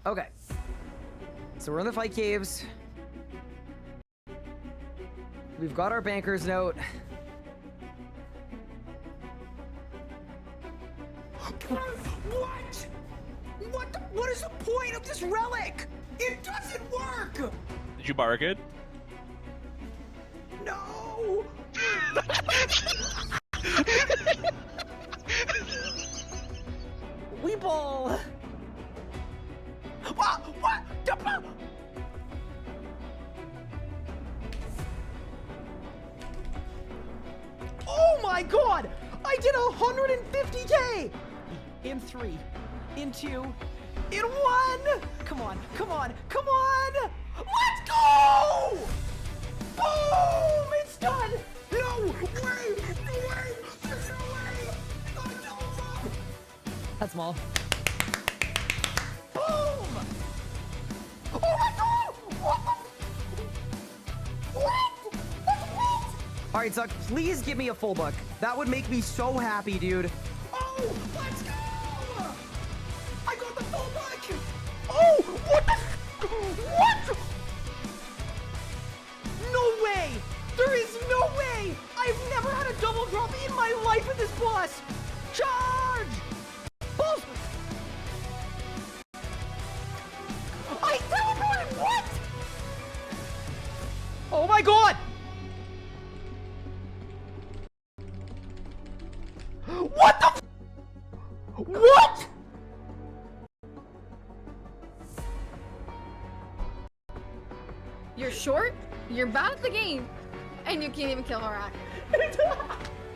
Okay. So we're in the fight caves. We've got our banker's note. What? What is the point of this relic? It doesn't work! Did you bargain? No! Weeble! What? Oh my god! I did 150K! In 3, in 2, in 1! Come on, come on, come on! Let's go! Boom! It's done! No way! No way! There's no way! It's over! That's small. Boom! Oh my god! What the? What? All right, Zuck, please give me a full book. That would make me so happy, dude. Oh, let's go! I got the full book! Oh, what the? What? No way! There is no way! I've never had a double drop in my life with this boss! Charge! Boss! I teleported! What? Oh my god! What the? What? You're short, you're bad at the game, and you can't even kill Harak.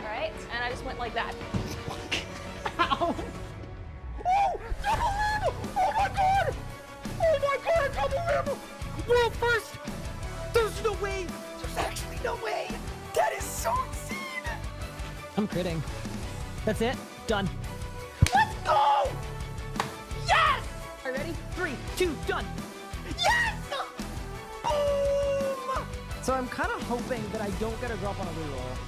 Alright, and I just went like that. Ow! Oh! Double rim! Oh my god! Oh my god, double rim! World first! There's no way! There's actually no way! That is so insane! I'm critting. That's it? Done. Let's go! Yes! Are you ready? 3, 2, done! Yes! Boom! So I'm kind of hoping that I don't get a drop on a reroll.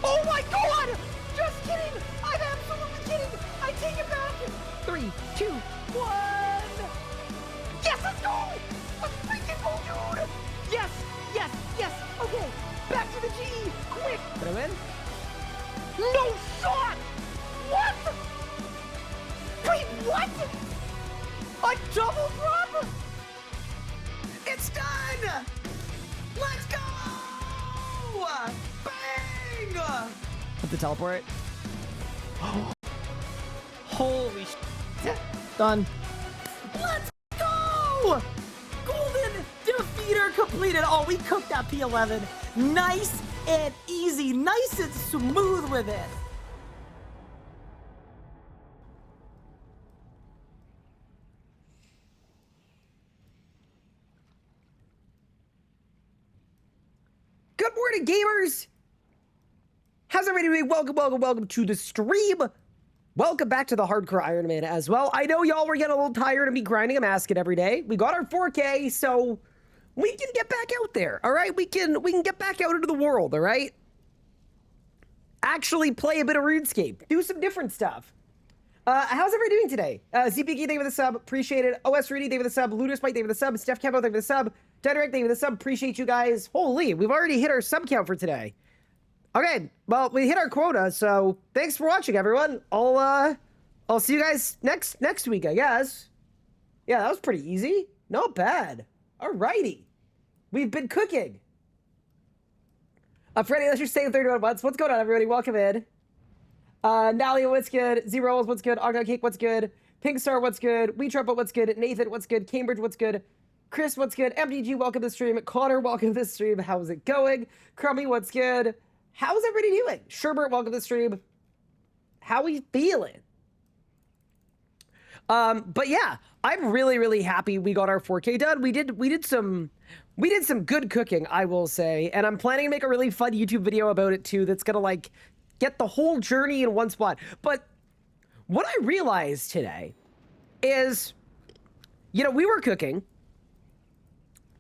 Oh my god! Just kidding! I'm absolutely kidding! I take it back! 3, 2, 1! Yes, let's go! Let's freaking go, dude! Yes! Yes! Yes! Okay! Back to the G! Quick! Did I win? No shot! What? Wait, what? A double drop? It's done! Let's go! Bang! Put the teleport. Holy shit. Done. Let's go! Golden defeater completed. Oh, we cooked that P11. Nice and easy. Nice and smooth with it. Good morning, gamers! How's everybody doing? Welcome to the stream. Welcome back to the Hardcore Ironman as well. I know y'all were getting a little tired of me grinding a masket every day. We got our 4K, so we can get back out there, all right? We can get back out into the world, all right? Actually play a bit of RuneScape. Do some different stuff. How's everybody doing today? ZPK, thank you for the sub. Appreciate it. OS Rudy, thank you for the sub. Lunar Spike, thank you for the sub. Steph Campbell, thank you for the sub. Direct, thank you for the sub. Appreciate you guys. Holy, we've already hit our sub count for today. Okay, well, we hit our quota, so thanks for watching, everyone. I'll see you guys next week, I guess. Yeah, that was pretty easy. Not bad. Alrighty. We've been cooking. Freddie, let's just say 31 months. What's going on, everybody? Welcome in. Nalia, what's good? Zero, what's good? Argo Cake, what's good? Pink Star, what's good? We Trumpet, what's good? Nathan, what's good? Cambridge, what's good? Chris, what's good? MDG, welcome to the stream. Connor, welcome to the stream. How's it going? Crummy, what's good? How's everybody doing? Sherbert, welcome to the stream. How we feeling? But yeah, I'm really happy we got our 4K done. We did some good cooking, I will say, and I'm planning to make a really fun YouTube video about it too. That's gonna like get the whole journey in one spot. But what I realized today is, you know, we were cooking.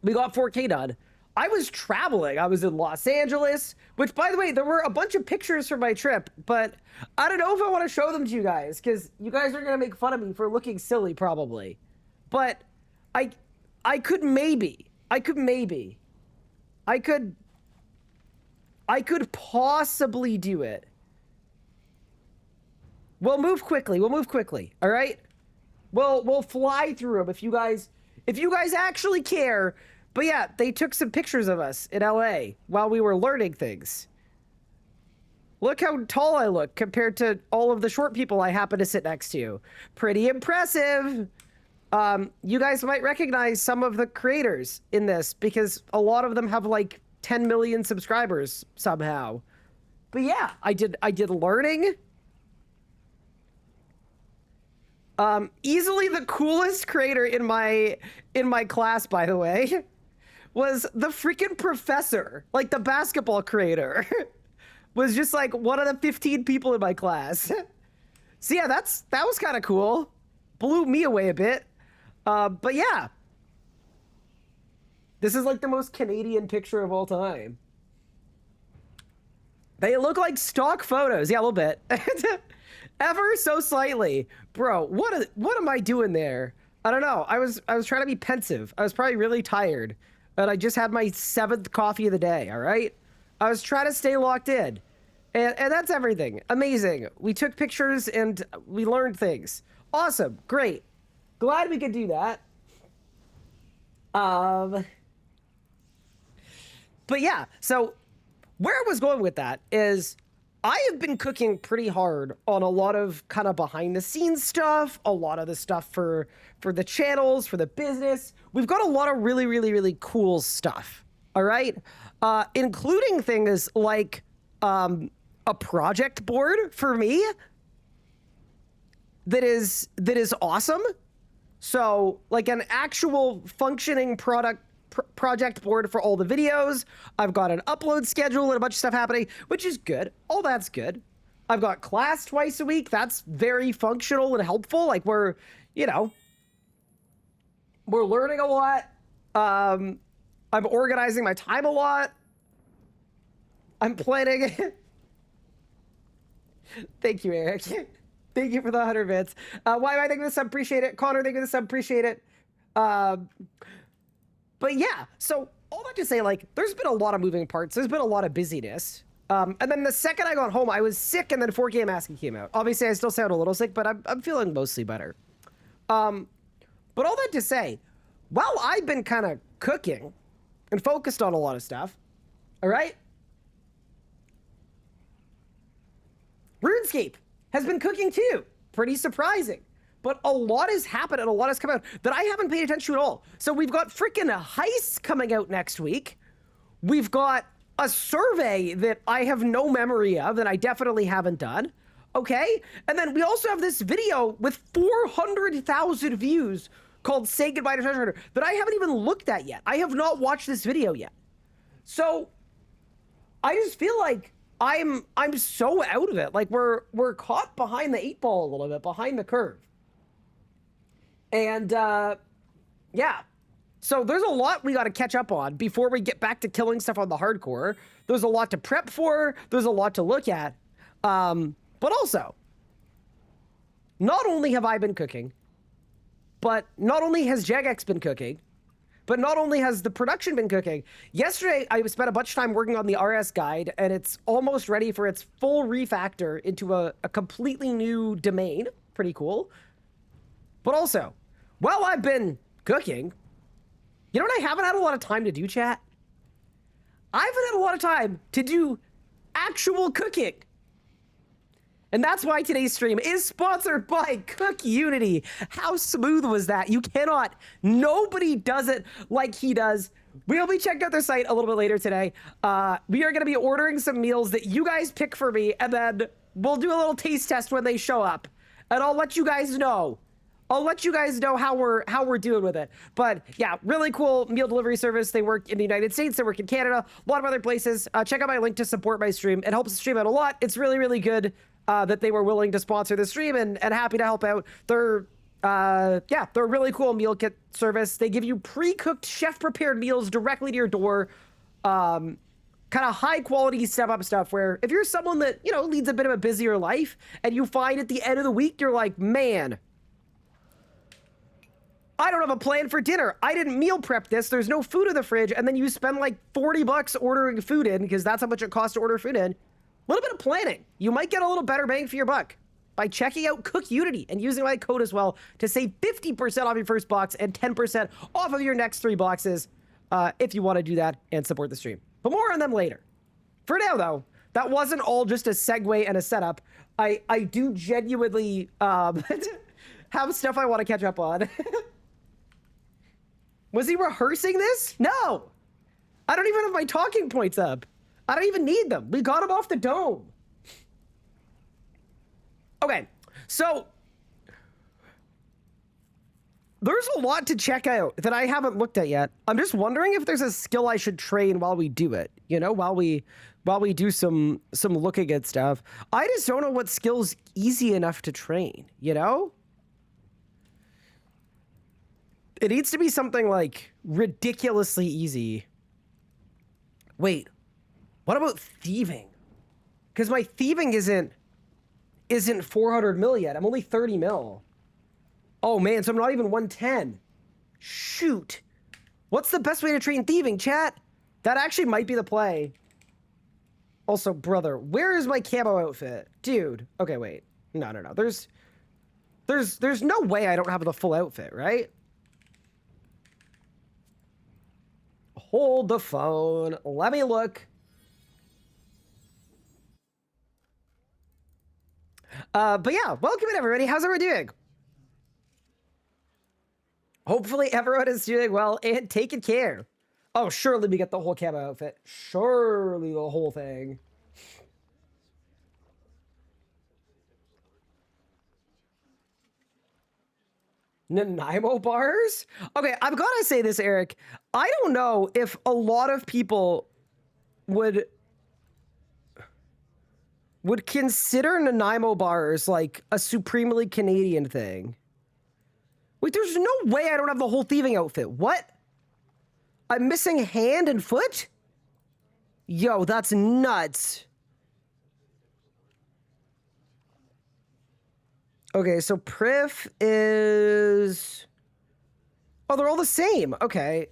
We got 4K done. I was traveling. I was in Los Angeles, which, by the way, there were a bunch of pictures from my trip, but I don't know if I want to show them to you guys, because you guys are going to make fun of me for looking silly, probably. But I could possibly do it. We'll move quickly. All right. We'll fly through them if you guys actually care. But yeah, they took some pictures of us in LA while we were learning things. Look how tall I look compared to all of the short people I happen to sit next to. Pretty impressive. You guys might recognize some of the creators in this because a lot of them have like 10 million subscribers somehow. But yeah, I did learning. Easily the coolest creator in my class, by the way, was the freaking professor, like the basketball creator. Was just like one of the 15 people in my class. So yeah, that was kind of cool. Blew me away a bit. But yeah. This is like the most Canadian picture of all time. They look like stock photos. Yeah, a little bit. Ever so slightly. Bro, what am I doing there? I don't know. I was trying to be pensive. I was probably really tired. And I just had my 7th coffee of the day, all right? I was trying to stay locked in. And that's everything. Amazing. We took pictures and we learned things. Awesome. Great. Glad we could do that. But yeah, so where I was going with that is I have been cooking pretty hard on a lot of kind of behind the scenes stuff, a lot of the stuff for the channels, for the business. We've got a lot of really, really, really cool stuff. All right. Including things like, a project board for me that is awesome. So like an actual functioning project board for all the videos. I've got an upload schedule and a bunch of stuff happening, which is good. All that's good. I've got class twice a week. That's very functional and helpful. Like we're learning a lot. I'm organizing my time a lot. I'm planning. Thank you, Eric. Thank you for the 100 bits. Why am I thinking this? I appreciate it. Connor, thank you this. I appreciate it. But yeah, so all that to say, like, there's been a lot of moving parts. There's been a lot of busyness. And then the second I got home, I was sick, and then 4K Masking came out. Obviously, I still sound a little sick, but I'm feeling mostly better. But all that to say, while I've been kind of cooking and focused on a lot of stuff, all right? RuneScape has been cooking too. Pretty surprising. But a lot has happened and a lot has come out that I haven't paid attention to at all. So we've got freaking HEISTS coming out next week. We've got a survey that I have no memory of that I definitely haven't done. Okay? And then we also have this video with 400,000 views called Say Goodbye to Treasure Hunter that I haven't even looked at yet. I have not watched this video yet. So I just feel like I'm so out of it. Like we're caught behind the 8 ball a little bit, behind the curve. And yeah. So there's a lot we got to catch up on before we get back to killing stuff on the hardcore. There's a lot to prep for. There's a lot to look at. But also, not only have I been cooking, but not only has Jagex been cooking, but not only has the production been cooking. Yesterday, I spent a bunch of time working on the RS guide, and it's almost ready for its full refactor into a completely new domain. Pretty cool. But also, while I've been cooking, you know what I haven't had a lot of time to do, chat? I haven't had a lot of time to do actual cooking. And that's why today's stream is sponsored by Cook Unity. How smooth was that? You cannot, nobody does it like he does. We'll be checking out their site a little bit later today. We are gonna be ordering some meals that you guys pick for me, and then we'll do a little taste test when they show up. And I'll let you guys know. I'll let you guys know how we're doing with it. But yeah, really cool meal delivery service. They work in the United States, they work in Canada, a lot of other places. Check out my link to support my stream. It helps the stream out a lot. It's really, really good that they were willing to sponsor the stream and happy to help out. They're a really cool meal kit service. They give you pre-cooked, chef-prepared meals directly to your door. Kind of high-quality step-up stuff where if you're someone that, you know, leads a bit of a busier life and you find at the end of the week, you're like, man, I don't have a plan for dinner. I didn't meal prep this. There's no food in the fridge. And then you spend like 40 bucks ordering food in because that's how much it costs to order food in. A little bit of planning. You might get a little better bang for your buck by checking out Cook Unity and using my code as well to save 50% off your first box and 10% off of your next 3 boxes if you want to do that and support the stream. But more on them later. For now, though, that wasn't all just a segue and a setup. I do genuinely have stuff I want to catch up on. Was he rehearsing this? No! I don't even have my talking points up. I don't even need them. We got them off the dome. Okay, so there's a lot to check out that I haven't looked at yet. I'm just wondering if there's a skill I should train while we do it. You know, while we do some looking at stuff. I just don't know what skill's easy enough to train, you know? It needs to be something like ridiculously easy. Wait, what about thieving? Because my thieving isn't 400 mil yet. I'm only 30 mil. Oh man, so I'm not even 110. Shoot. What's the best way to train thieving, chat? That actually might be the play. Also, brother, where is my camo outfit? Dude. Okay, wait. No. There's no way I don't have the full outfit, right? Hold the phone. Let me look. But yeah, welcome in everybody. How's everyone doing? Hopefully everyone is doing well and taking care. Oh, surely we get the whole camo outfit. Surely the whole thing. Nanaimo bars? Okay, I've got to say this, Eric. I don't know if a lot of people would consider Nanaimo bars like a supremely Canadian thing. Wait, there's no way I don't have the whole thieving outfit. What? I'm missing hand and foot? Yo, that's nuts. Okay, so Prif is... Oh, they're all the same. Okay.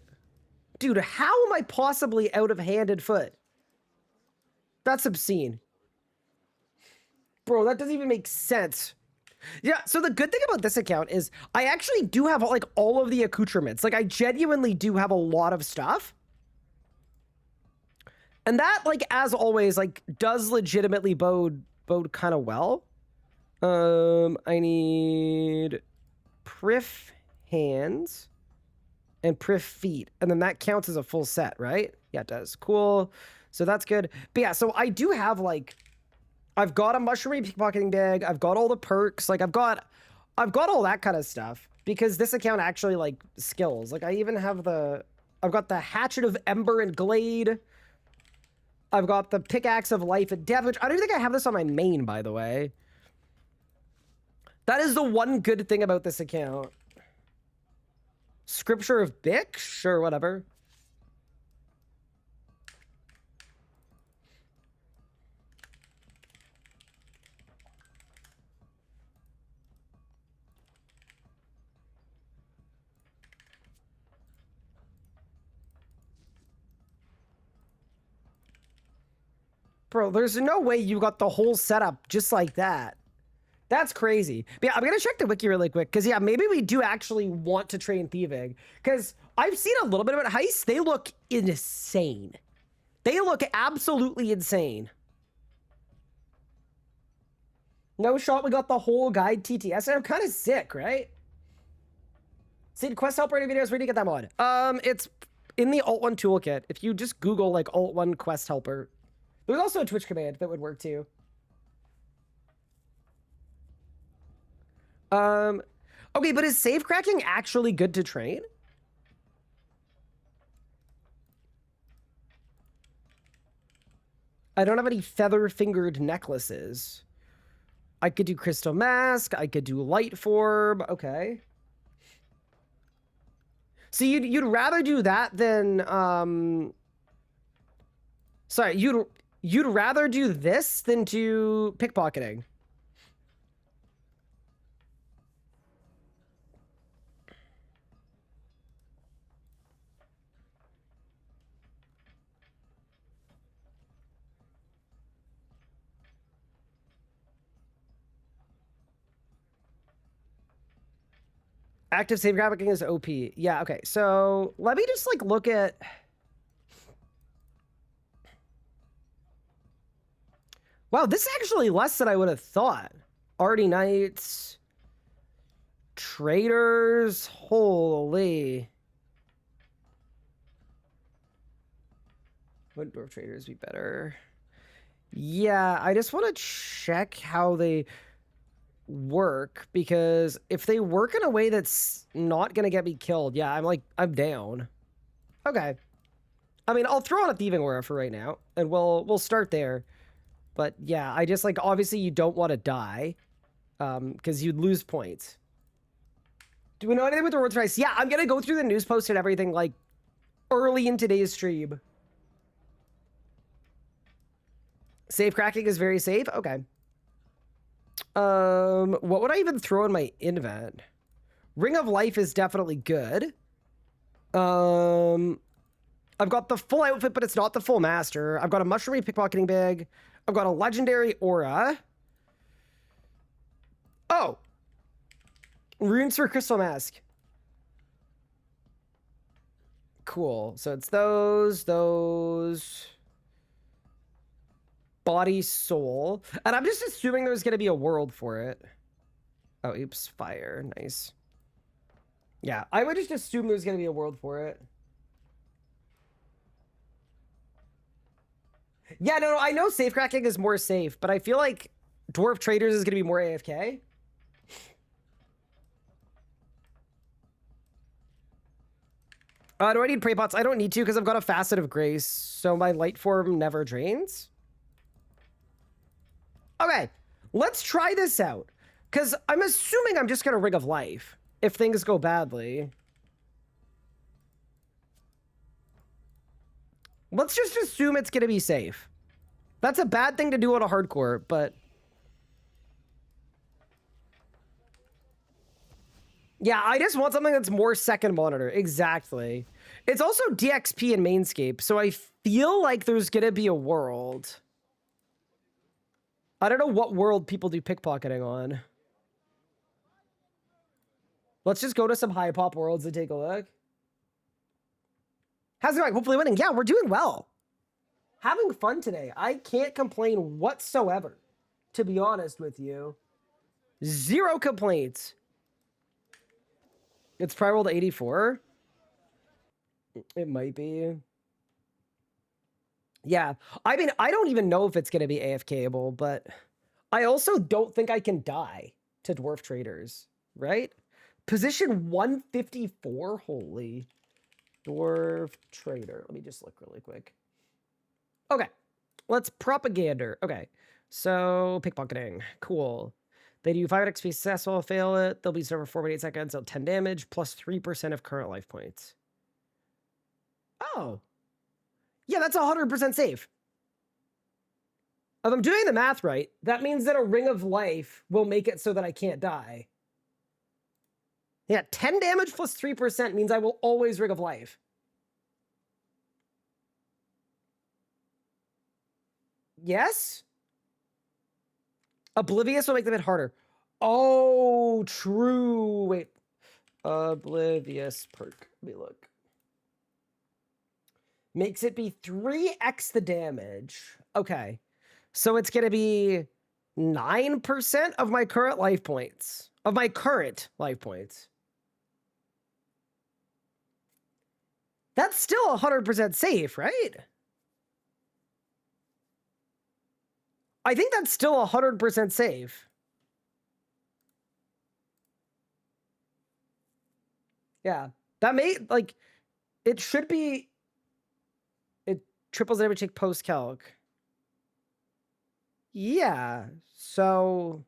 Dude, how am I possibly out of hand and foot? That's obscene. Bro, that doesn't even make sense. Yeah, so the good thing about this account is I actually do have like all of the accoutrements. Like I genuinely do have a lot of stuff. And that, like, as always, like does legitimately bode kind of well. I need Prif hands and Prif feet. And then that counts as a full set, right? Yeah, it does. Cool. So that's good. But yeah, so I do have like, I've got a mushroom pickpocketing bag. I've got all the perks. Like I've got all that kind of stuff because this account actually like skills. Like I even have I've got the Hatchet of Ember and Glade. I've got the Pickaxe of Life and Death, which I don't think I have this on my main, by the way. That is the one good thing about this account. Scripture of Bick? Sure, whatever. Bro, there's no way you got the whole setup just like that. That's crazy. But yeah, I'm gonna check the wiki really quick because yeah, maybe we do actually want to train thieving because I've seen a little bit about heists. They look insane. They look absolutely insane. No shot, we got the whole guide TTS. I'm kind of sick, right? See, quest helper any videos, where do you get that mod? It's in the Alt1 toolkit. If you just Google like Alt1 quest helper, there's also a Twitch command that would work too. Okay, but is save cracking actually good to train? I don't have any feather-fingered necklaces. I could do Crystal Mask. I could do Light Form. Okay. So you'd rather do that than sorry, you'd rather do this than do pickpocketing. Active save grabbing is OP. Yeah, okay. So let me just like look at... Wow, this is actually less than I would have thought. Arty Knights. Traders. Holy. Would Dwarf Traders be better? Yeah, I just want to check how they work, because if they work in a way that's not going to get me killed, yeah, I'm down. Okay. I mean, I'll throw on a Thieving Aura for right now, and we'll start there. But yeah, I just, like, obviously you don't want to die, because you'd lose points. Do we know anything with the rewards price? Yeah, I'm going to go through the news post and everything, like, early in today's stream. Safe cracking is very safe? Okay. What would I even throw in my invent? Ring of Life is definitely good. I've got the full outfit, but it's not the full master. I've got a mushroomy pickpocketing bag. I've got a legendary aura. Oh! Runes for Crystal Mask. Cool. So it's those... Body, soul. And I'm just assuming there's going to be a world for it. Oh, oops. Fire. Nice. Yeah, I would just assume there's going to be a world for it. Yeah, no, I know safe cracking is more safe, but I feel like Dwarf Traders is going to be more AFK. Do I need prey pots? I don't need to because I've got a Facet of Grace, so my light form never drains. Okay, let's try this out. Because I'm assuming I'm just going to Ring of Life if things go badly. Let's just assume it's going to be safe. That's a bad thing to do on a hardcore, but... Yeah, I just want something that's more second monitor. Exactly. It's also DXP in Mainscape, so I feel like there's going to be a world... I don't know what world people do pickpocketing on. Let's just go to some high pop worlds and take a look. How's it going? Hopefully winning. Yeah, we're doing well. Having fun today. I can't complain whatsoever, to be honest with you. Zero complaints. It's Primal to 84. It might be. Yeah, I mean, I don't even know if it's going to be AFK-able, but I also don't think I can die to Dwarf Traders, right? Position 154, holy. Dwarf Trader. Let me just look really quick. Okay, let's propagander. Okay, so pickpocketing, cool. They do 5 XP successful, fail it. They'll be server 4.8 seconds, so 10 damage, plus 3% of current life points. Oh. Yeah, that's 100% safe. If I'm doing the math right, that means that a Ring of Life will make it so that I can't die. Yeah, 10 damage plus 3% means I will always Ring of Life. Yes? Oblivious will make them hit harder. Oh, true. Wait. Oblivious perk. Let me look. Makes it be 3x the damage. Okay. So it's going to be 9% of my current life points. Of my current life points. That's still 100% safe, right? I think that's still 100% safe. Yeah. That may, like, it should be... Triples every check post calc. Yeah. So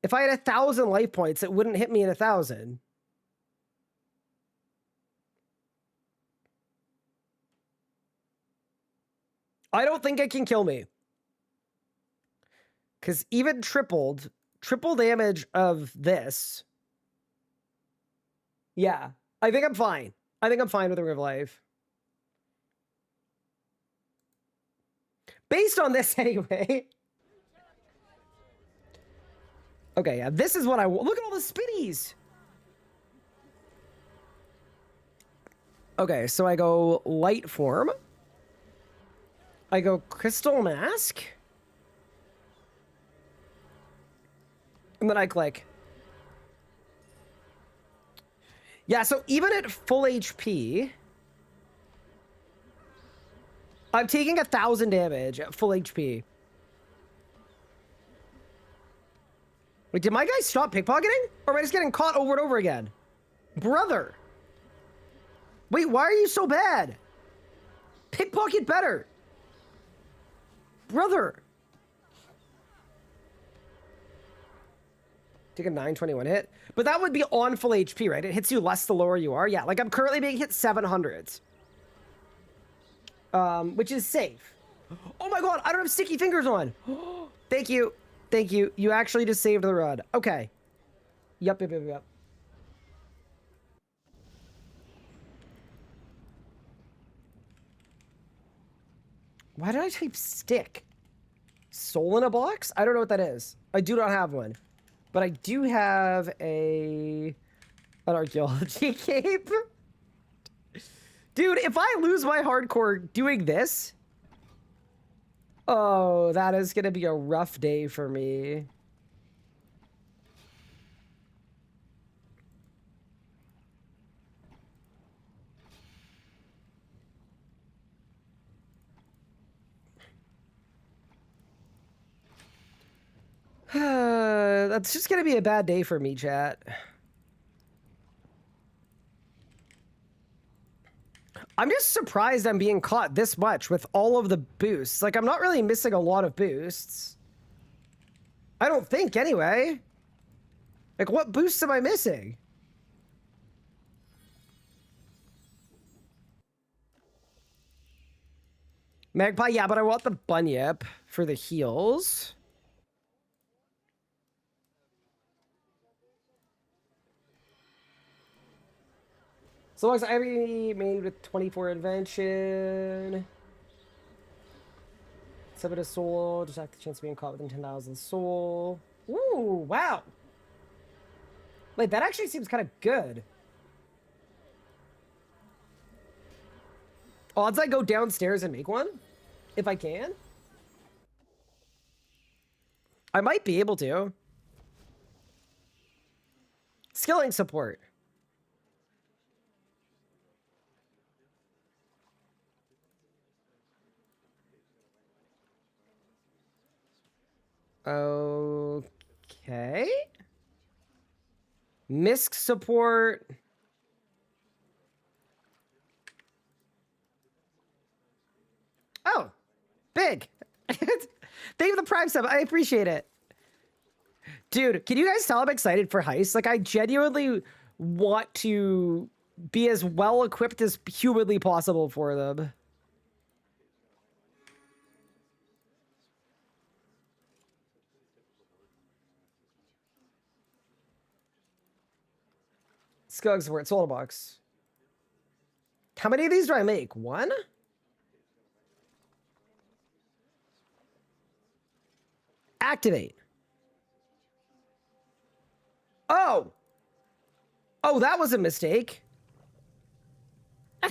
if I had 1,000 life points, it wouldn't hit me in 1,000. I don't think it can kill me. Because even triple damage of this. Yeah. I think I'm fine. I think I'm fine with the Ring of Life. Based on this anyway. Okay, yeah, this is what I want. Look at all the spinnies. Okay, so I go light form. I go crystal mask. And then I click. Yeah, so even at full HP, I'm taking 1,000 damage at full HP. Wait, did my guy stop pickpocketing? Or am I just getting caught over and over again? Brother. Wait, why are you so bad? Pickpocket better. Brother. Take a 921 hit. But that would be on full HP, right? It hits you less the lower you are. Yeah, like I'm currently being hit 700s. Which is safe. Oh my god, I don't have sticky fingers on. Thank you. Thank you. You actually just saved the run. Okay. Yup. Why did I type stick? Soul in a box? I don't know what that is. I do not have one. But I do have an archaeology cape. Dude, if I lose my hardcore doing this... Oh, that is going to be a rough day for me. That's just going to be a bad day for me, chat. I'm just surprised I'm being caught this much with all of the boosts. Like, I'm not really missing a lot of boosts. I don't think, anyway. Like, what boosts am I missing? Magpie, yeah, but I want the bunyip for the heals. So long as I made with 24 invention. 7 of soul. Just have the chance of being caught within 10,000 soul. Ooh, wow. Wait, that actually seems kind of good. Odds I go downstairs and make one? If I can? I might be able to. Skilling support. Okay. MISC support. Oh, big. Thank you for the Prime sub. I appreciate it. Dude, can you guys tell I'm excited for HEISTS? Like, I genuinely want to be as well equipped as humanly possible for them. Skug support, soul box. How many of these do I make? One? Activate. Oh! Oh, that was a mistake. I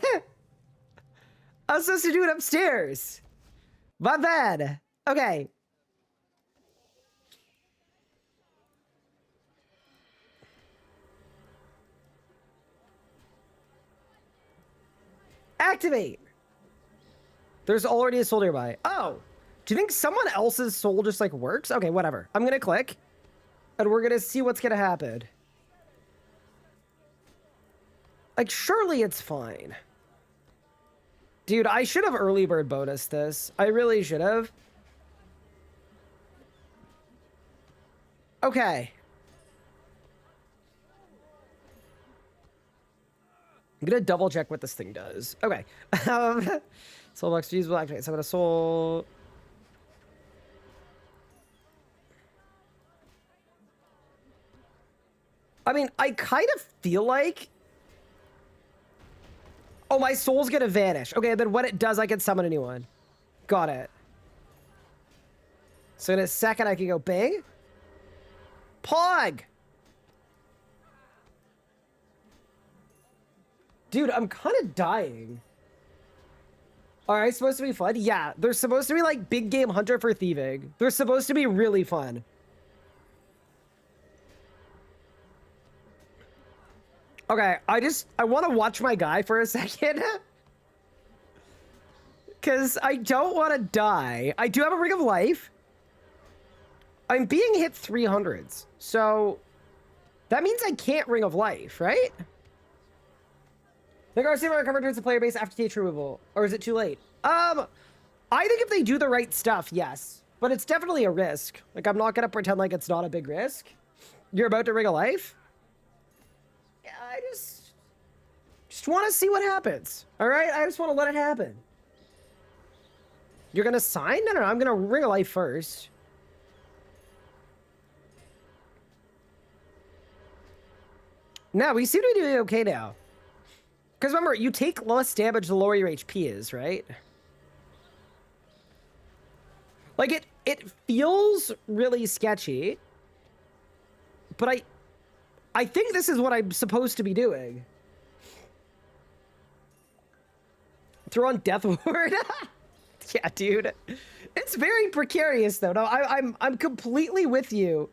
was supposed to do it upstairs. My bad. Okay. Activate. There's already a soul nearby. Oh. Do you think someone else's soul just like works? Okay, whatever. I'm gonna click. And we're gonna see what's gonna happen. Like, surely it's fine. Dude, I should have early bird bonus this. I really should have. Okay. I'm gonna double check what this thing does. Okay. Soul box usable, activate 7 of soul. I mean, I kind of feel like... Oh, my soul's gonna vanish. Okay, then when it does, I can summon a new one. Got it. So in a second, I can go bang. Pog! Dude, I'm kind of dying. All right, supposed to be fun? Yeah, they're supposed to be like big game hunter for thieving. They're supposed to be really fun. Okay, I want to watch my guy for a second. Because I don't want to die. I do have a Ring of Life. I'm being hit 300s. So that means I can't Ring of Life, right? The Garcia recovered towards the player base after TH removal. Or is it too late? I think if they do the right stuff, yes. But it's definitely a risk. Like, I'm not going to pretend like it's not a big risk. You're about to Ring of Life? Yeah, I just want to see what happens. All right? I just want to let it happen. You're going to sign? No, I'm going to Ring of Life first. No, we seem to be doing okay now. Because remember, you take less damage the lower your HP is, right? Like, it feels really sketchy. But I think this is what I'm supposed to be doing. Throw on Death Ward. Yeah, dude. It's very precarious, though. No, I'm completely with you.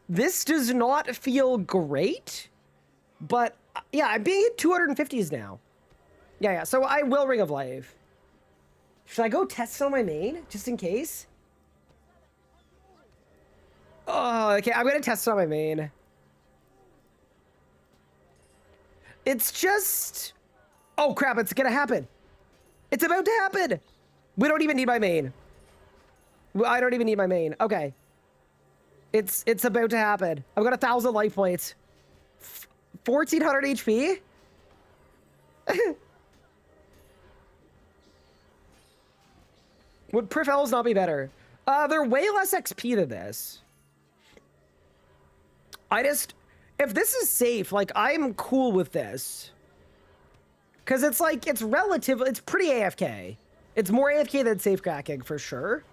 This does not feel great. But, yeah, I'm being hit 250s now. Yeah, so I will Ring of Life. Should I go test on my main, just in case? Oh, okay, I'm gonna test on my main. It's just... Oh, crap, it's gonna happen. It's about to happen. We don't even need my main. I don't even need my main. Okay. It's about to happen. I've got 1,000 life points. 1,400 HP? Would Prif Elves not be better? They're way less XP than this. If this is safe, like, I'm cool with this. Because it's like, it's pretty AFK. It's more AFK than safe cracking, for sure.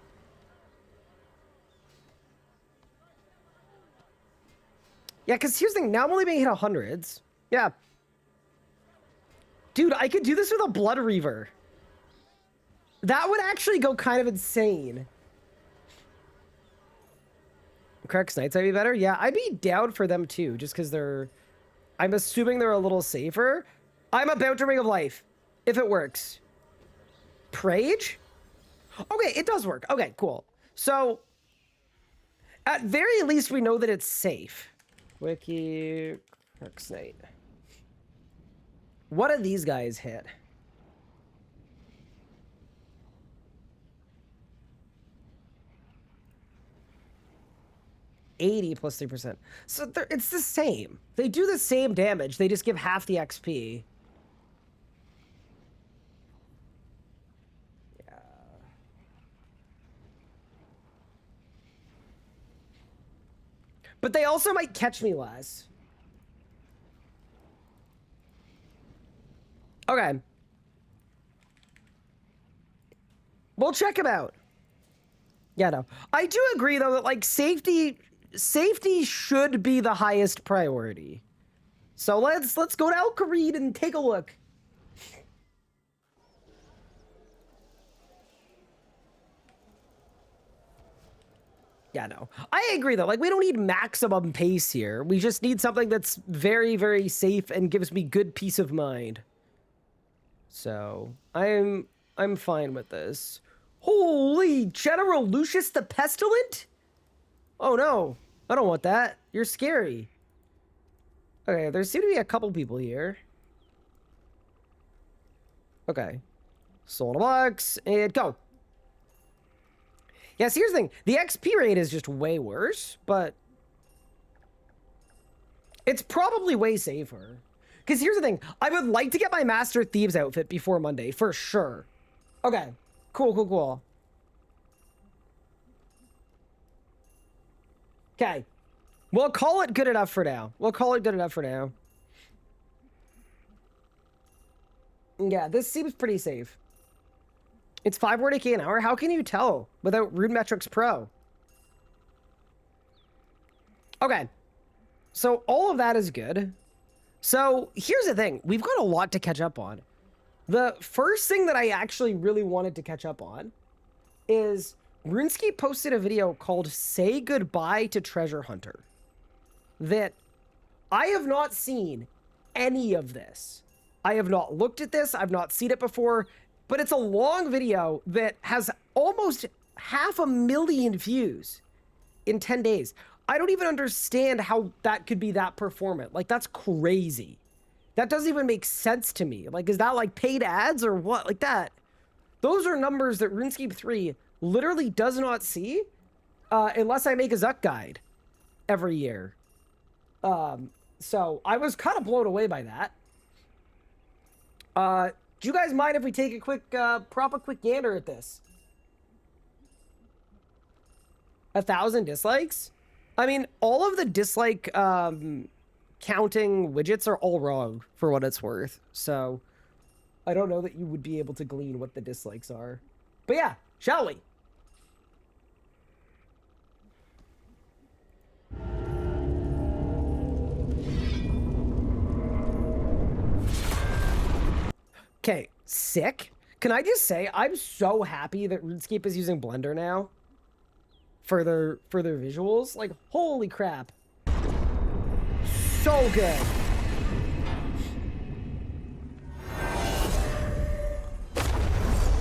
Yeah, because here's the thing, now I'm only being hit 100s. Yeah. Dude, I could do this with a Blood Reaver. That would actually go kind of insane. Crack's Knights might be better? Yeah, I'd be down for them too, just because they're... I'm assuming they're a little safer. I'm about to Ring of Life, if it works. Prage? Okay, it does work. Okay, cool. So, at very least, we know that it's safe. Wiki... Crack's Knight. What do these guys hit? $80 plus 3%. So it's the same. They do the same damage. They just give half the XP. Yeah. But they also might catch me less. Okay. We'll check them out. Yeah, no. I do agree, though, that, like, safety should be the highest priority. So let's go to Al Kharid and take a look. Yeah, no. I agree, though. Like, we don't need maximum pace here. We just need something that's very, very safe and gives me good peace of mind. So, I'm fine with this. Holy, General Lucius the Pestilent? Oh no, I don't want that. You're scary. Okay, there seem to be a couple people here. Okay. Soul in a box, and go. Yeah, see, here's the thing. The XP rate is just way worse, but... it's probably way safer. Because here's the thing. I would like to get my Master Thieves outfit before Monday, for sure. Okay. Cool. Okay. We'll call it good enough for now. Yeah, this seems pretty safe. It's 540k an hour? How can you tell without Rune Metrics Pro? Okay. So all of that is good. So here's the thing. We've got a lot to catch up on. The first thing that I actually really wanted to catch up on is RuneScape posted a video called Say Goodbye to Treasure Hunter. That I have not seen any of this. I have not looked at this. I've not seen it before, but it's a long video that has almost 500,000 views in 10 days. I don't even understand how that could be that performant. Like, that's crazy. That doesn't even make sense to me. Like, is that like paid ads or what? Like that. Those are numbers that RuneScape 3 literally does not see unless I make a Zuck guide every year. So I was kind of blown away by that. Do you guys mind if we take a quick, proper quick gander at this? 1,000 dislikes? I mean, all of the dislike counting widgets are all wrong for what it's worth. So I don't know that you would be able to glean what the dislikes are. But yeah, shall we? Okay, sick. Can I just say, I'm so happy that RuneScape is using Blender now for their visuals. Like, holy crap. So good.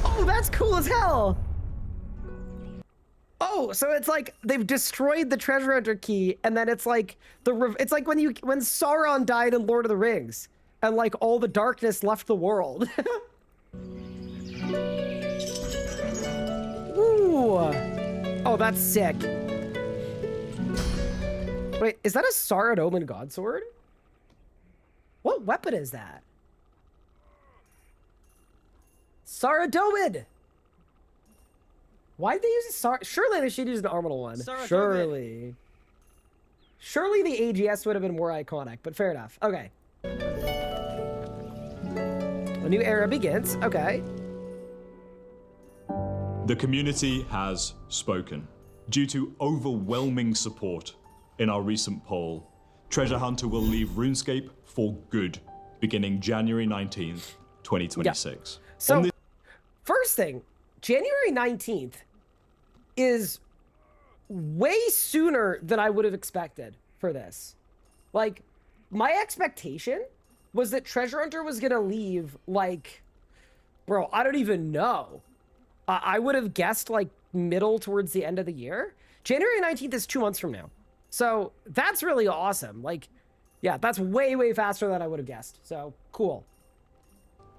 Oh, that's cool as hell. Oh, so it's like they've destroyed the treasure hunter key, and then it's like it's like when Sauron died in Lord of the Rings, and like all the darkness left the world. Ooh. Oh, that's sick. Wait, is that a Saradomin Godsword? What weapon is that? Saradomin! Why'd they use a Surely they should use an orbital one. Surely. Surely the AGS would have been more iconic, but fair enough. Okay. A new era begins. Okay. The community has spoken. Due to overwhelming support in our recent poll, Treasure Hunter will leave RuneScape for good, beginning January 19th, 2026. Yeah. So, first thing, January 19th is way sooner than I would have expected for this. Like, my expectation was that Treasure Hunter was gonna leave, like, bro, I don't even know. I would have guessed, like, middle towards the end of the year. January 19th is 2 months from now. So that's really awesome. Like, yeah, that's way, way faster than I would have guessed. So cool.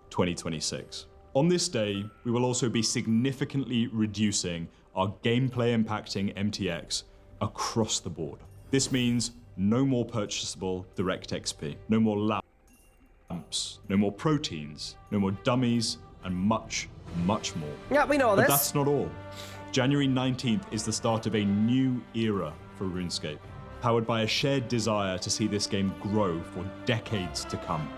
2026. On this day, we will also be significantly reducing our gameplay impacting MTX across the board. This means no more purchasable direct XP, no more lamps, no more proteins, no more dummies, and much, much more. Yeah, we know this. But that's not all. January 19th is the start of a new era for RuneScape, powered by a shared desire to see this game grow for decades to come.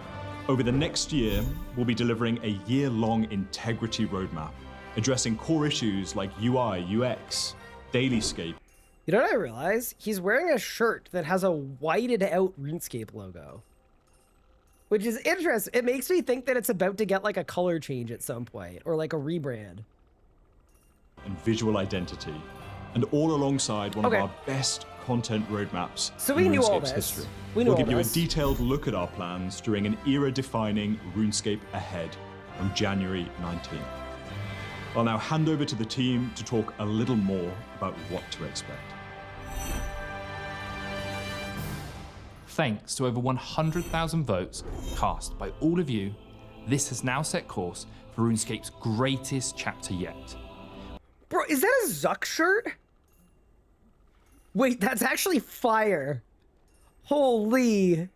Over the next year, we'll be delivering a year-long integrity roadmap, addressing core issues like UI, UX, dailyscape. You know what I realize? He's wearing a shirt that has a whited out RuneScape logo, which is interesting. It makes me think that it's about to get like a color change at some point, or like a rebrand. And visual identity, and all alongside one of our best content roadmaps so we in knew all RuneScape's this. history. We'll give you a detailed look at our plans during an era-defining RuneScape Ahead on January 19th. I'll now hand over to the team to talk a little more about what to expect. Thanks to over 100,000 votes cast by all of you, this has now set course for RuneScape's greatest chapter yet. Bro, is that a Zuck shirt? Wait, that's actually fire. Holy.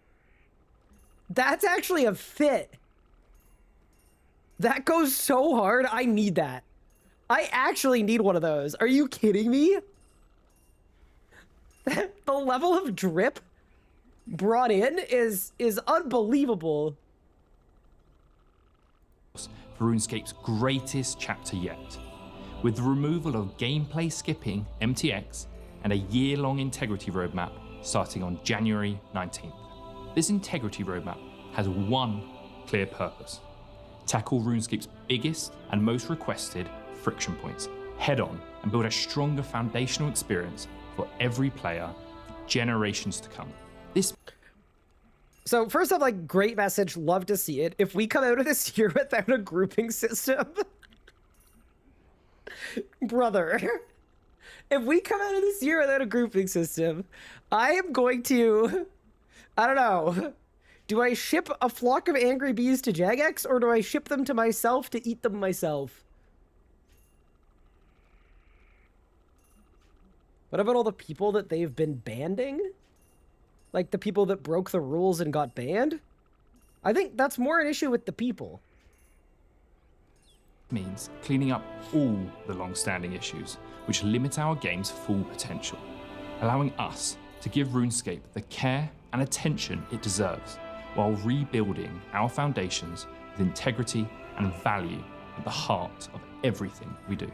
That's actually a fit. That goes so hard. I need that. I actually need one of those. Are you kidding me? The level of drip brought in is unbelievable. For RuneScape's greatest chapter yet. With the removal of gameplay skipping MTX and a year-long integrity roadmap starting on January 19th. This integrity roadmap has one clear purpose: tackle RuneScape's biggest and most requested friction points head on and build a stronger foundational experience for every player for generations to come. So first off, like, great message, love to see it. If we come out of this year without a grouping system, brother, if we come out of this year without a grouping system, I am going to, I don't know, do I ship a flock of angry bees to Jagex, or do I ship them to myself to eat them myself? What about all the people that they've been banding? Like the people that broke the rules and got banned? I think that's more an issue with the people. Means cleaning up all the long-standing issues which limit our game's full potential, allowing us to give RuneScape the care and attention it deserves while rebuilding our foundations with integrity and value at the heart of everything we do.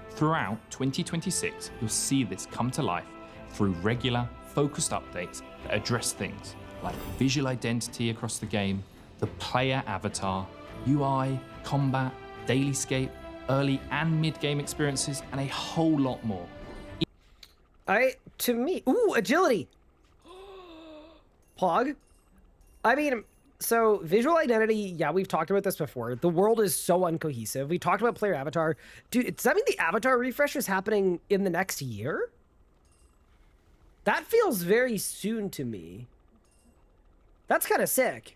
Throughout 2026, you'll see this come to life through regular, focused updates that address things like visual identity across the game, the player avatar, UI, combat, dailyscape, early and mid-game experiences, and a whole lot more. Ooh, agility. Pog. I mean, so visual identity, yeah, we've talked about this before. The world is so uncohesive. We talked about player avatar. Dude, does that mean the avatar refresh is happening in the next year? That feels very soon to me. That's kind of sick.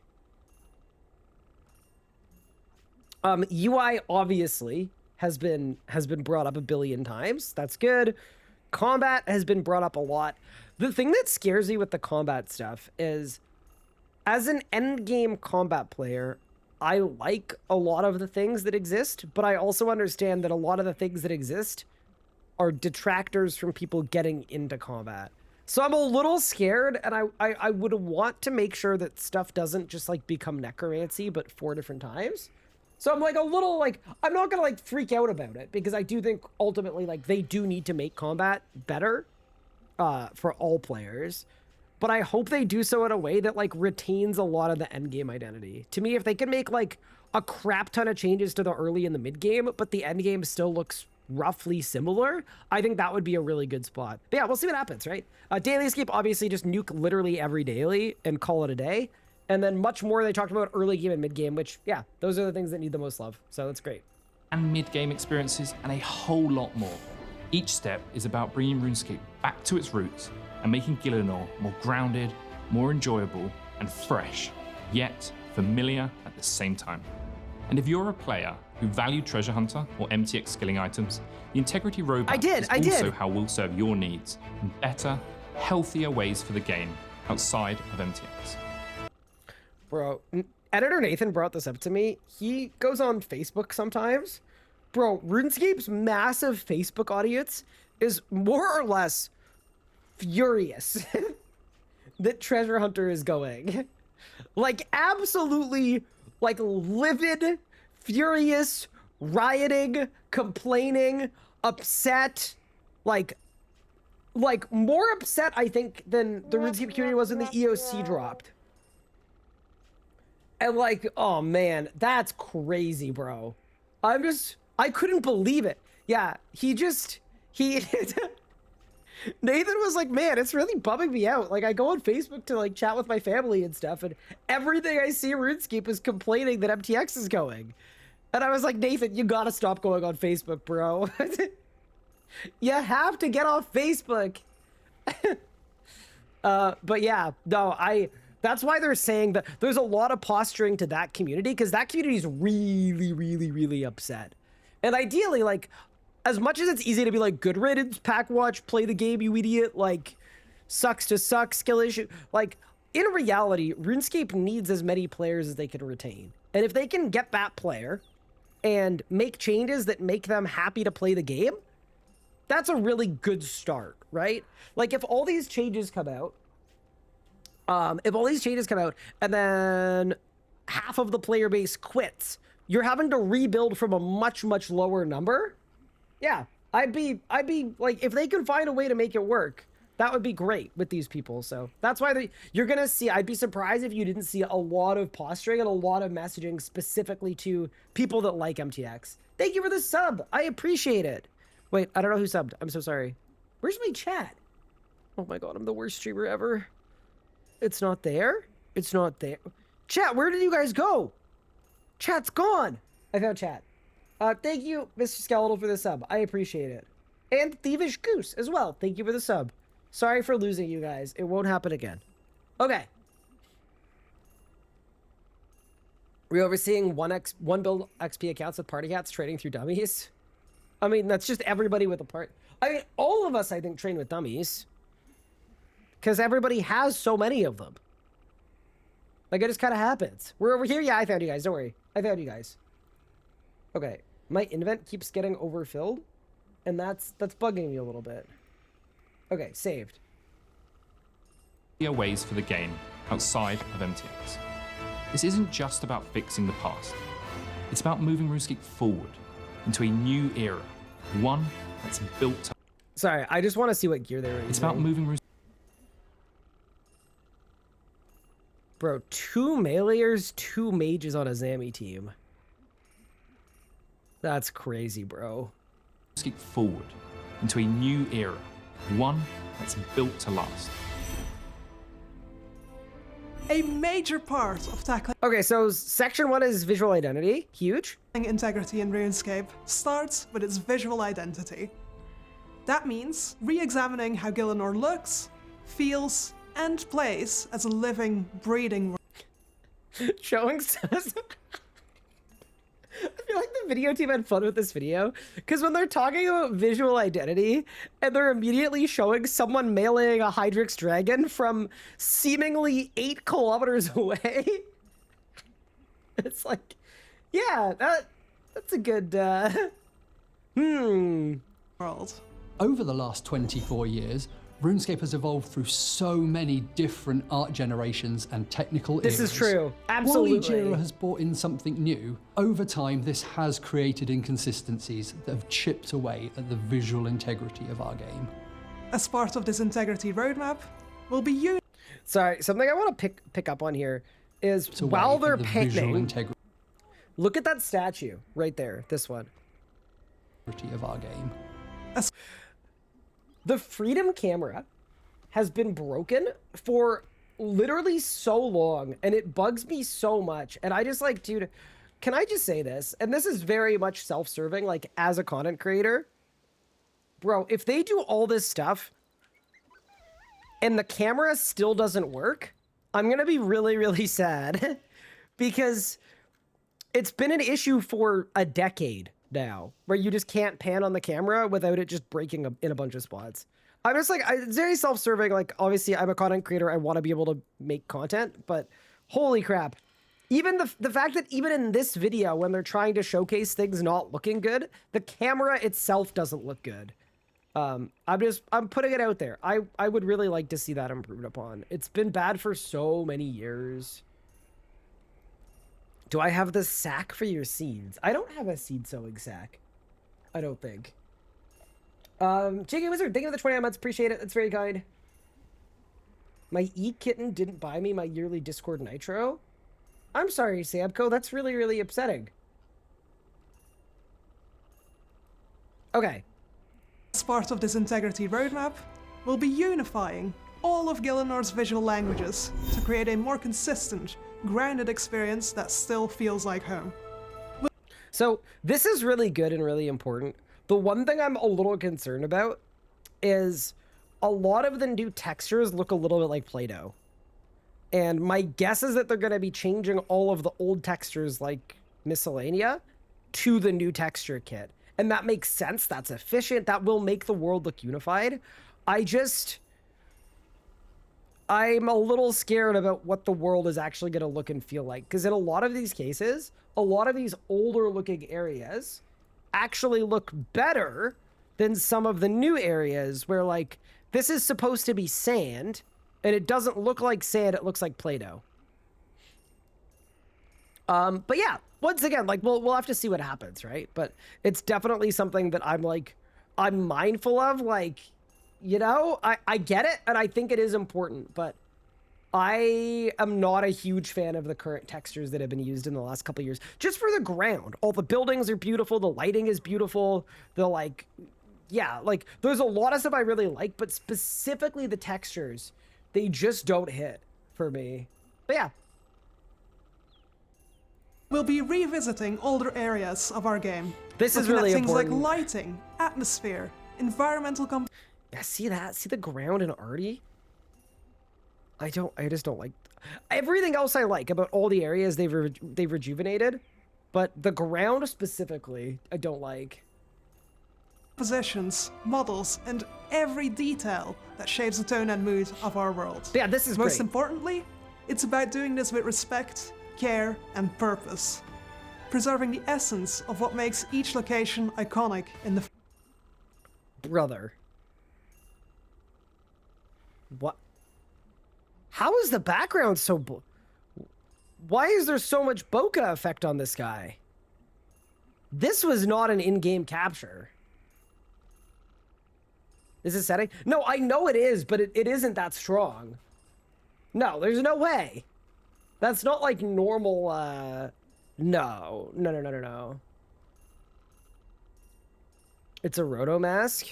UI obviously has been brought up a billion times. That's good. Combat has been brought up a lot. The thing that scares me with the combat stuff is, as an endgame combat player, I like a lot of the things that exist, but I also understand that a lot of the things that exist are detractors from people getting into combat. So I'm a little scared, and I would want to make sure that stuff doesn't just like become necromancy, but 4 different times. So I'm like a little like, I'm not gonna like freak out about it, because I do think ultimately like they do need to make combat better for all players. But I hope they do so in a way that like retains a lot of the end game identity. To me, if they can make like a crap ton of changes to the early and the mid game, but the end game still looks roughly similar, I think that would be a really good spot. But yeah, we'll see what happens, right? Daily escape, obviously just nuke literally every daily and call it a day. And then much more they talked about early game and mid game, which yeah, those are the things that need the most love. So that's great. And mid-game experiences, and a whole lot more. Each step is about bringing RuneScape back to its roots and making Gielinor more grounded, more enjoyable, and fresh, yet familiar at the same time. And if you're a player who valued Treasure Hunter or MTX skilling items, the Integrity Roadmap is also how we'll serve your needs in better, healthier ways for the game outside of MTX. Bro, editor Nathan brought this up to me. He goes on Facebook sometimes. Bro, RuneScape's massive Facebook audience is more or less furious that Treasure Hunter is going. Like, absolutely, like, livid, furious, rioting, complaining, upset, like more upset, I think, than the RuneScape community was when the EOC dropped. And like, oh man, that's crazy, bro. I couldn't believe it. Yeah, Nathan was like, man, it's really bumming me out. Like, I go on Facebook to like chat with my family and stuff, and everything I see RuneScape is complaining that MTX is going. And I was like, Nathan, you gotta stop going on Facebook, bro. You have to get off Facebook. But yeah, no, that's why they're saying that there's a lot of posturing to that community, because that community is really, really, really upset. And ideally, like, as much as it's easy to be like, good riddance, pack watch, play the game, you idiot, like, sucks to suck, skill issue, like, in reality, RuneScape needs as many players as they can retain. And if they can get that player and make changes that make them happy to play the game, that's a really good start, right? Like, if all these changes come out, and then half of the player base quits, you're having to rebuild from a much, much lower number. Yeah, I'd be like, if they can find a way to make it work, That would be great with these people. So that's why you're going to see, I'd be surprised if you didn't see a lot of posturing and a lot of messaging specifically to people that like MTX. Thank you for the sub. I appreciate it. Wait, I don't know who subbed. I'm so sorry. Where's my chat? Oh my God, I'm the worst streamer ever. It's not there. It's not there. Chat, where did you guys go? Chat's gone. I found chat. Thank you, Mr. Skeletal, for the sub. I appreciate it. And Thievish Goose as well. Thank you for the sub. Sorry for losing you guys. It won't happen again. Okay. We're overseeing one build XP accounts with party hats trading through dummies. I mean, that's just everybody with a part. I mean, all of us, I think, train with dummies. Because everybody has so many of them. Like, it just kind of happens. We're over here. Yeah, I found you guys. Don't worry. I found you guys. Okay. My invent keeps getting overfilled. And that's bugging me a little bit. Okay, saved. Ways for the game outside of MTX. This isn't just about fixing the past. It's about moving RuneScape forward into a new era. One that's built to... Sorry, I just want to see what gear they're using. It's about moving RuneScape... Bro, 2 meleeers, 2 mages on a Zami team. That's crazy, bro. Forward into a new era. One that's built to last. A major part of tackling Okay, so section 1 is visual identity. Huge. integrity in RuneScape starts with its visual identity. That means re-examining how Gielinor looks, feels, and plays as a living, breathing... Showing says... I feel like the video team had fun with this video, because when they're talking about visual identity, and they're immediately showing someone meleeing a Hydrix dragon from seemingly 8 kilometers away, it's like, yeah, that's a good, world. Over the last 24 years, RuneScape has evolved through so many different art generations and technical eras. This is true. Absolutely. While each era has brought in something new, over time this has created inconsistencies that have chipped away at the visual integrity of our game. As part of this integrity roadmap, we'll be Sorry, something I want to pick up on here is while they're painting, look at that statue right there, this one. Of our game. The Freedom camera has been broken for literally so long, and it bugs me so much. And I just like, dude, can I just say this? And this is very much self-serving, like as a content creator. Bro, if they do all this stuff and the camera still doesn't work, I'm going to be really, really sad because it's been an issue for a decade now, where you just can't pan on the camera without it just breaking in a bunch of spots. I'm just like, it's very self-serving. Like, obviously, I'm a content creator. I want to be able to make content, but holy crap. Even the fact that even in this video, when they're trying to showcase things not looking good, the camera itself doesn't look good. I'm putting it out there. I would really like to see that improved upon. It's been bad for so many years. Do I have the sack for your seeds? I don't have a seed sowing sack. I don't think. JK Wizard, thank you for the 29 months. Appreciate it. That's very kind. My e-kitten didn't buy me my yearly Discord Nitro. I'm sorry, Samco. That's really, really upsetting. Okay. As part of this integrity roadmap, we'll be unifying all of Gielinor's visual languages to create a more consistent, grounded experience that still feels like home. So this is really good and really important. The one thing I'm a little concerned about is a lot of the new textures look a little bit like Play-Doh. And my guess is that they're going to be changing all of the old textures like Miscellanea to the new texture kit. And that makes sense. That's efficient. That will make the world look unified. I'm a little scared about what the world is actually going to look and feel like. Because in a lot of these cases, a lot of these older looking areas actually look better than some of the new areas where, like, this is supposed to be sand and it doesn't look like sand. It looks like Play-Doh. But yeah, once again, like, we'll have to see what happens, right? But it's definitely something that I'm mindful of, like, you know, I get it, and I think it is important, but I am not a huge fan of the current textures that have been used in the last couple of years. Just for the ground. All the buildings are beautiful, the lighting is beautiful, the like, yeah, like there's a lot of stuff I really like, but specifically the textures, they just don't hit for me. But yeah. We'll be revisiting older areas of our game. This is looking really at things important. like lighting, atmosphere, environmental Yeah, see that? See the ground in Arty? I just don't like... Everything else I like about all the areas they've rejuvenated, but the ground specifically, I don't like. compositions, models, and every detail that shapes the tone and mood of our world. Yeah, this is Most great. importantly, it's about doing this with respect, care, and purpose. Preserving the essence of what makes each location iconic in the... Brother. What? How is the background so... Why is there so much bokeh effect on this guy? This was not an in-game capture. Is it setting? No, I know it is, but it isn't that strong. No, there's no way. That's not like normal, No. No. It's a roto mask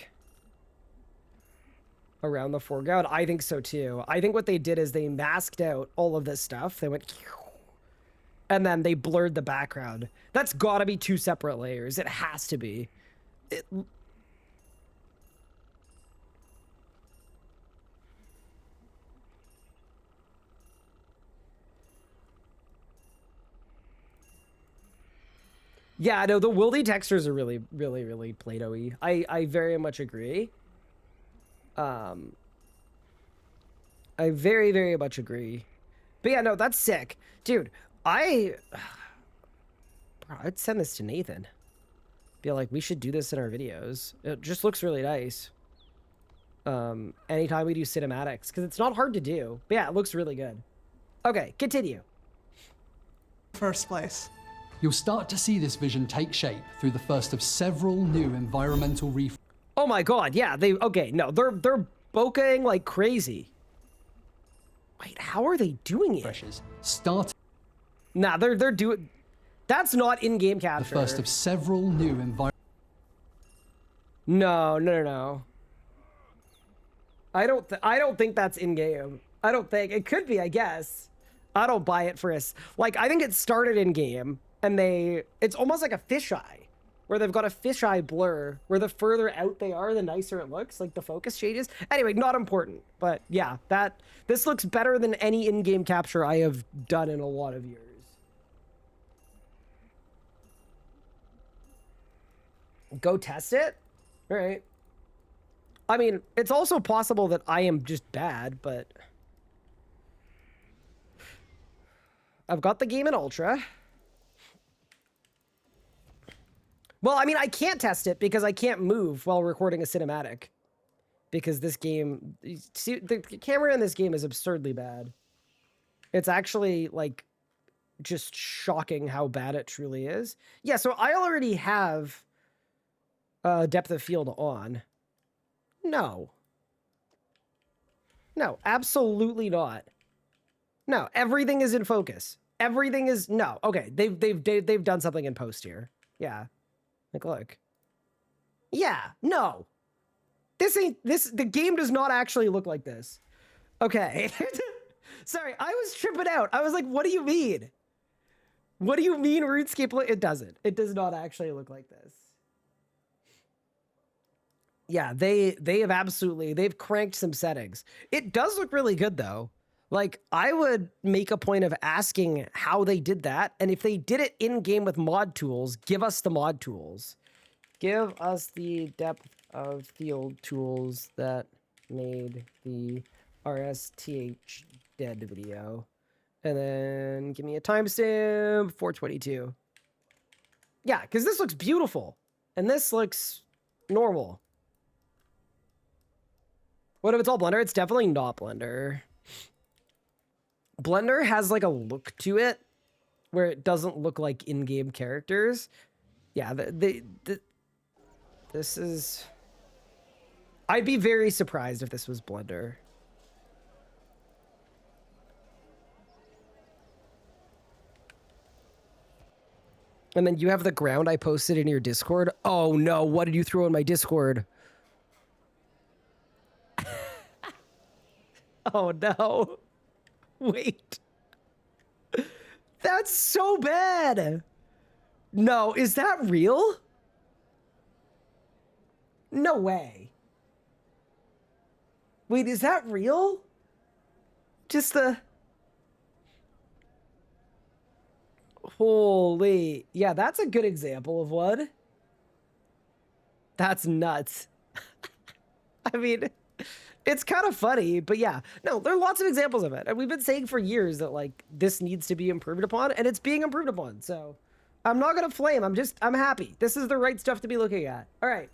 around the foreground. I think so too. I think what they did is they masked out all of this stuff. They went, and then they blurred the background. That's gotta be two separate layers. It has to be. Yeah, no, the wildy textures are really Play-Doh-y. I very much agree. I very much agree. But yeah, no, that's sick. Dude, bro, I'd send this to Nathan. Be like, we should do this in our videos. It just looks really nice. Anytime we do cinematics, because it's not hard to do. But yeah, it looks really good. Okay, continue. first place. You'll start to see this vision take shape through the first of several new environmental Oh my god, yeah, they're bokehing like crazy. Wait, how are they doing it? refreshes. Start Nah, they're doing... That's not in-game the capture. first of several new environmental No. I don't think that's in-game. I don't think. It could be, I guess. I don't buy it for us. Like, I think it started in-game, and it's almost like a fisheye, where they've got a fisheye blur, where the further out they are, the nicer it looks, like the focus changes. Anyway, not important, but yeah, this looks better than any in-game capture I have done in a lot of years. Go test it? All right. I mean, it's also possible that I am just bad, but I've got the game in Ultra. Well, I mean, I can't test it because I can't move while recording a cinematic. Because this game... See, the camera in this game is absurdly bad. It's actually, like, just shocking how bad it truly is. Yeah, so I already have depth of field on. No, absolutely not. No, everything is in focus. Everything is... No, okay, they've done something in post here. Yeah. Like, look. Yeah, no. The game does not actually look like this. Okay. Sorry, I was tripping out. I was like, what do you mean? What do you mean RuneScape? It doesn't. It does not actually look like this. Yeah, they've cranked some settings. It does look really good though. Like, I would make a point of asking how they did that, and if they did it in-game with mod tools, give us the mod tools. Give us the depth of field tools that made the RSTH dead video. And then give me a timestamp, 422. Yeah, because this looks beautiful, and this looks normal. What if it's all Blender? It's definitely not Blender. Blender has like a look to it where it doesn't look like in-game characters. Yeah, this is... I'd be very surprised if this was Blender. And then you have the ground I posted in your Discord. Oh no, what did you throw in my Discord? Oh no. Wait. That's so bad. No, is that real? No way. Wait, is that real? Just the... Holy, yeah, that's a good example of one. That's nuts. I mean, it's kind of funny, but yeah, no, there are lots of examples of it. And we've been saying for years that like this needs to be improved upon, and it's being improved upon. So I'm not going to flame. I'm happy. This is the right stuff to be looking at. All right.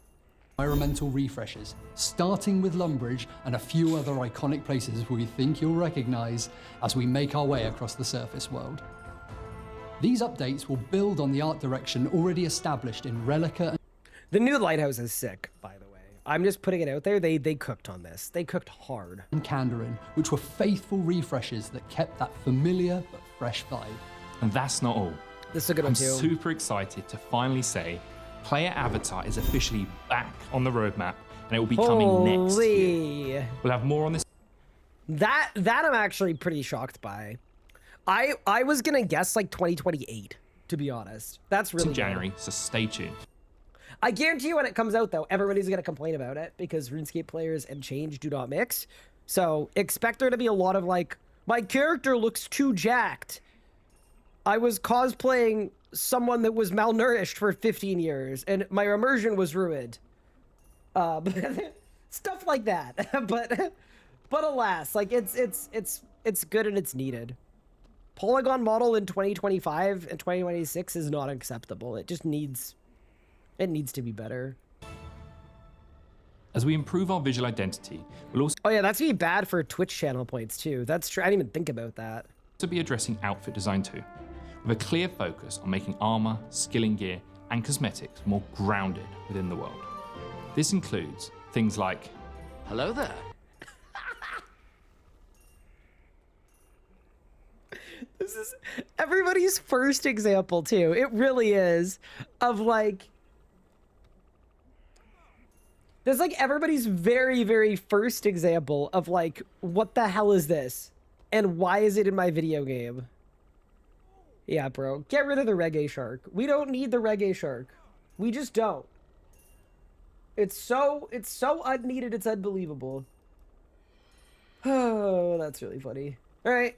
Environmental refreshes, starting with Lumbridge and a few other iconic places we think you'll recognize as we make our way across the surface world. These updates will build on the art direction already established in Relica. The new lighthouse is sick, by the way. I'm just putting it out there. They cooked on this. They cooked hard. And Kandarin, which were faithful refreshes that kept that familiar but fresh vibe. And that's not all. This is a good one I'm too. super excited to finally say Player Avatar is officially back on the roadmap, and it will be coming next year. We'll have more on this. That I'm actually pretty shocked by. I was gonna guess like 2028, to be honest. That's really in January, so stay tuned. I guarantee you when it comes out though, everybody's gonna complain about it because RuneScape players and change do not mix. So expect there to be a lot of like, my character looks too jacked. I was cosplaying someone that was malnourished for 15 years and my immersion was ruined. Stuff like that. but alas, like it's good and it's needed. Polygon model in 2025 and 2026 is not acceptable. It just needs to be better. As we improve our visual identity, we'll also Oh yeah, that's gonna be bad for Twitch channel points too. That's true. I didn't even think about that. be addressing outfit design too, with a clear focus on making armor, skilling gear, and cosmetics more grounded within the world. This includes things like, hello there. This is everybody's first example too. It really is of like, there's like everybody's very, very first example of like, what the hell is this? And why is it in my video game? Yeah, bro, get rid of the reggae shark. We don't need the reggae shark. We just don't. It's so unneeded, it's unbelievable. Oh, that's really funny. All right.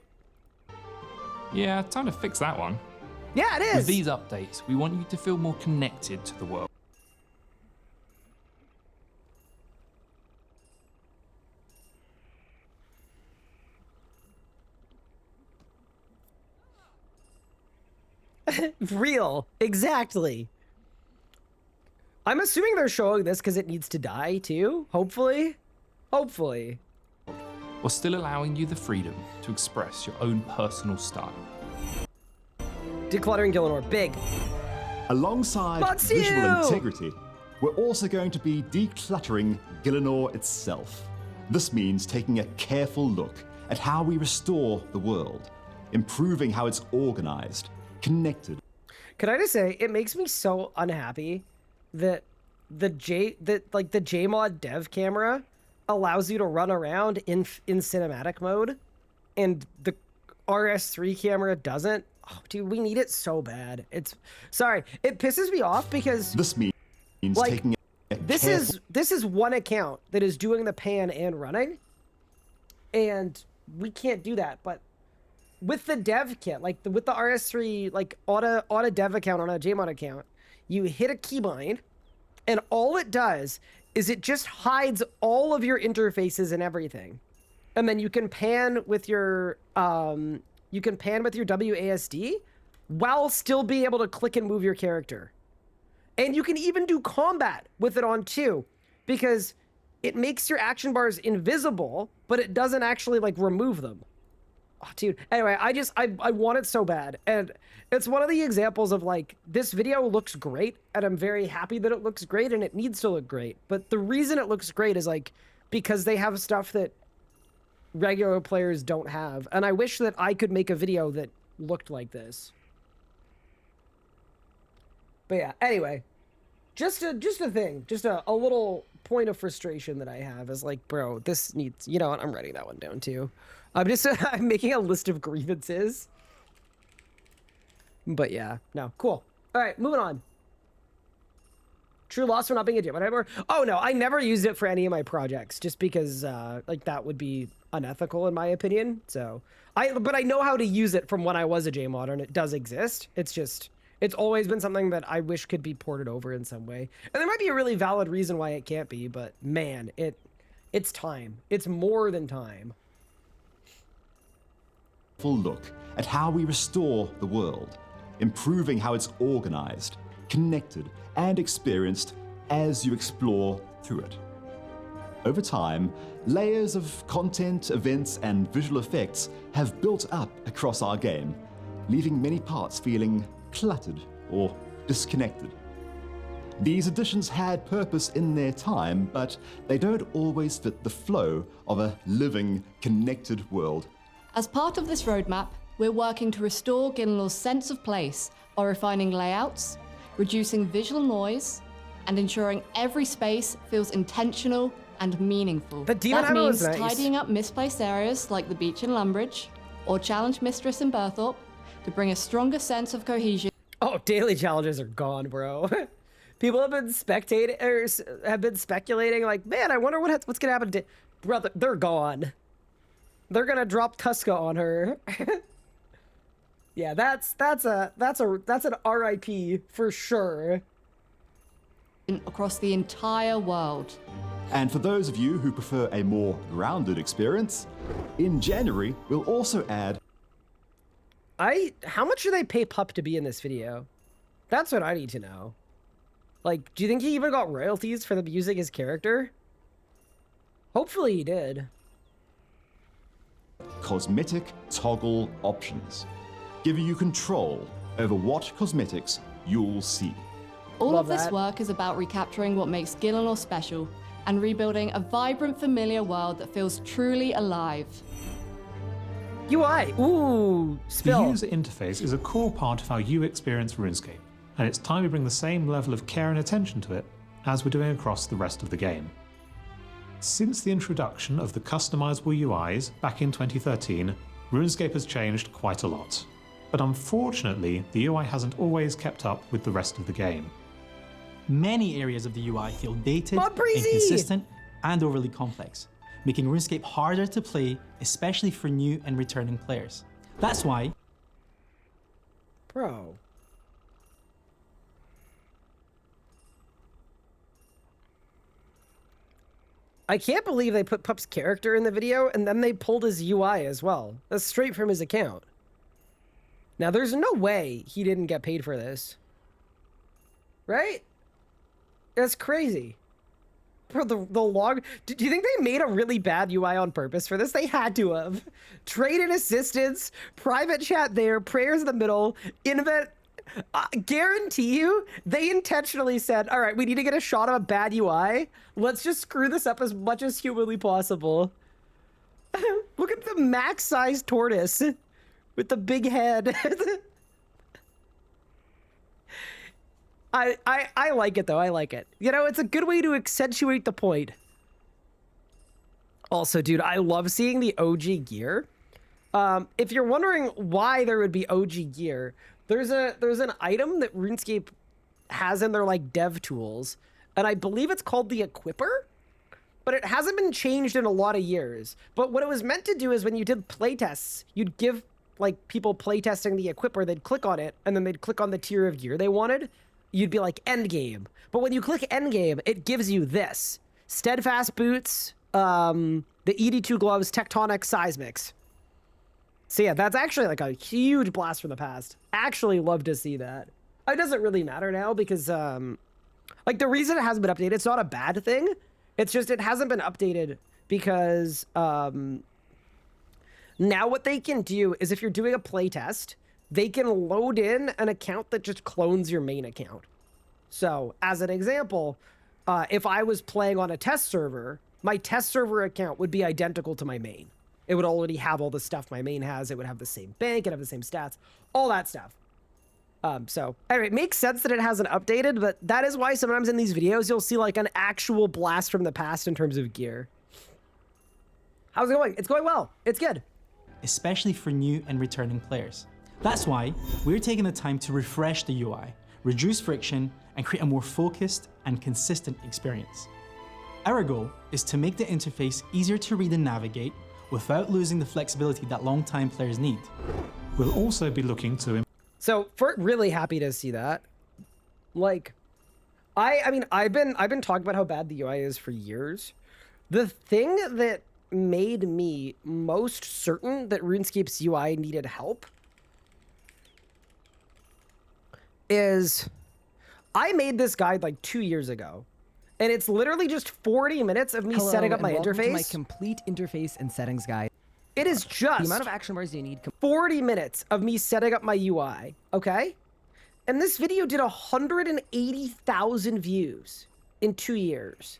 yeah, time to fix that one. Yeah, it is. With these updates, we want you to feel more connected to the world. Real, exactly. I'm assuming they're showing this because it needs to die too. Hopefully. While still allowing you the freedom to express your own personal style. Decluttering Gillinor, big. Alongside Matsu! visual integrity, we're also going to be decluttering Gillinor itself. This means taking a careful look at how we restore the world, improving how it's organized, connected. Can I just say, it makes me so unhappy that the Jmod dev camera allows you to run around in cinematic mode, and the RS3 camera doesn't. Oh, dude, we need it so bad. It pisses me off because This means like, taking a this careful is one account that is doing the pan and running, and we can't do that. But with the dev kit, like with the RS3 like auto dev account on a Jmod account, you hit a keybind, and all it does is it just hides all of your interfaces and everything, and then you can pan with your WASD while still being able to click and move your character. And you can even do combat with it on too, because it makes your action bars invisible, but it doesn't actually like remove them. Oh, dude. Anyway, I want it so bad. And it's one of the examples of like, this video looks great and I'm very happy that it looks great and it needs to look great. But the reason it looks great is like, because they have stuff that regular players don't have. And I wish that I could make a video that looked like this. But yeah, anyway, just a thing, just a little point of frustration that I have is like, bro, this needs, you know what, I'm writing that one down too. I'm just, I'm making a list of grievances. But yeah, no, cool. All right, moving on. True loss for not being a gym anymore. Oh no, I never used it for any of my projects just because like that would be unethical in my opinion. So but I know how to use it from when I was a JModder and it does exist. It's just, it's always been something that I wish could be ported over in some way. And there might be a really valid reason why it can't be, but man, it's time. It's more than time. Full look at how we restore the world, improving how it's organized, connected, and experienced as you explore through it. Over time, layers of content, events, and visual effects have built up across our game, leaving many parts feeling cluttered or disconnected. These additions had purpose in their time, but they don't always fit the flow of a living, connected world. As part of this roadmap, we're working to restore Gillinor's sense of place by refining layouts, reducing visual noise, and ensuring every space feels intentional and meaningful. The demon that hammer means was nice. tidying up misplaced areas like the beach in Lumbridge, or Challenge Mistress in Burthorpe, to bring a stronger sense of cohesion. Oh, daily challenges are gone, bro. People have been speculating like, man, I wonder what's gonna happen to, brother, they're gone. They're gonna drop Tuska on her. Yeah, that's an RIP for sure. Across the entire world. And for those of you who prefer a more grounded experience, in January, we'll also add... How much do they pay Pup to be in this video? That's what I need to know. Like, do you think he even got royalties for the using his character? Hopefully he did. Cosmetic toggle options, giving you control over what cosmetics you'll see. All Love of this that. work is about recapturing what makes Gillinor special and rebuilding a vibrant, familiar world that feels truly alive. UI, ooh, spill. The user interface is a core part of how you experience RuneScape, and it's time we bring the same level of care and attention to it as we're doing across the rest of the game. Since the introduction of the customizable UIs back in 2013, RuneScape has changed quite a lot. But unfortunately, the UI hasn't always kept up with the rest of the game. Many areas of the UI feel dated, Bob Breezy! inconsistent, and overly complex, making RuneScape harder to play, especially for new and returning players. That's why... Bro. I can't believe they put Pup's character in the video and then they pulled his UI as well. That's straight from his account. Now, there's no way he didn't get paid for this. Right? That's crazy. Bro, the log... Do you think they made a really bad UI on purpose for this? They had to have. Trade and assistance, private chat there, prayers in the middle, invent... guarantee you, they intentionally said, all right, we need to get a shot of a bad UI. Let's just screw this up as much as humanly possible. Look at the max-sized tortoise with the big head. I like it, though. I like it. You know, it's a good way to accentuate the point. Also, dude, I love seeing the OG gear. If you're wondering why there would be OG gear, there's an item that RuneScape has in their like dev tools, and I believe it's called the Equipper, but it hasn't been changed in a lot of years. But what it was meant to do is when you did playtests, you'd give like people playtesting the Equipper, they'd click on it, and then they'd click on the tier of gear they wanted. You'd be like endgame. But when you click endgame, it gives you this: steadfast boots, the ED2 gloves, tectonic seismics. So yeah, that's actually like a huge blast from the past. Actually love to see that. It doesn't really matter now because like the reason it hasn't been updated, it's not a bad thing. It's just it hasn't been updated because Now what they can do is if you're doing a playtest, they can load in an account that just clones your main account. So as an example, if I was playing on a test server, my test server account would be identical to my main. It would already have all the stuff my main has. It would have the same bank, it'd have the same stats, all that stuff. So anyway, it makes sense that it hasn't updated, but that is why sometimes in these videos, you'll see like an actual blast from the past in terms of gear. How's it going? It's going well. It's good. Especially for new and returning players. That's why we're taking the time to refresh the UI, reduce friction, and create a more focused and consistent experience. Our goal is to make the interface easier to read and navigate without losing the flexibility that long-time players need. We'll also be looking to... So, really happy to see that. Like, I mean, I've been talking about how bad the UI is for years. The thing that made me most certain that RuneScape's UI needed help is I made this guide like 2 years ago, and it's literally just 40 minutes of me setting up my interface. To my complete interface and settings guide. It is just the amount of action bars you need. 40 minutes of me setting up my UI, okay? And this video did 180,000 views in 2 years.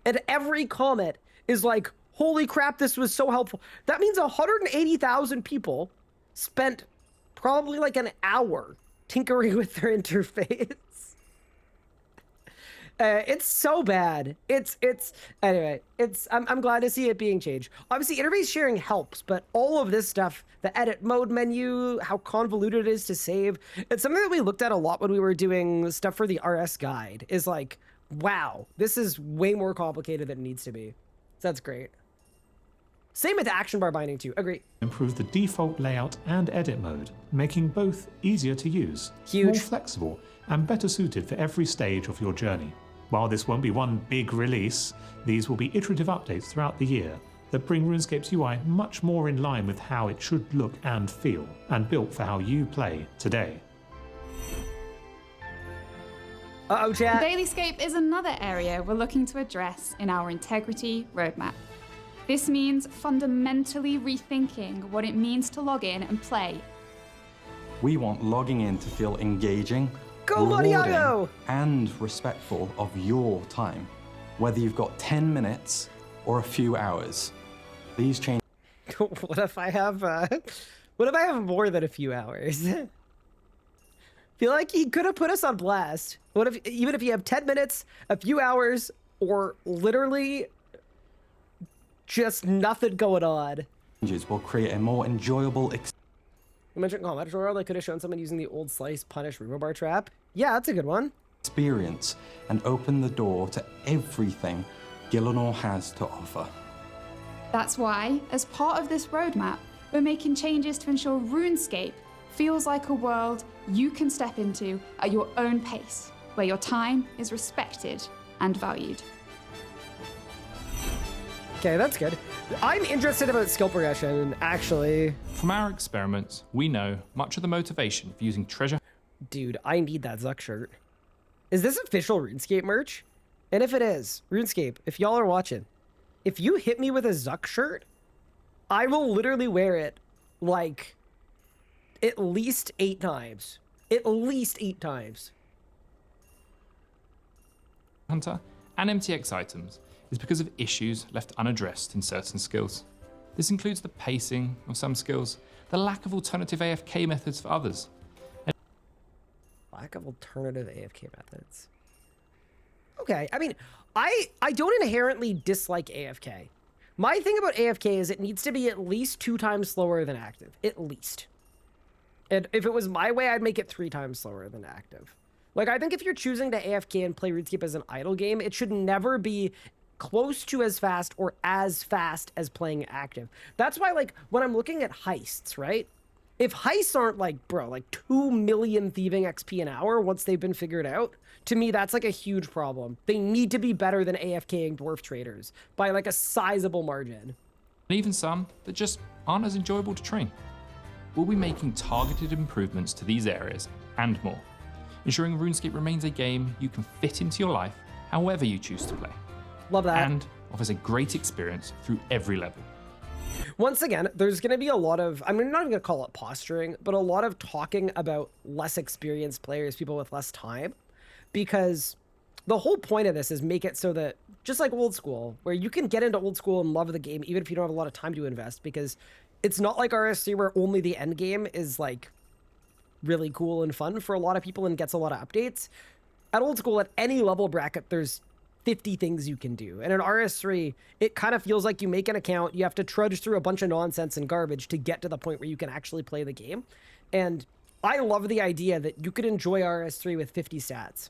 And every comment is like, holy crap, this was so helpful. That means 180,000 people spent probably like an hour tinkering with their interface. It's so bad. Anyway, I'm glad to see it being changed. Obviously, interface sharing helps, but all of this stuff, the edit mode menu, how convoluted it is to save, it's something that we looked at a lot when we were doing stuff for the RS guide, is like, wow, this is way more complicated than it needs to be. So that's great. Same with action bar binding too, agree. Improve the default layout and edit mode, making both easier to use, more flexible, and better suited for every stage of your journey. While this won't be one big release, these will be iterative updates throughout the year that bring RuneScape's UI much more in line with how it should look and feel, and built for how you play today. Uh-oh, chat. Dailyscape is another area we're looking to address in our integrity roadmap. This means fundamentally rethinking what it means to log in and play. We want logging in to feel engaging, rewarding, and respectful of your time, whether you've got 10 minutes or a few hours. These changes. What if I have more than a few hours? Feel like he could have put us on blast. What if, even if you have 10 minutes, a few hours, or literally just nothing going on? Will create a more enjoyable experience. You mentioned comment tutorial that could have shown someone using the old slice punish removal bar trap. Yeah, that's a good one. Experience and open the door to everything Gielinor has to offer. That's why, as part of this roadmap, we're making changes to ensure RuneScape feels like a world you can step into at your own pace, where your time is respected and valued. Okay, that's good. I'm interested about skill progression, actually. From our experiments, we know much of the motivation for using treasure. Dude, I need that Zuck shirt. Is this official RuneScape merch? And if it is, RuneScape, if y'all are watching, if you hit me with a Zuck shirt, I will literally wear it like at least 8 times. At least 8 times. Hunter and MTX items is because of issues left unaddressed in certain skills. This includes the pacing of some skills, the lack of alternative AFK methods for others. Lack of alternative AFK methods. Okay, I mean, I don't inherently dislike AFK. My thing about AFK is it needs to be at least 2 times slower than active. At least. And if it was my way, I'd make it 3 times slower than active. Like, I think if you're choosing to AFK and play RuneScape as an idle game, it should never be close to as fast or as fast as playing active. That's why, like, when I'm looking at heists, right? If heists aren't like, bro, like 2 million thieving XP an hour once they've been figured out, to me, that's like a huge problem. They need to be better than AFKing dwarf traders by like a sizable margin. And even some that just aren't as enjoyable to train. We'll be making targeted improvements to these areas and more, ensuring RuneScape remains a game you can fit into your life however you choose to play. Love that. And offers a great experience through every level. Once again, there's going to be a lot of, I'm not even going to call it posturing, but a lot of talking about less experienced players, people with less time, because the whole point of this is make it so that, just like old school, where you can get into old school and love the game, even if you don't have a lot of time to invest, because it's not like RS3 where only the end game is like really cool and fun for a lot of people and gets a lot of updates. At old school, at any level bracket, there's 50 things you can do. And in RS3, it kind of feels like you make an account, you have to trudge through a bunch of nonsense and garbage to get to the point where you can actually play the game. And I love the idea that you could enjoy RS3 with 50 stats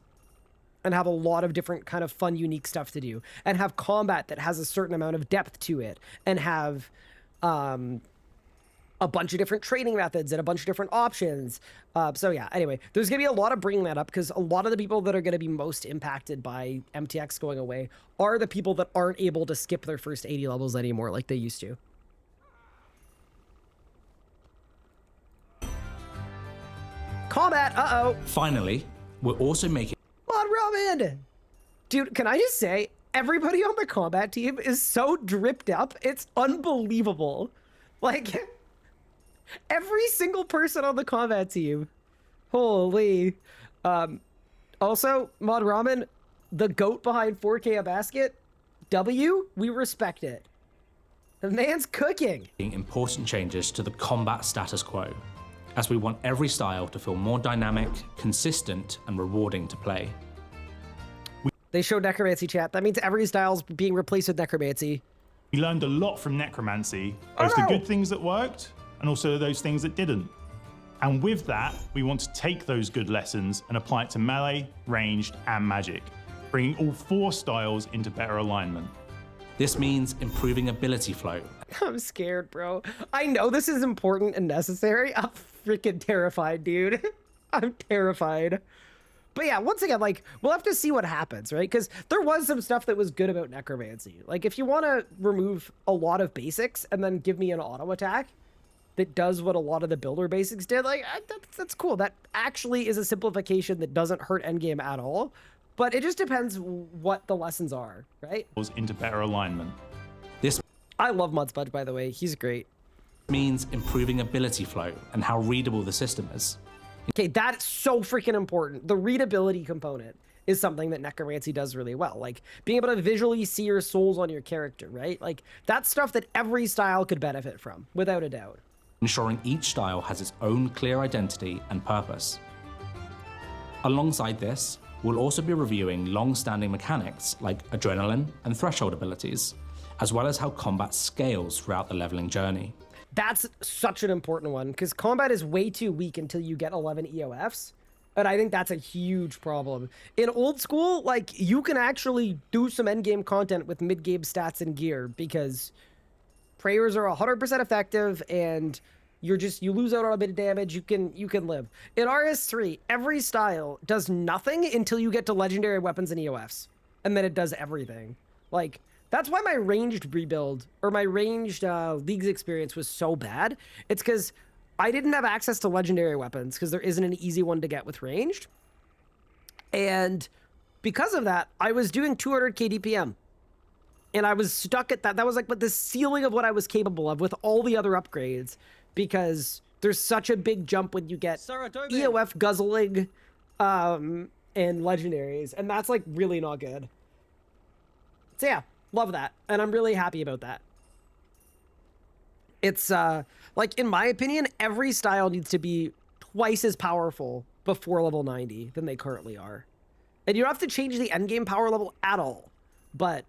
and have a lot of different kind of fun, unique stuff to do, and have combat that has a certain amount of depth to it, and have a bunch of different training methods and a bunch of different options. So yeah, anyway, there's going to be a lot of bringing that up, because a lot of the people that are going to be most impacted by MTX going away are the people that aren't able to skip their first 80 levels anymore like they used to. Combat, uh-oh. Finally, we're also making... Come on, Roman! Dude, can I just say, everybody on the combat team is so dripped up, it's unbelievable. Like... every single person on the combat team. Holy. Also, Mod Ramen, the goat behind 4K a basket, W, we respect it. The man's cooking. Important changes to the combat status quo, as we want every style to feel more dynamic, consistent, and rewarding to play. They showed Necromancy, chat. That means every style's being replaced with Necromancy. We learned a lot from Necromancy, both the good things that worked and also those things that didn't. And with that, we want to take those good lessons and apply it to melee, ranged, and magic, bringing all 4 styles into better alignment. This means improving ability flow. I'm scared, bro. I know this is important and necessary. I'm freaking terrified, dude. I'm terrified. But yeah, once again, like, we'll have to see what happens, right? Because there was some stuff that was good about Necromancy. Like, if you want to remove a lot of basics and then give me an auto attack that does what a lot of the builder basics did, like, that's cool. That actually is a simplification that doesn't hurt endgame at all. But it just depends what the lessons are, right? Into better alignment. I love Mudspudge, by the way. He's great. Means improving ability flow and how readable the system is. Okay, that's so freaking important. The readability component is something that Necromancy does really well. Like, being able to visually see your souls on your character, right? Like, that's stuff that every style could benefit from, without a doubt. Ensuring each style has its own clear identity and purpose. Alongside this, we'll also be reviewing long-standing mechanics like adrenaline and threshold abilities, as well as how combat scales throughout the leveling journey. That's such an important one, because combat is way too weak until you get 11 EOFs, and I think that's a huge problem. In old school, like, you can actually do some endgame content with mid-game stats and gear, because prayers are 100% effective, and you lose out on a bit of damage, you can live. In RS3, every style does nothing until you get to legendary weapons and EOFs, and then it does everything. Like, that's why my ranged rebuild, or my ranged Leagues experience was so bad. It's because I didn't have access to legendary weapons, because there isn't an easy one to get with ranged. And because of that, I was doing 200k DPM. And I was stuck at that. That was like the ceiling of what I was capable of with all the other upgrades, because there's such a big jump when you get EOF guzzling and legendaries, and that's like really not good. So yeah, love that, and I'm really happy about that. It's like, in my opinion, every style needs to be twice as powerful before level 90 than they currently are. And you don't have to change the endgame power level at all, but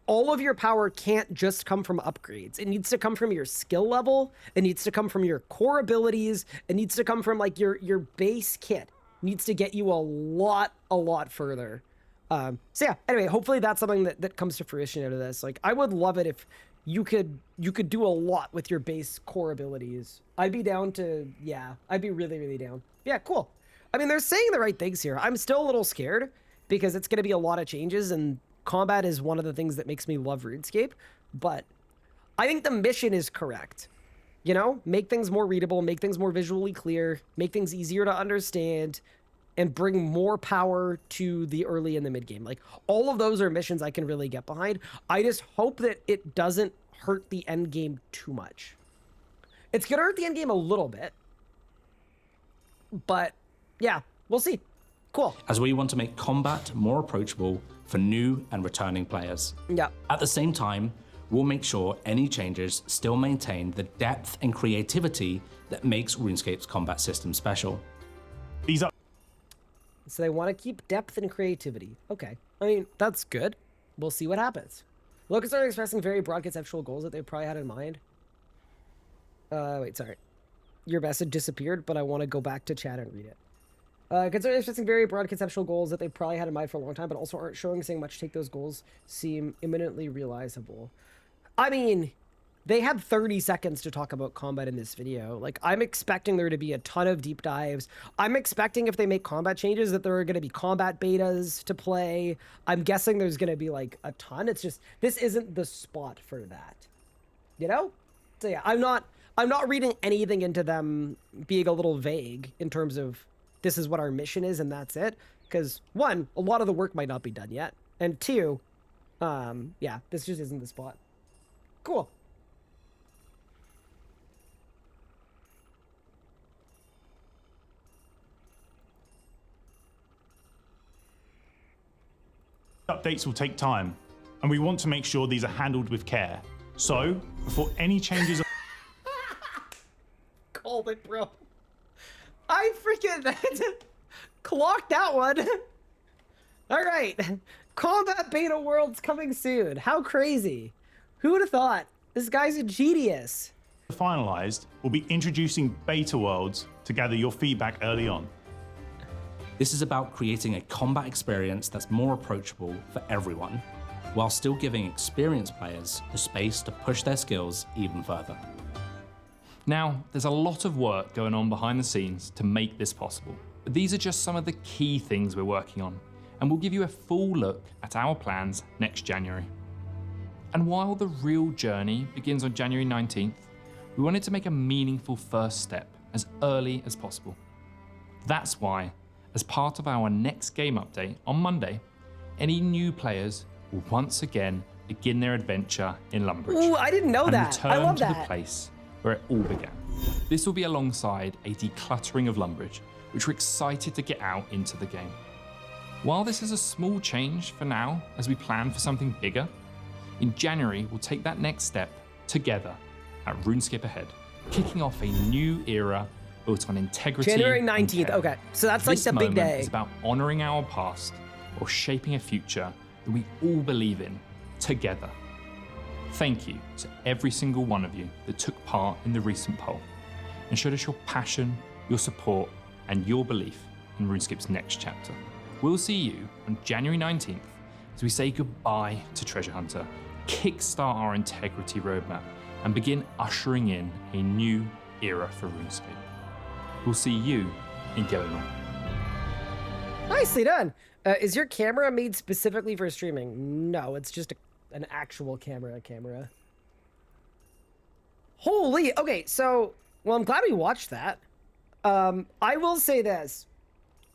all of your power can't just come from upgrades. It needs to come from your skill level. It needs to come from your core abilities. It needs to come from like your base kit. It needs to get you a lot further. So yeah, anyway, hopefully that's something that comes to fruition out of this. Like, I would love it if you could do a lot with your base core abilities. I'd be down to, yeah, I'd be really down. Yeah, cool. I mean, they're saying the right things here. I'm still a little scared because it's going to be a lot of changes, and combat is one of the things that makes me love RuneScape, but I think the mission is correct. You know, make things more readable, make things more visually clear, make things easier to understand, and bring more power to the early and the mid game. Like, all of those are missions I can really get behind. I just hope that it doesn't hurt the end game too much. It's gonna hurt the end game a little bit, but yeah, we'll see. Cool. As we want to make combat more approachable for new and returning players. Yeah. At the same time, we'll make sure any changes still maintain the depth and creativity that makes RuneScape's combat system special. These are. So they want to keep depth and creativity. Okay. I mean, that's good. We'll see what happens. Locals are expressing very broad conceptual goals that they probably had in mind. Wait, sorry. Your message disappeared, but I want to go back to chat and read it. Considering expressing very broad conceptual goals that they probably had in mind for a long time, but also aren't showing saying much to make those goals seem imminently realizable. I mean, they had 30 seconds to talk about combat in this video. Like, I'm expecting there to be a ton of deep dives. I'm expecting if they make combat changes that there are going to be combat betas to play. I'm guessing there's going to be, like, a ton. It's just, this isn't the spot for that. You know? So yeah, I'm not reading anything into them being a little vague in terms of this is what our mission is and that's it. Because one, a lot of the work might not be done yet. And two, yeah, this just isn't the spot. Cool. Updates will take time, and we want to make sure these are handled with care. So, before any changes... Called it, bro. I freaking clocked that one. All right. Combat Beta Worlds coming soon. How crazy. Who would have thought? This guy's a genius. Finalized, we'll be introducing beta worlds to gather your feedback early on. This is about creating a combat experience that's more approachable for everyone, while still giving experienced players the space to push their skills even further. Now, there's a lot of work going on behind the scenes to make this possible, but these are just some of the key things we're working on, and we'll give you a full look at our plans next January. And while the real journey begins on January 19th, we wanted to make a meaningful first step as early as possible. That's why, as part of our next game update on Monday, any new players will once again begin their adventure in Lumbridge. Ooh, I didn't know that. I love return that. to the place where it all began. This will be alongside a decluttering of Lumbridge, which we're excited to get out into the game. While this is a small change for now, as we plan for something bigger, in January we'll take that next step together at RuneScape Ahead, kicking off a new era built on integrity. January and 19th. care. Okay, so that's like This the big moment day. is about honoring our past or shaping a future that we all believe in together. Thank you to every single one of you that took part in the recent poll and showed us your passion, your support, and your belief in RuneScape's next chapter. We'll see you on January 19th as we say goodbye to Treasure Hunter, kickstart our integrity roadmap, and begin ushering in a new era for RuneScape. We'll see you in Gillingham. Nicely done. Is your camera made specifically for streaming? No, it's just an actual camera. Holy, okay, so, well, I'm glad we watched that. I will say this.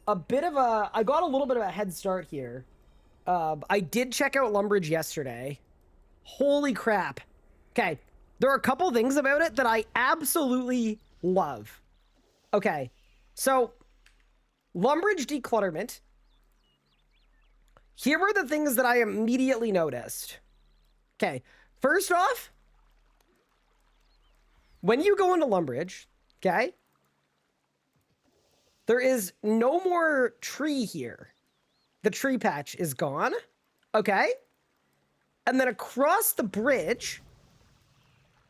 I got a little bit of a head start here. I did check out Lumbridge yesterday. Holy crap. Okay, there are a couple things about it that I absolutely love. Okay, so Lumbridge declutterment. Here were the things that I immediately noticed. Okay, first off, when you go into Lumbridge, okay, there is no more tree here. The tree patch is gone, okay? And then across the bridge,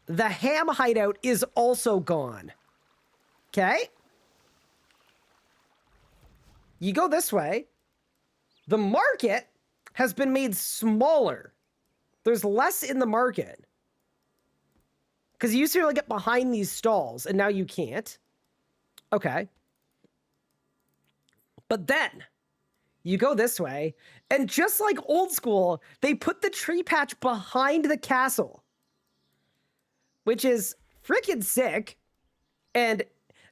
the ham hideout is also gone, okay? You go this way, the market has been made smaller. There's less in the market. Because you used to be able to get behind these stalls, and now you can't. Okay. But then, you go this way, and just like old school, they put the tree patch behind the castle. Which is freaking sick. And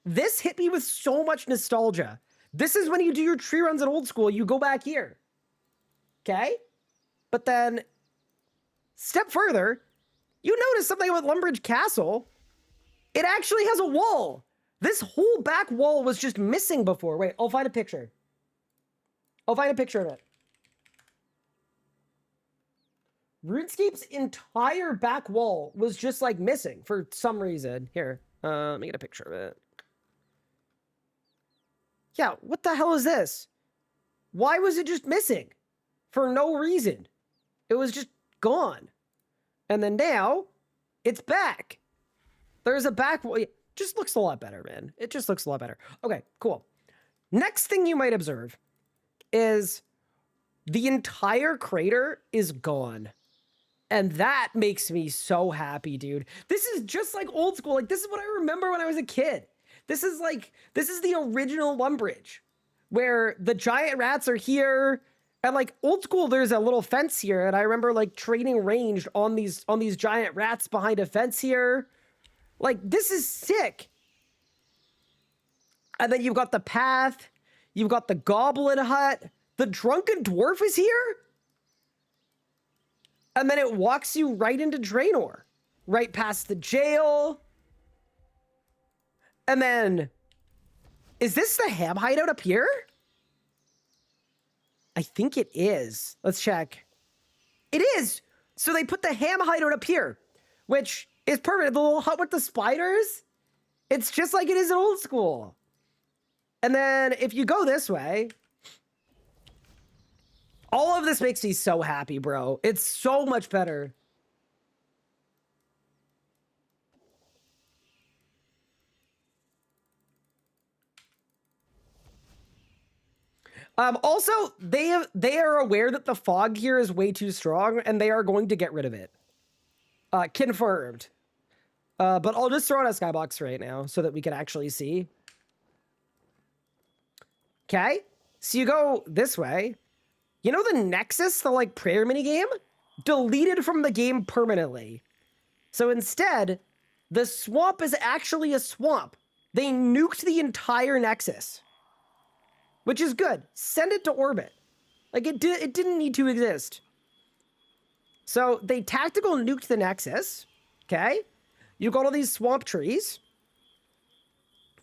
this hit me with so much nostalgia. This is when you do your tree runs at old school, you go back here. Okay? But then, step further, You notice something about Lumbridge Castle? It actually has a wall. This whole back wall was just missing before. Wait, I'll find a picture. I'll find a picture of it. RuneScape's entire back wall was just like missing for some reason. Here, let me get a picture of it. Yeah, what the hell is this? Why was it just missing? For no reason. It was just gone. And then now, it's back. There's a back wall. It just looks a lot better, man. It just looks a lot better. Okay, cool. Next thing you might observe is the entire crater is gone. And that makes me so happy, dude. This is just like old school. Like, this is what I remember when I was a kid. This is the original Lumbridge, where the giant rats are here. And like old school, there's a little fence here. And I remember like training ranged on these giant rats behind a fence here. Like, this is sick. And then you've got the path. You've got the goblin hut. The drunken dwarf is here. And then it walks you right into Draenor. Right past the jail. And then, is this the ham hideout up here? I think it is. Let's check. It is. So they put the ham hideout up here, which is perfect. The little hut with the spiders. It's just like it is in old school. And then if you go this way, all of this makes me so happy, bro. It's so much better. Also, they are aware that the fog here is way too strong, and they are going to get rid of it. Confirmed. But I'll just throw on a skybox right now so that we can actually see. Okay, so you go this way. You know the Nexus, the like prayer minigame? Deleted from the game permanently. So instead, the swamp is actually a swamp. They nuked the entire Nexus. Which is good. Send it to orbit. Like, it didn't need to exist. So they tactical nuked the Nexus. Okay. You got all these swamp trees.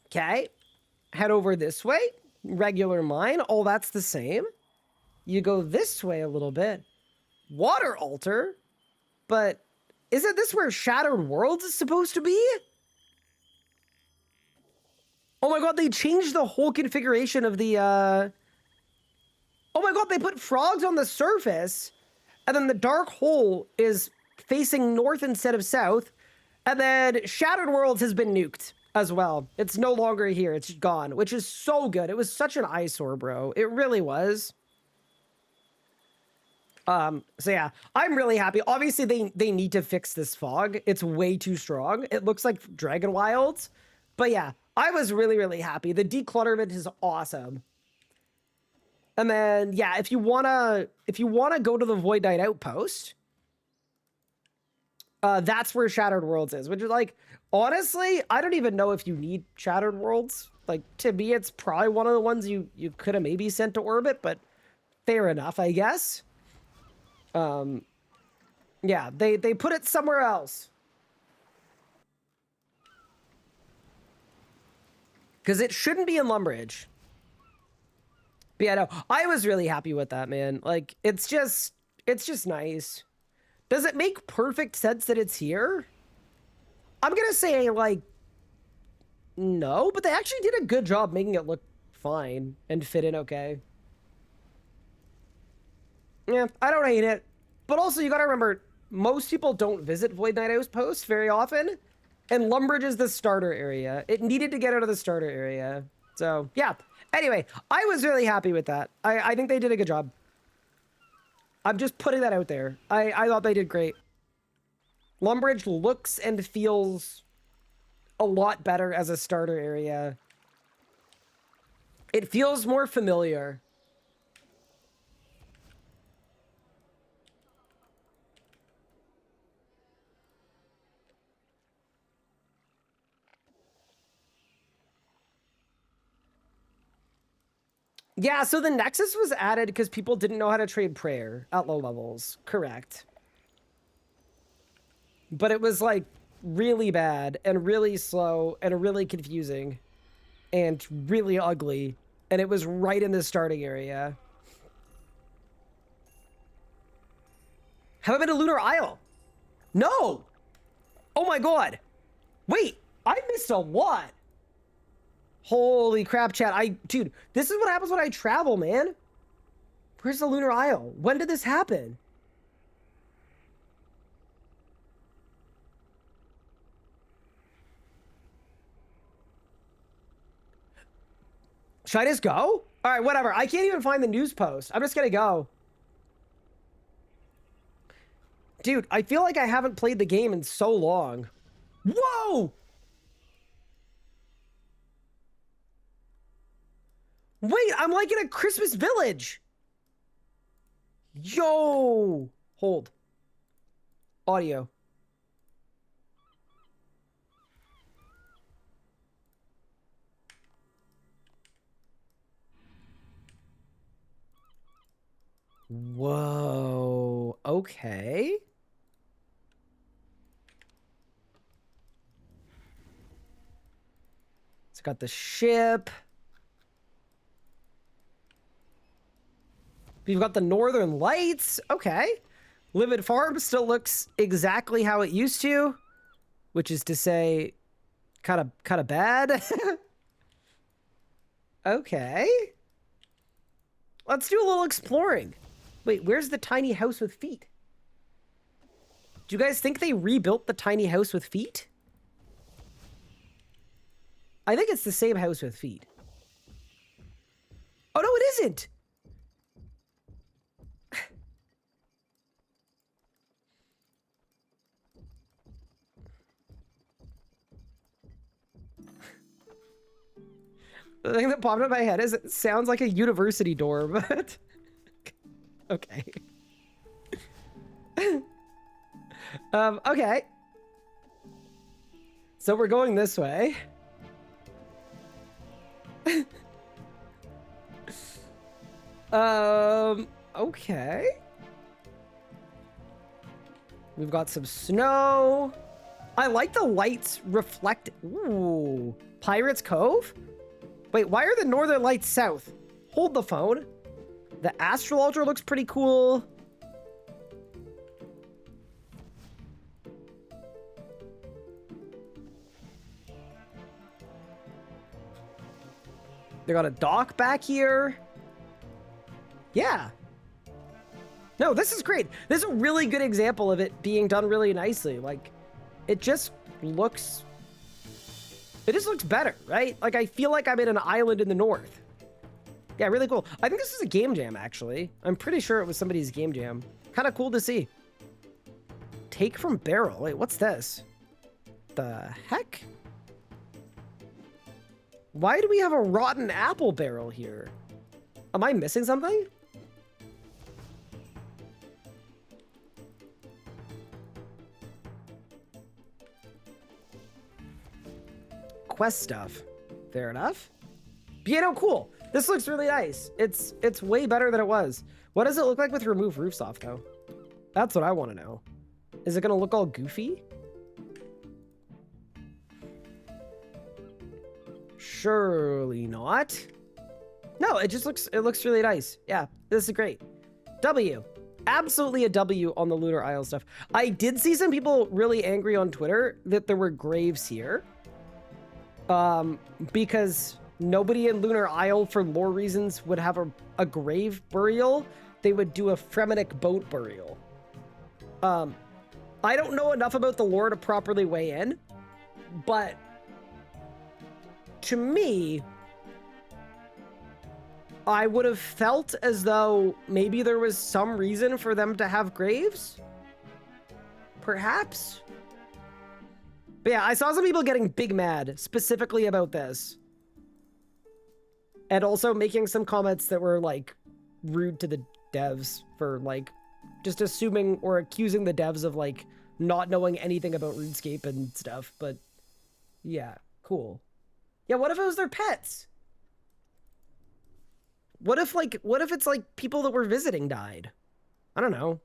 Okay. Head over this way. Regular mine. All that's the same. You go this way a little bit. Water altar. But isn't this where Shattered Worlds is supposed to be? Oh my god, they changed the whole configuration of the, Oh my god, they put frogs on the surface, and then the dark hole is facing north instead of south, and then Shattered Worlds has been nuked as well. It's no longer here, it's gone, which is so good. It was such an eyesore, bro. It really was. So yeah, I'm really happy. Obviously, they need to fix this fog. It's way too strong. It looks like Dragon Wilds, but yeah. I was really, really happy. The declutterment is awesome. And then, yeah, if you wanna go to the Void Knight Outpost, that's where Shattered Worlds is, which is like, honestly, I don't even know if you need Shattered Worlds. Like, to me, it's probably one of the ones you could have maybe sent to orbit, but fair enough, I guess. Yeah, they put it somewhere else. Because it shouldn't be in Lumbridge. But yeah, no, I was really happy with that, man. Like, it's just nice. Does it make perfect sense that it's here? I'm gonna say, like, no, but they actually did a good job making it look fine and fit in okay. Yeah, I don't hate it. But also, you gotta remember, most people don't visit Void Knight Outpost very often. And Lumbridge is the starter area. It needed to get out of the starter area. So, yeah. Anyway, I was really happy with that. I think they did a good job. I'm just putting that out there. I thought they did great. Lumbridge looks and feels a lot better as a starter area. It feels more familiar. Yeah, so the Nexus was added because people didn't know how to trade prayer at low levels. Correct. but it was like really bad and really slow and really confusing and really ugly. And it was right in the starting area. Have I been to Lunar Isle? No! Oh my god! Wait, I missed a lot! Holy crap, chat. Dude, this is what happens when I travel, man. Where's the Lunar Isle? When did this happen? Should I just go? All right, whatever. I can't even find the news post. I'm just gonna go. Dude, I feel like I haven't played the game in so long. Whoa! Wait, I'm like in a Christmas village. Yo! Hold. Audio. Whoa. Okay. It's got the ship. We've got the Northern Lights. Okay. Livid Farm still looks exactly how it used to, which is to say, kind of bad. Okay. Let's do a little exploring. Wait, where's the tiny house with feet? Do you guys think they rebuilt the tiny house with feet? I think it's the same house with feet. Oh, no, it isn't. The thing that popped up in my head is it sounds like a university dorm, but okay. Okay. So we're going this way. Okay. We've got some snow. I like the lights reflect. Ooh, Pirates Cove? Wait, why are the Northern Lights south? Hold the phone. The Astral Altar looks pretty cool. They got a dock back here. Yeah. No, this is great. This is a really good example of it being done really nicely. Like, it just looks... It just looks better, right? Like, I feel like I'm in an island in the north. Yeah, really cool. I think this is a game jam, actually. I'm pretty sure it was somebody's game jam. Kind of cool to see. Take from barrel. Wait, what's this? The heck? Why do we have a rotten apple barrel here? Am I missing something? Quest stuff. Fair enough. But yeah, no, cool. This looks really nice. It's way better than it was. What does it look like with remove roofs off, though? That's what I want to know. Is it going to look all goofy? Surely not. No, it looks really nice. Yeah, this is great. W. Absolutely a W on the Lunar Isle stuff. I did see some people really angry on Twitter that there were graves here. Because nobody in Lunar Isle, for lore reasons, would have a grave burial. They would do a Fremennik boat burial. I don't know enough about the lore to properly weigh in, but to me, I would have felt as though maybe there was some reason for them to have graves. Perhaps. But yeah, I saw some people getting big mad specifically about this. And also making some comments that were like rude to the devs for like just assuming or accusing the devs of like not knowing anything about RuneScape and stuff. But yeah, cool. Yeah, what if it was their pets? What if it's like people that were visiting died? I don't know.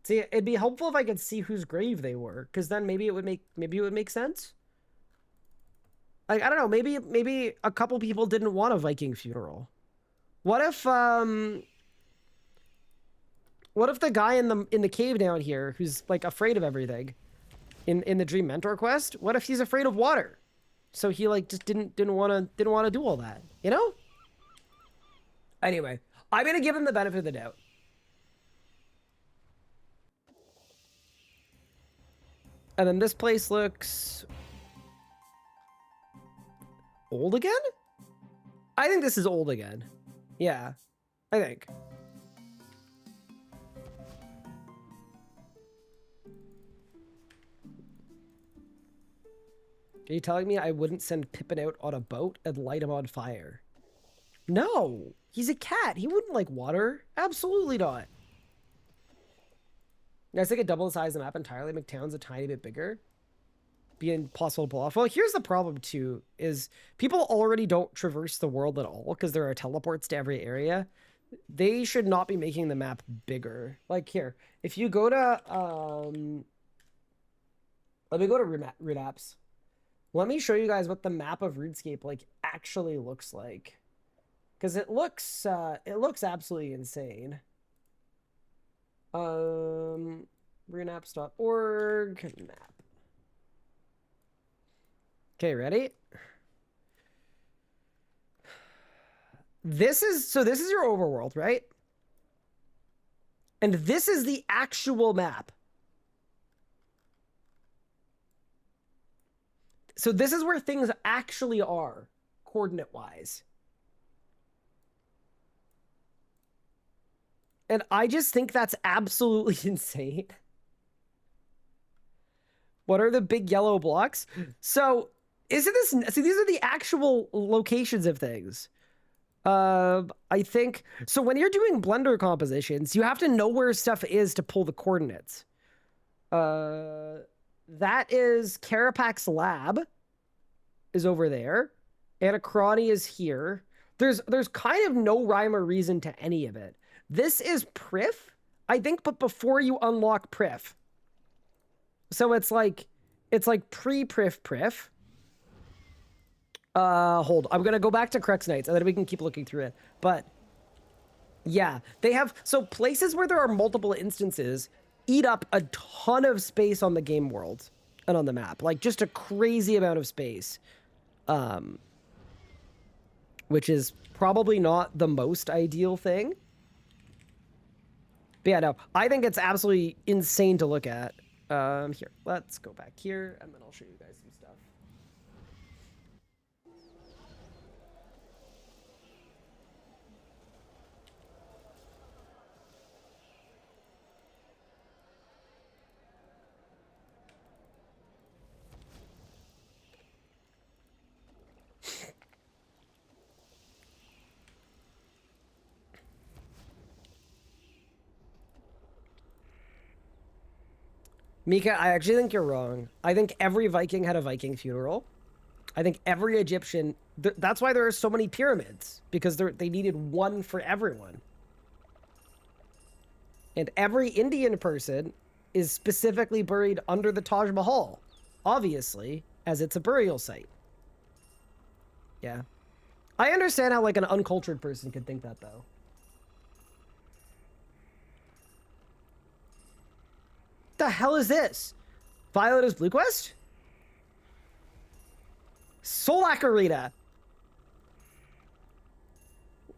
See, it'd be helpful if I could see whose grave they were, because then maybe it would make sense. Like, I don't know, maybe a couple people didn't want a Viking funeral. What if the guy in the cave down here who's like afraid of everything in the Dream Mentor quest, what if he's afraid of water? So he like just didn't want to do all that, you know? Anyway, I'm going to give him the benefit of the doubt. And then this place looks old again? I think this is old again. Yeah, I think. Are you telling me I wouldn't send Pippin out on a boat and light him on fire? No, he's a cat. He wouldn't like water. Absolutely not. You guys think it double the size of the map entirely, make towns a tiny bit bigger? Be impossible to pull off. Well, here's the problem too, is people already don't traverse the world at all because there are teleports to every area. They should not be making the map bigger. Like here, if you go to, let me go to Root Apps. Let me show you guys what the map of RuneScape like actually looks like. Because it looks absolutely insane. Runeapps.org map. Okay, ready? This is your overworld, right? And this is the actual map. So this is where things actually are, coordinate-wise. And I just think that's absolutely insane. What are the big yellow blocks? So, isn't this... See, these are the actual locations of things. I think... So when you're doing Blender compositions, you have to know where stuff is to pull the coordinates. That is Karapak's lab is over there. Anachrony is here. There's kind of no rhyme or reason to any of it. This is Prif, I think, but before you unlock Prif. So it's like pre-Prif. Hold, I'm gonna go back to Crux Knights and then we can keep looking through it. But yeah, they have, so places where there are multiple instances eat up a ton of space on the game world and on the map, like just a crazy amount of space, which is probably not the most ideal thing. But yeah, no, I think it's absolutely insane to look at. Here, let's go back here and then I'll show you guys some stuff. Mika, I actually think you're wrong. I think every Viking had a Viking funeral. I think every Egyptian... That's why there are so many pyramids. Because they needed one for everyone. And every Indian person is specifically buried under the Taj Mahal. Obviously, as it's a burial site. Yeah. I understand how, like, an uncultured person could think that, though. The hell is this? Violet is Blue Quest? Solak Arena.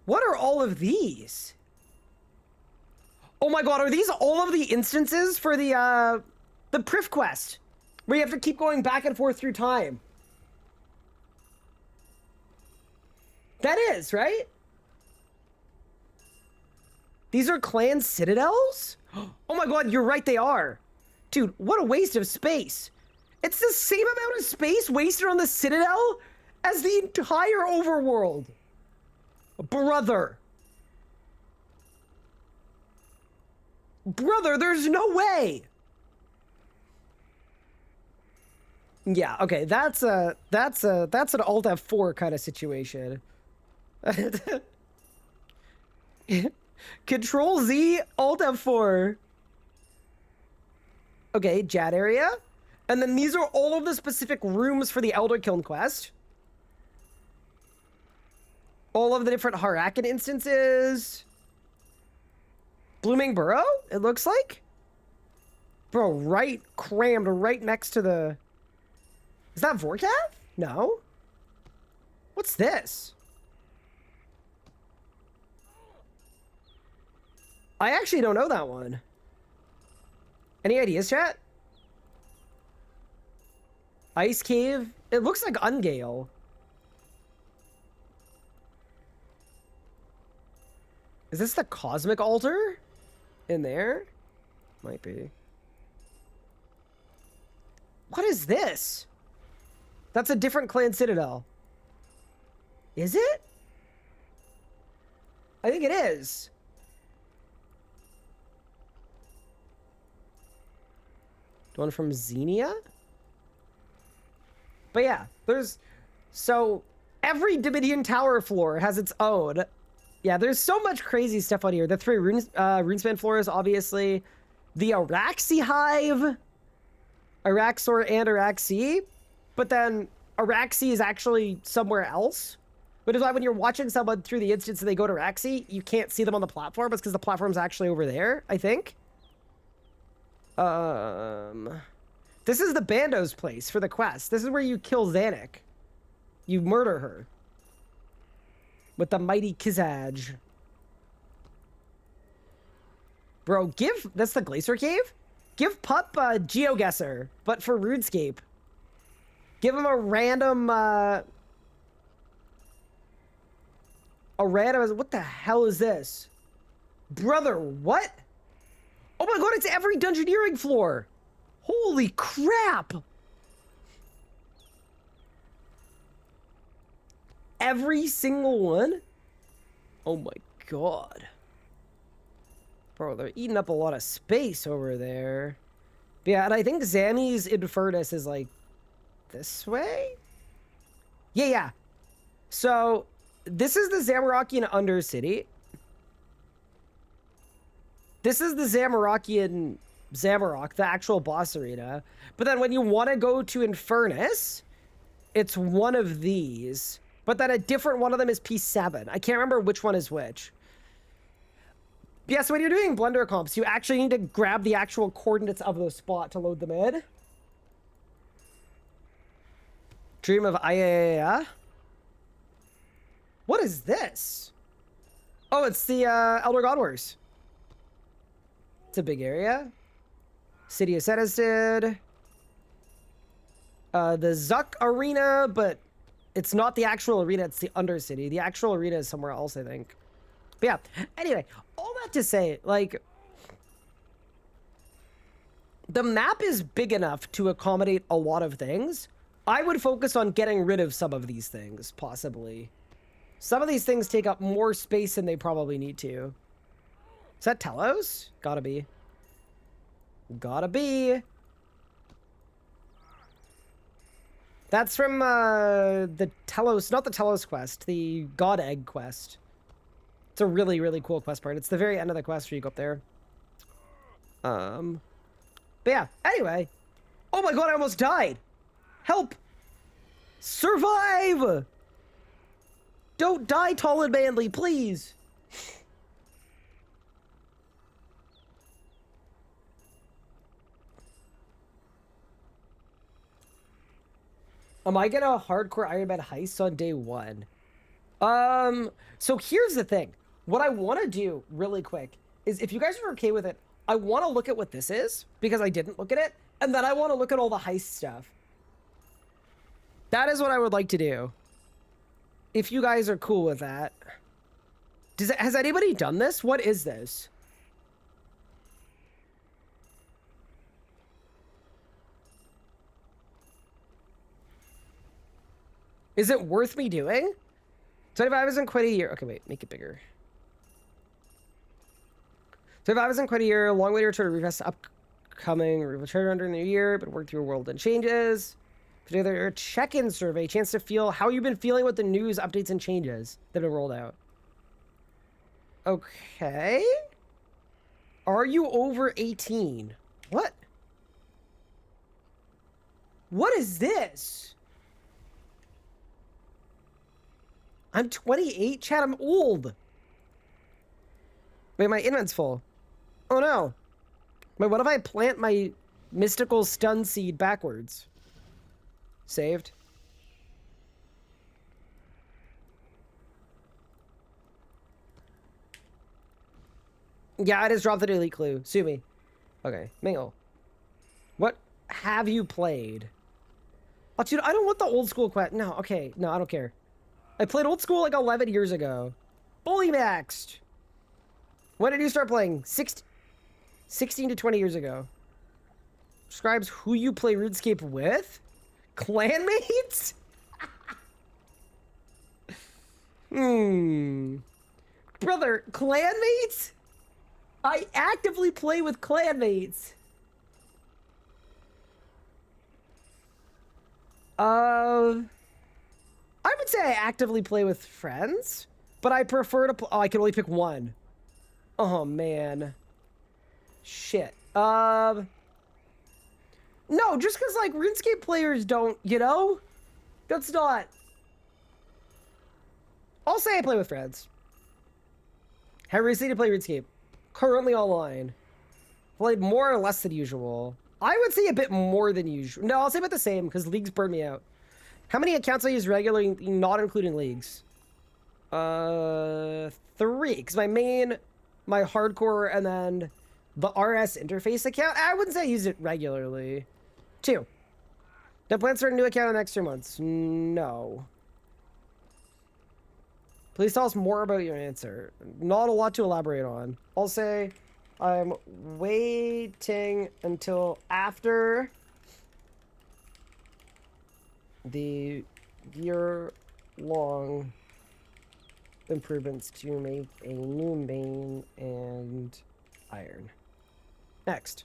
What are all of these? Oh my god, are these all of the instances for the Prif quest? Where you have to keep going back and forth through time. That is, right? These are clan citadels? Oh my god, you're right, they are. Dude, what a waste of space. It's the same amount of space wasted on the Citadel as the entire overworld. Brother. Brother, there's no way. Yeah, okay, that's an Alt F4 kind of situation. Control Z, Alt F4. Okay, Jad area. And then these are all of the specific rooms for the Elder Kiln quest. All of the different Harakan instances. Blooming Burrow, it looks like. Bro, right crammed right next to the... Is that Vorkath? No. What's this? I actually don't know that one. Any ideas, chat? Ice Cave? It looks like Ungale. Is this the Cosmic Altar? In there? Might be. What is this? That's a different clan citadel. Is it? I think it is. The one from Xenia? But yeah, there's... So, every Dominion Tower floor has its own. Yeah, there's so much crazy stuff on here. The 3 runespan floors, obviously. The Araxi Hive. Araxor and Araxi. But then, Araxi is actually somewhere else. Which is why when you're watching someone through the instance and they go to Araxi, you can't see them on the platform. It's because the platform's actually over there, I think. This is the Bando's place for the quest. This is where you kill Zanuck. You murder her. With the mighty Kizaj. Bro, that's the Glacier Cave? Give Pup a GeoGuessr, but for RuneScape. Give him a random, what the hell is this? Brother, what? Oh my god, it's every dungeoneering floor. Holy crap. Every single one? Oh my god. Bro, they're eating up a lot of space over there. But yeah, and I think Zami's Infernus is like this way? Yeah. So, this is the Zamorakian Undercity. This is the Zamorakian Zamorak, the actual boss arena. But then when you want to go to Infernus, it's one of these. But then a different one of them is P7. I can't remember which one is which. Yeah, so when you're doing Blender comps, you actually need to grab the actual coordinates of the spot to load them in. Dream of Ayaya. What is this? Oh, it's the Elder God Wars. It's a big area. City of Senested. The Zuck Arena, but it's not the actual arena, it's the Undercity. The actual arena is somewhere else, I think. But yeah, anyway, all that to say, like, the map is big enough to accommodate a lot of things. I would focus on getting rid of some of these things, possibly. Some of these things take up more space than they probably need to. Is that Telos? Gotta be. Gotta be. That's from the Telos, not the Telos quest, the God Egg quest. It's a really, really cool quest part. It's the very end of the quest where you go up there. But yeah, anyway. Oh my god, I almost died. Help. Survive. Don't die, tall and manly, please. Am I gonna hardcore Ironman heist on day 1? So here's the thing. What I want to do really quick is, if you guys are okay with it, I want to look at what this is, because I didn't look at it, and then I want to look at all the heist stuff. That is what I would like to do. If you guys are cool with that. Has anybody done this? What is this? Is it worth me doing? 25 isn't quite a year. Okay, wait, make it bigger. 25 isn't quite a year. Long way to return to Refest upcoming. Return under the new year, but work through a world and changes. Particular check-in survey. Chance to feel how you've been feeling with the news, updates, and changes that have rolled out. Okay. Are you over 18? What? What is this? I'm 28, Chad. I'm old. Wait, my invent's full. Oh no. Wait, what if I plant my mystical stun seed backwards? Saved. Yeah, I just dropped the delete clue. Sue me. Okay, Mingle. What have you played? Oh, dude, I don't want the old school quest. No, okay. No, I don't care. I played old school like 11 years ago. Fully maxed. When did you start playing? 16 to 20 years ago. Describes who you play RuneScape with? Clanmates? Brother, clanmates? I actively play with clanmates. I would say I actively play with friends, but I prefer to oh, I can only pick one. Oh man. Shit. No, just because like RuneScape players don't, you know? That's not. I'll say I play with friends. Have recently to play RuneScape. Currently online. Played more or less than usual. I would say a bit more than usual. No, I'll say about the same because leagues burn me out. How many accounts I use regularly, not including leagues? 3, because my main, my hardcore, and then the RS interface account. I wouldn't say I use it regularly. 2. Do plans for a new account in the next 2 months? No. Please tell us more about your answer. Not a lot to elaborate on. I'll say I'm waiting until after the year-long improvements to make a new main and iron. Next.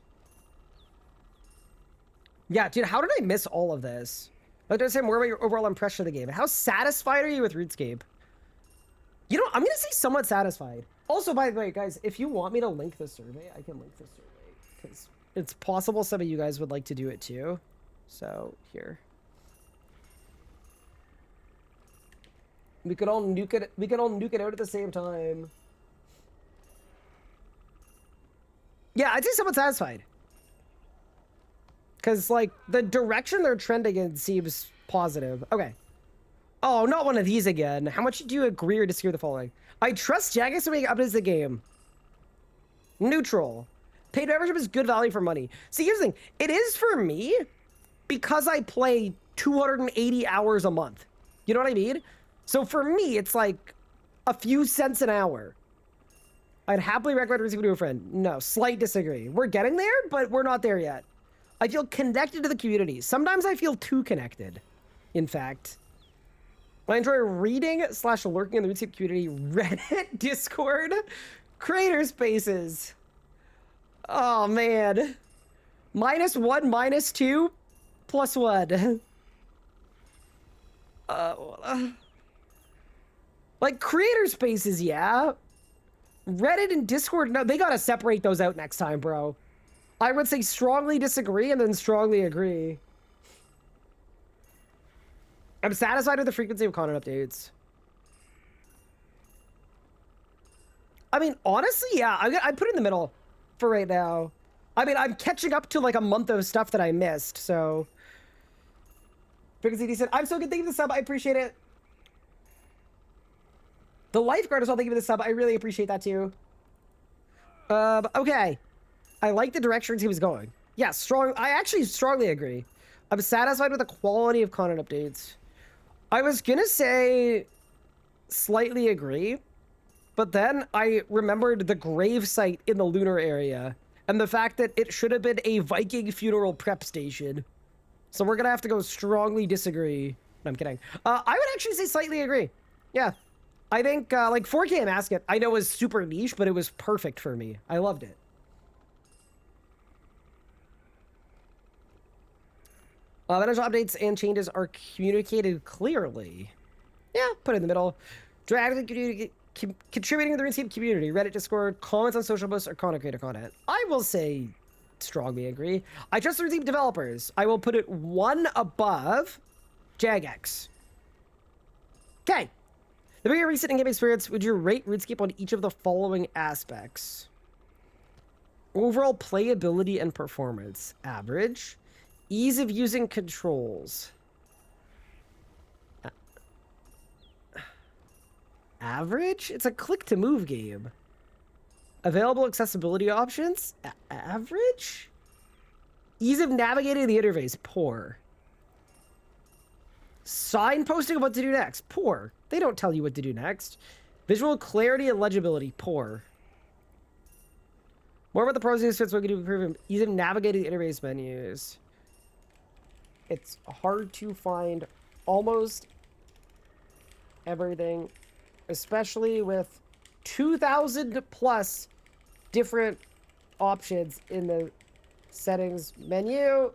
Yeah, dude, how did I miss all of this? I'd like to say more about your overall impression of the game. How satisfied are you with RuneScape? You know, I'm gonna say somewhat satisfied. Also, by the way, guys, if you want me to link the survey, I can link the survey. Because it's possible some of you guys would like to do it too. So, here. We could all nuke it. We could all nuke it out at the same time. Yeah, I'd say somewhat satisfied. Because, like, the direction they're trending in seems positive. Okay. Oh, not one of these again. How much do you agree or disagree with the following? I trust Jagex to make updates to the game. Neutral. Paid membership is good value for money. See, here's the thing. It is for me because I play 280 hours a month. You know what I mean? So for me, it's like a few cents an hour. I'd happily recommend RuneScape to a friend. No, slight disagree. We're getting there, but we're not there yet. I feel connected to the community. Sometimes I feel too connected, in fact. I enjoy reading / lurking in the RuneScape community, Reddit, Discord, creator spaces. Oh, man. -1, -2, +1. Like, creator spaces, yeah. Reddit and Discord, no, they gotta separate those out next time, bro. I would say strongly disagree and then strongly agree. I'm satisfied with the frequency of content updates. I mean, honestly, yeah, I'd put it in the middle for right now. I mean, I'm catching up to like a month of stuff that I missed, so. Frequency decent. I'm so good. Thank you for the sub. I appreciate it. The lifeguard as well. Thank you for the sub. I really appreciate that too. Okay. I like the direction he was going. Yeah, strong. I actually strongly agree. I'm satisfied with the quality of content updates. I was gonna say slightly agree, but then I remembered the grave site in the lunar area and the fact that it should have been a Viking funeral prep station. So we're gonna have to go strongly disagree. No, I'm kidding. I would actually say slightly agree. Yeah. I think like 4K Masket, I know is super niche, but it was perfect for me. I loved it. Financial updates and changes are communicated clearly. Yeah, put it in the middle. Dramatically contributing to the RuneScape community. Reddit, Discord, comments on social posts, or content creator content. I will say strongly agree. I trust the RuneScape developers. I will put it 1 above Jagex. Okay. The bigger recent in-game experience, would you rate RuneScape on each of the following aspects? Overall playability and performance, average. Ease of using controls, average? It's a click-to-move game. Available accessibility options, average? Ease of navigating the interface, poor. Signposting of what to do next, poor. They don't tell you what to do next. Visual clarity and legibility, poor. More about the pros and cons, what can do to improve ease of navigating the interface menus. It's hard to find almost everything, especially with 2,000 plus different options in the settings menu,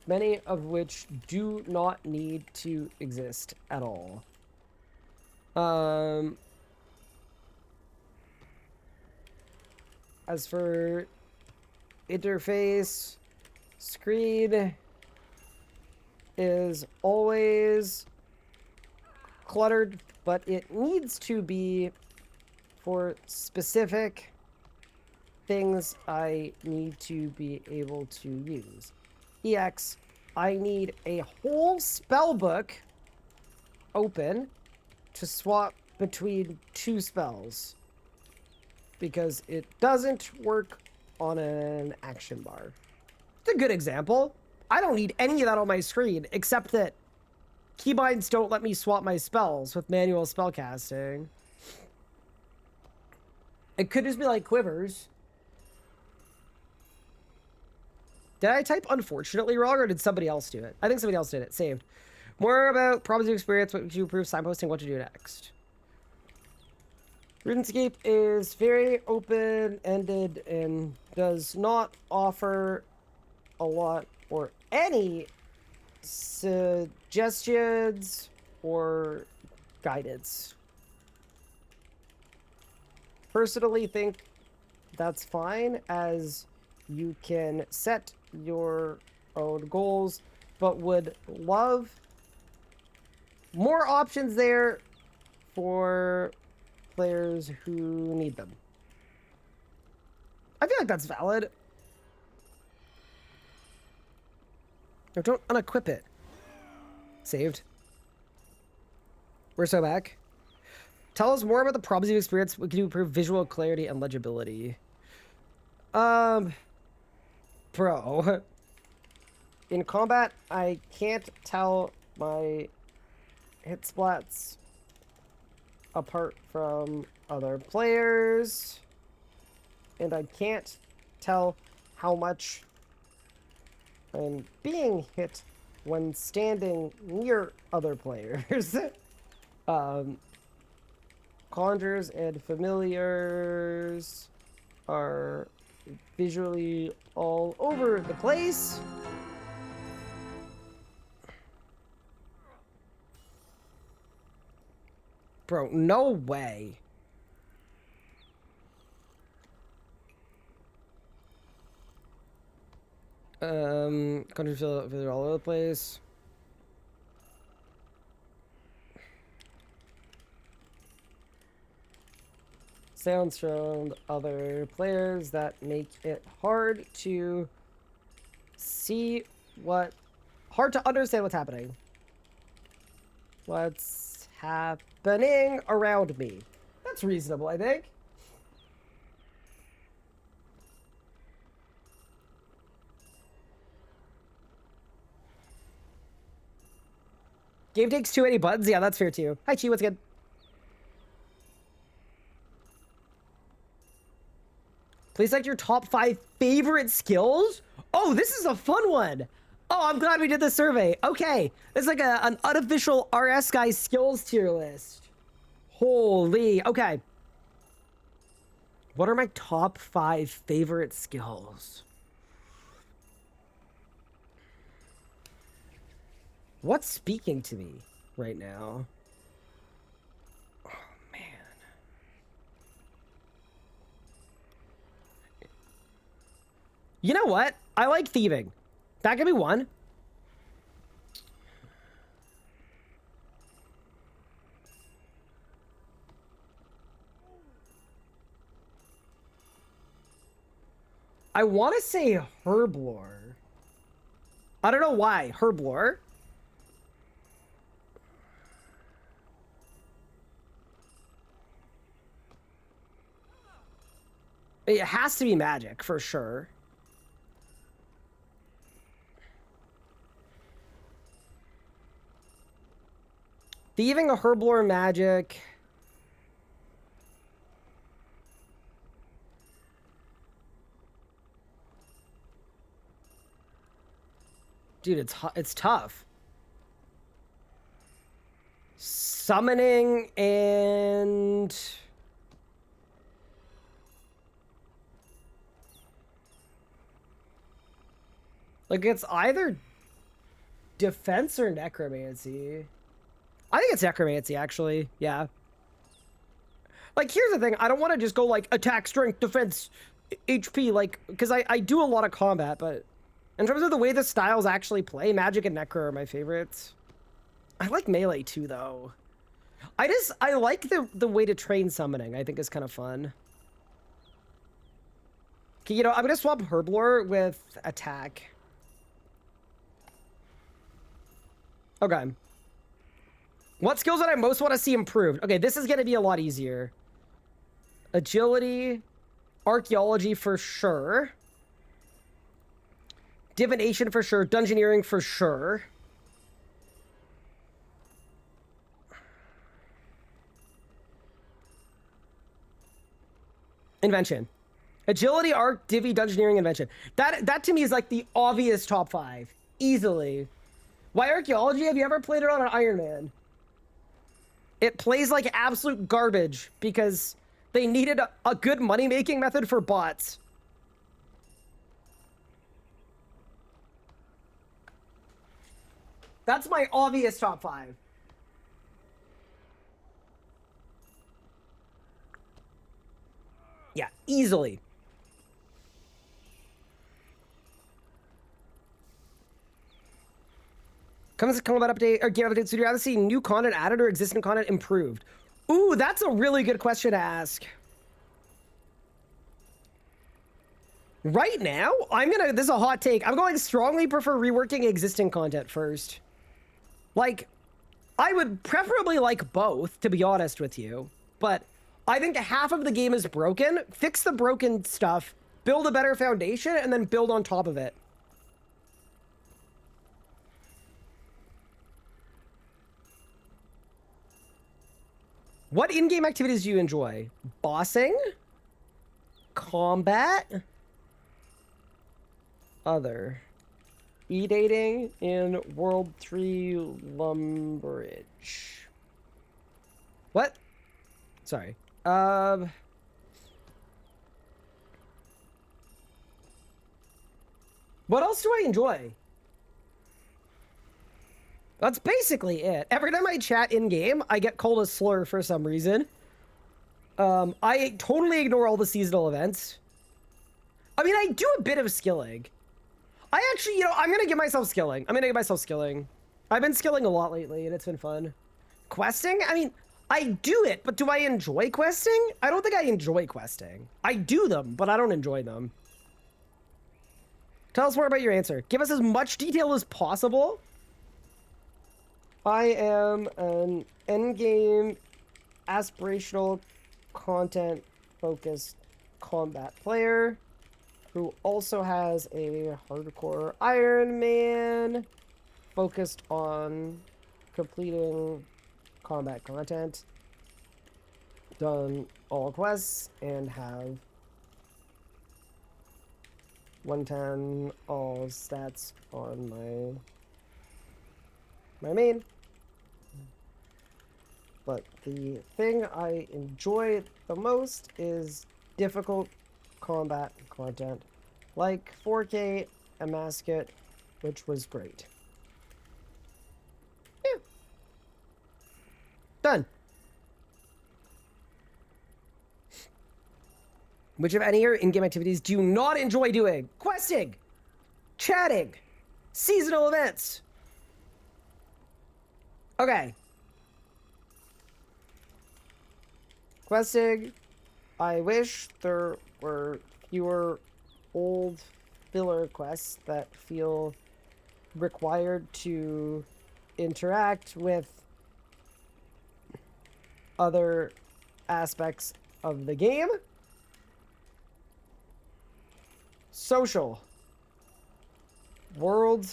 many of which do not need to exist at all. As for interface, screen is always cluttered, but it needs to be for specific things I need to be able to use. EX, I need a whole spell book open to swap between 2 spells because it doesn't work on an action bar. It's a good example. I don't need any of that on my screen, except that keybinds don't let me swap my spells with manual spellcasting. It could just be like quivers. Did I type unfortunately wrong, or did somebody else do it? I think somebody else did it. Saved. More about problems of experience, what would you improve, signposting, what to do next. RuneScape is very open-ended and does not offer a lot or any suggestions or guidance. Personally think that's fine, as you can set your own goals, but would love more options there for players who need them. I feel like that's valid. No, don't unequip it. Saved. We're so back. Tell us more about the problems you've experienced. We can improve visual clarity and legibility. Bro. In combat, I can't tell my hit splats apart from other players. And I can't tell how much I'm being hit when standing near other players. Conjures and familiars are visually all over the place. Bro, no way. Conjures feel all over the place. Sounds from other players that make it hard to understand what's happening. What's happening around me? That's reasonable, I think. Game takes too many buttons? Yeah, that's fair too. Hi, Chi, what's good? Please select your top 5 favorite skills. Oh, this is a fun one. Oh, I'm glad we did this survey. Okay, it's like an unofficial RS guy skills tier list. Holy, okay. What are my top 5 favorite skills? What's speaking to me right now? You know what? I like thieving. That could be one. I want to say herblore. I don't know why. Herblore. It has to be magic for sure. Thieving, a herblore, magic. Dude, it's tough. Summoning and like it's either defense or necromancy. I think it's necromancy actually. Yeah. Like here's the thing, I don't want to just go like attack, strength, defense, HP, like because I do a lot of combat, but in terms of the way the styles actually play, magic and necro are my favorites. I like melee too, though. I like the way to train summoning. I think is kind of fun. Okay, you know, I'm gonna swap herblore with attack. Okay. What skills would I most want to see improved? Okay, this is gonna be a lot easier. Agility, archaeology for sure. Divination for sure. Dungeoneering for sure. Invention. Agility, arc, divvy, dungeoneering, invention. That to me is like the obvious top 5. Easily. Why archaeology? Have you ever played it on an Ironman? It plays like absolute garbage because they needed a good money-making method for bots. That's my obvious top 5. Yeah, easily. Combat update or game updates. Would you rather see new content added or existing content improved? Ooh, that's a really good question to ask. Right now, this is a hot take. I'm going to strongly prefer reworking existing content first. Like, I would preferably like both, to be honest with you. But I think half of the game is broken. Fix the broken stuff, build a better foundation, and then build on top of it. What in-game activities do you enjoy? Bossing? Combat? Other. E-dating in World 3 Lumbridge. What? Sorry. What else do I enjoy? That's basically it. Every time I chat in-game, I get called a slur for some reason. I totally ignore all the seasonal events. I mean, I do a bit of skilling. I actually, you know, I'm gonna give myself skilling. I've been skilling a lot lately, and it's been fun. Questing? I mean, I do it, but do I enjoy questing? I don't think I enjoy questing. I do them, but I don't enjoy them. Tell us more about your answer. Give us as much detail as possible. I am an endgame, aspirational, content-focused combat player who also has a hardcore Ironman focused on completing combat content, done all quests, and have 110 all stats on my main. But the thing I enjoy the most is difficult combat content, like 4K Emascot, which was great. Yeah. Done. Which of any of your in-game activities do you not enjoy doing? Questing, chatting, seasonal events. Okay. Questing. I wish there were fewer old filler quests that feel required to interact with other aspects of the game. Social. World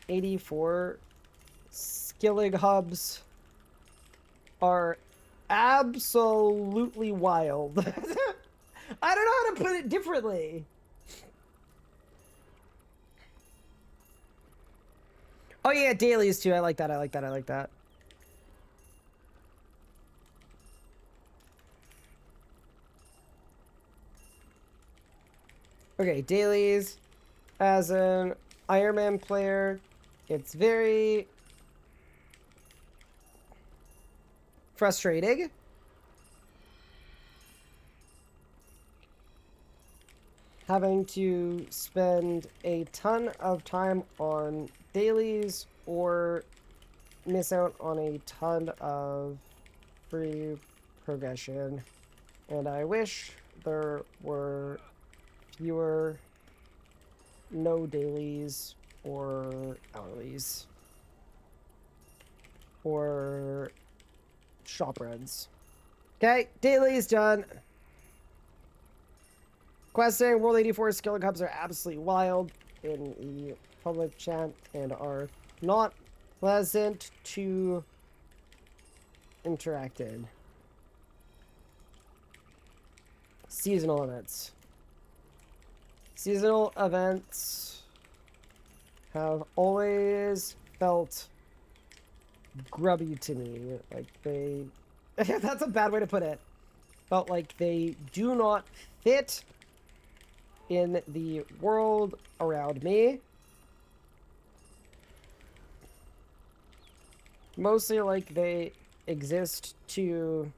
84 skilling hubs are absolutely wild. I don't know how to put it differently. Oh yeah, dailies too. I like that. I like that. I like that. Okay, dailies. As an Ironman player, it's very frustrating. Having to spend a ton of time on dailies or miss out on a ton of free progression. And I wish there were fewer no dailies or hourlies or shop runs. Okay, dailies done. Questing, World 84 skilling hubs are absolutely wild in the public chat and are not pleasant to interact in. Seasonal events. Seasonal events have always felt grubby to me. Like they... that's a bad way to put it. Felt like they do not fit in the world around me. Mostly like they exist to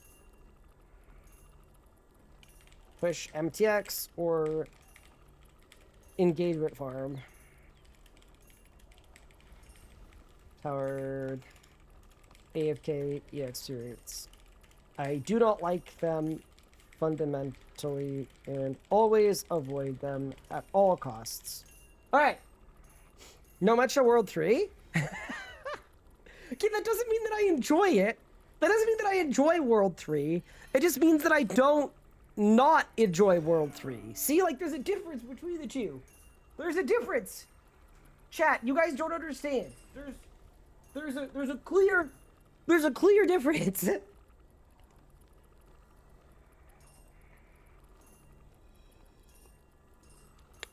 push MTX or engagement farm. Powered AFK experience. I do not like them fundamentally and always avoid them at all costs. Alright. No Metro World 3? Okay, that doesn't mean that I enjoy it. That doesn't mean that I enjoy World 3. It just means that I don't not enjoy World 3. See, like, there's a difference between the two. There's a difference. Chat, you guys don't understand. There's a clear difference.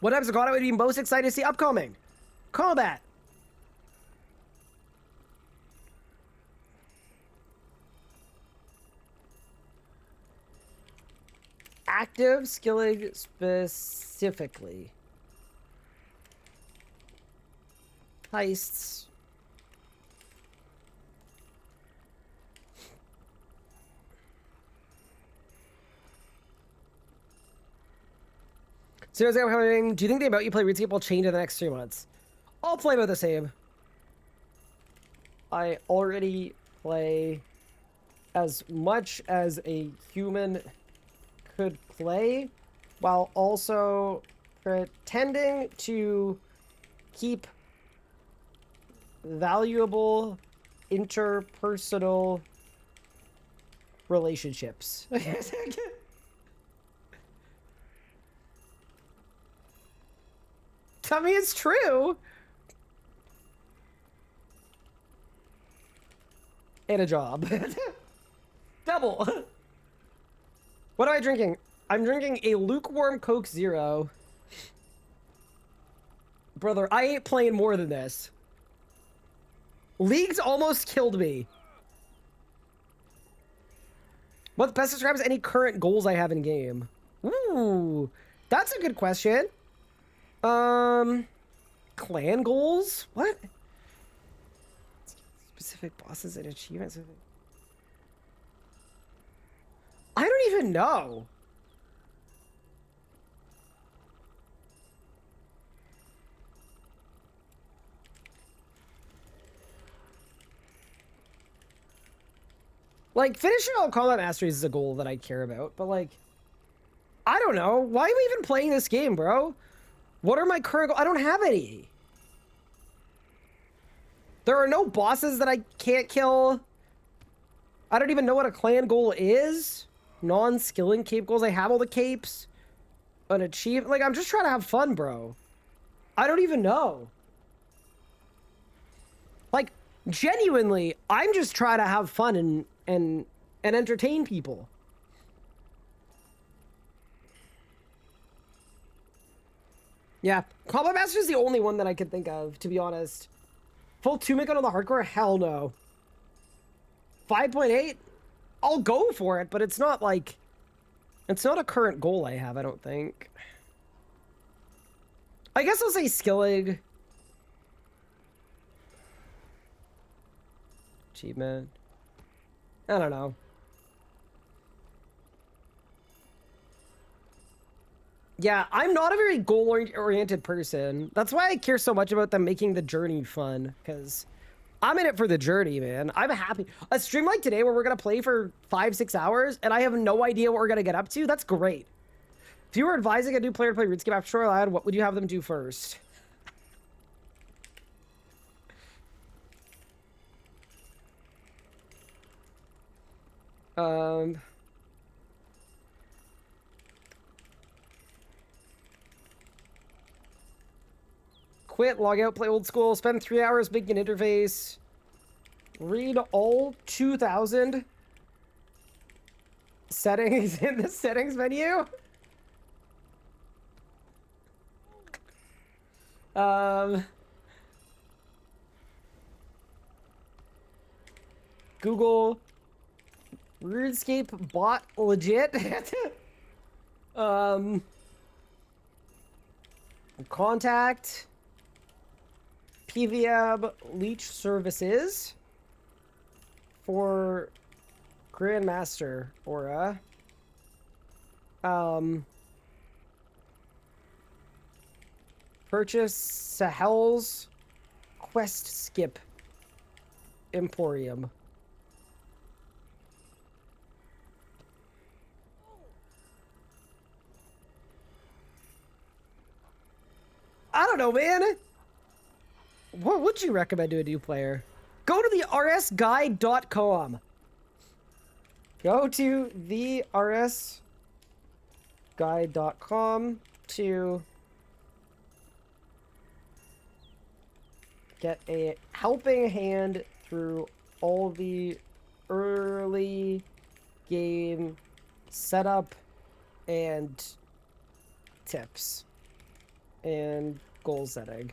What episode I would be most excited to see upcoming? Combat. Active skilling specifically. Heists. Seriously, I'm having, do you think the amount you play RuneScape will change in the next 3 months? I'll play about the same. I already play as much as a human could play, while also pretending to keep valuable interpersonal relationships. Tell me it's true. And a job. Double. What am I drinking? I'm drinking a lukewarm Coke Zero. Brother, I ain't playing more than this. Leagues almost killed me. What best describes any current goals I have in game? Ooh, that's a good question. Clan goals? What? Specific bosses and achievements. I don't even know. Like, finishing all combat masteries is a goal that I care about, but like, I don't know. Why am I even playing this game, bro? What are my current goals? I don't have any. There are no bosses that I can't kill. I don't even know what a clan goal is. Non-skilling cape goals. I have all the capes. An achievement. Like, I'm just trying to have fun, bro. I don't even know. Like, genuinely, I'm just trying to have fun and entertain people. Yeah, Combat Master is the only one that I can think of, to be honest. Full 2 make on the hardcore? Hell no. 5.8? I'll go for it, but it's not like... It's not a current goal I have, I don't think. I guess I'll say skilling. Achievement. I don't know. Yeah, I'm not a very goal-oriented person. That's why I care so much about them making the journey fun, because I'm in it for the journey, man. I'm happy. A stream like today where we're going to play for 5-6 hours and I have no idea what we're going to get up to, that's great. If you were advising a new player to play RuneScape after Shoreline, what would you have them do first? Quit, log out, play old school, spend 3 hours making an interface, read all 2,000 settings in the settings menu. Google RuneScape bot legit. Contact PVM leech services for Grandmaster Aura. Purchase Sahel's Quest Skip Emporium. I don't know, man. What would you recommend to a new player? Go to the rsguide.com. Go to the rsguide.com to get a helping hand through all the early game setup and tips and goal setting.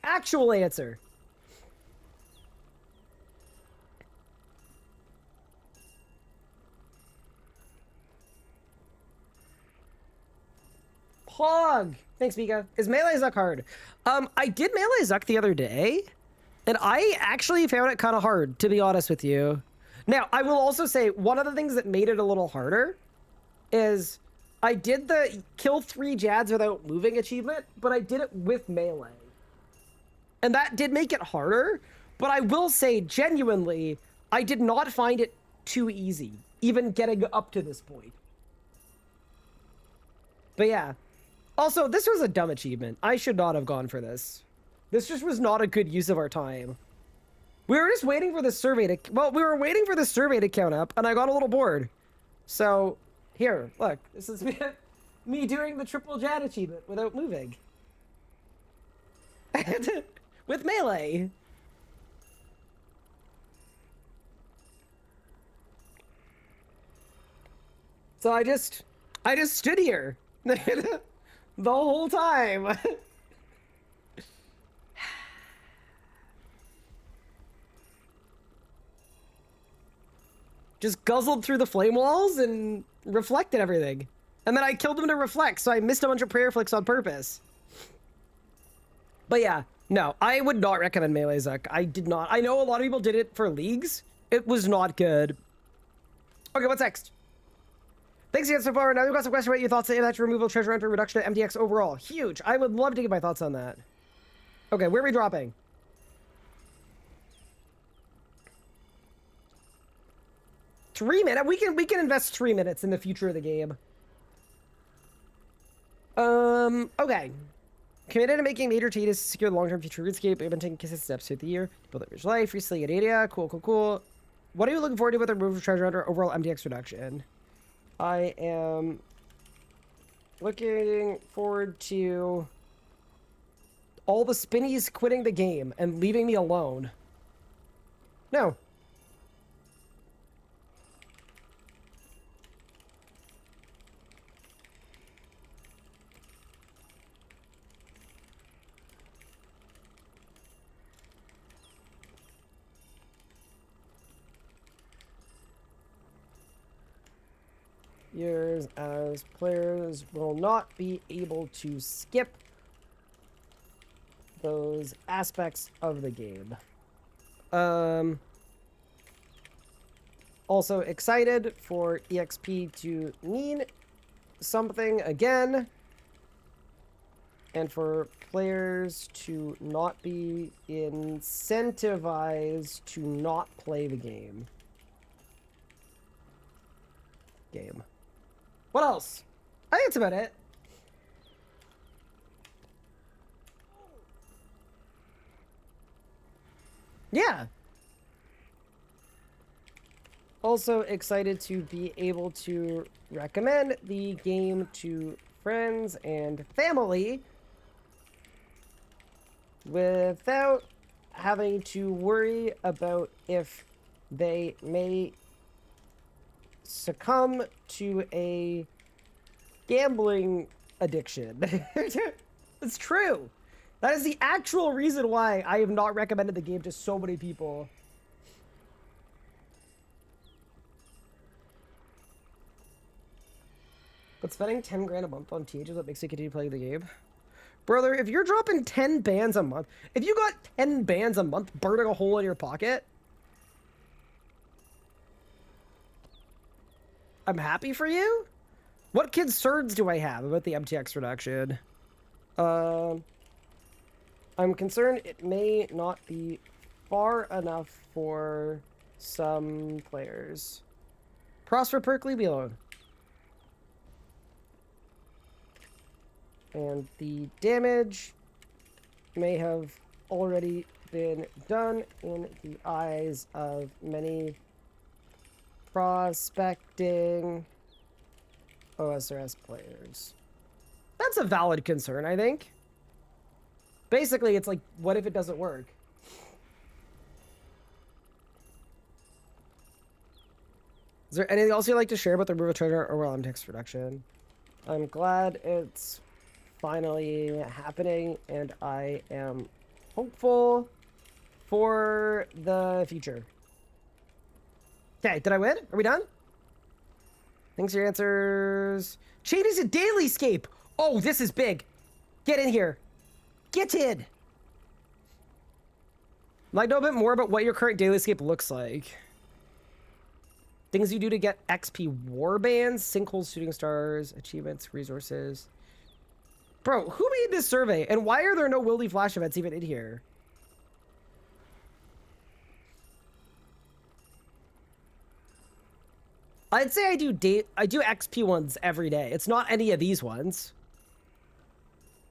Actual answer. Pog! Thanks, Mika. Is Melee Zuck hard? I did Melee Zuck the other day, and I actually found it kind of hard, to be honest with you. Now, I will also say, one of the things that made it a little harder is I did the kill 3 Jads without moving achievement, but I did it with Melee. And that did make it harder, but I will say, genuinely, I did not find it too easy, even getting up to this point. But yeah. Also, this was a dumb achievement. I should not have gone for this. This just was not a good use of our time. We were just waiting for the survey to... Well, we were waiting for the survey to count up, and I got a little bored. So, here, look. This is me doing the triple Jad achievement without moving. With Melee. So I just stood here the whole time. Just guzzled through the flame walls and reflected everything. And then I killed them to reflect, so I missed a bunch of prayer flicks on purpose. But yeah, no, I would not recommend Melee Zuck. I did not. I know a lot of people did it for leagues. It was not good. Okay, what's next? Thanks again so far. Now we've got some questions about your thoughts on impact removal, treasure hunter, reduction to MDX overall. Huge. I would love to get my thoughts on that. Okay, where are we dropping? 3 minutes. We can invest 3 minutes in the future of the game. Okay. Committed to making major changes to secure the long-term future of RuneScape. We've been taking consistent steps through the year. Build up your life, recently an area. Cool. What are you looking forward to with the removal of treasure hunter overall MDX reduction? I am looking forward to all the spinnies quitting the game and leaving me alone. No. Years as players will not be able to skip those aspects of the game. Also excited for EXP to mean something again, and for players to not be incentivized to not play the game. What else? I think that's about it. Yeah. Also excited to be able to recommend the game to friends and family without having to worry about if they may succumb to a gambling addiction. It's true. That is the actual reason why I have not recommended the game to so many people. But spending 10 grand a month on TH is what makes you continue playing the game. Brother, if you're dropping 10 bands a month, if you got 10 bands a month burning a hole in your pocket, I'm happy for you. What concerns do I have about the MTX reduction? I'm concerned it may not be far enough for some players. Prosper Perkley, be alone. And the damage may have already been done in the eyes of many prospecting OSRS players. That's a valid concern, I think. Basically, it's like, what if it doesn't work? Is there anything else you'd like to share about the removal treasure or well, text reduction? I'm glad it's finally happening, and I am hopeful for the future. Okay, did I win? Are we done? Thanks for your answers. Changes to Dailyscape. Oh, this is big. Get in here. Get in. I'd like to know a bit more about what your current Dailyscape looks like. Things you do to get XP warbands, sinkholes, shooting stars, achievements, resources. Bro, who made this survey? And why are there no Wildy Flash events even in here? I'd say I do XP ones every day. It's not any of these ones.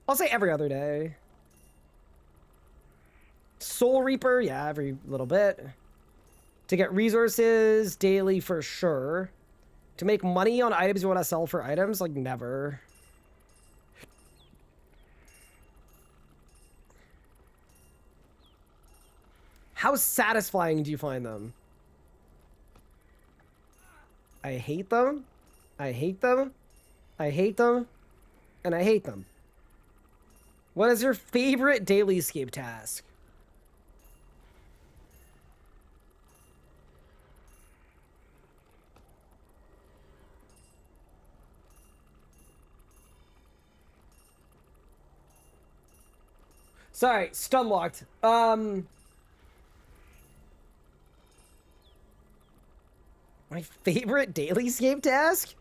I'll say every other day. Soul Reaper, yeah, every little bit. To get resources daily for sure. To make money on items you want to sell for items, like never. How satisfying do you find them? I hate them. I hate them. I hate them. And I hate them. What is your favorite Dailyscape task? Sorry, stun locked. My favorite Dailyscape task?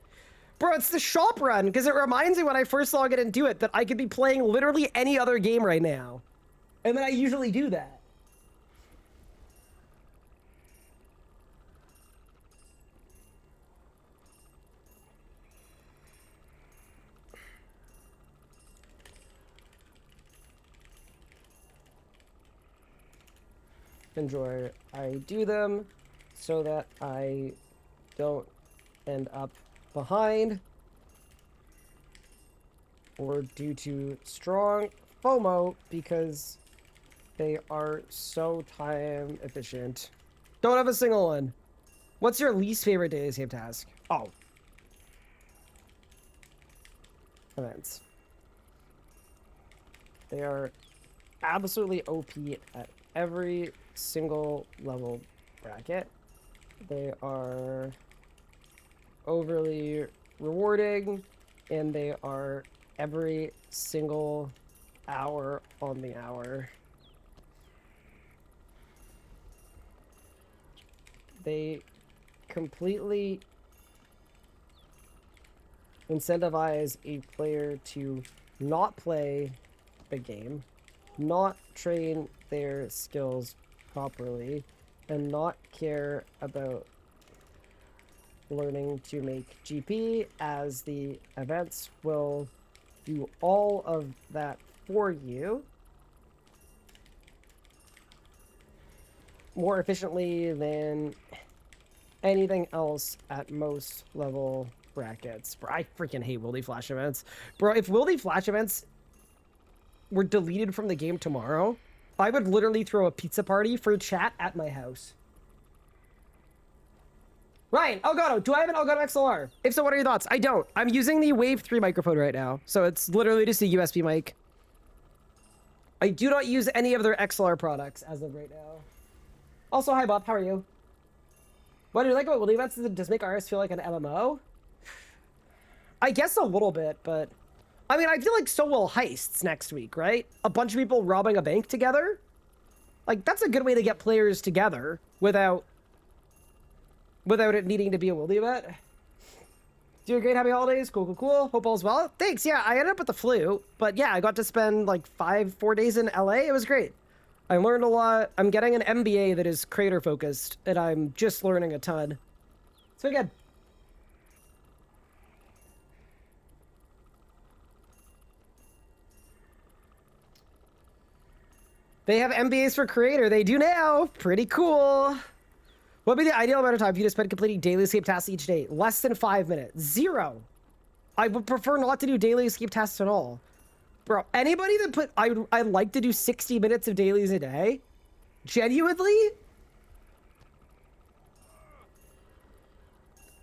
Bro, it's the shop run, because it reminds me when I first log in and do it that I could be playing literally any other game right now. And then I usually do that. enjoy I do them so that I don't end up behind or due to strong FOMO because they are so time efficient. Don't have a single one. What's your least favorite daily escape task? Oh. Events. They are absolutely OP at every single level bracket. They are overly rewarding, and they are every single hour on the hour. They completely incentivize a player to not play the game, not train their skills properly, and not care about learning to make GP, as the events will do all of that for you more efficiently than anything else at most level brackets. Bro, I freaking hate Wildy Flash events. Bro, if Wildy Flash events were deleted from the game tomorrow, I would literally throw a pizza party for chat at my house. Ryan, Elgato, do I have an Elgato XLR? If so, what are your thoughts? I don't. I'm using the Wave 3 microphone right now, so it's literally just a USB mic. I do not use any of their XLR products as of right now. Also, hi Bob, how are you? What do you like about Wildy events? Does it make RS feel like an MMO? I guess a little bit, but... I mean, I feel like so will HEISTS next week, right? A bunch of people robbing a bank together? Like, that's a good way to get players together without it needing to be a Wildy event. Doing great, happy holidays, cool. Hope all's well. Thanks, yeah, I ended up with the flu, but yeah, I got to spend like 4 days in LA. It was great. I learned a lot. I'm getting an MBA that is creator focused, and I'm just learning a ton. So good. They have MBAs for creator. They do now. Pretty cool. What would be the ideal amount of time for you to spend completing daily escape tasks each day? Less than 5 minutes. 0. I would prefer not to do daily escape tasks at all. Bro, anybody that put... I'd like to do 60 minutes of dailies a day? Genuinely?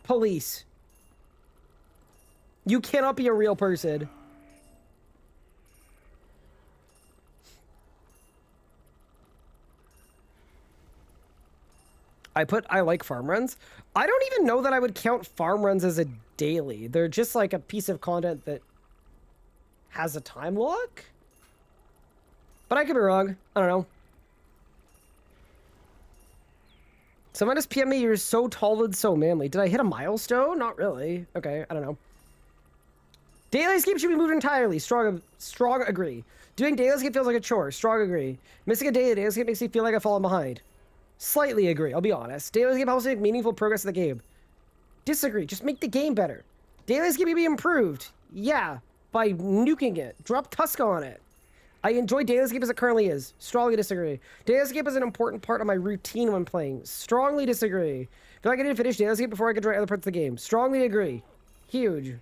Police. You cannot be a real person. I like farm runs. I don't even know that I would count farm runs as a daily. They're just like a piece of content that has a time lock? But I could be wrong. I don't know. Someone just PM me, you're so tall and so manly. Did I hit a milestone? Not really. Okay, I don't know. Daily escape should be moved entirely. Strong agree. Doing daily escape feels like a chore. Strong agree. Missing a daily escape makes me feel like I've fallen behind. Slightly agree, I'll be honest. Daily escape helps make meaningful progress in the game. Disagree, just make the game better. Daily escape can be improved. Yeah, by nuking it. Drop Tuska on it. I enjoy daily escape as it currently is. Strongly disagree. Daily escape is an important part of my routine when playing. Strongly disagree. Feel like I need to finish daily escape before I can try other parts of the game. Strongly agree. Huge.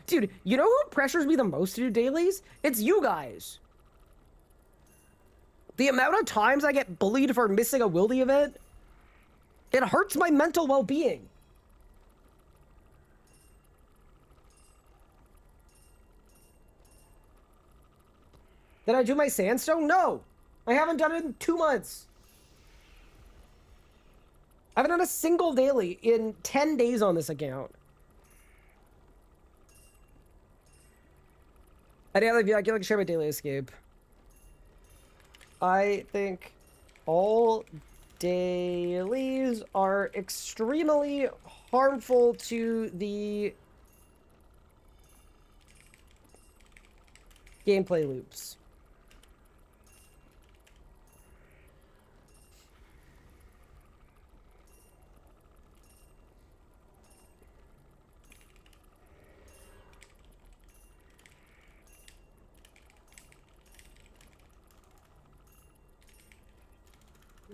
Dude, you know who pressures me the most to do dailies? It's you guys. The amount of times I get bullied for missing a Wildy event, it hurts my mental well-being. Did I do my sandstone? No. I haven't done it in 2 months. I haven't done a single daily in 10 days on this account. I can share my daily escape. I think all dailies are extremely harmful to the gameplay loops.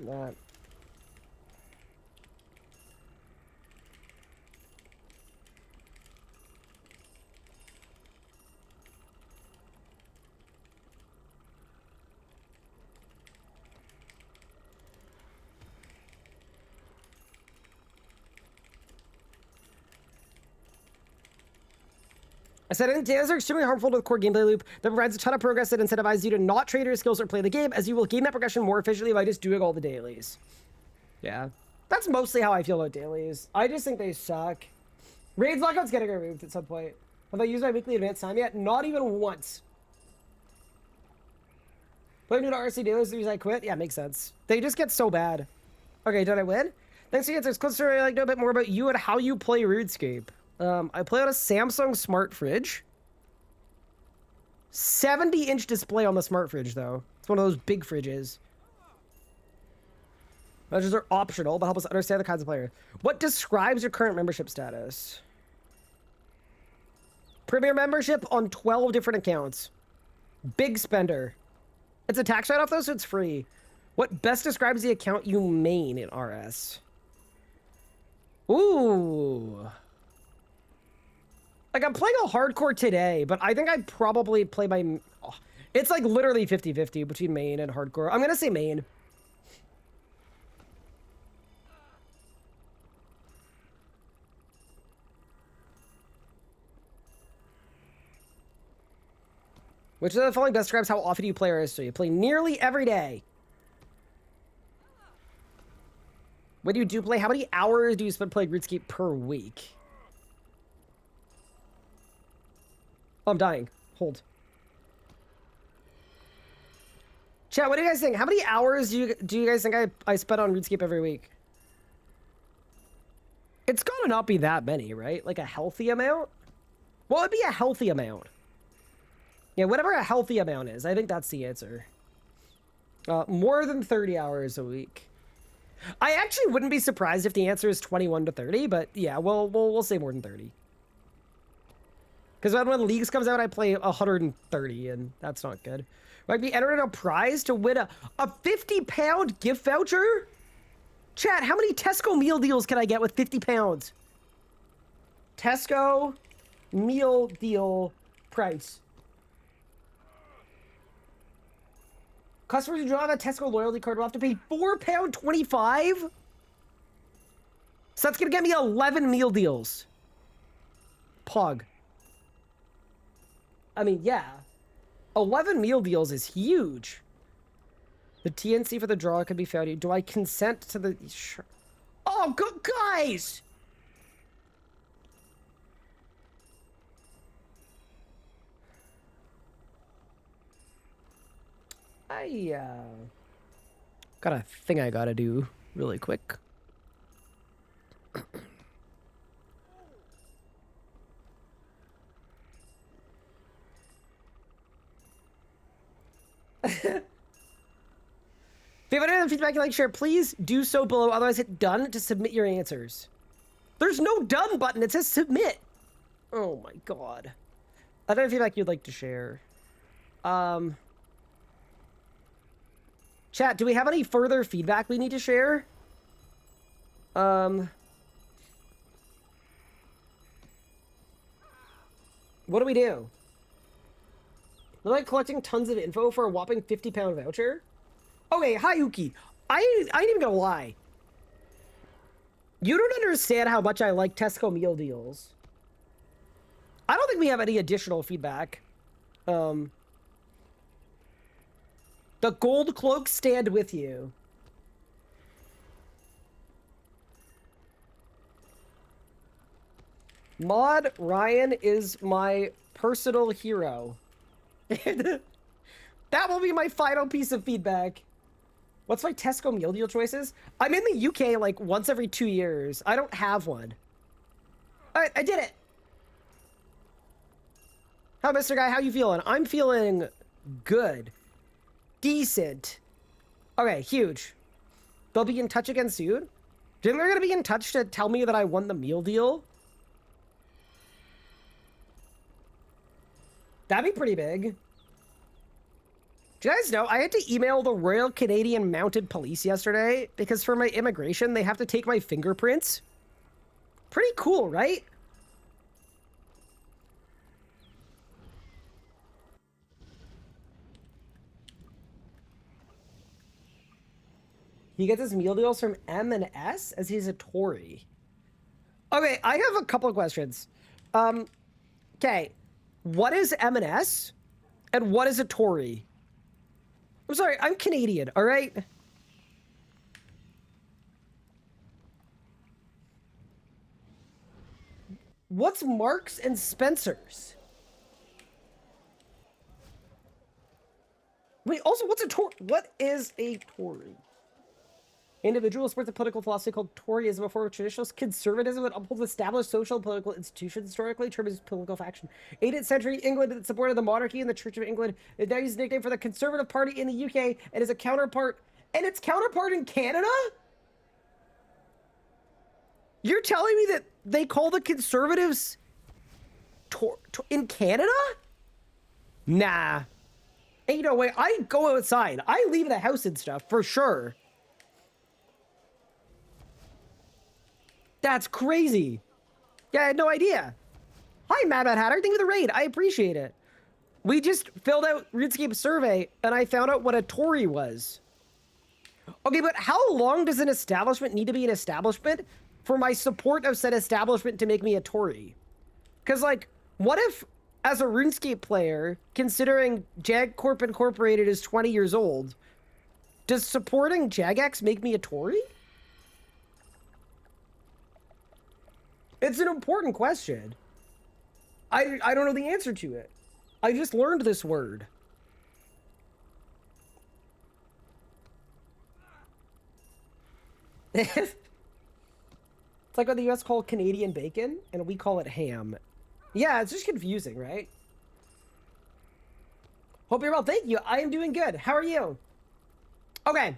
That. I said, dailies are extremely harmful to the core gameplay loop that provides a ton of progress that incentivizes you to not trade your skills or play the game, as you will gain that progression more efficiently by just doing all the dailies. Yeah. That's mostly how I feel about dailies. I just think they suck. Raids lockouts getting removed at some point. Have I used my weekly advance time yet? Not even once. Play new to RC dailies the reason I quit? Yeah, makes sense. They just get so bad. Okay, did I win? Thanks for the answers. Closer, I'd like to know a bit more about you and how you play RuneScape. I play on a Samsung smart fridge. 70-inch display on the smart fridge, though. It's one of those big fridges. Measures are optional, but help us understand the kinds of player. What describes your current membership status? Premier membership on 12 different accounts. Big spender. It's a tax write-off, though, so it's free. What best describes the account you main in RS? Ooh. Like, I'm playing a hardcore today, but I think I'd probably play my... Oh, it's like literally 50-50 between main and hardcore. I'm gonna say main. Which of the following best describes how often you play RS3? You play nearly every day. When you do play, how many hours do you spend playing RuneScape per week? Oh, I'm dying. Hold. Chat, what do you guys think? How many hours do you guys think I spend on RuneScape every week? It's gotta not be that many, right? Like a healthy amount? What would be a healthy amount? Yeah, whatever a healthy amount is. I think that's the answer. More than 30 hours a week. I actually wouldn't be surprised if the answer is 21 to 30, but yeah, we'll say more than 30. Because when Leagues comes out, I play 130, and that's not good. Might be entering a prize to win a 50-pound gift voucher? Chat, how many Tesco meal deals can I get with 50 pounds? Tesco meal deal price. Customers who don't have a Tesco loyalty card will have to pay £4.25? So that's gonna get me 11 meal deals. Pog. I mean, yeah. 11 meal deals is huge. The TNC for the draw could be found. Do I consent to the... Sure. Oh, good guys! Got a thing I gotta do really quick. If you have any other feedback you'd like to share, please do so below. Otherwise, hit done to submit your answers. There's no done button. It says submit. Oh my god. Other feedback you'd like to share. Chat, do we have any further feedback we need to share? What do we do? We're like collecting tons of info for a whopping 50-pound voucher? Okay, hi Uki. I ain't even gonna lie. You don't understand how much I like Tesco meal deals. I don't think we have any additional feedback. The gold cloaks stand with you. Mod Ryan is my personal hero. That will be my final piece of feedback. What's my Tesco meal deal choices? I'm in the UK like once every 2 years. I don't have one. All right, I did it. How, Mr. Guy, how you feeling? I'm feeling good. Decent. Okay, huge. They'll be in touch again soon? Do you think they're gonna be in touch to tell me that I won the meal deal? That'd be pretty big. Do you guys know I had to email the Royal Canadian Mounted Police yesterday because for my immigration, they have to take my fingerprints? Pretty cool, right? He gets his meal deals from M&S as he's a Tory. Okay, I have a couple of questions. Okay, what is M&S and what is a Tory? I'm sorry, I'm Canadian, all right? What's Marks and Spencer's? Wait, also, what's a Tory? What is a Tory? Individual supports a political philosophy called Toryism, a form of traditional conservatism that upholds established social and political institutions, historically termed as political faction. 18th century England that supported the monarchy and the Church of England. It now uses a nickname for the Conservative Party in the UK and is a counterpart, and its counterpart in Canada? You're telling me that they call the Conservatives in Canada? Nah. Ain't no way. I go outside. I leave the house and stuff, for sure. That's crazy. Yeah, I had no idea. Hi, Mad Hatter. Thank you for the raid. I appreciate it. We just filled out RuneScape survey, and I found out what a Tory was. Okay, but how long does an establishment need to be an establishment for my support of said establishment to make me a Tory? Because, like, what if, as a RuneScape player, considering Jag Corp Incorporated is 20 years old, does supporting Jagex make me a Tory? It's an important question. I don't know the answer to it. I just learned this word. It's like what the US call Canadian bacon, and we call it ham. Yeah, it's just confusing, right? Hope you're well. Thank you. I am doing good. How are you? Okay.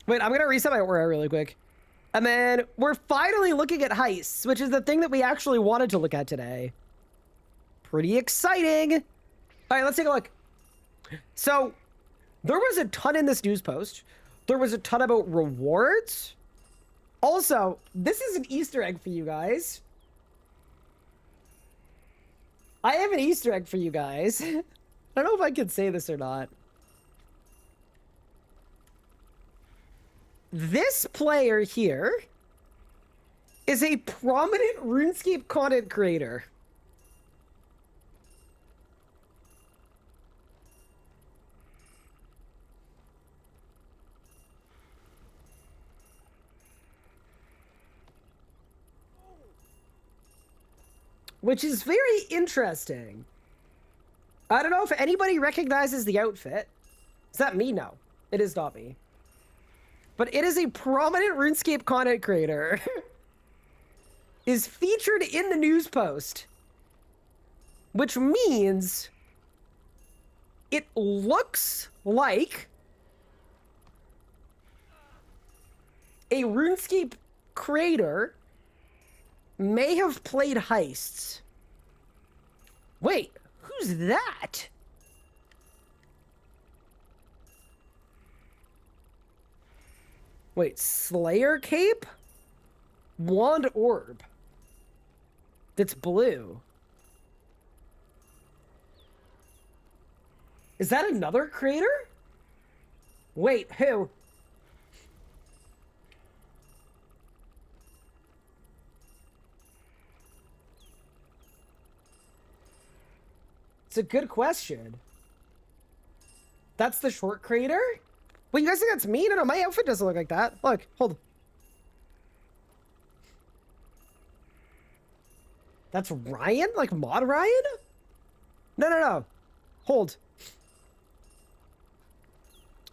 Wait, I'm going to reset my aura really quick. And then we're finally looking at heists, which is the thing that we actually wanted to look at today. Pretty exciting. All right, let's take a look. So there was a ton in this news post. There was a ton about rewards. Also, this is an Easter egg for you guys. I have an Easter egg for you guys. I don't know if I can say this or not. This player here is a prominent RuneScape content creator. Which is very interesting. I don't know if anybody recognizes the outfit. Is that me? No, it is not me. But it is a prominent RuneScape content creator. Is featured in the news post. Which means it looks like a RuneScape creator may have played heists. Wait, who's that? Wait, Slayer Cape? Wand Orb. That's blue. Is that another creator? Wait, who? It's a good question. That's the short creator? Wait, you guys think that's me? No, my outfit doesn't look like that. Look, hold. That's Ryan? Like Mod Ryan? No. Hold.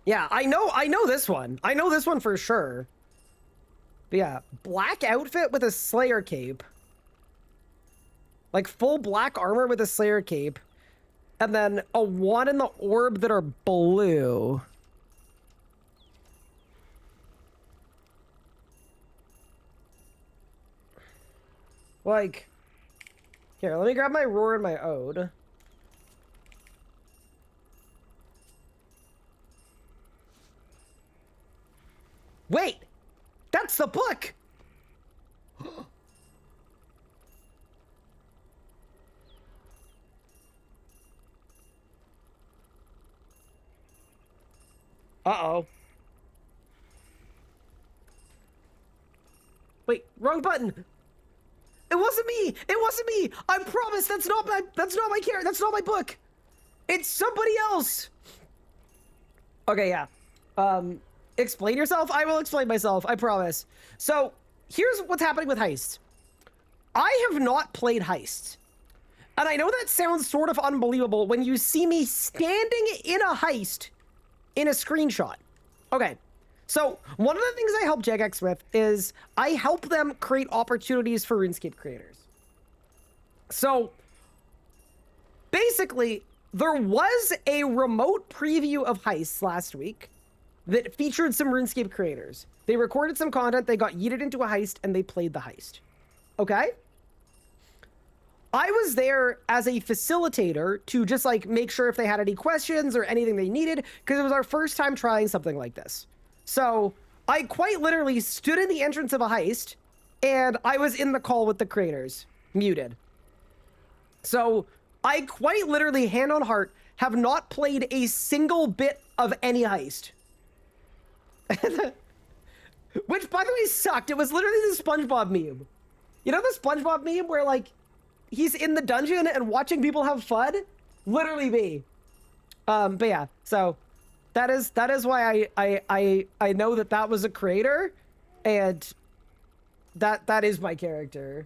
Yeah, I know this one. I know this one for sure. But yeah, black outfit with a Slayer cape. Like full black armor with a Slayer cape. And then a wand and the orb that are blue. Like, here, let me grab my roar and my ode. Wait! That's the book! Uh-oh. Wait, wrong button. It wasn't me. It wasn't me. I promise that's not my character. That's not my book. It's somebody else. Okay, yeah. Explain yourself. I will explain myself. I promise. So here's what's happening with Heist. I have not played Heist. And I know that sounds sort of unbelievable when you see me standing in a heist in a screenshot. Okay. So one of the things I help Jagex with is I help them create opportunities for RuneScape creators. So basically, there was a remote preview of Heists last week that featured some RuneScape creators. They recorded some content, they got yeeted into a heist, and they played the heist. Okay? I was there as a facilitator to just like make sure if they had any questions or anything they needed, because it was our first time trying something like this. So I quite literally stood in the entrance of a heist and I was in the call with the creators, muted. So I quite literally, hand on heart, have not played a single bit of any heist. Which, by the way, sucked. It was literally the SpongeBob meme. You know the SpongeBob meme where, like, he's in the dungeon and watching people have fun? Literally me. But yeah, so that is why I know that was a creator, and that is my character.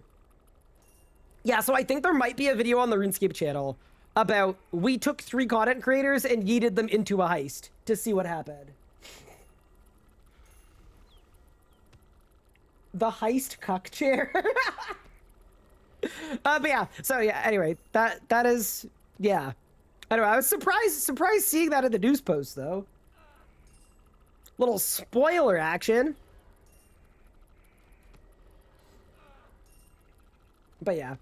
Yeah, so I think there might be a video on the RuneScape channel about we took 3 content creators and yeeted them into a heist to see what happened. The heist cuck chair. But yeah, so yeah, anyway, that is, yeah. I don't know, I was surprised seeing that in the news post, though. Little spoiler action. But yeah.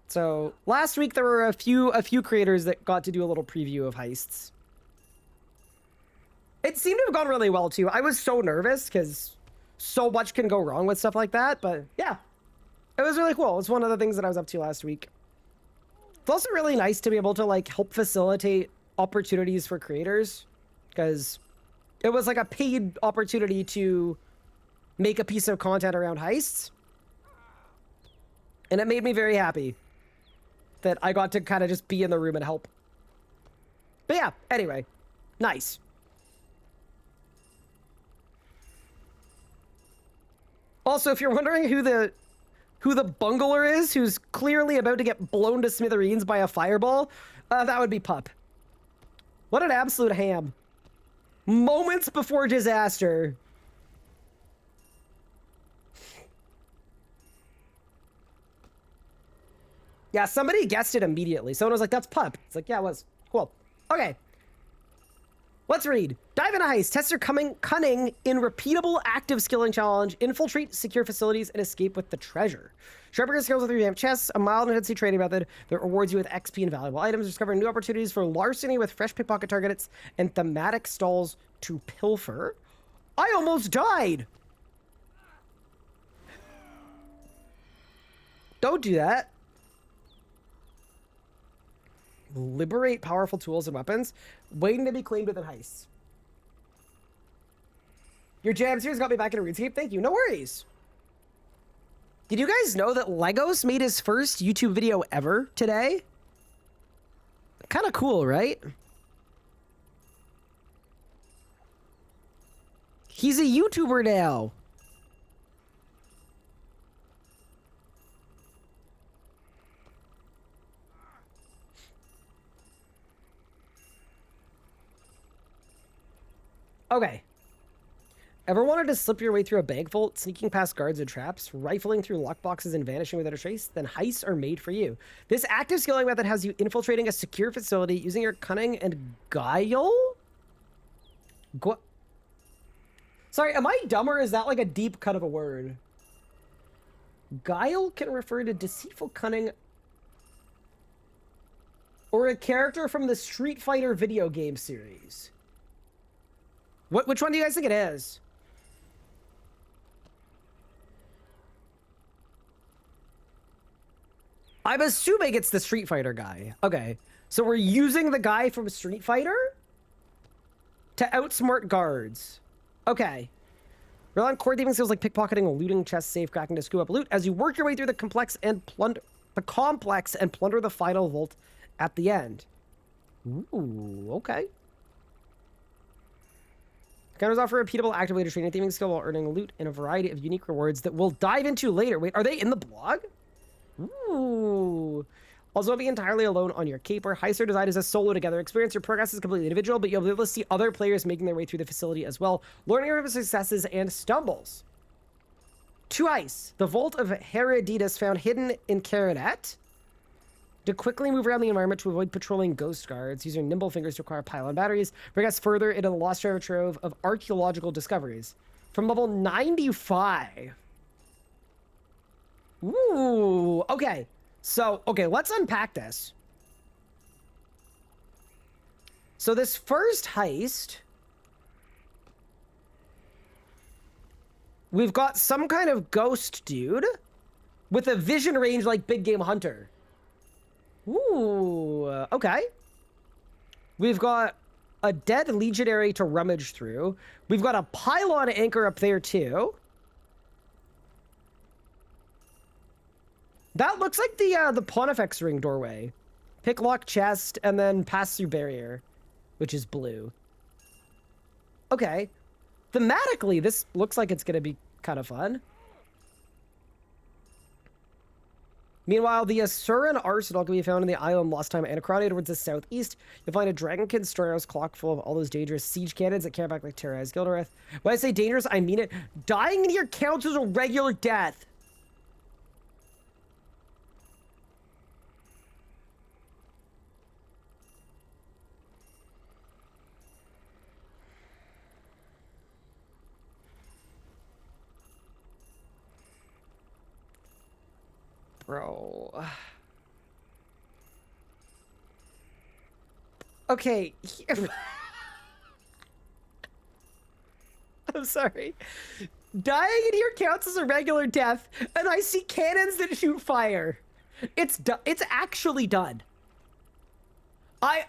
So, last week there were a few creators that got to do a little preview of Heists. It seemed to have gone really well, too. I was so nervous, because so much can go wrong with stuff like that, but yeah. It was really cool. It's one of the things that I was up to last week. It's also really nice to be able to like help facilitate opportunities for creators, because it was like a paid opportunity to make a piece of content around heists. And it made me very happy that I got to kind of just be in the room and help. But yeah, anyway, nice. Also, if you're wondering who the bungler is, who's clearly about to get blown to smithereens by a fireball, that would be Pup. What an absolute ham. Moments before disaster. Yeah, somebody guessed it immediately. Someone was like, that's Pup. It's like, yeah, it was. Cool. Okay. Let's read. Dive in a heist. Test your cunning in repeatable active skilling challenge. Infiltrate secure facilities and escape with the treasure. Sharpen your skills with revamped chests, a mild intensity training method that rewards you with XP and valuable items. Discover new opportunities for larceny with fresh pickpocket targets and thematic stalls to pilfer. I almost died. Don't do that. Liberate powerful tools and weapons, waiting to be claimed within heists. Your jam series got me back into RuneScape. Thank you. No worries. Did you guys know that Legos made his first YouTube video ever today? Kind of cool, right? He's a YouTuber now. Okay. Ever wanted to slip your way through a bank vault, sneaking past guards and traps, rifling through lockboxes and vanishing without a trace? Then heists are made for you. This active skilling method has you infiltrating a secure facility using your cunning and guile? Sorry, am I dumb or is that like a deep cut of a word? Guile can refer to deceitful cunning or a character from the Street Fighter video game series. Which one do you guys think it is? I'm assuming it's the Street Fighter guy. Okay, so we're using the guy from Street Fighter to outsmart guards. Okay. Rely on core thieving skills like pickpocketing, looting, chest safe cracking to scoop up loot as you work your way through the complex and plunder the final vault at the end. Ooh, okay. Counters offer a repeatable, active way to train a thieving skill while earning loot and a variety of unique rewards that we'll dive into later. Wait, are they in the blog? Ooh. Also, be entirely alone on your caper. HEISTS are designed as a solo together experience. Your progress is completely individual, but you'll be able to see other players making their way through the facility as well, learning from successes and stumbles. 2 HEISTS. The Vault of Herodotus found hidden in Caranet. To quickly move around the environment to avoid patrolling ghost guards, using nimble fingers to acquire pylon batteries, progress further into the lost treasure trove of archaeological discoveries. From level 95. Ooh, okay. So, okay, let's unpack this. So this first heist, we've got some kind of ghost dude with a vision range like Big Game Hunter. Ooh, okay. We've got a dead legionary to rummage through. We've got a pylon anchor up there too. That looks like the Pontifex ring doorway. Pick lock chest and then pass through barrier, which is blue. Okay. Thematically, this looks like it's going to be kind of fun. Meanwhile, the Asuran arsenal can be found in the island Lost Time Anachrony towards the southeast. You'll find a Dragonkin storehouse clock full of all those dangerous siege cannons that can't back like terrorize Gildareth. When I say dangerous, I mean it. Dying in here counts as a regular death. Bro. Okay. I'm sorry. Dying in here counts as a regular death, and I see cannons that shoot fire. It's actually done. I'm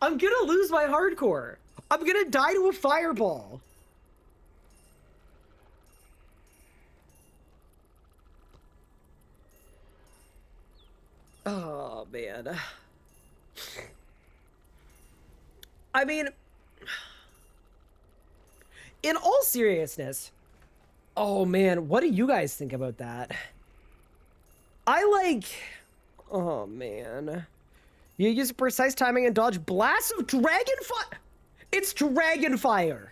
gonna lose my hardcore. I'm gonna die to a fireball. Oh, man. I mean, in all seriousness, oh, man, what do you guys think about that? Oh, man. You use precise timing and dodge blasts of dragonfire. It's dragonfire.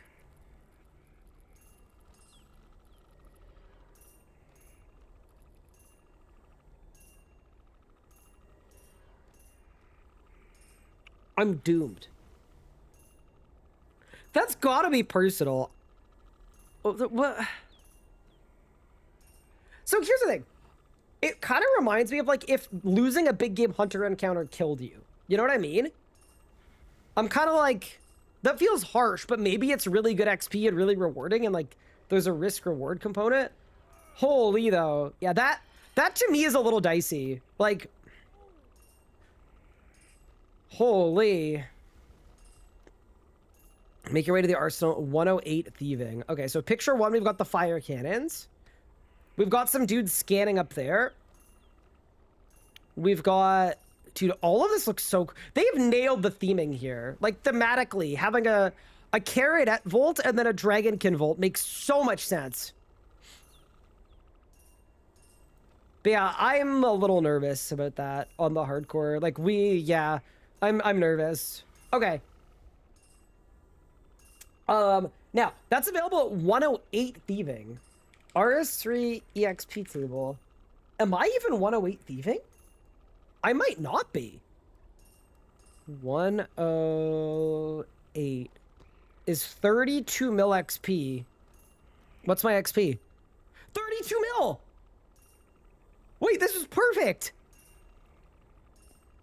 I'm doomed. That's gotta be personal. What? So here's the thing. It kind of reminds me of like if losing a Big Game Hunter encounter killed you. You know what I mean? I'm kind of like, that feels harsh, but maybe it's really good XP and really rewarding and like there's a risk reward component. Holy though. Yeah, that to me is a little dicey. Like, holy. Make your way to the arsenal. 108 thieving. Okay, so picture one, we've got the fire cannons. We've got some dudes scanning up there. We've got... Dude, all of this looks so... They've nailed the theming here. Like, thematically, having a Caranet Vault and then a Dragonkin Vault makes so much sense. But yeah, I'm a little nervous about that on the hardcore. Like, yeah, I'm nervous. Okay. Now, that's available at 108 thieving. RS3 EXP table. Am I even 108 thieving? I might not be. 108 is 32 mil XP. What's my XP? 32 mil! Wait, this is perfect!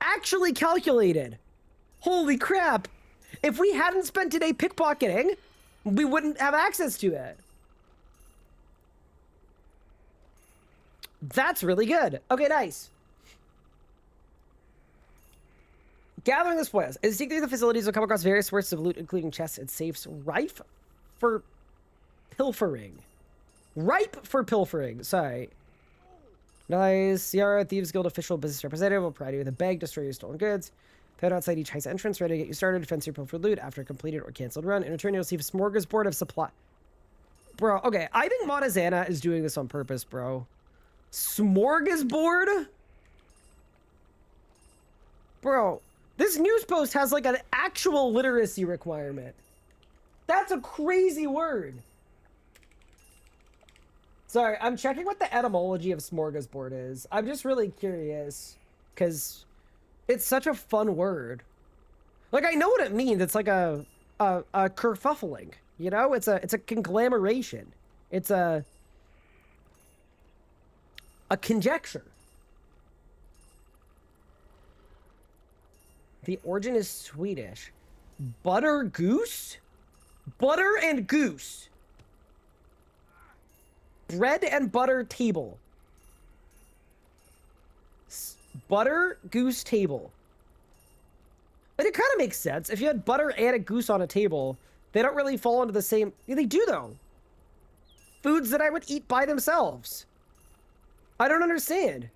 Actually calculated. Holy crap! If we hadn't spent today pickpocketing, we wouldn't have access to it. That's really good. Okay, nice. Gathering the spoils. As you seek through the facilities, you'll come across various sources of loot, including chests and safes, rife for pilfering. Ripe for pilfering. Sorry. Nice. Sierra, Thieves Guild official business representative will provide you with a bag to store your stolen goods. Found outside each heist entrance, ready to get you started. Defense your pilfered loot after a completed or canceled run. In return, you'll receive a smorgasbord of supply. Bro, okay. I think Montezana is doing this on purpose, bro. Smorgasbord? Bro, this news post has like an actual literacy requirement. That's a crazy word. Sorry, I'm checking what the etymology of smorgasbord is. I'm just really curious because it's such a fun word. Like, I know what it means. It's like a kerfuffling, you know? It's a conglomeration. It's a conjecture. The origin is Swedish. Butter goose? Butter and goose. Bread and butter table. Butter goose table. But it kind of makes sense. If you had butter and a goose on a table, they don't really fall into the same... Yeah, they do, though. Foods that I would eat by themselves. I don't understand.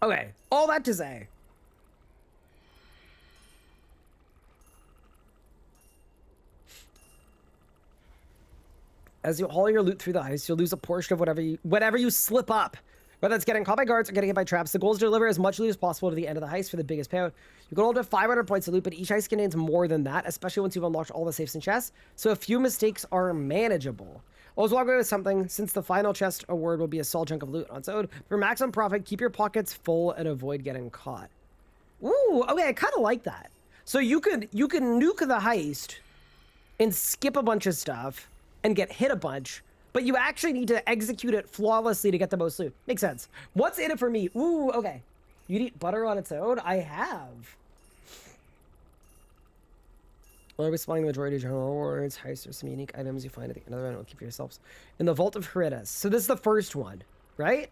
Okay, all that to say. As you haul your loot through the heist, you'll lose a portion of whatever you slip up. Whether it's getting caught by guards or getting hit by traps, the goal is to deliver as much loot as possible to the end of the heist for the biggest payout. You can hold up to 500 points of loot, but each heist contains more than that, especially once you've unlocked all the safes and chests, so a few mistakes are manageable. Always walk away with something, since the final chest award will be a solid chunk of loot on its own. For maximum profit, keep your pockets full and avoid getting caught. Ooh, okay, I kind of like that. So you can nuke the heist and skip a bunch of stuff and get hit a bunch, but you actually need to execute it flawlessly to get the most loot. Makes sense. What's in it for me? Ooh, okay. You'd eat butter on its own? I have. While responding to the majority of general rewards, heists, or some unique items you find at the end of the run, will keep for yourselves. In the Vault of HEISTS. So this is the first one, right?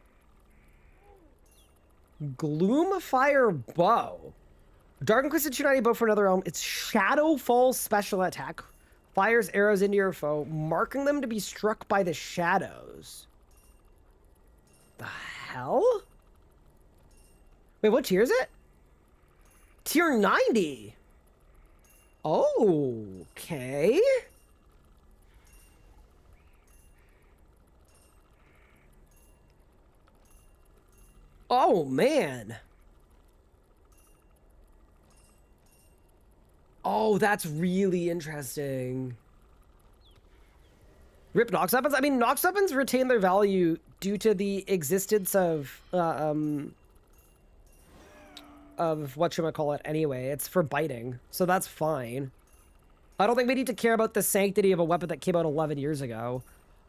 Gloomfire Bow. Dark Inquisitor 290 bow for another realm. It's Shadowfall special attack. Fires arrows into your foe, marking them to be struck by the shadows. The hell? Wait, what tier is it? Tier 90. Okay. Oh, man. Oh, that's really interesting. Rip Nox weapons? I mean, Nox weapons retain their value due to the existence of whatchamacallit anyway. It's for biting, so that's fine. I don't think we need to care about the sanctity of a weapon that came out 11 years ago.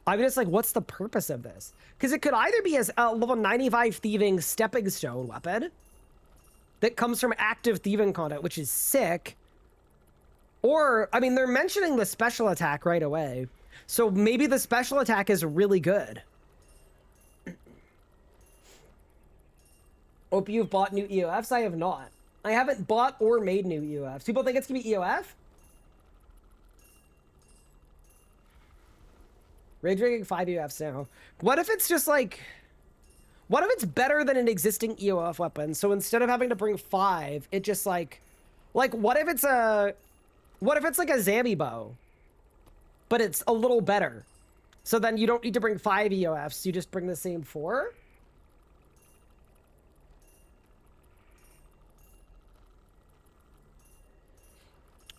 I'm just like, what's the purpose of this? Because it could either be a level 95 thieving stepping stone weapon that comes from active thieving content, which is sick. Or, I mean, they're mentioning the special attack right away. So maybe the special attack is really good. Hope you've bought new EOFs. I have not. I haven't bought or made new EOFs. People think it's gonna be EOF? Rage rigging 5 EOFs now. What if it's just like... What if it's better than an existing EOF weapon? So instead of having to bring 5, it just like... Like, what if it's a... What if it's like a Zammy bow? But it's a little better. So then you don't need to bring 5 EOFs, you just bring the same 4?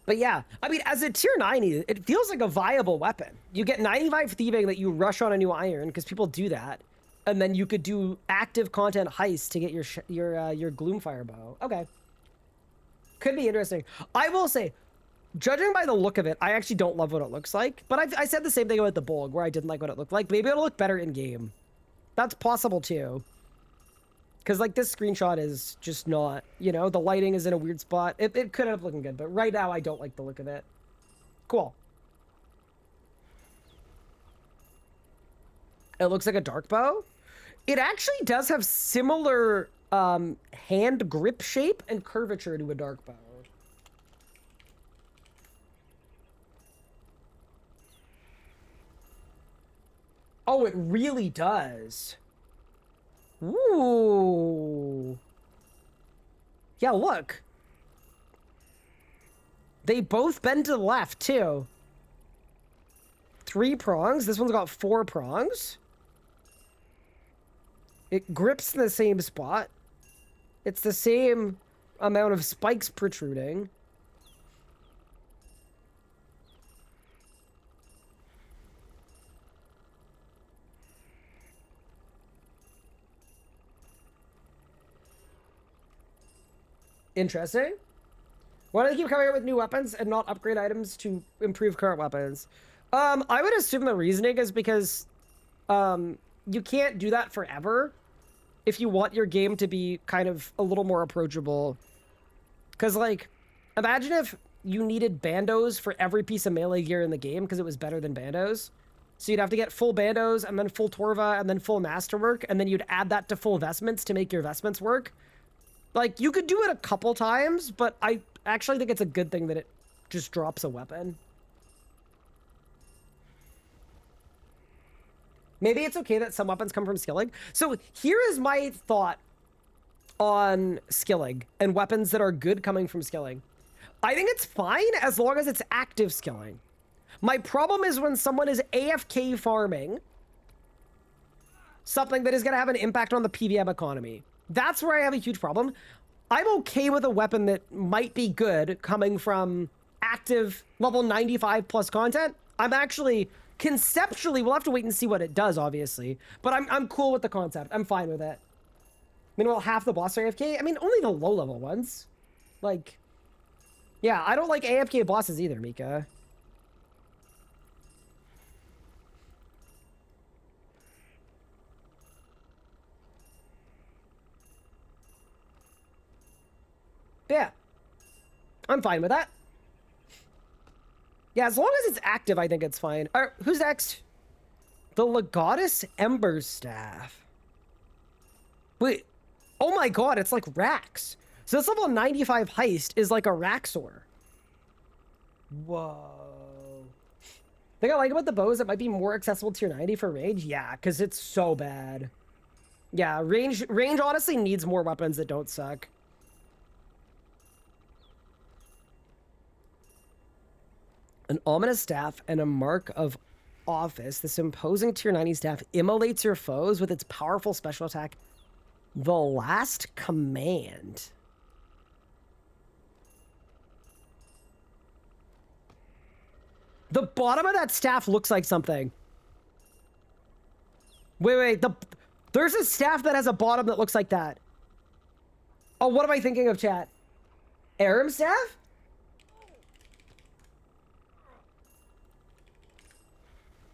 But yeah, I mean, as a tier 90, it feels like a viable weapon. You get 95 thieving that you rush on a new iron, because people do that. And then you could do active content heists to get your Gloomfire bow. Okay. Could be interesting. I will say, judging by the look of it, I actually don't love what it looks like. But I said the same thing about the Bulg, where I didn't like what it looked like. Maybe it'll look better in game. That's possible too. Because, like, this screenshot is just not, you know, the lighting is in a weird spot. It could end up looking good, but right now I don't like the look of it. Cool. It looks like a dark bow. It actually does have similar hand grip shape and curvature to a dark bow. Oh, it really does. Ooh. Yeah, look. They both bend to the left, too. 3 prongs. This one's got 4 prongs. It grips in the same spot. It's the same amount of spikes protruding. Interesting. Why do they keep coming out with new weapons and not upgrade items to improve current weapons? I would assume the reasoning is because you can't do that forever if you want your game to be kind of a little more approachable. Because, like, imagine if you needed bandos for every piece of melee gear in the game because it was better than bandos. So you'd have to get full bandos and then full torva and then full masterwork, and then you'd add that to full vestments to make your vestments work. Like, you could do it a couple times, but I actually think it's a good thing that it just drops a weapon. Maybe it's okay that some weapons come from skilling. So here is my thought on skilling and weapons that are good coming from skilling. I think it's fine as long as it's active skilling. My problem is when someone is AFK farming something that is going to have an impact on the PVM economy. That's where I have a huge problem. I'm okay with a weapon that might be good coming from active level 95 plus content. I'm actually, conceptually, we'll have to wait and see what it does, obviously. But I'm cool with the concept. I'm fine with it. Meanwhile, half the boss are AFK. I mean, only the low-level ones. Like, yeah, I don't like AFK bosses either, Mika. Yeah, I'm fine with that. Yeah, as long as it's active, I think it's fine. All right, who's next? The Legatus Ember Staff. Wait, oh my god, it's like Rax. So this level 95 heist is like a Raxor. Whoa. The thing I like about the bow is it might be more accessible tier 90 for range. Yeah, because it's so bad. Yeah, range honestly needs more weapons that don't suck. An ominous staff and a mark of office. This imposing tier 90 staff immolates your foes with its powerful special attack, The Last Command. The bottom of that staff looks like something. Wait, there's a staff that has a bottom that looks like that. Oh, what am I thinking of, chat? Aram staff?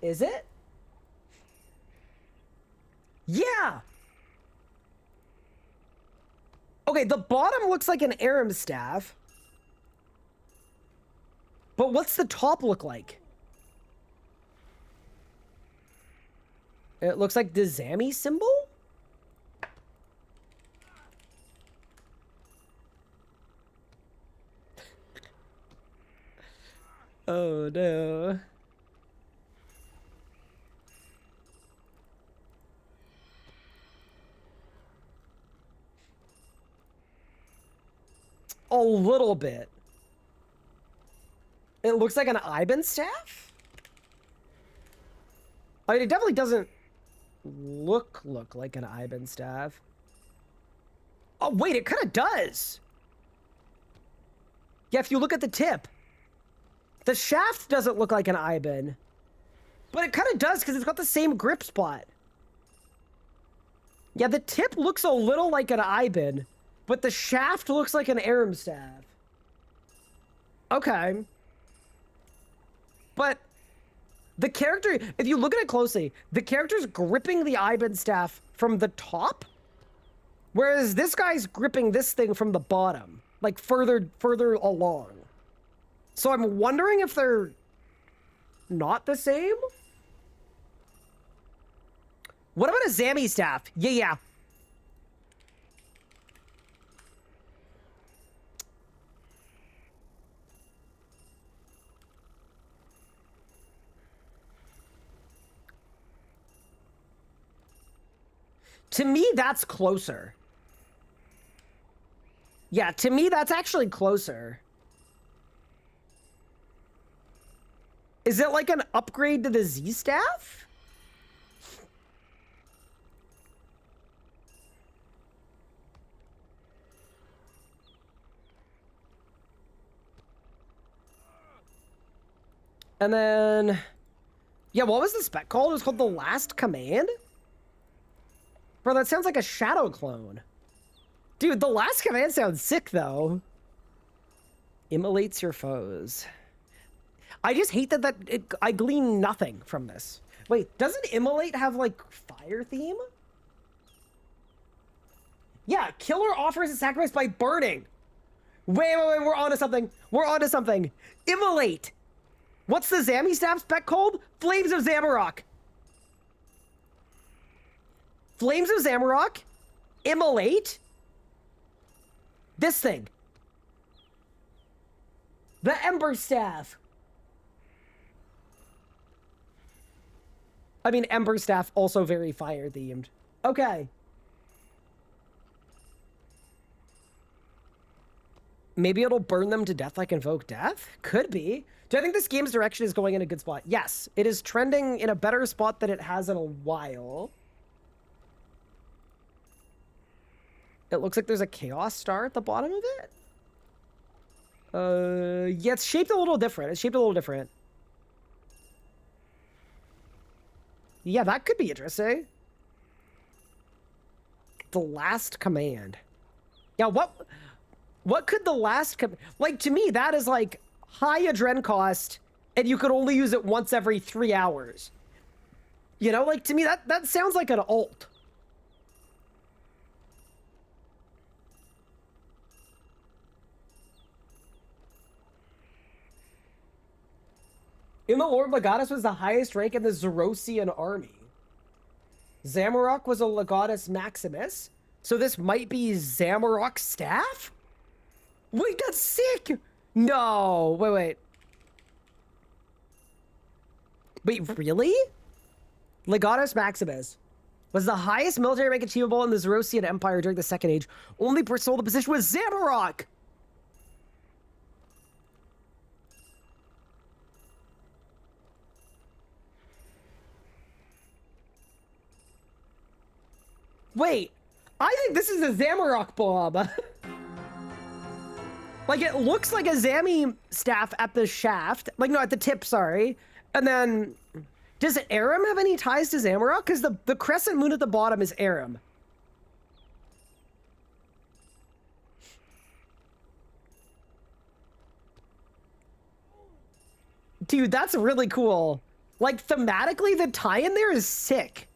Is it? Yeah. Okay, the bottom looks like an Aram staff. But what's the top look like? It looks like the Zami symbol? Oh no. A little bit. It looks like an Iben staff? I mean, it definitely doesn't look like an Iben staff. Oh, wait, it kind of does. Yeah, if you look at the tip. The shaft doesn't look like an Iben. But it kind of does because it's got the same grip spot. Yeah, the tip looks a little like an Iben. But the shaft looks like an Aram staff. Okay. But the character, if you look at it closely, the character's gripping the Iben staff from the top. Whereas this guy's gripping this thing from the bottom, like further along. So I'm wondering if they're not the same? What about a Zammy staff? Yeah. To me, that's closer. Yeah, to me, that's actually closer. Is it like an upgrade to the Z staff? And then, yeah, what was the spec called? It was called The Last Command? Bro, that sounds like a shadow clone. Dude, The Last Command sounds sick, though. Immolates your foes. I just hate that I glean nothing from this. Wait, doesn't Immolate have, like, fire theme? Yeah, killer offers a sacrifice by burning. Wait, we're onto something. We're onto something. Immolate. What's the Zammy staff spec called? Flames of Zamorak. Flames of Zamorak. Immolate. This thing. The Ember Staff. I mean, Ember Staff also very fire themed. Okay. Maybe it'll burn them to death like Invoke Death? Could be. Do I think this game's direction is going in a good spot? Yes, it is trending in a better spot than it has in a while. It looks like there's a Chaos Star at the bottom of it. Yeah, it's shaped a little different. It's shaped a little different. Yeah, that could be interesting. The Last Command. Yeah, what could the last like, to me, that is like high adren cost, and you could only use it once every 3 hours. You know, like, to me, that sounds like an alt. In the Lord Legatus was the highest rank in the Zerosian army. Zamorak was a Legatus Maximus, so this might be Zamorak's staff? Wait, that's sick! No, wait. Wait, really? Legatus Maximus was the highest military rank achievable in the Zerosian Empire during the Second Age. Only person holding the position was Zamorak! Wait, I think this is a Zamorak bomb. Like, it looks like a Zammy staff at the shaft. Like, no, at the tip, sorry. And then, does Aram have any ties to Zamorak? Because the crescent moon at the bottom is Aram. Dude, that's really cool. Like, thematically, the tie-in there is sick.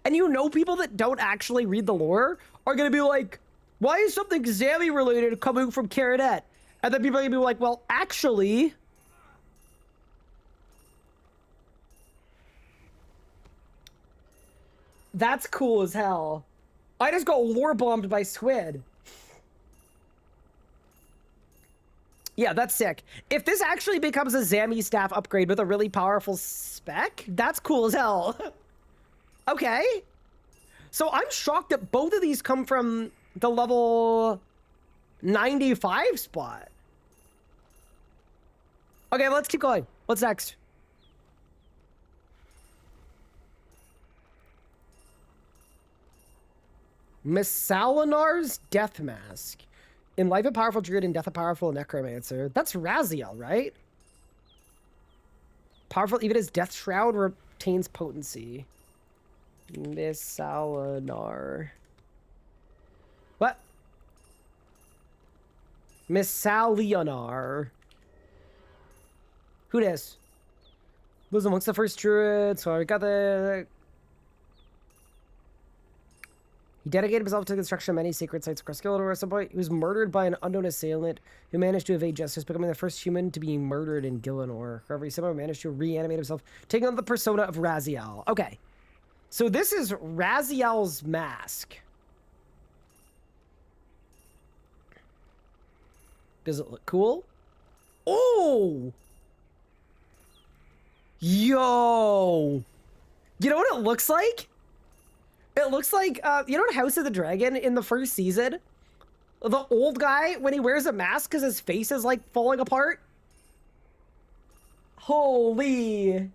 And you know, people that don't actually read the lore are going to be like, why is something Zammy related coming from Caradet? And then people are going to be like, well, actually... That's cool as hell. I just got lore bombed by Squid. Yeah, that's sick. If this actually becomes a Zammy staff upgrade with a really powerful spec, that's cool as hell. Okay. So I'm shocked that both of these come from the level 95 spot. Okay, let's keep going. What's next? Miss Salinar's Death Mask. In Life a Powerful Druid and Death a Powerful Necromancer. That's Raziel, right? Powerful even as Death Shroud retains potency. Miss Salinar. What? Miss Salionar. Who this? Was amongst the first druids, so I got the... He dedicated himself to the construction of many secret sites across Gillinor. At some point, he was murdered by an unknown assailant who managed to evade justice, becoming the first human to be murdered in Gillinor. However, he somehow managed to reanimate himself, taking on the persona of Raziel. Okay. So this is Raziel's mask. Does it look cool? Oh! Yo! You know what it looks like? It looks like, you know in House of the Dragon in the first season? The old guy, when he wears a mask because his face is, like, falling apart? Holy...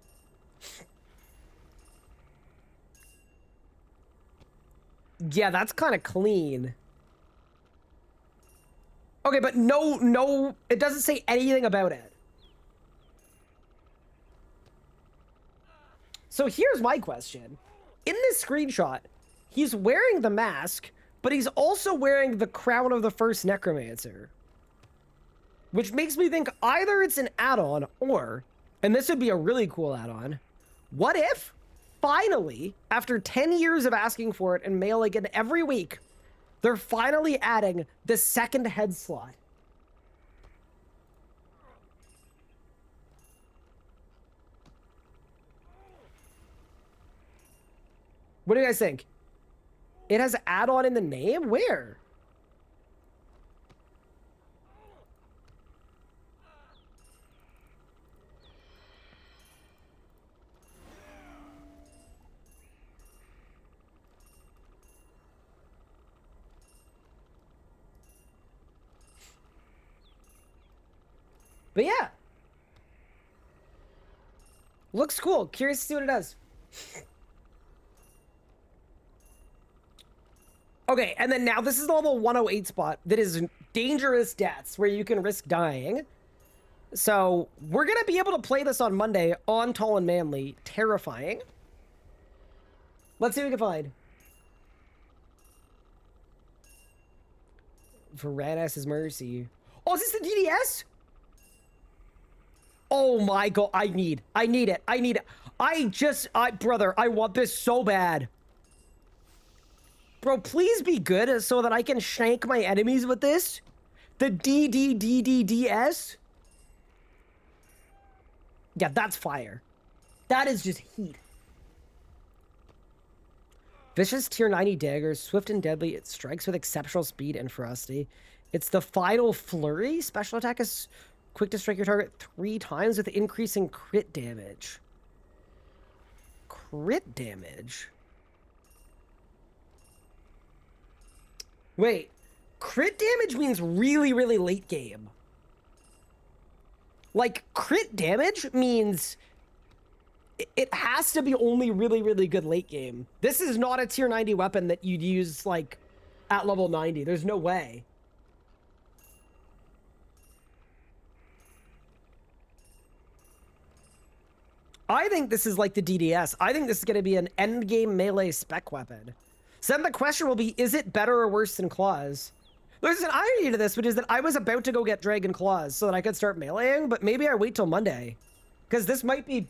Yeah, that's kind of clean. Okay, but no, it doesn't say anything about it. So here's my question. In this screenshot, he's wearing the mask, but he's also wearing the crown of the first necromancer. Which makes me think either it's an add-on or, and this would be a really cool add-on, what if, finally, after 10 years of asking for it and mailing it every week, they're finally adding the second head slot? What do you guys think? It has add-on in the name? Where? But yeah. Looks cool. Curious to see what it does. Okay, and then now this is the level 108 spot that is dangerous deaths where you can risk dying. So we're going to be able to play this on Monday on Tall and Manly. Terrifying. Let's see what we can find. Varanus' Mercy. Oh, is this the DDS? Oh my god, I need it. Brother, I want this so bad. Bro, please be good so that I can shank my enemies with this. The DDDDDS. Yeah, that's fire. That is just heat. Vicious tier 90 daggers, swift and deadly. It strikes with exceptional speed and ferocity. It's the final flurry. Special attack is quick to strike your target 3 times with increasing crit damage. Crit damage? Wait, crit damage means really, really late game. Like, crit damage means it has to be only really, really good late game. This is not a tier 90 weapon that you'd use, like, at level 90. There's no way. I think this is like the DDS. I think this is going to be an endgame melee spec weapon. So then the question will be, is it better or worse than Claws? There's an irony to this, which is that I was about to go get Dragon Claws so that I could start meleeing, but maybe I wait till Monday. Because this might be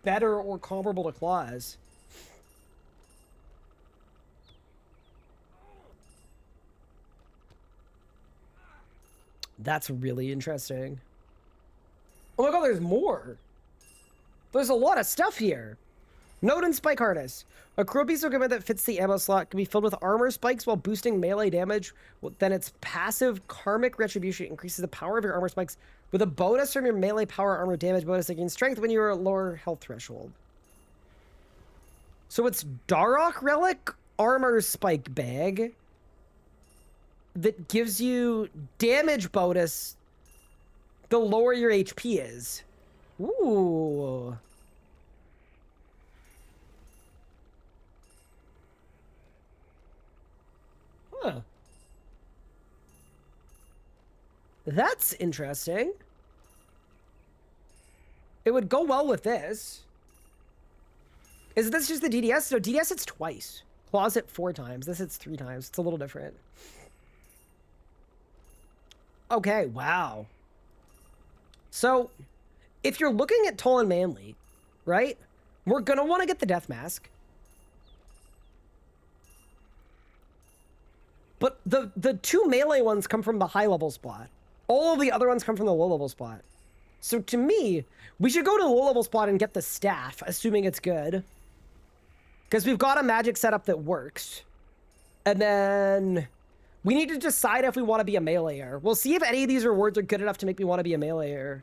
better or comparable to Claws. That's really interesting. Oh my god, there's more! There's a lot of stuff here. Note and Spike Harness. A cruel piece of equipment that fits the ammo slot can be filled with armor spikes while boosting melee damage. Then its passive Karmic Retribution increases the power of your armor spikes with a bonus from your melee power armor damage bonus against strength when you are at lower health threshold. So it's Darok Relic Armor Spike Bag that gives you damage bonus the lower your HP is. Ooh. Huh. That's interesting. It would go well with this. Is this just the DDS? No, DDS hits twice. Claws hit 4 times. This hits 3 times. It's a little different. Okay, wow. So, if you're looking at Tall and Manly, right? We're gonna want to get the Death Mask. but the 2 melee ones come from the high level spot. All of the other ones come from the low level spot. So to me, we should go to the low level spot and get the staff, assuming it's good. Because we've got a magic setup that works. And then we need to decide if we want to be a meleeer. We'll see if any of these rewards are good enough to make me want to be a meleeer.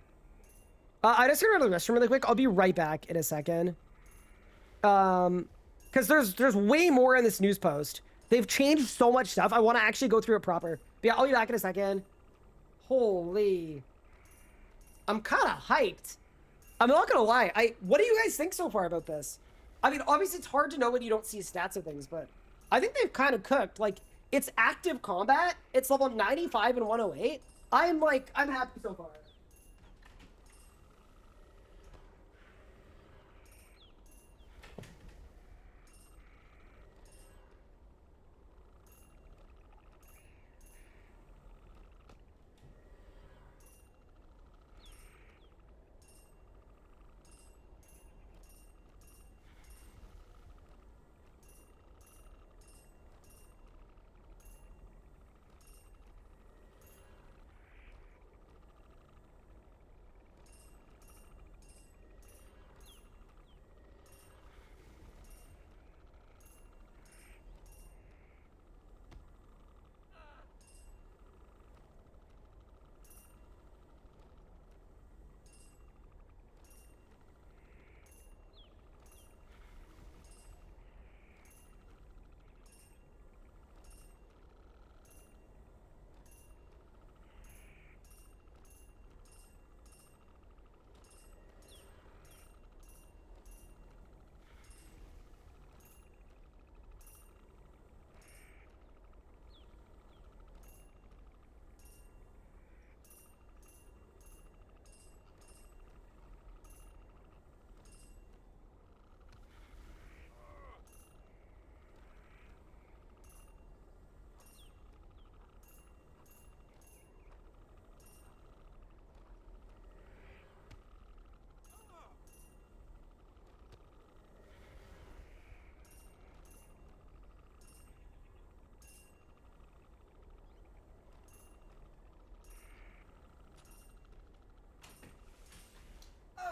I just gotta go to the restroom really quick. I'll be right back in a second. Because there's way more in this news post. They've changed so much stuff. I want to actually go through it proper. But yeah, I'll be back in a second. Holy. I'm kind of hyped. I'm not gonna lie. What do you guys think so far about this? I mean, obviously it's hard to know when you don't see stats of things, but I think they've kind of cooked. Like, it's active combat. It's level 95 and 108. I'm happy so far.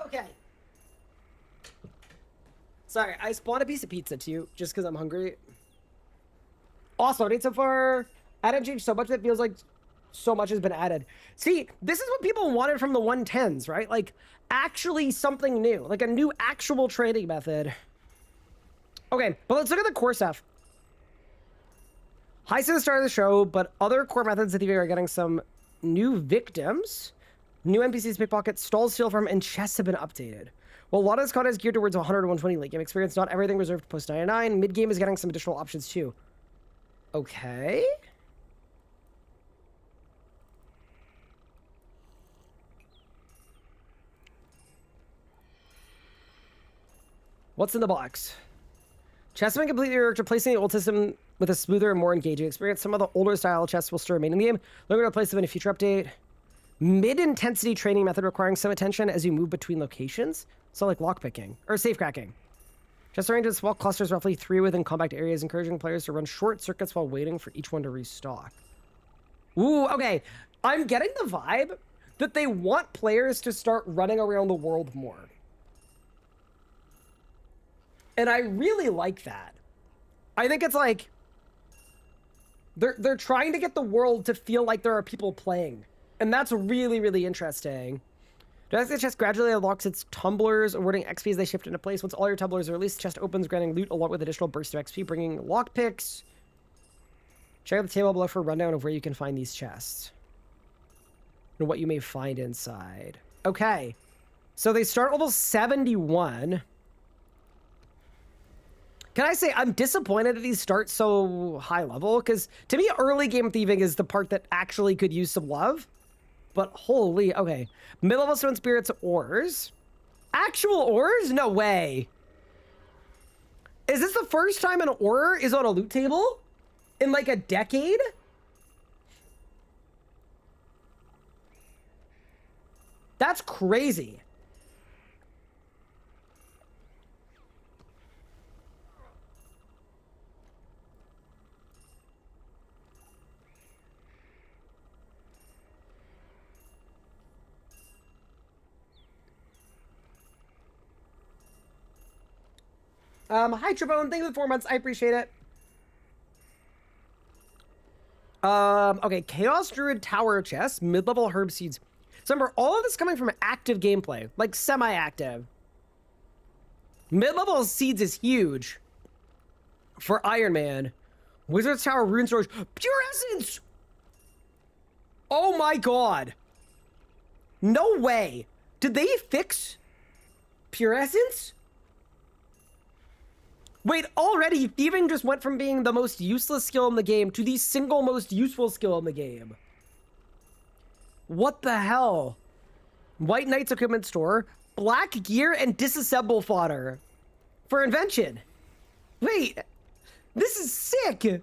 Okay. Sorry, I spawned a piece of pizza to you just because I'm hungry. Awesome update so far. Adam changed so much that it feels like so much has been added. See, this is what people wanted from the 110s, right? Like, actually something new. Like a new actual training method. Okay, but let's look at the core stuff. HEISTS at the start of the show, but other core methods of Thieving are getting some new victims. New NPCs, pickpockets, stalls, steal from, and chests have been updated. While a lot of this content is geared towards 100 to 120 late game experience, not everything reserved to post 99. Mid game is getting some additional options too. Okay. What's in the box? Chests have been completely reworked, replacing the old system with a smoother and more engaging experience. Some of the older style chests will still remain in the game. They're going to replace them in a future update. Mid-intensity training method requiring some attention as you move between locations. So like lockpicking or safe cracking. Chests arranged in small clusters, roughly 3 within compact areas, encouraging players to run short circuits while waiting for each one to restock. Ooh, okay. I'm getting the vibe that they want players to start running around the world more. And I really like that. I think it's like they're trying to get the world to feel like there are people playing. And that's really, really interesting. As the chest gradually unlocks its tumblers, awarding XP as they shift into place. Once all your tumblers are released, chest opens, granting loot along with additional bursts of XP, bringing lockpicks. Check out the table below for a rundown of where you can find these chests. And what you may find inside. Okay. So they start level 71. Can I say I'm disappointed that these start so high level? Because to me, early game thieving is the part that actually could use some love. But holy, okay. Mid-level stone spirits ores. Actual ores? No way. Is this the first time an ore is on a loot table? In like a decade? That's crazy. Hi, Trebone. Thank you for the 4 months. I appreciate it. Okay, Chaos Druid Tower Chest, mid-level herb seeds. So remember, all of this coming from active gameplay, like semi-active. Mid-level seeds is huge for Ironman. Wizard's Tower Rune Storage, Pure Essence! Oh my god. No way. Did they fix Pure Essence? Wait, already Thieving just went from being the most useless skill in the game to the single most useful skill in the game. What the hell? White Knight's Equipment Store, Black Gear, and Disassemble Fodder for Invention. Wait, this is sick.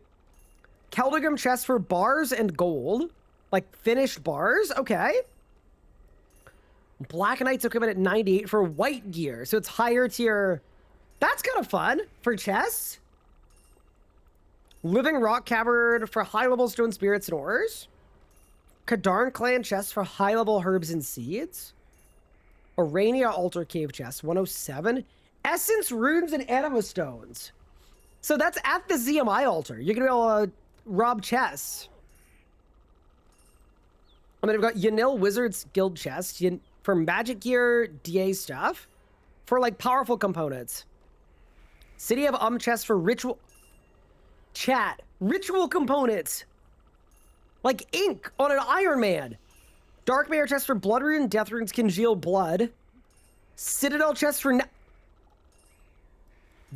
Keldegrim Chest for bars and gold. Like finished bars, okay. Black Knight's Equipment at 98 for white gear, so it's higher tier. That's kind of fun for chests. Living Rock Cavern for high-level stone spirits and ores. Kadarn Clan chest for high-level herbs and seeds. Arania Altar Cave chest, 107. Essence, runes, and anima stones. So that's at the ZMI altar. You're gonna be able to rob chests. And then we've got Yanil Wizards Guild chest for magic gear, DA stuff. For like powerful components. City of chest for ritual. Chat. Ritual components. Like ink on an Ironman. Dark Mare chest for blood rune, death runes, congealed blood. Citadel chest for.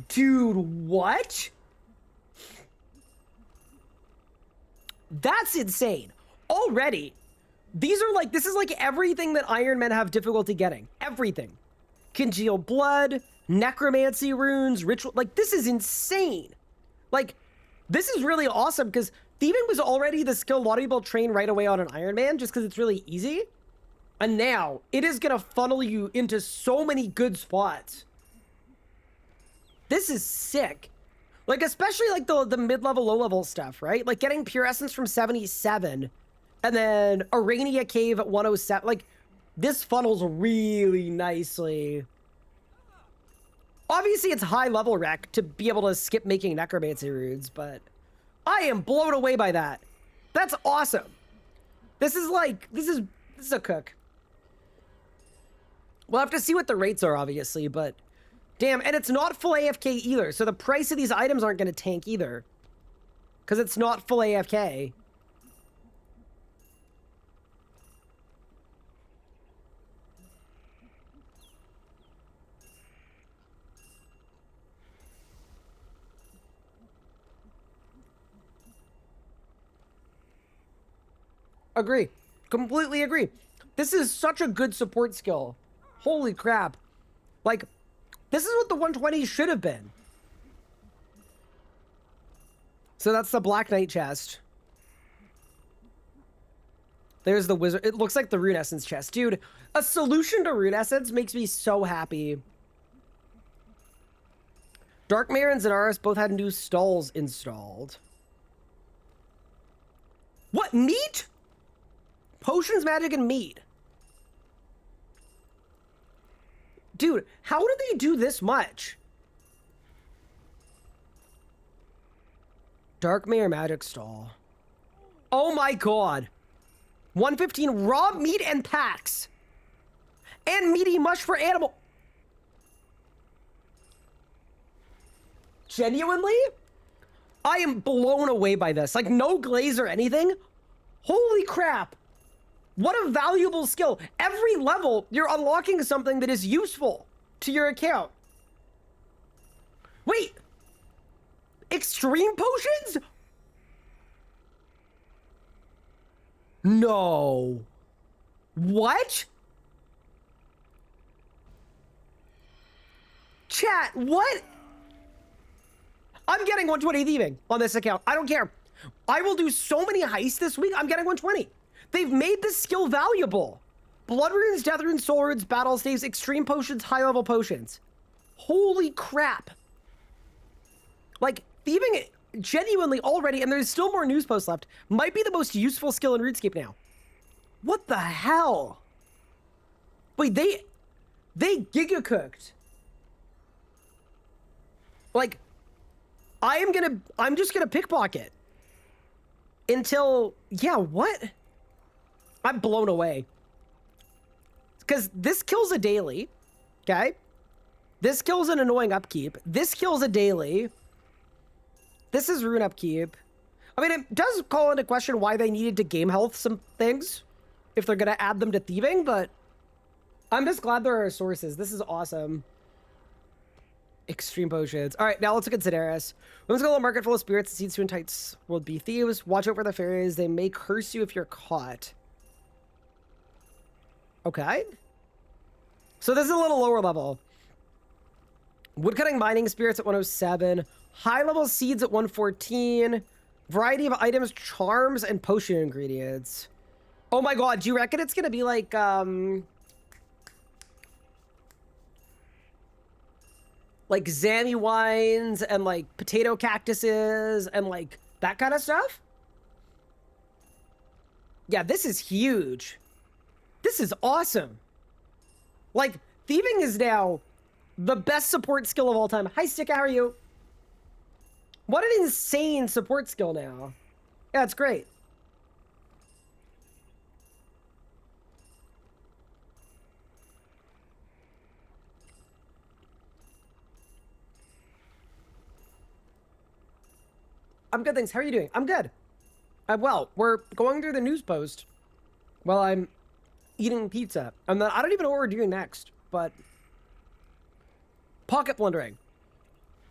Dude, what? That's insane. Already. These are like, this is like everything that Ironmen have difficulty getting. Everything. Congealed blood, necromancy runes, ritual. Like, this is insane. Like, this is really awesome because Thieving was already the skill a lot of people train right away on an Ironman just because it's really easy. And now it is going to funnel you into so many good spots. This is sick. Like, especially like the mid-level, low-level stuff, right? Like getting Pure Essence from 77 and then Arania Cave at 107. Like, this funnels really nicely. Obviously, it's high-level rec to be able to skip making necromancy runes, but I am blown away by that. That's awesome. This is like, this is a cook. We'll have to see what the rates are, obviously, but damn, and it's not full AFK either, so the price of these items aren't going to tank either. Because it's not full AFK. Agree. Completely agree. This is such a good support skill. Holy crap. Like, this is what the 120 should have been. So that's the Black Knight chest. There's the wizard. It looks like the Rune Essence chest. Dude, a solution to Rune Essence makes me so happy. Dark Mare and Zenaris both had new stalls installed. What? Meat? Potions, magic, and meat. Dude, how do they do this much? Dark Mare magic stall. Oh my god. 115 raw meat and packs. And meaty mush for animal. Genuinely? I am blown away by this. Like, no glaze or anything. Holy crap. What a valuable skill. Every level, you're unlocking something that is useful to your account. Wait. Extreme potions? No. What? Chat, what? I'm getting 120 thieving on this account. I don't care. I will do so many heists this week. I'm getting 120. They've made this skill valuable. Blood runes, death runes, soul runes, battle staves, extreme potions, high level potions. Holy crap. Like, thieving genuinely already, and there's still more news posts left, might be the most useful skill in RuneScape now. What the hell? Wait, they giga cooked. Like, I'm just gonna pickpocket until, yeah, what? I'm blown away. Because this kills a daily, okay? This kills an annoying upkeep. This kills a daily. This is rune upkeep. I mean, it does call into question why they needed to game health some things if they're gonna add them to thieving, but I'm just glad there are sources. This is awesome. Extreme potions. All right, now let's look at Sedaris. Women's go to a market full of spirits. The seeds to entice will be thieves. Watch out for the fairies. They may curse you if you're caught. Okay. So this is a little lower level. Woodcutting mining spirits at 107. High level seeds at 114. Variety of items, charms, and potion ingredients. Oh my god, do you reckon it's gonna be like, like Zammy wines and like potato cactuses and like that kind of stuff? Yeah, this is huge. This is awesome. Like, thieving is now the best support skill of all time. Hi, Stick, how are you? What an insane support skill now. Yeah, it's great. I'm good, thanks. How are you doing? I'm good. I'm well. We're going through the news post while I'm eating pizza. And then I don't even know what we're doing next, but pocket plundering.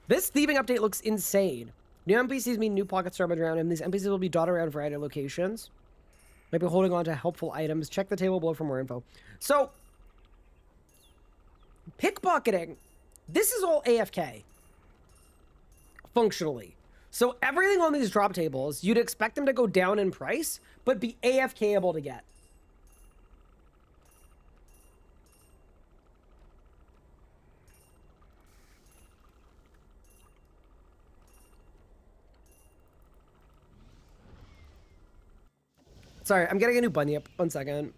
This thieving update looks insane. New NPCs mean new pockets are around, and these NPCs will be dotted around a variety of locations. Might be holding on to helpful items. Check the table below for more info. So, pickpocketing. This is all AFK. Functionally. So everything on these drop tables, you'd expect them to go down in price, but be AFK-able to get. Sorry, I'm getting a new bunyip. 1 second.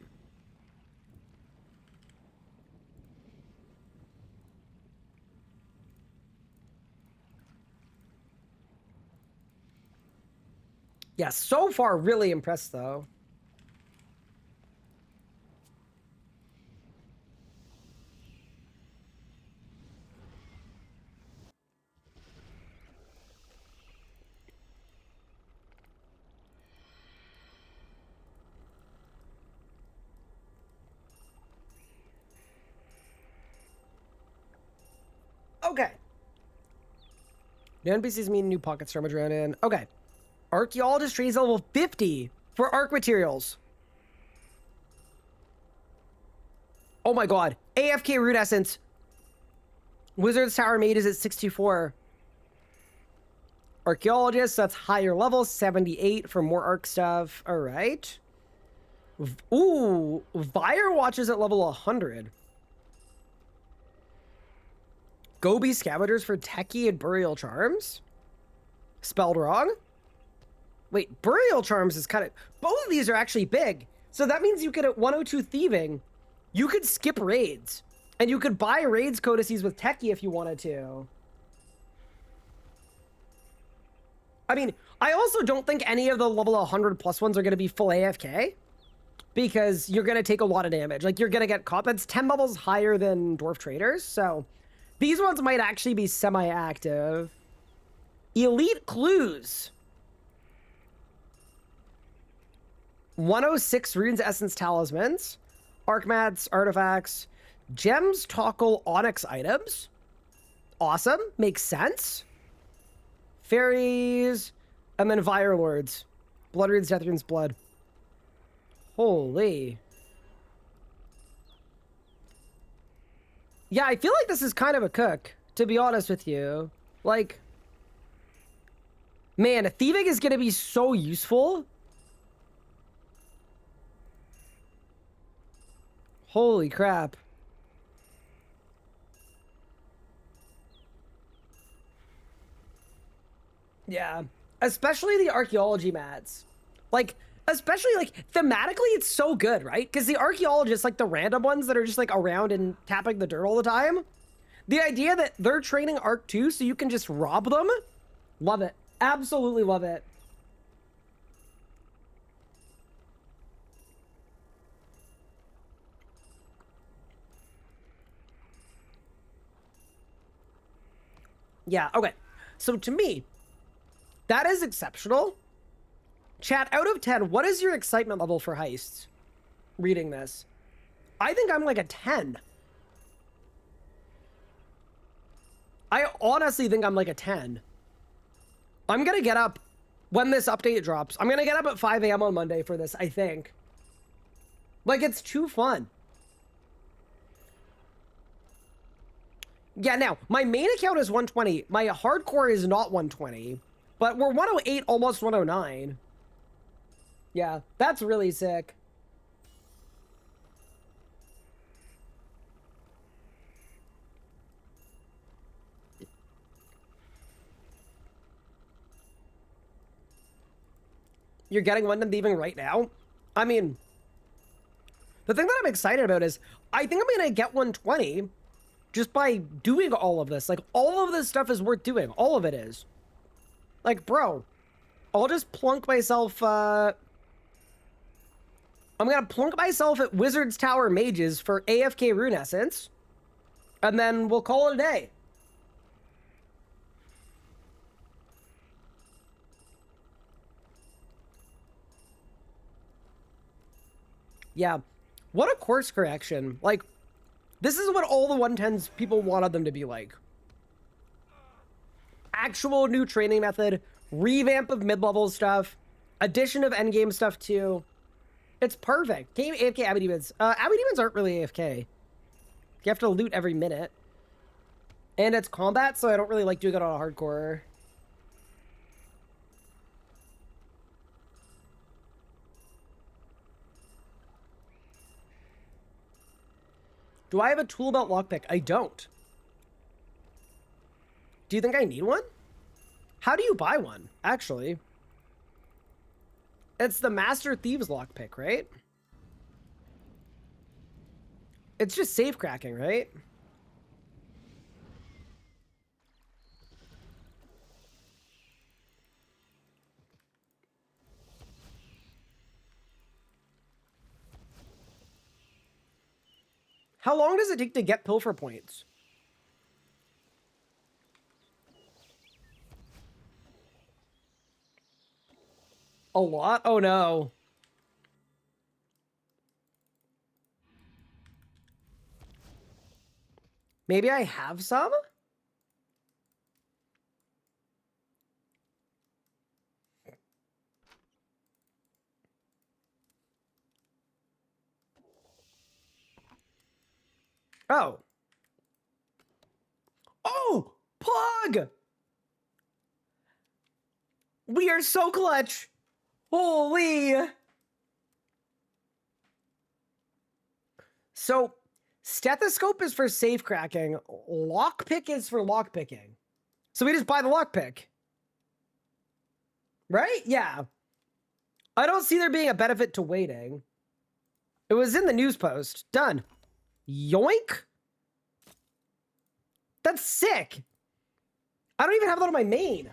Yeah, so far, really impressed, though. Okay. New NPCs mean new pockets storage around in. Okay. Archaeologist trades level 50 for arc materials. Oh my god. AFK root essence. Wizard's Tower Mate is at 64. Archaeologist, that's higher level, 78 for more arc stuff. All right. Ooh, Firewatch is at level 100. Gobi Scavengers for Techie and Burial Charms. Spelled wrong. Wait, Burial Charms is kind of... Both of these are actually big. So that means you could, at 102 Thieving, you could skip raids. And you could buy raids codices with Techie if you wanted to. I mean, I also don't think any of the level 100 plus ones are going to be full AFK. Because you're going to take a lot of damage. Like, you're going to get caught. That's 10 levels higher than Dwarf Traders. So these ones might actually be semi-active. Elite Clues. 106 Runes Essence Talismans, Arcmats, Artifacts, Gems, Toggle, Onyx items. Awesome. Makes sense. Fairies, and then Fire Lords. Blood Runes, Death Runes, Blood. Holy. Yeah, I feel like this is kind of a cook, to be honest with you. Like, man, thieving is going to be so useful. Holy crap. Yeah. Especially the archaeology mats. Like, especially, like, thematically, it's so good, right? Because the archaeologists, like, the random ones that are just, like, around and tapping the dirt all the time, The idea that they're training Arc 2 so you can just rob them? Love it. Absolutely love it. Yeah, okay. So to me, that is exceptional. Chat, out of 10, what is your excitement level for heists? Reading this. I think I'm like a 10. I honestly think I'm like a 10. I'm gonna get up when this update drops. I'm gonna get up at 5 a.m. on Monday for this, I think. Like, it's too fun. Yeah, now, my main account is 120. My hardcore is not 120. But we're 108, almost 109. Yeah, that's really sick. You're getting London Thieving right now? I mean, the thing that I'm excited about is I think I'm going to get 120 just by doing all of this. Like, all of this stuff is worth doing. All of it is. Like, bro, I'll just plunk myself, I'm going to plunk myself at Wizard's Tower Mages for AFK Rune Essence, and then we'll call it a day. Yeah, what a course correction. Like, this is what all the 110s people wanted them to be like. Actual new training method, revamp of mid-level stuff, addition of endgame stuff too. It's perfect. Can you AFK Abbey Demons? Abbey Demons aren't really AFK. You have to loot every minute. And it's combat, so I don't really like doing it on a hardcore. Do I have a tool belt lockpick? I don't. Do you think I need one? How do you buy one, actually? It's the Master Thieves lockpick, right? It's just safe cracking, right? How long does it take to get pilfer points? A lot? Oh no. Maybe I have some? Oh. Oh! Plug! We are so clutch! Holy! So, stethoscope is for safe cracking. Lockpick is for lockpicking. So we just buy the lockpick. Right? Yeah. I don't see there being a benefit to waiting. It was in the news post. Done. Yoink? That's sick. I don't even have that on my main.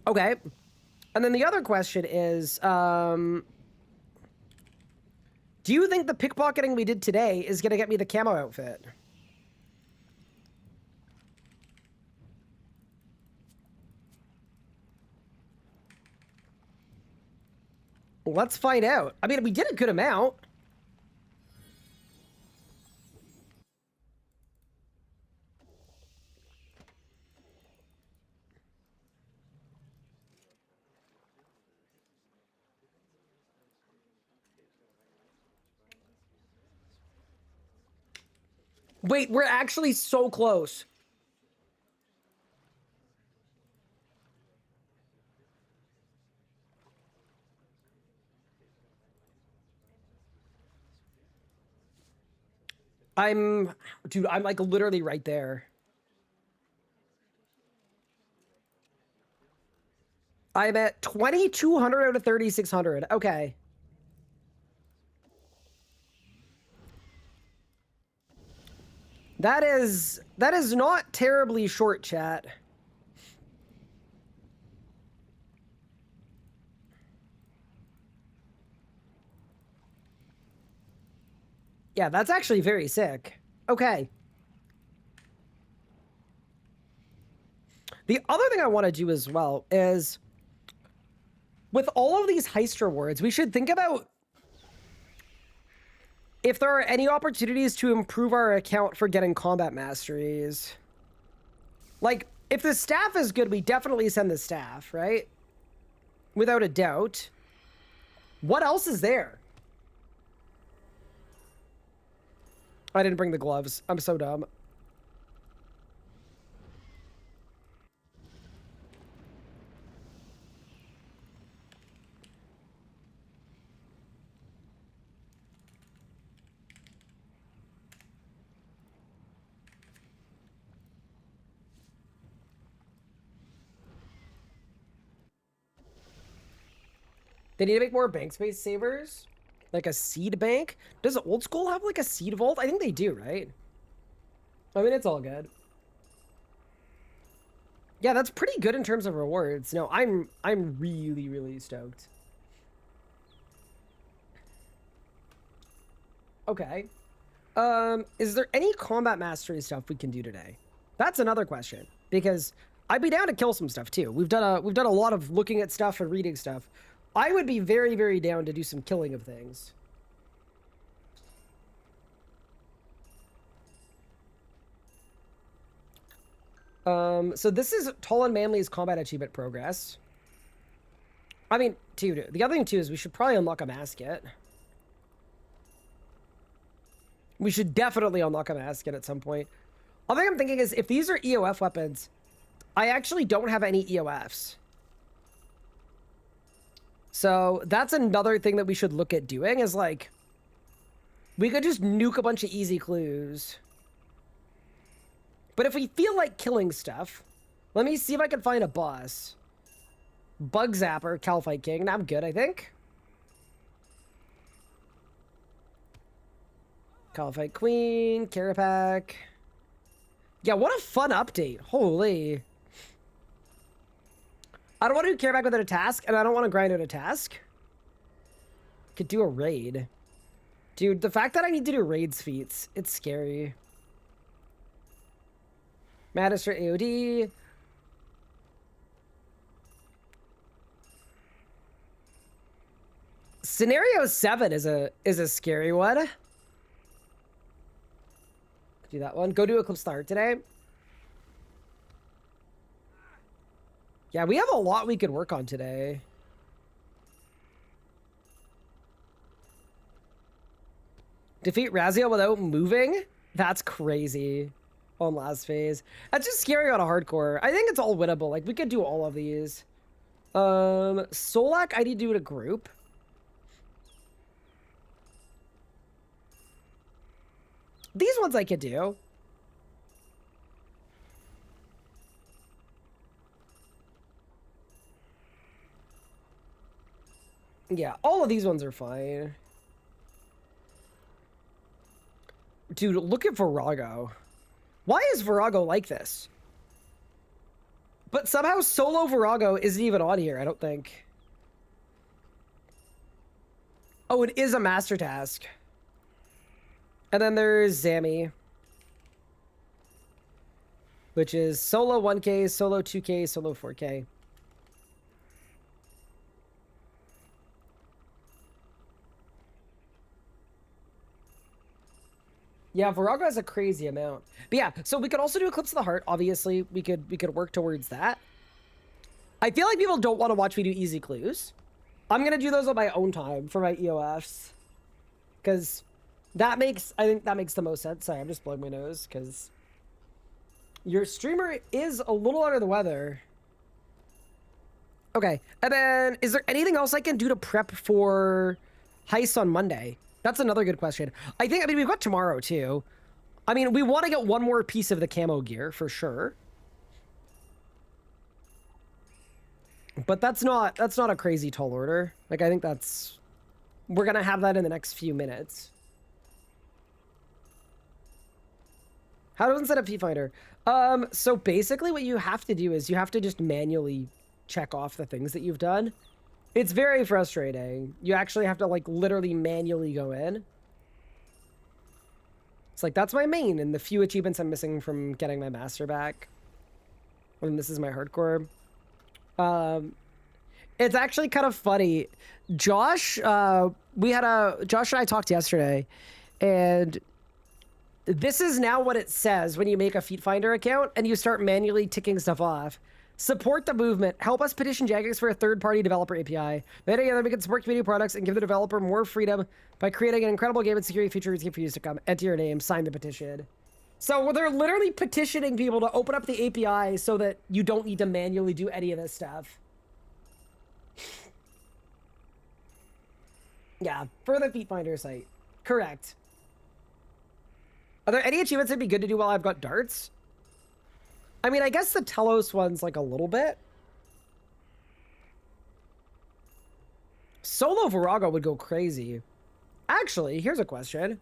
Okay. And then the other question is, do you think the pickpocketing we did today is going to get me the camo outfit? Let's find out. I mean, we did a good amount. Wait, we're actually so close. Dude, I'm like literally right there. I'm at 2,200 out of 3,600. Okay. That is not terribly short, chat. Yeah, that's actually very sick. Okay. The other thing I want to do as well is, with all of these heist rewards, we should think about if there are any opportunities to improve our account for getting combat masteries. Like, if the staff is good, we definitely send the staff, right? Without a doubt. What else is there? I didn't bring the gloves. I'm so dumb. They need to make more bank space savers. Like a seed bank. Does old school have like a seed vault? I think they do, right? I mean, it's all good. Yeah, that's pretty good in terms of rewards. No, I'm really, really stoked. Okay. Is there any combat mastery stuff we can do today? That's another question, because I'd be down to kill some stuff too. We've done a lot of looking at stuff and reading stuff. I would be very, very down to do some killing of things. So this is Tall and Manly's combat achievement progress. I mean, dude, the other thing too is we should probably unlock a masket. We should definitely unlock a masket at some point. Other thing I'm thinking is, if these are EOF weapons, I actually don't have any EOFs. So that's another thing that we should look at doing, is like, we could just nuke a bunch of easy clues. But if we feel like killing stuff, let me see if I can find a boss. Bug Zapper, Calphite King. I'm good, I think. Calphite Queen, Carapac. Yeah, what a fun update. Holy. I don't want to do Carapac without a task, and I don't want to grind out a task. Could do a raid. Dude, the fact that I need to do raids feats, it's scary. Magistrate AOD. Scenario 7 is a scary one. Do that one. Go do Eclipse the Heart today. Yeah, we have a lot we could work on today. Defeat Raziel without moving? That's crazy. On last phase. That's just scary on a hardcore. I think it's all winnable. Like, we could do all of these. Solak, I need to do it a group. These ones I could do. Yeah, all of these ones are fine. Dude, look at Virago. Why is Virago like this? But somehow solo Virago isn't even on here, I don't think. Oh, it is a master task. And then there's Zami, which is solo 1K, solo 2K, solo 4K. Yeah, Virago has a crazy amount. But yeah, so we could also do Eclipse of the Heart. Obviously, we could work towards that. I feel like people don't want to watch me do easy clues. I'm gonna do those on my own time for my EOFs, because I think that makes the most sense. Sorry, I'm just blowing my nose because your streamer is a little under the weather. Okay, and then is there anything else I can do to prep for HEISTS on Monday? That's another good question. I mean, we've got tomorrow too. I mean, we want to get one more piece of the camo gear for sure. But that's not a crazy tall order. Like, I think we're gonna have that in the next few minutes. How does it set up Feet Finder? So basically what you have to do is you have to just manually check off the things that you've done. It's very frustrating. You actually have to like literally manually go in. It's like, that's my main and the few achievements I'm missing from getting my master back. And this is my hardcore. It's actually kind of funny. Josh, Josh and I talked yesterday, and this is now what it says when you make a Feet Finder account and you start manually ticking stuff off. Support the movement. Help us petition Jagex for a third-party developer API. Together, we can support community products and give the developer more freedom by creating an incredible game and security features for years to come. Enter your name, sign the petition. So they're literally petitioning people to open up the API so that you don't need to manually do any of this stuff. Yeah, for the Feet Finder site. Correct. Are there any achievements that'd be good to do while I've got darts? I mean, I guess the Telos one's like a little bit. Solo Virago would go crazy. Actually, here's a question.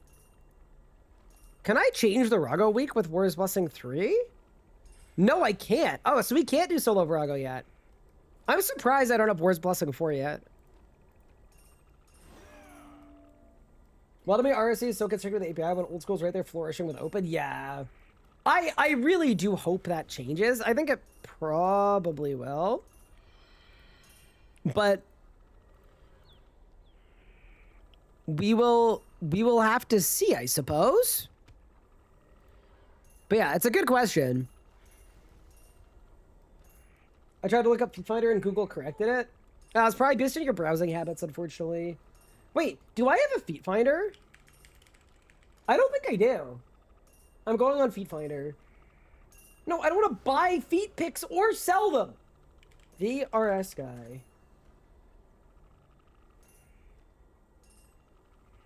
Can I change the Rago week with War's Blessing 3? No, I can't. Oh, so we can't do Solo Virago yet. I'm surprised I don't have War's Blessing 4 yet. Welcome to RSC is so concerned with the API when old school's right there flourishing with open. Yeah. I really do hope that changes. I think it probably will. But we will have to see, I suppose. But yeah, it's a good question. I tried to look up Feet Finder and Google corrected it. It's probably based on your browsing habits, unfortunately. Wait, do I have a Feet Finder? I don't think I do. I'm going on Feet Finder. No, I don't want to buy feet pics or sell them. VRS guy.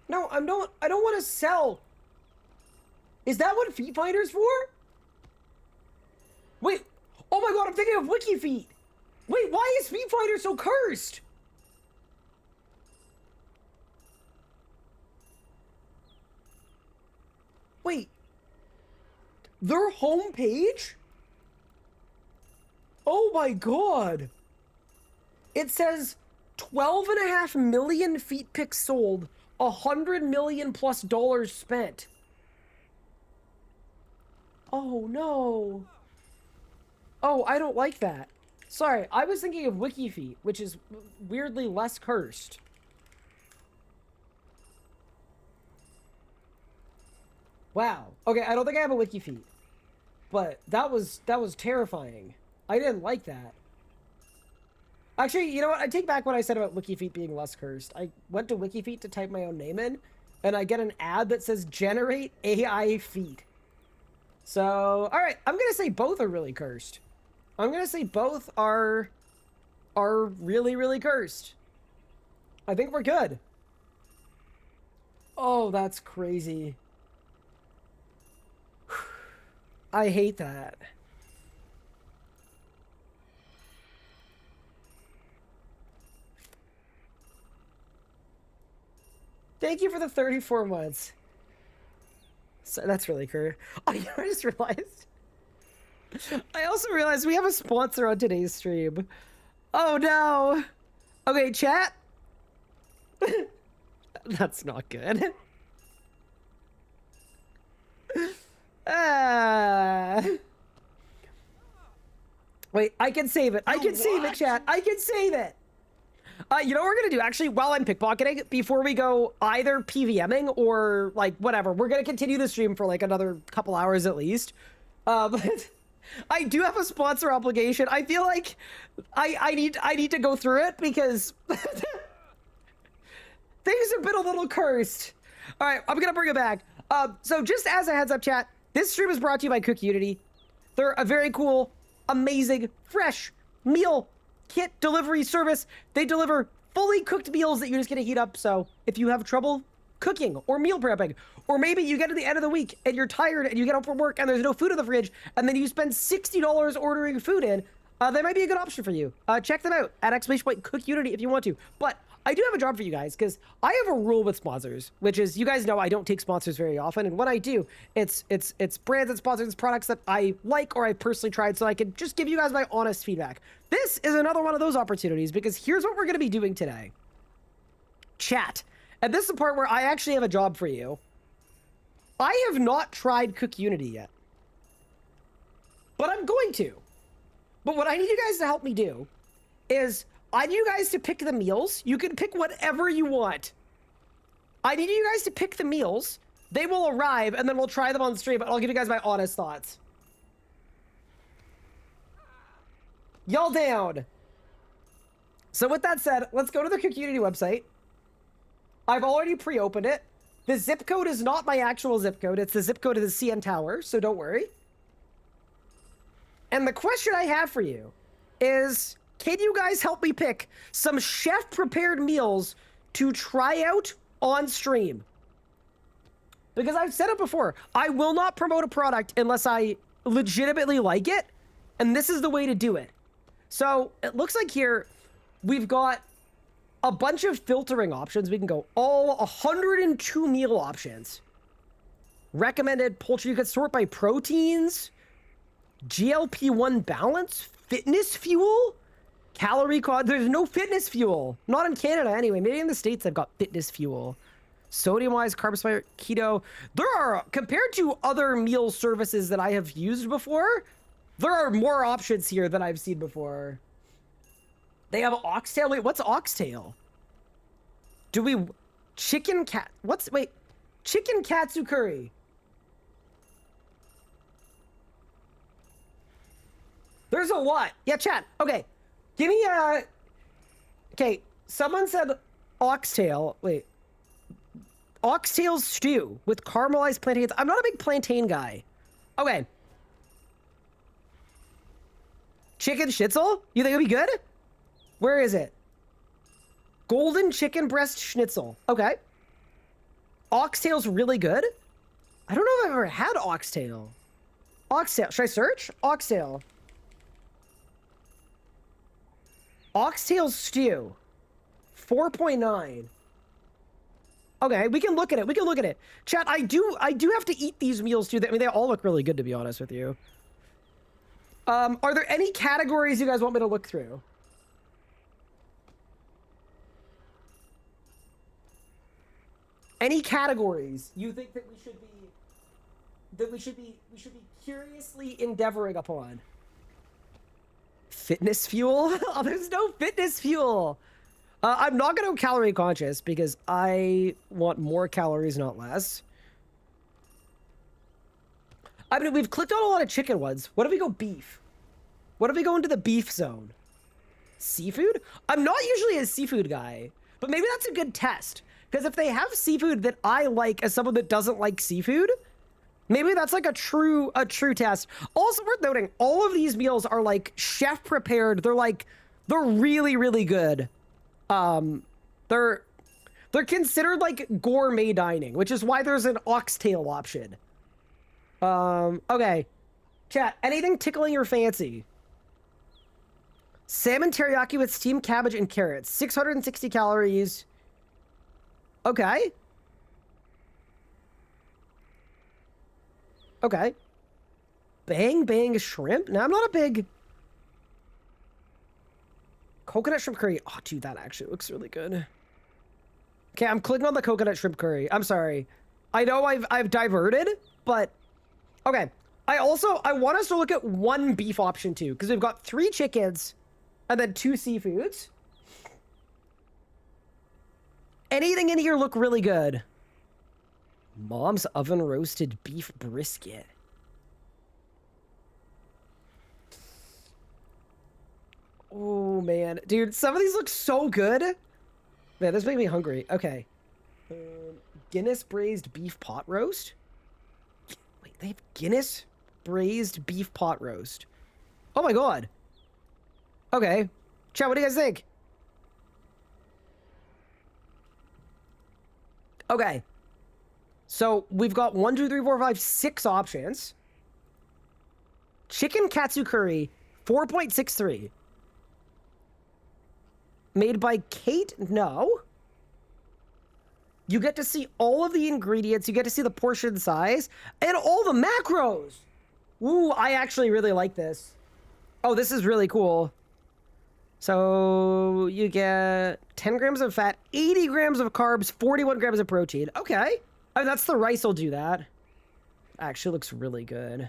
No, I don't want to sell. Is that what Feet Finder's for? Wait. Oh my god, I'm thinking of WikiFeet. Wait, why is Feet Finder so cursed? Wait. Their homepage? Oh my god. It says 12.5 million feet pics sold, $100 million plus spent. Oh no. Oh, I don't like that. Sorry, I was thinking of WikiFeet, which is weirdly less cursed. Wow. Okay, I don't think I have a WikiFeet. But that was terrifying. I didn't like that. Actually, you know what? I take back what I said about WikiFeet being less cursed. I went to WikiFeet to type my own name in, and I get an ad that says generate AI feet. So, all right, I'm going to say both are really cursed. I'm going to say both are really, really cursed. I think we're good. Oh, that's crazy. I hate that. Thank you for the 34 months. So that's really cool. Oh, you know, I just realized. I also realized we have a sponsor on today's stream. Oh no. Okay, chat. That's not good. Wait, I can save it. I can save it, chat. I can save it. You know what we're gonna do? Actually, while I'm pickpocketing, before we go either PVMing or like whatever, we're gonna continue the stream for like another couple hours at least. But I do have a sponsor obligation. I feel like I need to go through it because things have been a little cursed. All right, I'm gonna bring it back. So just as a heads up, chat, this stream is brought to you by Cook Unity. They're a very cool, amazing, fresh meal kit delivery service. They deliver fully cooked meals that you're just gonna heat up. So if you have trouble cooking or meal prepping, or maybe you get to the end of the week and you're tired and you get home from work and there's no food in the fridge, and then you spend $60 ordering food in, that might be a good option for you. Check them out at !Cook Unity if you want to. But I do have a job for you guys because I have a rule with sponsors, which is you guys know I don't take sponsors very often, and when I do, it's brands that sponsor products that I like or I personally tried, so I can just give you guys my honest feedback. This is another one of those opportunities because here's what we're going to be doing today. Chat. And this is the part where I actually have a job for you. I have not tried Cook Unity yet, but I'm going to. But what I need you guys to help me do is I need you guys to pick the meals. You can pick whatever you want. I need you guys to pick the meals. They will arrive, and then we'll try them on stream, but I'll give you guys my honest thoughts. Y'all down. So with that said, let's go to the Cook Unity website. I've already pre-opened it. The zip code is not my actual zip code. It's the zip code of the CN Tower, so don't worry. And the question I have for you is, can you guys help me pick some chef-prepared meals to try out on stream? Because I've said it before, I will not promote a product unless I legitimately like it, and this is the way to do it. So it looks like here we've got a bunch of filtering options. We can go all 102 meal options. Recommended poultry. You could sort by proteins, GLP-1 balance, fitness fuel, calorie cod. There's no fitness fuel. Not in Canada anyway. Maybe in the States they've got fitness fuel. Sodium-wise, carb-inspired, keto. There are, compared to other meal services that I have used before, there are more options here than I've seen before. They have oxtail. Wait, what's oxtail? Do we... Chicken cat... What's... Wait. Chicken katsu curry. There's a lot. Yeah, chat. Okay. Give me a... Okay. Someone said oxtail. Wait. Oxtail stew with caramelized plantains. I'm not a big plantain guy. Okay. Chicken schnitzel? You think it'll be good? Where is it? Golden chicken breast schnitzel. Okay. Oxtail's really good. I don't know if I've ever had oxtail. Oxtail. Should I search? Oxtail. Oxtail stew. 4.9. Okay, we can look at it. We can look at it. Chat, I do have to eat these meals too. I mean, they all look really good, to be honest with you. Are there any categories you guys want me to look through? Any categories you think that we should be curiously endeavoring upon? Fitness fuel? Oh, there's no fitness fuel. I'm not going to go calorie conscious because I want more calories, not less. I mean, we've clicked on a lot of chicken ones. What if we go beef? What if we go into the beef zone? Seafood? I'm not usually a seafood guy, but maybe that's a good test. Because if they have seafood that I like as someone that doesn't like seafood, maybe that's like a true test. Also worth noting, all of these meals are like chef prepared. They're really, really good. They're considered like gourmet dining, which is why there's an oxtail option. Okay. Chat, anything tickling your fancy? Salmon teriyaki with steamed cabbage and carrots. 660 calories. Okay. Okay. Bang bang shrimp? Now, I'm not a big... Coconut shrimp curry. Oh, dude, that actually looks really good. Okay, I'm clicking on the coconut shrimp curry. I'm sorry. I know I've diverted, but... Okay. I want us to look at one beef option too, because we've got 3 chickens and then 2 seafoods. Anything in here look really good. Mom's oven roasted beef brisket. Oh, man. Dude, some of these look so good. Man, this made me hungry. Okay. Guinness braised beef pot roast? Wait, they have Guinness braised beef pot roast. Oh my god. Okay. Chat, what do you guys think? Okay. So we've got 1, 2, 3, 4, 5, 6 options. Chicken katsu curry, 4.63. Made by Kate? No. You get to see all of the ingredients. You get to see the portion size and all the macros. Ooh, I actually really like this. Oh, this is really cool. So you get 10 grams of fat, 80 grams of carbs, 41 grams of protein. Okay. I mean, that's the rice will do that. Actually looks really good.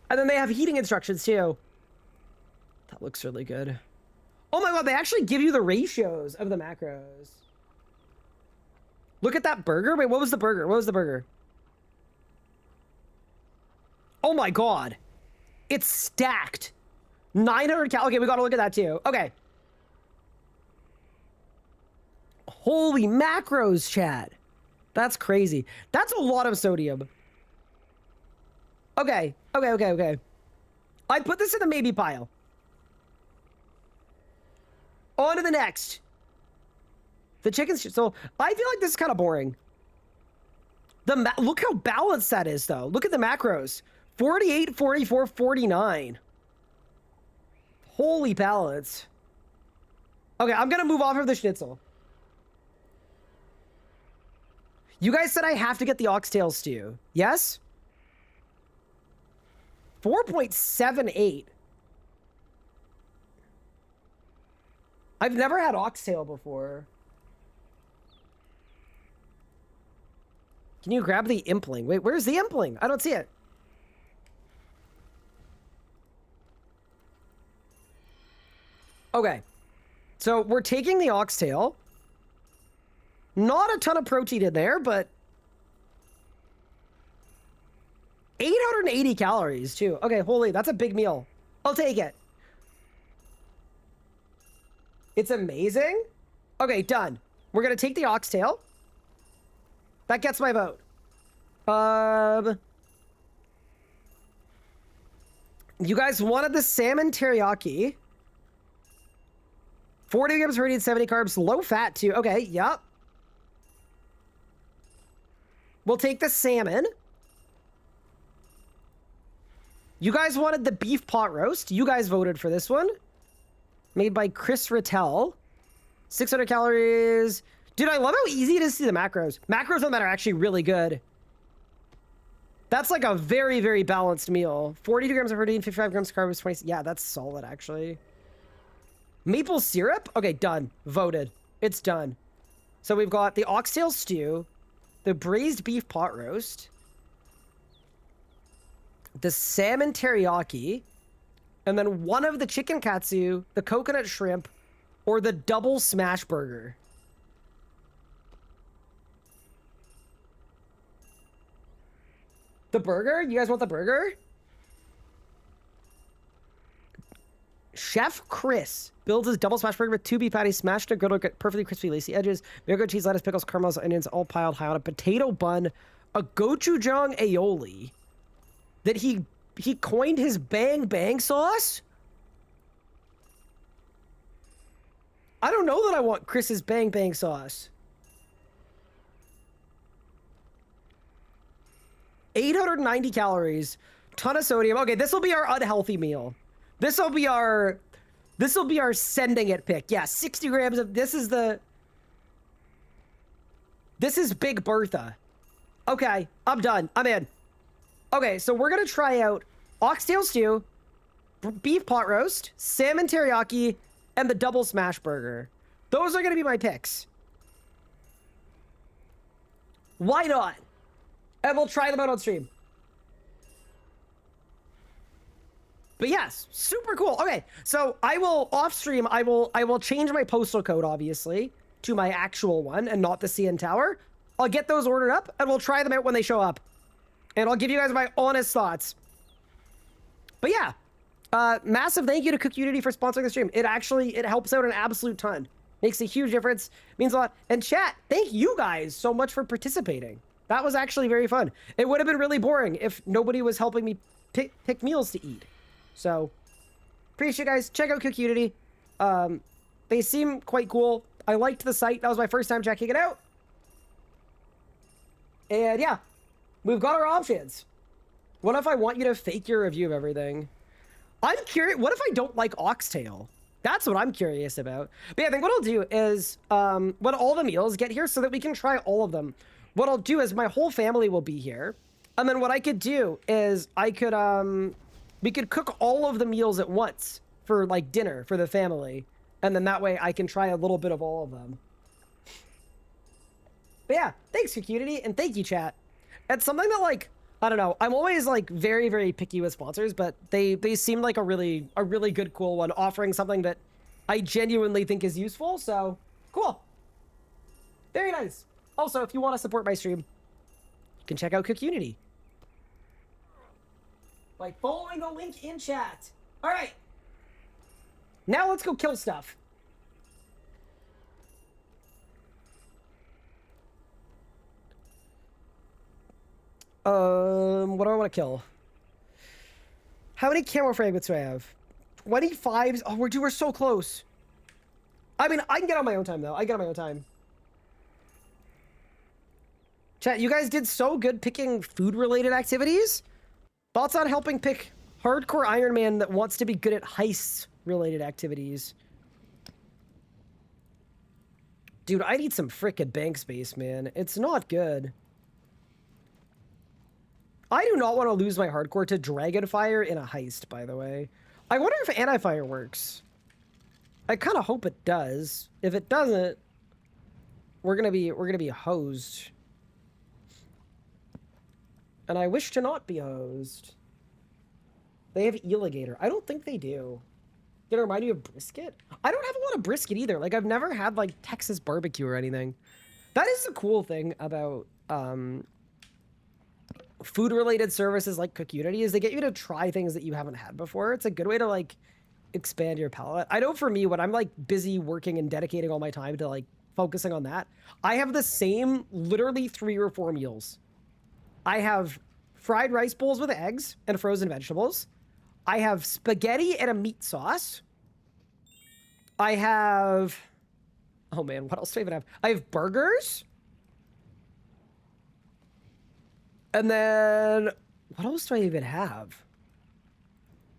And then they have heating instructions too. That looks really good. Oh my god, they actually give you the ratios of the macros. Look at that burger. Wait, what was the burger? What was the burger? Oh my god. It's stacked. 900 cal. Okay, we gotta look at that too. Okay. Holy macros, chat. That's crazy. That's a lot of sodium. Okay. I'd put this in the maybe pile. On to the next. The chicken. So I feel like this is kind of boring. Look how balanced that is, though. Look at the macros. 48, 44, 49. Holy balance. Okay, I'm gonna move off of the schnitzel. You guys said I have to get the oxtail stew. Yes? 4.78. I've never had oxtail before. Can you grab the impling? Wait, where's the impling? I don't see it. Okay. So we're taking the oxtail. Not a ton of protein in there, but 880 calories too. Okay, holy, that's a big meal. I'll take it. It's amazing. Okay, done. We're gonna take the oxtail. That gets my vote. You guys wanted the salmon teriyaki. 40 grams of protein, 70 carbs, low fat too. Okay, yep. We'll take the salmon. You guys wanted the beef pot roast. You guys voted for this one. Made by Chris Rattel. 600 calories. Dude, I love how easy it is to see the macros. Macros on that are actually really good. That's like a very, very balanced meal. 42 grams of protein, 55 grams of carbs, 20. Yeah, that's solid, actually. Maple syrup? Okay, done. Voted. It's done. So we've got the oxtail stew, the braised beef pot roast, the salmon teriyaki, and then one of the chicken katsu, the coconut shrimp, or the double smash burger. The burger? You guys want the burger? Chef Chris builds his double smash burger with 2 beef patties smashed to griddle, get perfectly crispy lacy edges, vinegar, cheese, lettuce, pickles, caramels, onions, all piled high on a potato bun, a gochujang aioli that he coined his bang bang sauce? I don't know that I want Chris's bang bang sauce. 890 calories, ton of sodium. Okay, this will be our unhealthy meal. This will be our sending it pick. Yeah, 60 grams of, this is Big Bertha. Okay, I'm done. I'm in. Okay, so we're gonna try out oxtail stew, beef pot roast, salmon teriyaki, and the double smash burger. Those are gonna be my picks. Why not? And we'll try them out on stream. But yes, super cool. Okay, so I will off stream. I will change my postal code obviously to my actual one and not the CN Tower. I'll get those ordered up and we'll try them out when they show up, and I'll give you guys my honest thoughts. But yeah, massive thank you to Cook Unity for sponsoring the stream. It helps out an absolute ton. Makes a huge difference. Means a lot. And chat, thank you guys so much for participating. That was actually very fun. It would have been really boring if nobody was helping me pick meals to eat. So, appreciate you guys. Check out Cook Unity. They seem quite cool. I liked the site. That was my first time checking it out. And yeah, we've got our options. What if I want you to fake your review of everything? I'm curious. What if I don't like oxtail? That's what I'm curious about. But yeah, I think what I'll do is when all the meals get here so that we can try all of them, what I'll do is my whole family will be here. And then what I could do is I could, we could cook all of the meals at once for like dinner for the family. And then that way I can try a little bit of all of them. But yeah, thanks community and thank you chat. It's something that like, I don't know, I'm always like very, very picky with sponsors, but they seem like a really good, cool one, offering something that I genuinely think is useful. So cool. Very nice. Also, if you want to support my stream, you can check out Community by following the link in chat. All right. Now let's go kill stuff. What do I want to kill? How many camo fragments do I have? 25. Oh, we're so close. I mean, I can get on my own time though. I get on my own time. Chat, you guys did so good picking food-related activities. Thoughts on helping pick hardcore Ironman that wants to be good at heists-related activities? Dude, I need some frickin' bank space, man. It's not good. I do not want to lose my hardcore to Dragonfire in a heist, by the way. I wonder if anti-fire works. I kind of hope it does. If it doesn't, we're gonna be hosed. And I wish to not be hosed. They have Eligator. I don't think they do. Did it remind you of brisket? I don't have a lot of brisket either. Like, I've never had, like, Texas barbecue or anything. That is the cool thing about, food-related services like Community is they get you to try things that you haven't had before. It's a good way to, like, expand your palate. I know for me, when I'm, like, busy working and dedicating all my time to, like, focusing on that, I have the same, literally 3 or 4 meals. I have fried rice bowls with eggs and frozen vegetables. I have spaghetti and a meat sauce. I have... Oh, man, what else do I even have? I have burgers. And then... What else do I even have?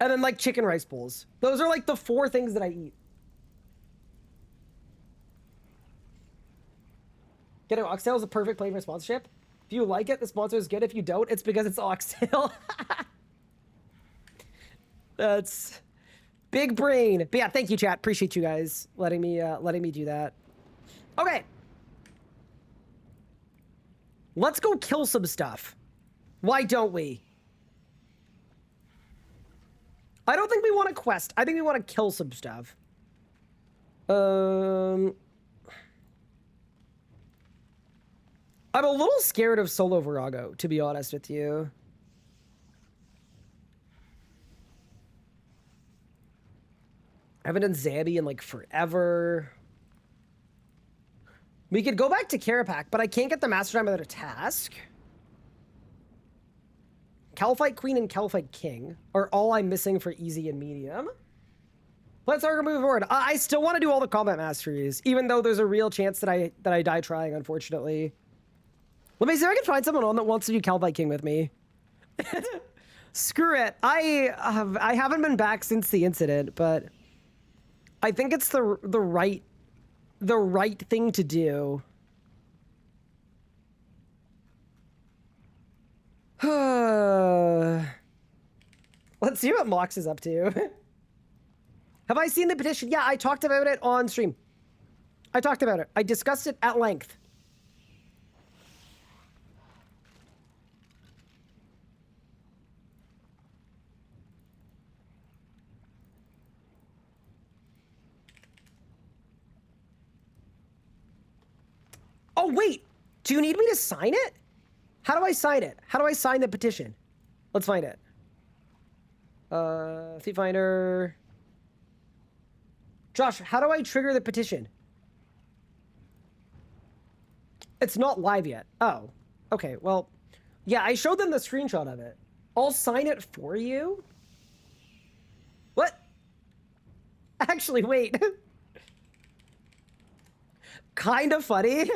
And then, like, chicken rice bowls. Those are, like, the 4 things that I eat. Getting Oxtail is a perfect play for sponsorship. If you like it, the sponsor is good. If you don't, it's because it's Oxtail. That's big brain. But yeah, thank you, chat. Appreciate you guys letting me do that. Okay. Let's go kill some stuff. Why don't we? I don't think we want a quest. I think we want to kill some stuff. I'm a little scared of Solo Virago, to be honest with you. I haven't done Zambi in, like, forever. We could go back to Carapac, but I can't get the Master Time without a task. Calfight Queen and Calfight King are all I'm missing for easy and medium. Let's move forward. I still want to do all the combat masteries, even though there's a real chance that I die trying, unfortunately. Let me see if I can find someone on that wants to do Calfight King with me. Screw it. I haven't been back since the incident, but I think it's the right thing to do. Let's see what Mox is up to. Have I seen the petition? Yeah, I talked about it on stream. I talked about it. I discussed it at length. Oh, wait. Do you need me to sign it? How do I sign it? How do I sign the petition? Let's find it. Thief Finder. Josh, how do I trigger the petition? It's not live yet. Oh, okay. Well, yeah, I showed them the screenshot of it. I'll sign it for you. What? Actually, wait. Kind of funny.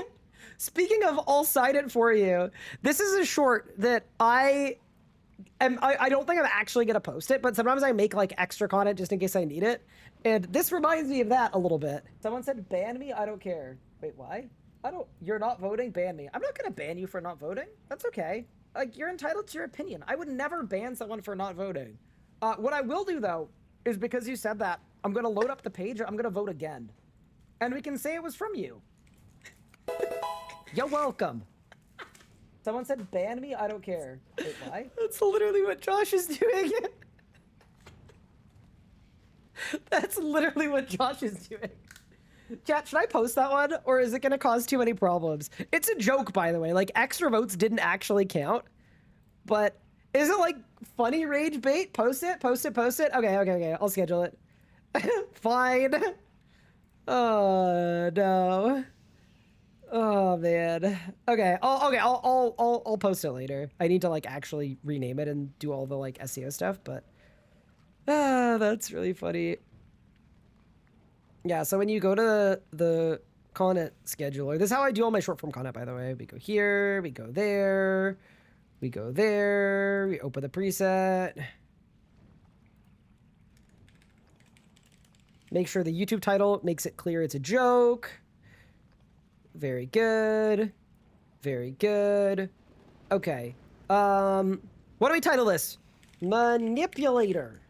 Speaking of I'll sign it for you, this is a short that I and I don't think I'm actually gonna post it, but sometimes I make like extra content just in case I need it. And this reminds me of that a little bit. Someone said, ban me, I don't care. Wait, why? You're not voting, ban me. I'm not gonna ban you for not voting. That's okay. Like, you're entitled to your opinion. I would never ban someone for not voting. What I will do though, is because you said that, I'm gonna load up the page, I'm gonna vote again. And we can say it was from you. You're welcome. Someone said, ban me, I don't care. Wait, why? That's literally what Josh is doing. That's literally what Josh is doing. Chat, should I post that one? Or is it gonna cause too many problems? It's a joke, by the way. Like, extra votes didn't actually count. But, is it like funny rage bait? Post it, post it, post it? Okay. I'll schedule it. Fine. Oh, no. Oh man. Okay. I'll post it later. I need to like actually rename it and do all the like SEO stuff, but that's really funny. Yeah, so when you go to the content scheduler, this is how I do all my short form content, by the way. We go here, we go there, we go there, we open the preset. Make sure the YouTube title makes it clear it's a joke. Very good. Very good. Okay. What do we title this? Manipulator.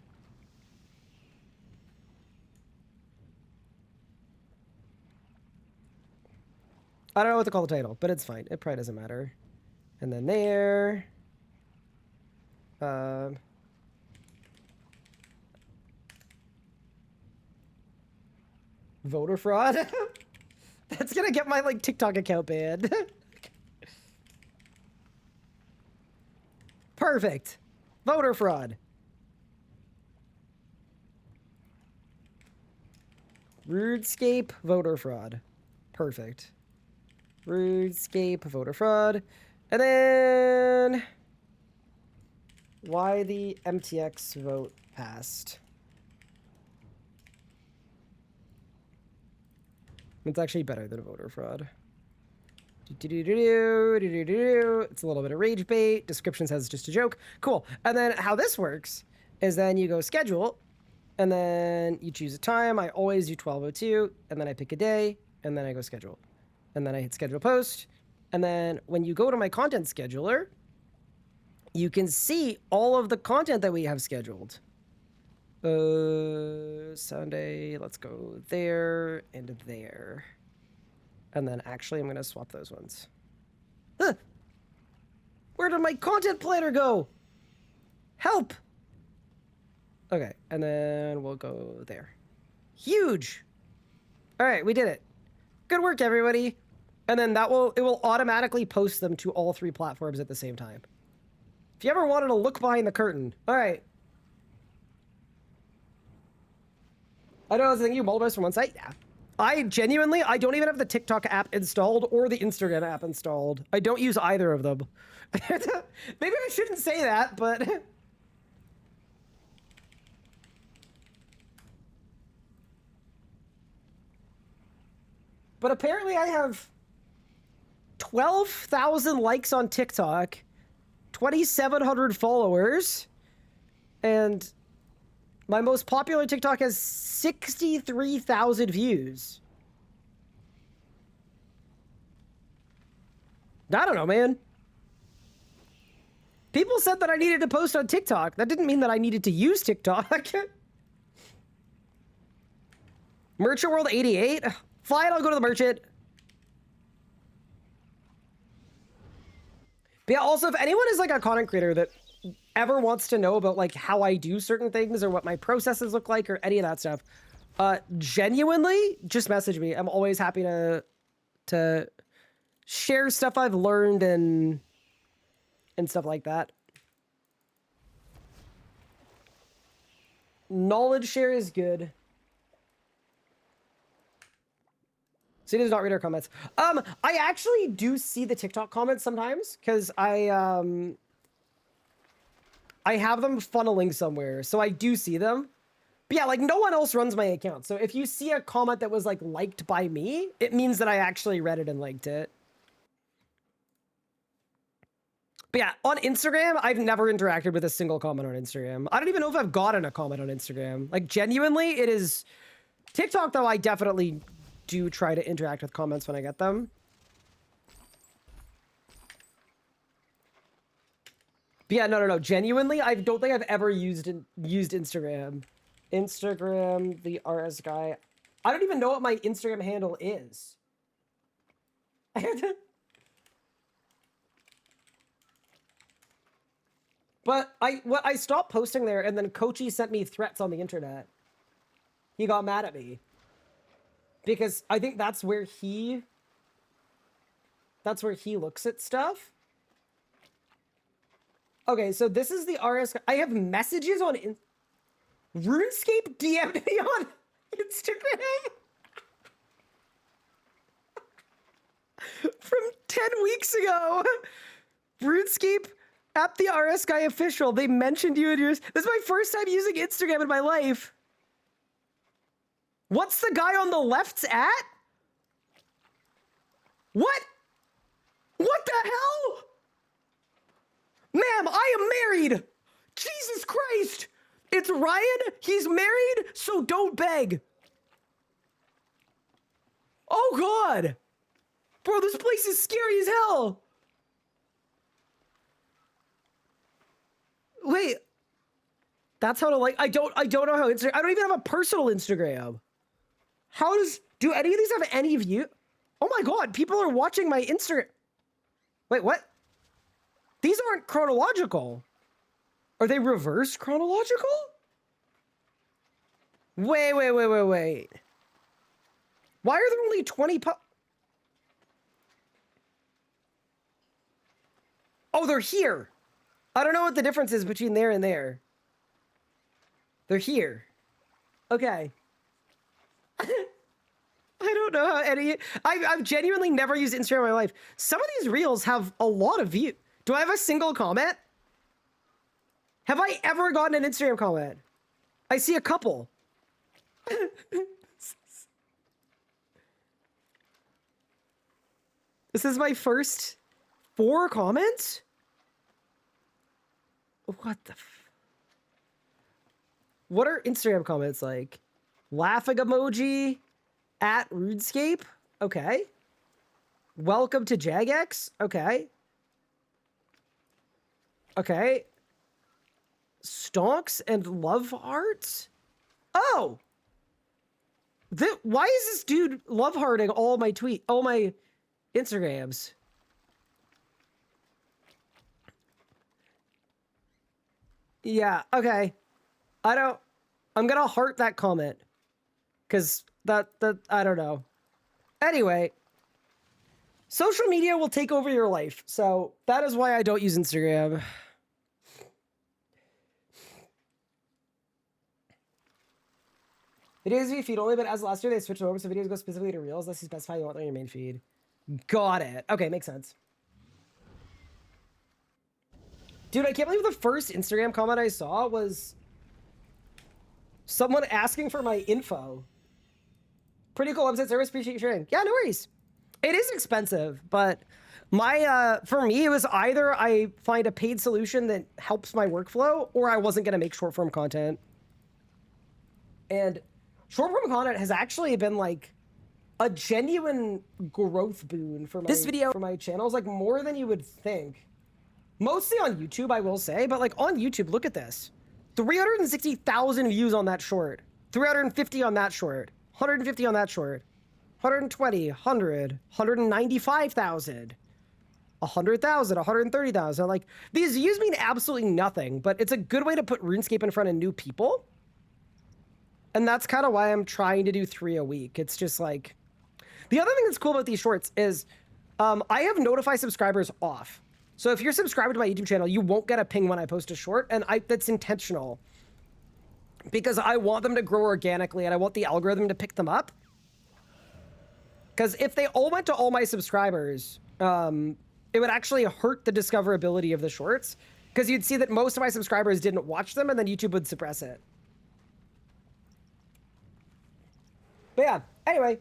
I don't know what to call the title, but it's fine. It probably doesn't matter. And then there. Voter fraud? That's gonna get my, like, TikTok account banned. Perfect. Voter fraud. RuneScape voter fraud. Perfect. RuneScape voter fraud. And then... why the MTX vote passed. It's actually better than voter fraud. It's a little bit of rage bait. Description says just a joke. Cool. And then how this works is then you go schedule, and then you choose a time. I always do 12:02, and then I pick a day, and then I go schedule. And then I hit schedule post. And then when you go to my content scheduler, you can see all of the content that we have scheduled. Sunday, let's go there and there. And then actually I'm gonna swap those ones. Huh. Where did my content planner go? Help! Okay, and then we'll go there. Huge! Alright, we did it. Good work, everybody. And then it will automatically post them to all 3 platforms at the same time. If you ever wanted to look behind the curtain. Alright. I know it's you multiple from one site. Yeah. I don't even have the TikTok app installed or the Instagram app installed. I don't use either of them. Maybe I shouldn't say that, but... but apparently I have 12,000 likes on TikTok, 2,700 followers, and... my most popular TikTok has 63,000 views. I don't know, man. People said that I needed to post on TikTok. That didn't mean that I needed to use TikTok. Merchant World 88? Fine, I'll go to the merchant. But yeah, also, if anyone is like a content creator that ever wants to know about like how I do certain things or what my processes look like or any of that stuff, genuinely just message me. I'm always happy to share stuff I've learned and stuff like that. Knowledge share is good. So he does not read our comments. I actually do see the TikTok comments sometimes because I have them funneling somewhere, so I do see them. But yeah, like no one else runs my account. So if you see a comment that was like liked by me, it means that I actually read it and liked it. But yeah, on Instagram, I've never interacted with a single comment on Instagram. I don't even know if I've gotten a comment on Instagram. Like, genuinely, it is... TikTok, though, I definitely do try to interact with comments when I get them. But yeah, no. Genuinely, I don't think I've ever used Instagram. Instagram, the RS guy. I don't even know what my Instagram handle is. But I stopped posting there, and then Kochi sent me threats on the internet. He got mad at me. Because I think that's where he looks at stuff. Okay, so this is the RS. I have messages on RuneScape DM'd me on Instagram from 10 weeks ago. RuneScape at the RS guy official. They mentioned you in yours. This is my first time using Instagram in my life. What's the guy on the left's at? What? What the hell? Ma'am, I am married. Jesus Christ. It's Ryan. He's married, so don't beg. Oh, God. Bro, this place is scary as hell. Wait. That's how to like... I don't know how Instagram... I don't even have a personal Instagram. Do any of these have any view? Oh my God, people are watching my Instagram. Wait, what? These aren't chronological. Are they reverse chronological? Wait. Why are there only 20 Oh, they're here. I don't know what the difference is between there and there. They're here. Okay. I don't know how any... I've genuinely never used Instagram in my life. Some of these reels have a lot of views. Do I have a single comment? Have I ever gotten an Instagram comment? I see a couple. This is my first 4 comments? What the What are Instagram comments like? Laughing emoji at RuneScape? Okay. Welcome to Jagex? Okay. Okay. Stonks and love hearts? Oh! Why is this dude love hearting all my Instagrams? Yeah, okay. I'm gonna heart that comment. Cause that I don't know. Anyway. Social media will take over your life. So that is why I don't use Instagram. Videos feed only, but as last year they switched over, so videos go specifically to Reels. Unless you specify you want them on your main feed. Got it. Okay, makes sense. Dude, I can't believe the first Instagram comment I saw was someone asking for my info. Pretty cool website service. Appreciate you sharing. Yeah, no worries. It is expensive, but for me, it was either I find a paid solution that helps my workflow, or I wasn't going to make short form content. And short form content has actually been like a genuine growth boon for my channels, like more than you would think. Mostly on YouTube, I will say, but like on YouTube, look at this. 360,000 views on that short. 350 on that short. 150 on that short. 120, 100, 195,000. 100,000, 130,000. Like, these views mean absolutely nothing, but it's a good way to put RuneScape in front of new people. And that's kind of why I'm trying to do 3 a week. It's just like... The other thing that's cool about these shorts is I have notify subscribers off. So if you're subscribed to my YouTube channel, you won't get a ping when I post a short, and that's intentional. Because I want them to grow organically, and I want the algorithm to pick them up. Because if they all went to all my subscribers, it would actually hurt the discoverability of the shorts. Because you'd see that most of my subscribers didn't watch them, and then YouTube would suppress it. But yeah, anyway.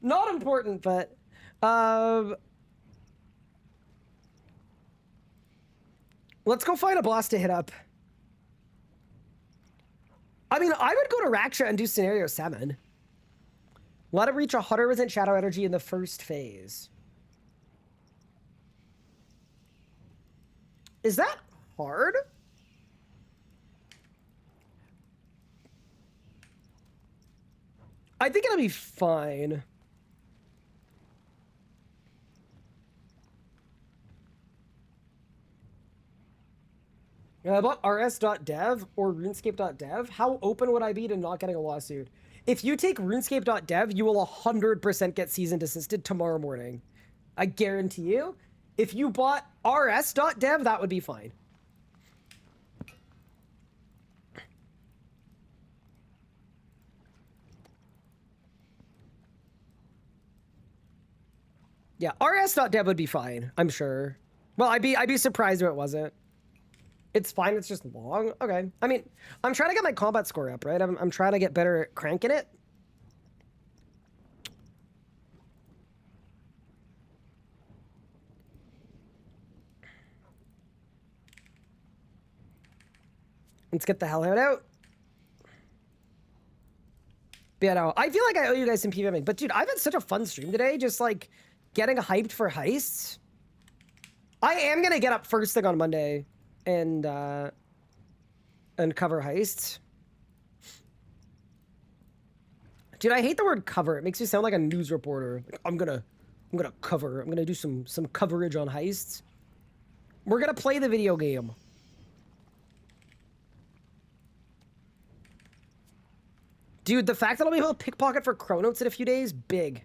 Not important, but... Let's go find a boss to hit up. I mean, I would go to Raksha and do scenario 7. Let it reach 100% shadow energy in the first phase. Is that hard? I think it'll be fine. About rs.dev or runescape.dev, how open would I be to not getting a lawsuit? If you take runescape.dev, you will 100% get cease and desisted tomorrow morning. I guarantee you. If you bought rs.dev, that would be fine. Yeah, rs.dev would be fine, I'm sure. Well, I'd be surprised if it wasn't. It's fine, it's just long. Okay. I mean, I'm trying to get my combat score up, right? I'm trying to get better at cranking it. Let's get the hellhound out. But yeah, no, I feel like I owe you guys some PVMing. But dude, I've had such a fun stream today, just like getting hyped for heists. I am gonna get up first thing on Monday and cover heists. Dude, I hate the word cover. It makes me sound like a news reporter. Like, I'm gonna cover. I'm gonna do some coverage on heists. We're gonna play the video game. Dude, the fact that I'll be able to pickpocket for Chronotes in a few days, big.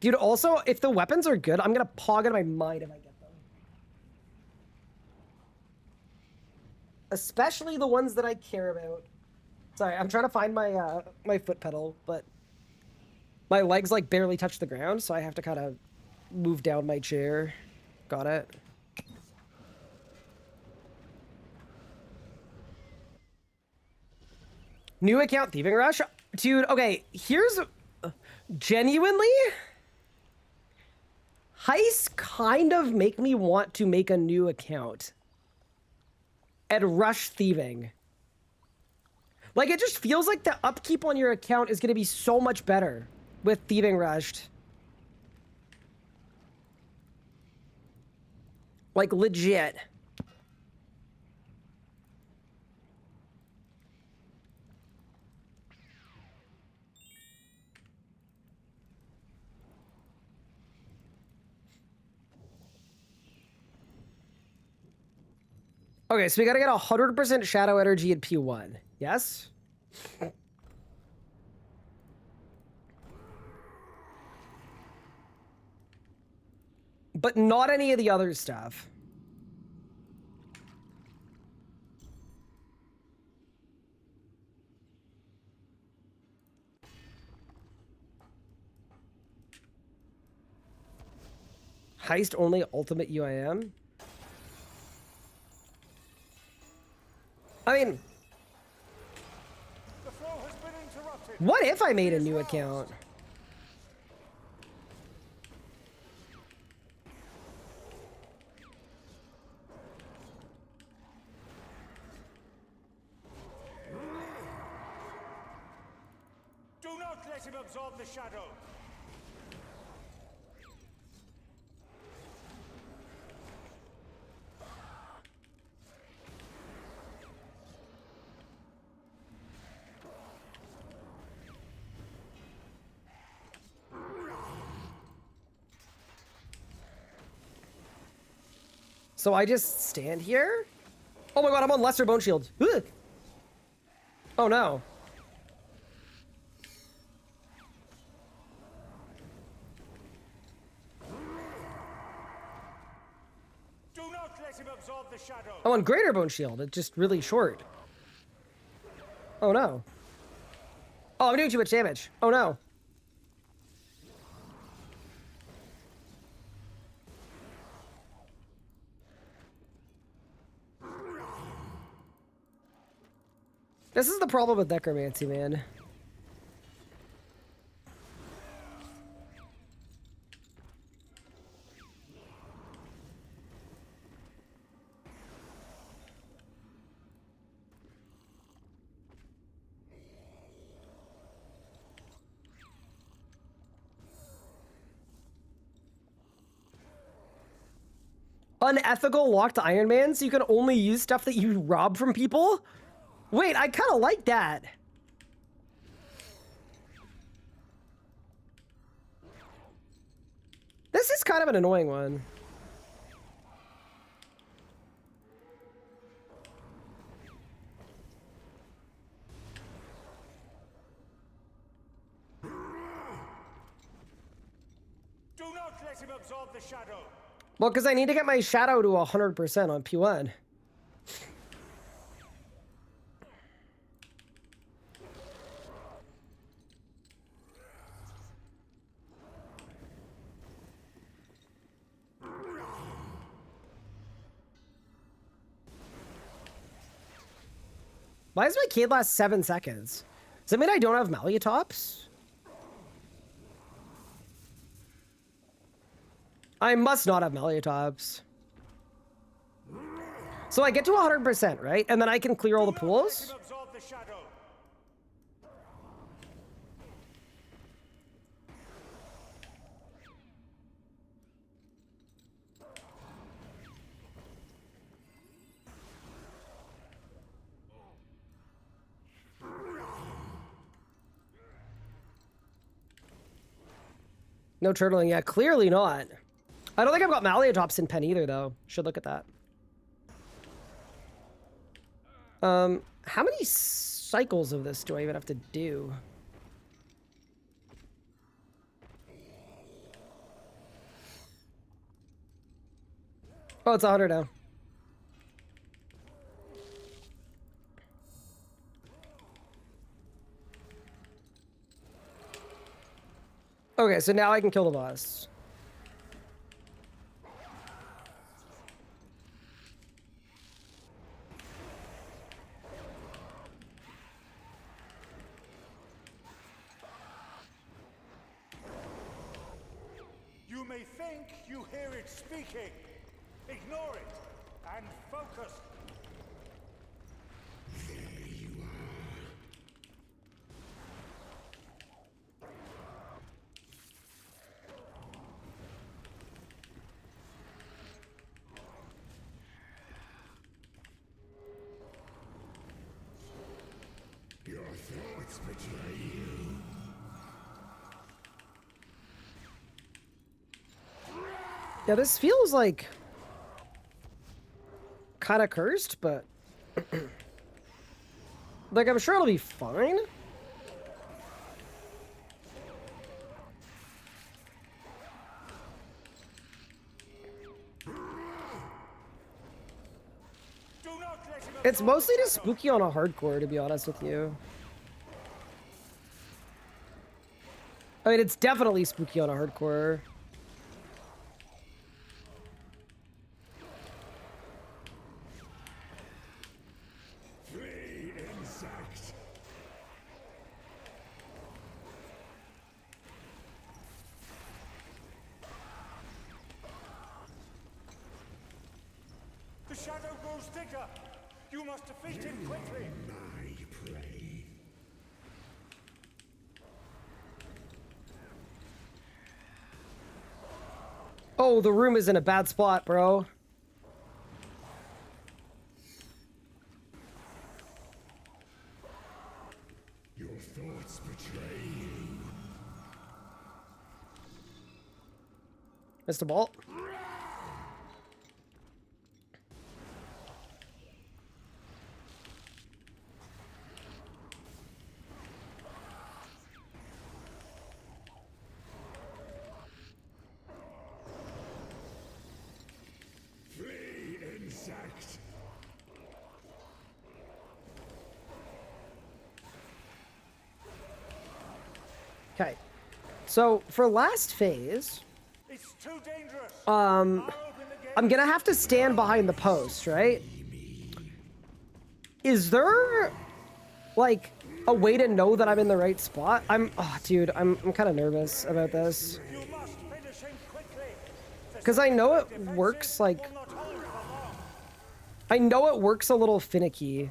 Dude, also, if the weapons are good, I'm gonna pog out of my mind if I get them. Especially the ones that I care about. Sorry, I'm trying to find my my foot pedal, but my legs like barely touch the ground, so I have to kind of move down my chair. Got it. New account Thieving Rush? Dude, okay, here's... genuinely? Heists kind of make me want to make a new account. And rush thieving. Like, it just feels like the upkeep on your account is going to be so much better with Thieving Rushed. Like, legit. Okay, so we gotta get 100% shadow energy in P1. Yes? But not any of the other stuff. Heist only ultimate UIM? I mean, what if I made a new account? Do not let him absorb the shadow. So I just stand here? Oh my god, I'm on Lesser Bone Shield. Ugh. Oh no. Do not let him absorb the shadow. I'm on Greater Bone Shield. It's just really short. Oh no. Oh, I'm doing too much damage. Oh no. This is the problem with necromancy, man. Unethical locked Ironman, so you can only use stuff that you rob from people? Wait, I kind of like that. This is kind of an annoying one. Do not let him absorb the shadow. Well, because I need to get my shadow to 100% on P1. Why does my Cade last 7 seconds? Does that mean I don't have Malyatops? I must not have Malyatops. So I get to 100%, right? And then I can clear all the pools? No turtling, yeah, clearly not. I don't think I've got Malyatops in pen either, though. Should look at that. How many cycles of this do I even have to do? Oh, it's 100 now. Okay, so now I can kill the boss. You may think you hear it speaking. Ignore it and focus. Your thoughts betray you. Yeah, this feels like kind of cursed, but like I'm sure it'll be fine. It's mostly just spooky on a hardcore, to be honest with you. I mean, it's definitely spooky on a hardcore. Flee, insect. The shadow grows thicker. You must defeat him quickly. My prey. Oh, the room is in a bad spot, bro. Your thoughts betray you. Mr. Bolt. Flee, insect. Okay. So for last phase, It's too dangerous. I'm gonna have to stand behind the post, right? Is there like a way to know that I'm in the right spot? Dude, I'm kind of nervous about this. Because I know it works like, I know it works a little finicky.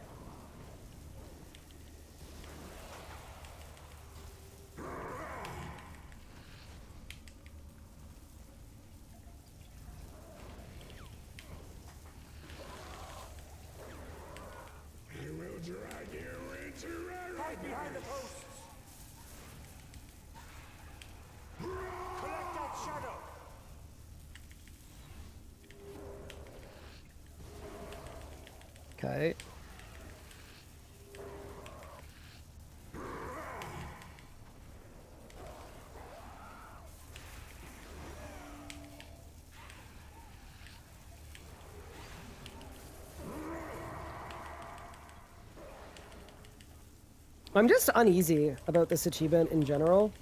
tight. I'm just uneasy about this achievement in general.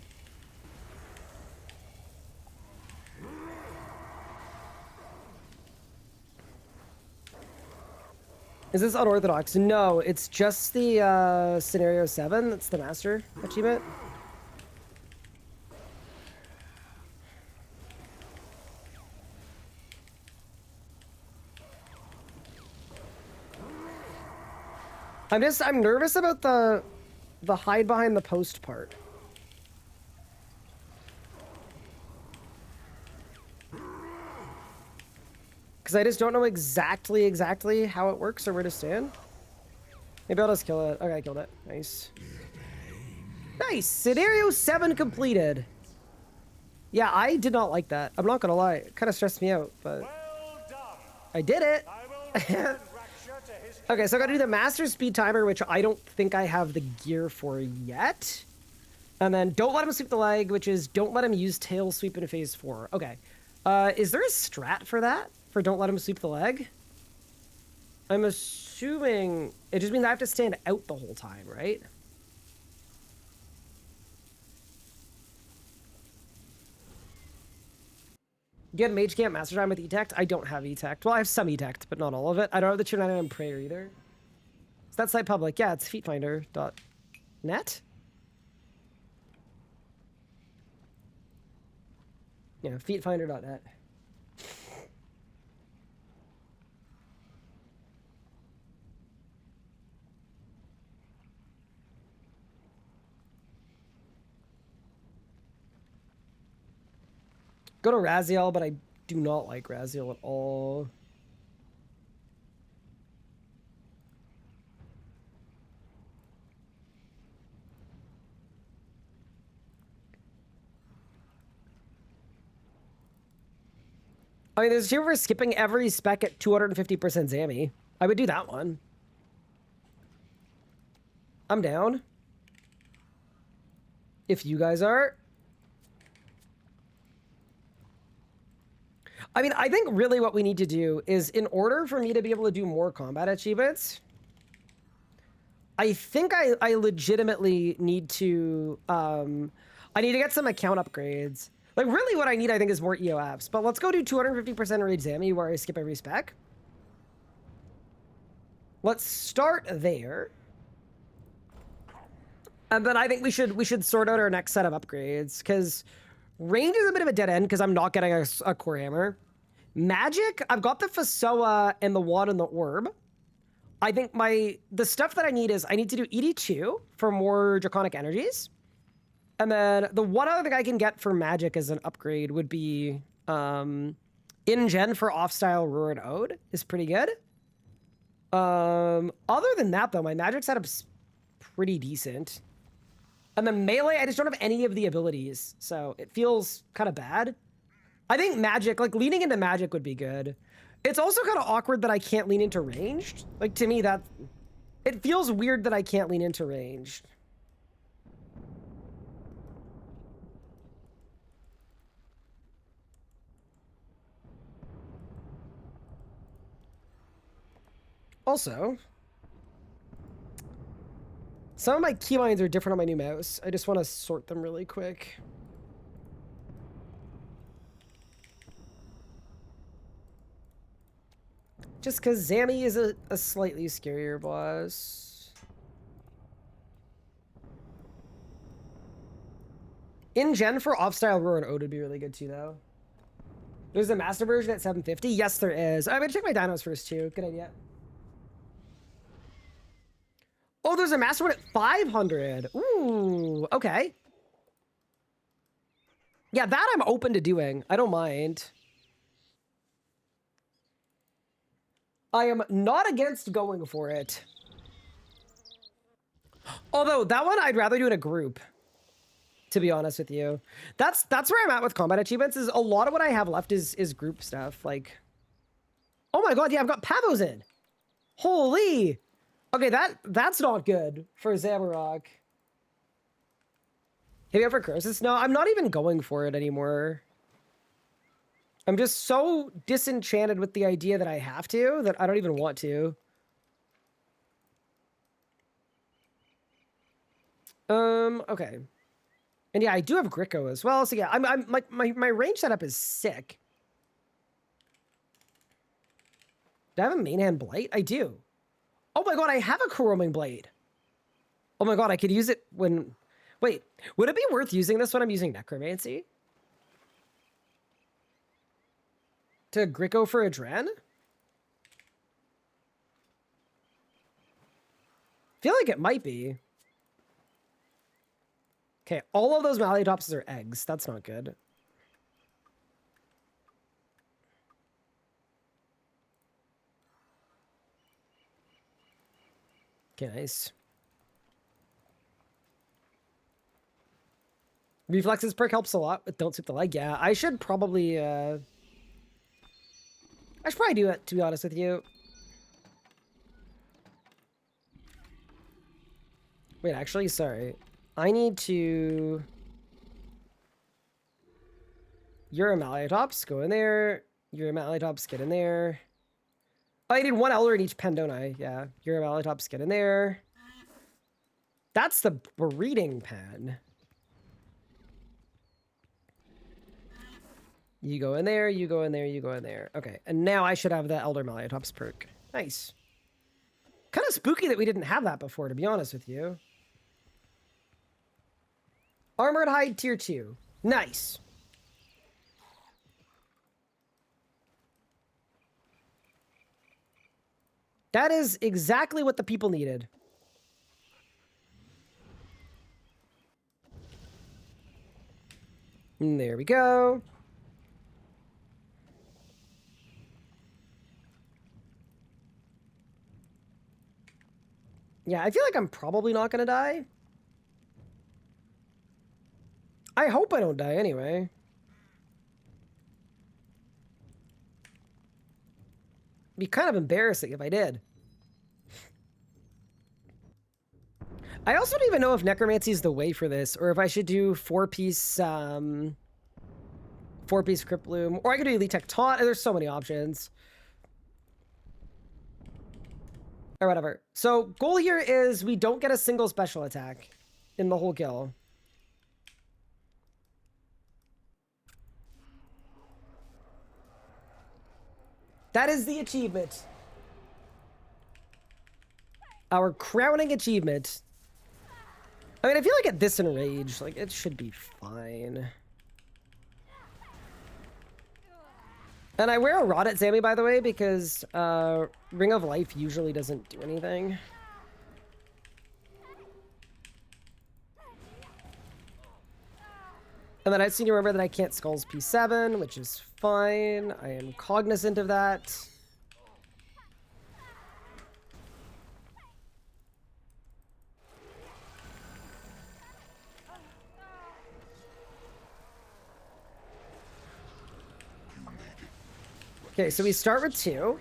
Is this unorthodox? No, it's just the scenario 7. That's the master achievement. I'm nervous about the hide behind the post part. Because I just don't know exactly how it works or where to stand. Maybe I'll just kill it. Okay, I killed it. Nice. Nice! Scenario 7 completed. Yeah, I did not like that. I'm not gonna lie. It kind of stressed me out, but... I did it! Okay, so I gotta do the master speed timer, which I don't think I have the gear for yet. And then don't let him sweep the leg, which is don't let him use tail sweep in phase 4. Okay. Is there a strat for that? For don't let him sweep the leg? I'm assuming it just means I have to stand out the whole time, right? Get Mage Camp Master Time with E-Tect? I don't have E-Tect. Well, I have some E-Tect, but not all of it. I don't have the 299 Prayer either. Is that site public? Yeah, it's feetfinder.net. Yeah, feetfinder.net. Go to Raziel, but I do not like Raziel at all. I mean, there's a for skipping every spec at 250% Zammy. I would do that one. I'm down. If you guys are. I mean, I think really what we need to do is, in order for me to be able to do more combat achievements, I think I legitimately need to, I need to get some account upgrades. Like, really what I need, I think, is more EOFs. But let's go do 250% Rage Zammy, where I skip every spec. Let's start there. And then I think we should sort out our next set of upgrades, because range is a bit of a dead end, because I'm not getting a core hammer. Magic, I've got the Fasoa and the Wand and the Orb. I think the stuff that I need is I need to do ED2 for more Draconic Energies. And then the one other thing I can get for Magic as an upgrade would be in-gen for off-style Roar and Ode is pretty good. Other than that, though, my Magic setup's pretty decent. And then Melee, I just don't have any of the abilities, so it feels kind of bad. I think Magic, like leaning into Magic would be good. It's also kind of awkward that I can't lean into ranged. Like, to me, it feels weird that I can't lean into ranged. Also, some of my keybinds are different on my new mouse. I just want to sort them really quick. Just because Zammy is a slightly scarier boss. In-gen for off-style Roar and Ode would be really good too, though. There's a master version at 750? Yes, there is. I'm going to check my dinos first, too. Good idea. Oh, there's a master one at 500. Ooh, okay. Yeah, that I'm open to doing. I don't mind. I am not against going for it. Although, that one I'd rather do in a group, to be honest with you. That's where I'm at with combat achievements, is a lot of what I have left is group stuff. Like, oh my god, yeah, I've got Pavos in. Holy! Okay, that's not good for Zamorak. Hit me up for Croesus? No, I'm not even going for it anymore. I'm just so disenchanted with the idea that I have to that I don't even want to. Okay. And yeah, I do have Gricko as well. So yeah, my range setup is sick. Do I have a main hand blight? I do. Oh my god, I have a corroming blade. Oh my god, I could use it when... Wait, would it be worth using this when I'm using necromancy? To Gricko for a Dren? Feel like it might be. Okay, all of those Malaytopses are eggs. That's not good. Okay, nice. Reflexes perk helps a lot, but don't sweep the leg. Yeah, I should probably do it, to be honest with you. Wait, actually, sorry. I need to... You're a Malaytops, go in there. You're a Malaytops, get in there. Oh, I need one Elder in each pen, don't I? Yeah, you're a Malaytops, get in there. That's the breeding pen. You go in there, you go in there, you go in there. Okay, and now I should have the Elder Malaytops perk. Nice. Kind of spooky that we didn't have that before, to be honest with you. Armored Hide Tier 2. Nice. That is exactly what the people needed. And there we go. Yeah, I feel like I'm probably not gonna die. I hope I don't die anyway. Be kind of embarrassing if I did. I also don't even know if necromancy is the way for this, or if I should do four-piece Crypt Bloom, or I could do Elite Tech Taunt. There's so many options. Or whatever. So goal here is we don't get a single special attack in the whole kill. That is the achievement. Our crowning achievement. I mean, I feel like at this enrage, like, it should be fine. And I wear a rod at Sammy, by the way, because Ring of Life usually doesn't do anything. And then I just need to remember that I can't Skulls P7, which is fine. I am cognizant of that. Okay, so we start with 2.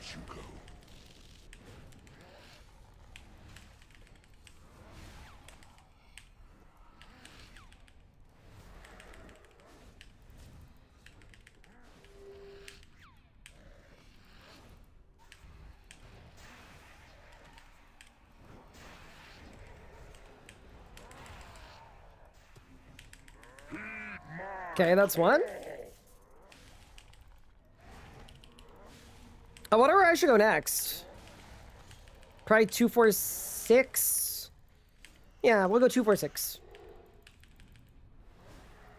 Okay, that's one. I wonder where I should go next. Probably 2, 4, 6. Yeah, we'll go 2, 4, 6.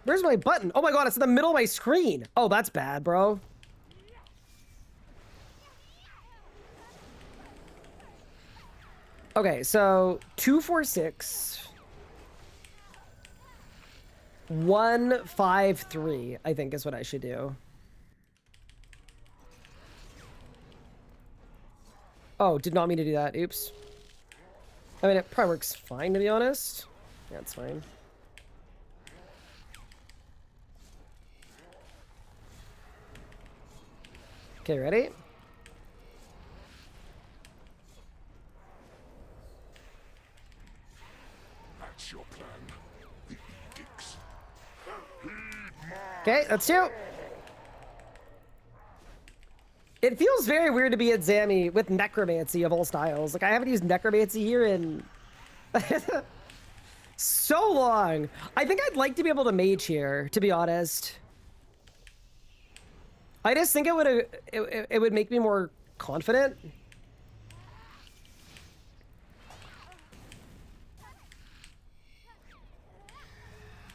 Where's my button? Oh my god, it's in the middle of my screen. Oh, that's bad, bro. Okay, so 2, 4, 6. 1, 5, 3, I think is what I should do. Oh, did not mean to do that. Oops. I mean, it probably works fine, to be honest. Yeah, it's fine. Okay, ready? Okay, that's 2. It feels very weird to be at Zammy with Necromancy of all styles. Like, I haven't used Necromancy here in so long. I think I'd like to be able to mage here, to be honest. I just think it would make me more confident.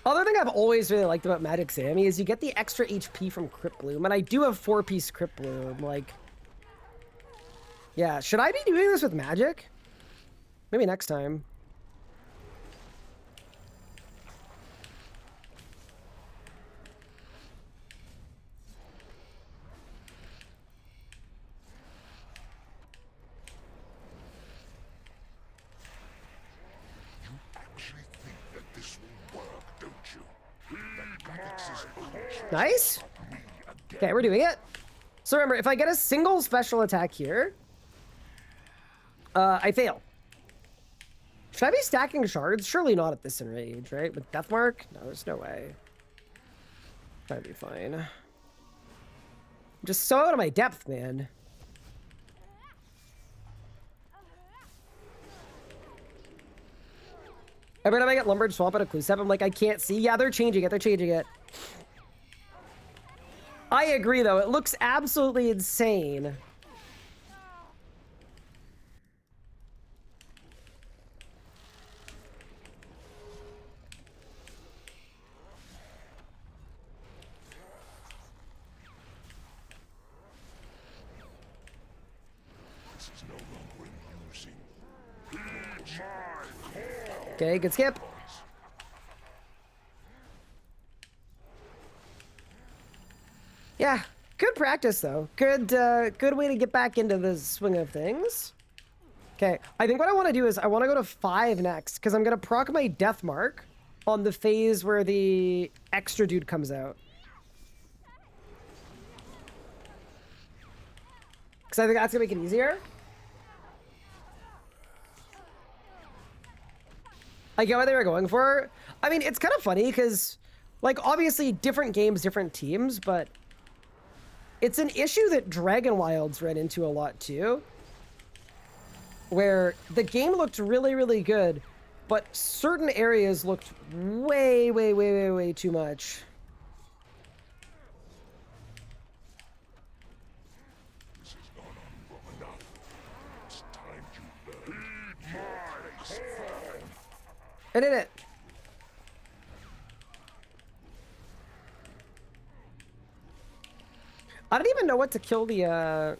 Other thing I've always really liked about Magic Sammy is you get the extra HP from Crypt Bloom, and I do have 4-piece Crypt Bloom. Like, yeah, should I be doing this with Magic? Maybe next time. Nice. Okay, we're doing it. So remember, if I get a single special attack here, I fail. Should I be stacking shards? Surely not at this enrage, right? With Deathmark? No, there's no way. That'd be fine. I'm just so out of my depth, man. Every time I get Lumbered Swamp at a Clue Step, I'm like, I can't see. Yeah, they're changing it. They're changing it. I agree, though. It looks absolutely insane. Okay, good skip. Yeah, good practice though. Good way to get back into the swing of things. Okay, I think what I want to do is I want to go to 5 next because I'm gonna proc my death mark on the phase where the extra dude comes out. Because I think that's gonna make it easier. I get what they were going for. I mean, it's kind of funny because, like, obviously different games, different teams, but it's an issue that Dragon Wilds ran into a lot too, where the game looked really, really good, but certain areas looked way too much. I did it. I don't even know what to kill the,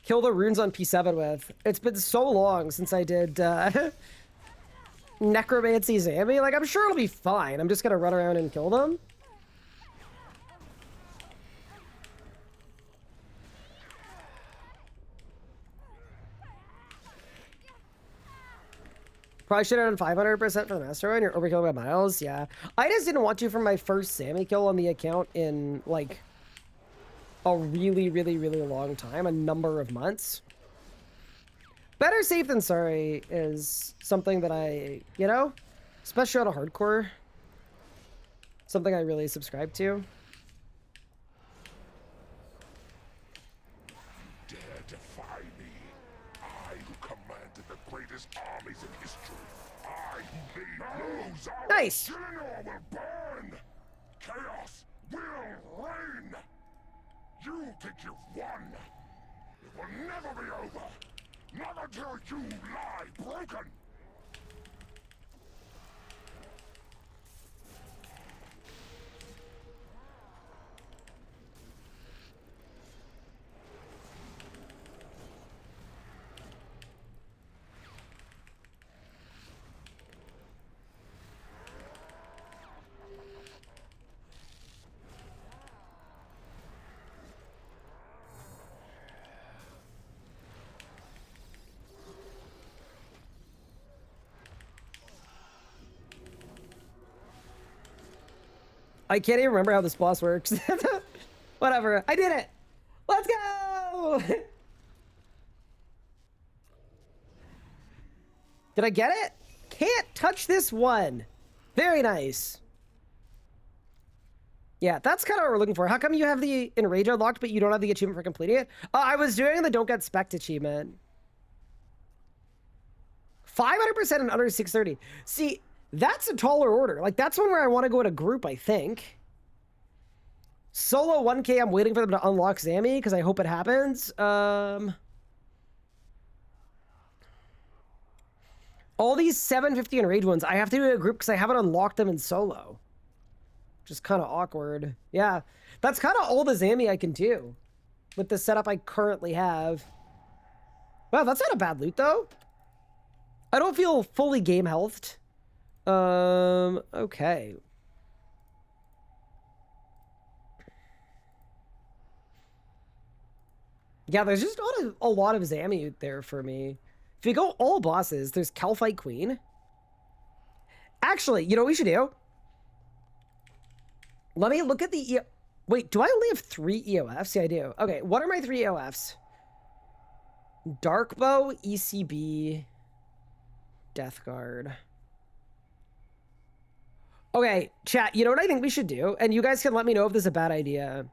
kill the runes on P7 with. It's been so long since I did, Necromancy Zammy. Like, I'm sure it'll be fine. I'm just gonna run around and kill them. Probably should have done 500% for the Master Run. You're overkilling by miles. Yeah. I just didn't want to for my first Sammy kill on the account in, like, a really long time. A number of months. Better safe than sorry is something that I, you know, especially on a hardcore, something I really subscribe to. Dare defy me. I who commanded the greatest armies in history. I who made lose our Nice. Gillinor will burn. Chaos will reign. You think you've won. It will never be over. Not until you lie broken. I can't even remember how this boss works. Whatever. I did it. Let's go. Did I get it? Can't touch this one. Very nice. Yeah, that's kind of what we're looking for. How come you have the Enrage unlocked, but you don't have the achievement for completing it? I was doing the Don't Get Specked achievement. 500% in under 630. See, that's a taller order. Like, that's one where I want to go in a group, I think. Solo 1K, I'm waiting for them to unlock Zammy, because I hope it happens. All these 750 Enrage ones, I have to do in a group because I haven't unlocked them in solo. Which is kind of awkward. Yeah, that's kind of all the Zammy I can do with the setup I currently have. Wow, that's not a bad loot, though. I don't feel fully game healthed. Okay. Yeah, there's just not a lot of Zammy there for me. If you go all bosses, there's Calphite Queen. Actually, you know what we should do? Let me look at the Wait, do I only have 3 EOFs? Yeah, I do. Okay, what are my 3 EOFs? Darkbow, ECB, Death Guard. Okay, chat, you know what I think we should do? And you guys can let me know if this is a bad idea.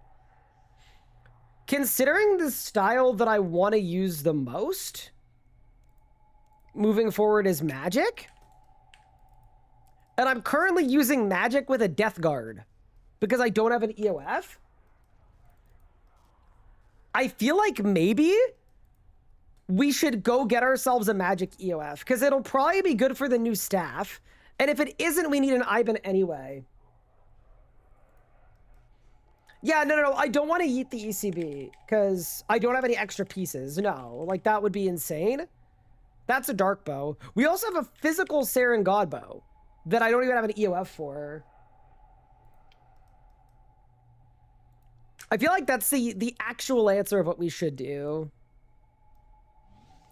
Considering the style that I want to use the most, moving forward is magic. And I'm currently using magic with a Death Guard because I don't have an EOF. I feel like maybe we should go get ourselves a magic EOF because it'll probably be good for the new staff. And if it isn't, we need an Iban anyway. Yeah, no, I don't want to eat the ECB because I don't have any extra pieces. No, like that would be insane. That's a dark bow. We also have a physical Saren God bow that I don't even have an EOF for. I feel like that's the actual answer of what we should do.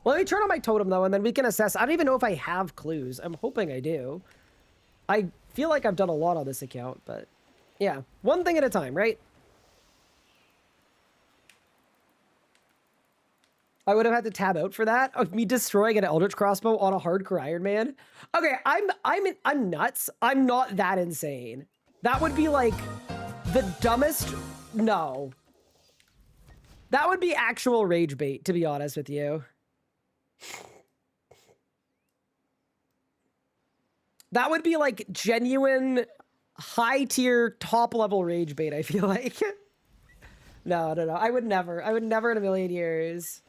Let me turn on my totem though, and then we can assess. I don't even know if I have clues. I'm hoping I do. I feel like I've done a lot on this account, but yeah, one thing at a time, right? I would have had to tab out for that. Of me destroying an Eldritch crossbow on a hardcore Ironman. Okay, I'm nuts. I'm not that insane. That would be like the dumbest. No. That would be actual rage bait, to be honest with you. That would be like genuine high tier top level rage bait, I feel like. No. I would never in a million years.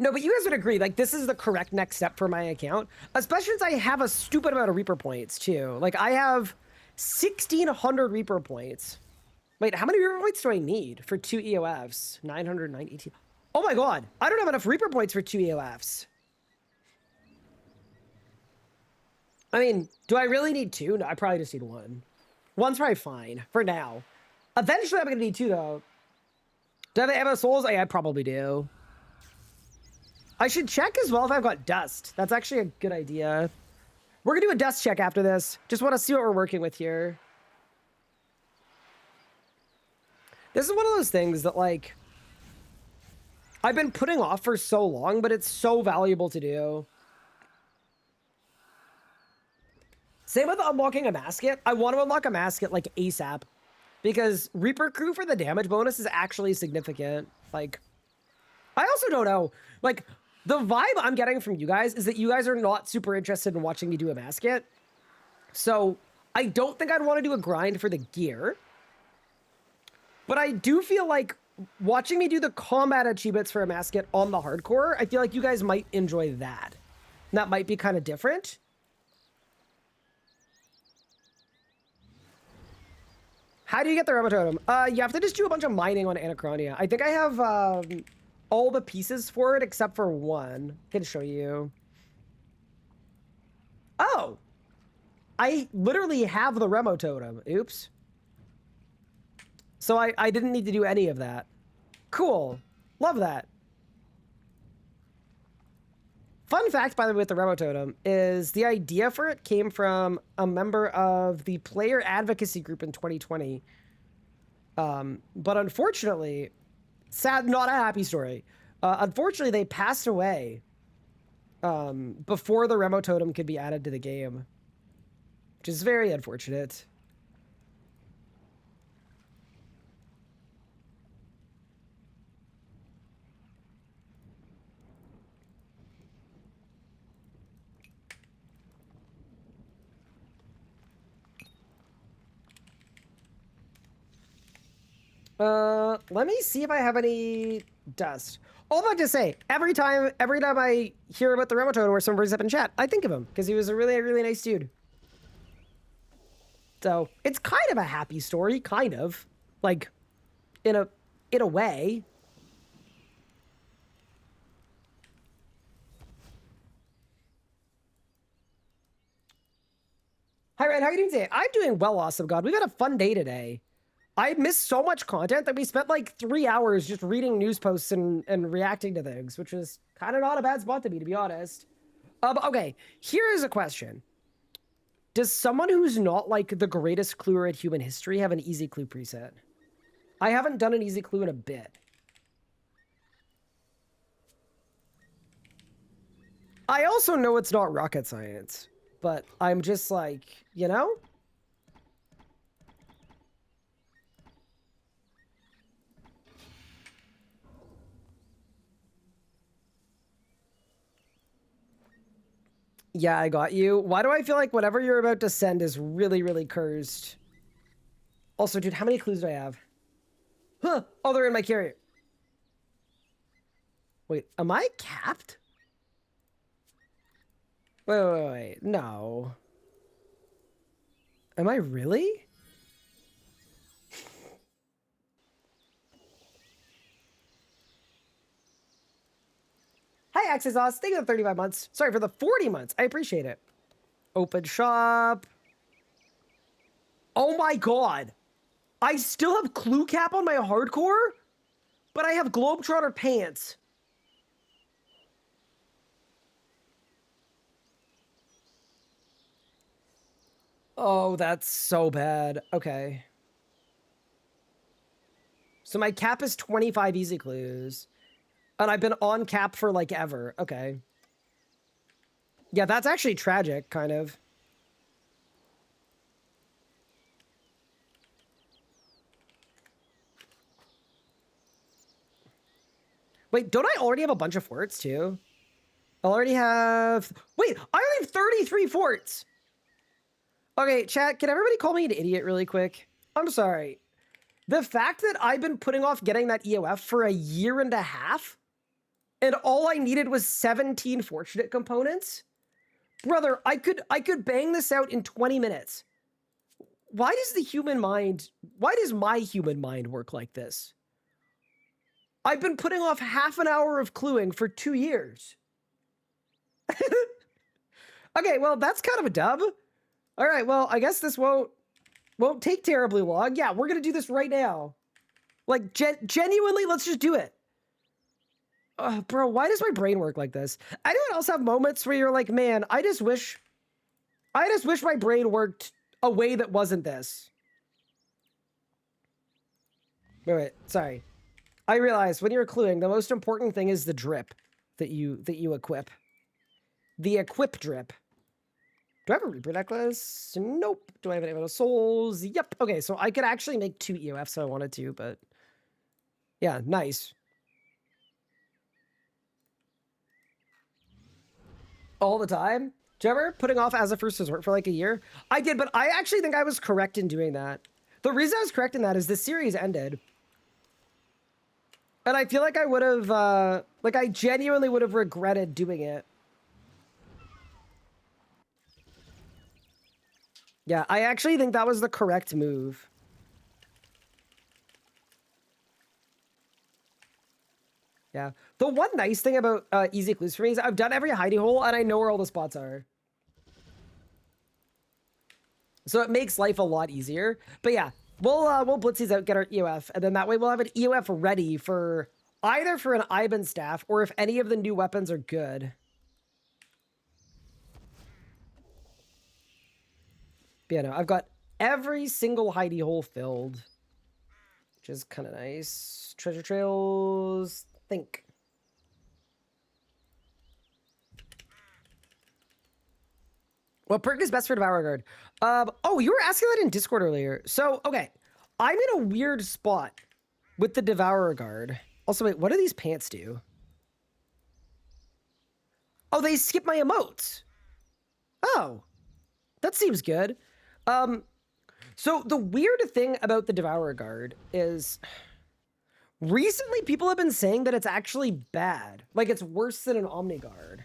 No, but you guys would agree, like, this is the correct next step for my account. Especially since I have a stupid amount of Reaper points, too. Like, I have 1,600 Reaper points. Wait, how many Reaper points do I need for 2 EOFs? 992. Oh my god, I don't have enough Reaper points for 2 EOFs. I mean, do I really need 2? No, I probably just need 1. 1's probably fine, for now. Eventually, I'm gonna need 2, though. Do I have the Ammo Souls? I probably do. I should check as well if I've got dust. That's actually a good idea. We're gonna do a dust check after this. Just want to see what we're working with here. This is one of those things that, like, I've been putting off for so long, but it's so valuable to do. Same with unlocking a masket. I want to unlock a masket, like, ASAP. Because Reaper Crew for the damage bonus is actually significant. Like, I also don't know. Like, the vibe I'm getting from you guys is that you guys are not super interested in watching me do a masket. So I don't think I'd want to do a grind for the gear. But I do feel like watching me do the combat achievements for a masket on the hardcore, I feel like you guys might enjoy that. And that might be kind of different. How do you get the Remo Totem? You have to just do a bunch of mining on Anachronia. I think I have all the pieces for it except for one. I can show you. Oh! I literally have the Remo Totem. Oops. So I didn't need to do any of that. Cool. Love that. Fun fact, by the way, with the Remo Totem is the idea for it came from a member of the player advocacy group in 2020. But unfortunately, sad, not a happy story. Unfortunately, they passed away before the Remo Totem could be added to the game, which is very unfortunate. Let me see if I have any dust. All about to say, every time I hear about the Remo Totem or someone brings up in chat, I think of him because he was a really, really nice dude. So it's kind of a happy story, kind of, like, in a way. Hi, Red. How are you doing today? I'm doing well, awesome God. We've had a fun day today. I missed so much content that we spent like 3 hours just reading news posts and reacting to things, which was kind of not a bad spot to be honest. Okay, here is a question. Does someone who's not like the greatest cluer in human history have an easy clue preset? I haven't done an easy clue in a bit. I also know it's not rocket science, but I'm just like, you know? Yeah, I got you. Why do I feel like whatever you're about to send is really, really cursed? Also, dude, how many clues do I have? Huh. Oh, they're in my carrier. Wait, am I capped? Wait. No. Am I really? Hi, Axis Oz. Thank you for the 35 months. Sorry for the 40 months. I appreciate it. Open shop. Oh my god. I still have clue cap on my hardcore, but I have Globetrotter pants. Oh, that's so bad. Okay. So my cap is 25 easy clues. And I've been on cap for like ever. Okay. Yeah, that's actually tragic, kind of. Wait, don't I already have a bunch of forts too? I already have... Wait, I only have 33 forts! Okay, chat, can everybody call me an idiot really quick? I'm sorry. The fact that I've been putting off getting that EOF for a year and a half, and all I needed was 17 fortunate components? Brother, I could bang this out in 20 minutes. Why does my human mind work like this? I've been putting off half an hour of cluing for 2 years. Okay, well, that's kind of a dub. All right, well, I guess this won't take terribly long. Yeah, we're going to do this right now. Like, genuinely, let's just do it. Bro, why does my brain work like this? Anyone else have moments where you're like, man, I just wish my brain worked a way that wasn't this. Wait, sorry. I realize when you're cluing, the most important thing is the drip that you equip. The equip drip. Do I have a Reaper necklace? Nope. Do I have any of souls? Yep. Okay, so I could actually make 2 EOFs if I wanted to, but yeah, nice. All the time? Do you ever putting off as a first resort for like a year? I did, but I actually think I was correct in doing that. The reason I was correct in that is the series ended. And I feel like I would have, like I genuinely would have regretted doing it. Yeah, I actually think that was the correct move. Yeah. The one nice thing about easy clues for me is I've done every hidey hole and I know where all the spots are. So it makes life a lot easier. But yeah, we'll blitz these out, get our EOF, and then that way we'll have an EOF ready for either for an Iban staff or if any of the new weapons are good. But yeah, no, I've got every single hidey hole filled, which is kind of nice. Treasure trails, think. What perk is best for Devour Guard? Oh, you were asking that in Discord earlier. So, okay, I'm in a weird spot with the Devourer Guard. Also, wait, what do these pants do? Oh, they skip my emotes. Oh, that seems good. So the weird thing about the Devourer Guard is recently people have been saying that it's actually bad. Like it's worse than an Omni Guard.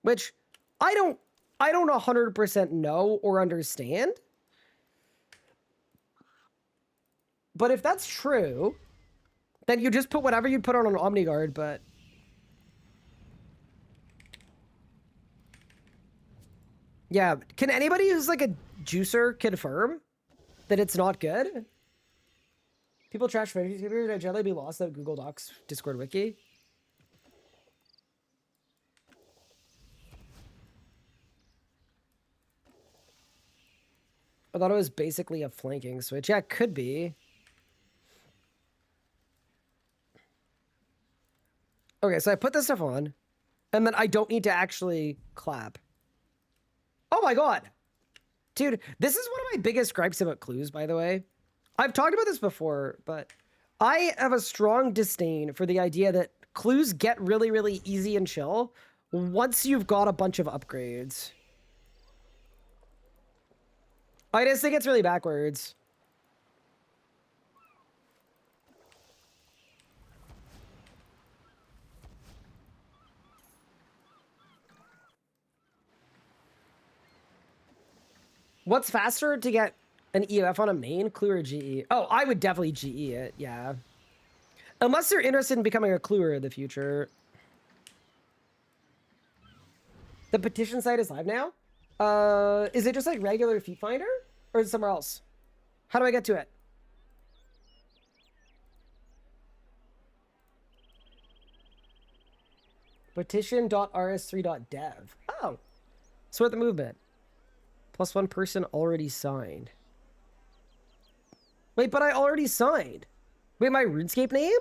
Which I don't 100% know or understand. But if that's true, then you just put whatever you'd put on an Omni Guard, but yeah, can anybody who's like a juicer confirm that it's not good? People trash fantasy computers that generally be lost out Google Docs, Discord wiki. I thought it was basically a flanking switch. Yeah, it could be. Okay, so I put this stuff on, and then I don't need to actually clap. Oh my god! Dude, this is one of my biggest gripes about clues, by the way. I've talked about this before, but I have a strong disdain for the idea that clues get really, really easy and chill once you've got a bunch of upgrades. I just think it's really backwards. What's faster to get an EOF on a main, clue or GE? Oh, I would definitely GE it, yeah. Unless they're interested in becoming a cluer in the future. The petition site is live now? Is it just like regular Feet Finder? Or is it somewhere else? How do I get to it? Petition.rs3.dev. Oh. So at the movement. Plus one person already signed. Wait, but I already signed. Wait, my RuneScape name?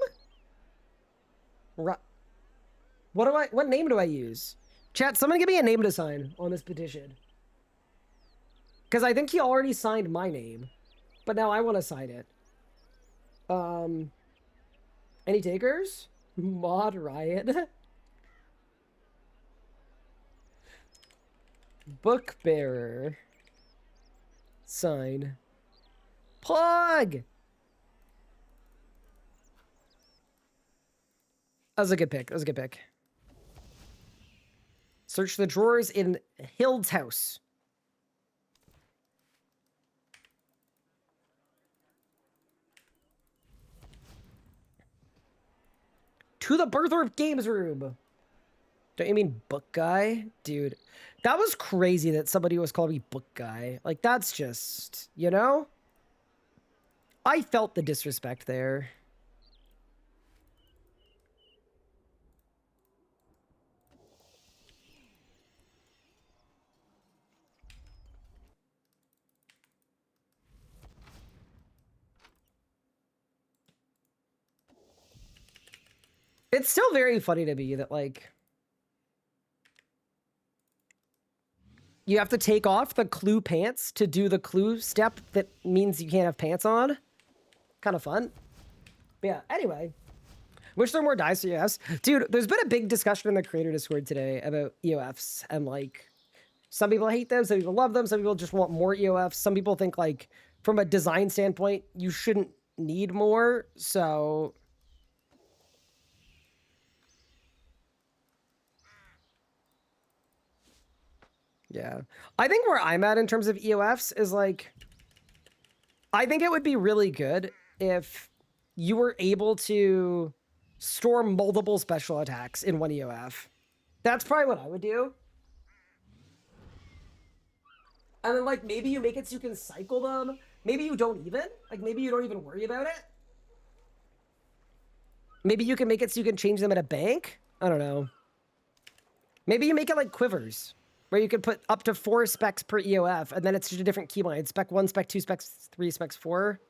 What name do I use? Chat, someone give me a name to sign on this petition. Because I think he already signed my name. But now I want to sign it. Any takers? Mod Riot. Book bearer. Sign. Plug! That was a good pick. That was a good pick. Search the drawers in Hild's house. To the Berthorpe Games Room. Don't you mean book guy? Dude, that was crazy that somebody was calling me book guy. Like, that's just, you know? I felt the disrespect there. It's still very funny to me that, like, you have to take off the clue pants to do the clue step that means you can't have pants on. Kind of fun. But yeah, anyway. Wish there were more dice for EOFs. Dude, there's been a big discussion in the creator Discord today about EOFs. And, like, some people hate them, some people love them, some people just want more EOFs. Some people think, like, from a design standpoint, you shouldn't need more. So... yeah. I think where I'm at in terms of EOFs is like, I think it would be really good if you were able to store multiple special attacks in one EOF. That's probably what I would do. And then like, maybe you make it so you can cycle them. Maybe you don't even. Like, maybe you don't even worry about it. Maybe you can make it so you can change them at a bank. I don't know. Maybe you make it like quivers. where you could put up to 4 specs per EOF, and then it's just a different keyline. Spec 1, Spec 2, Spec 3, Spec 4.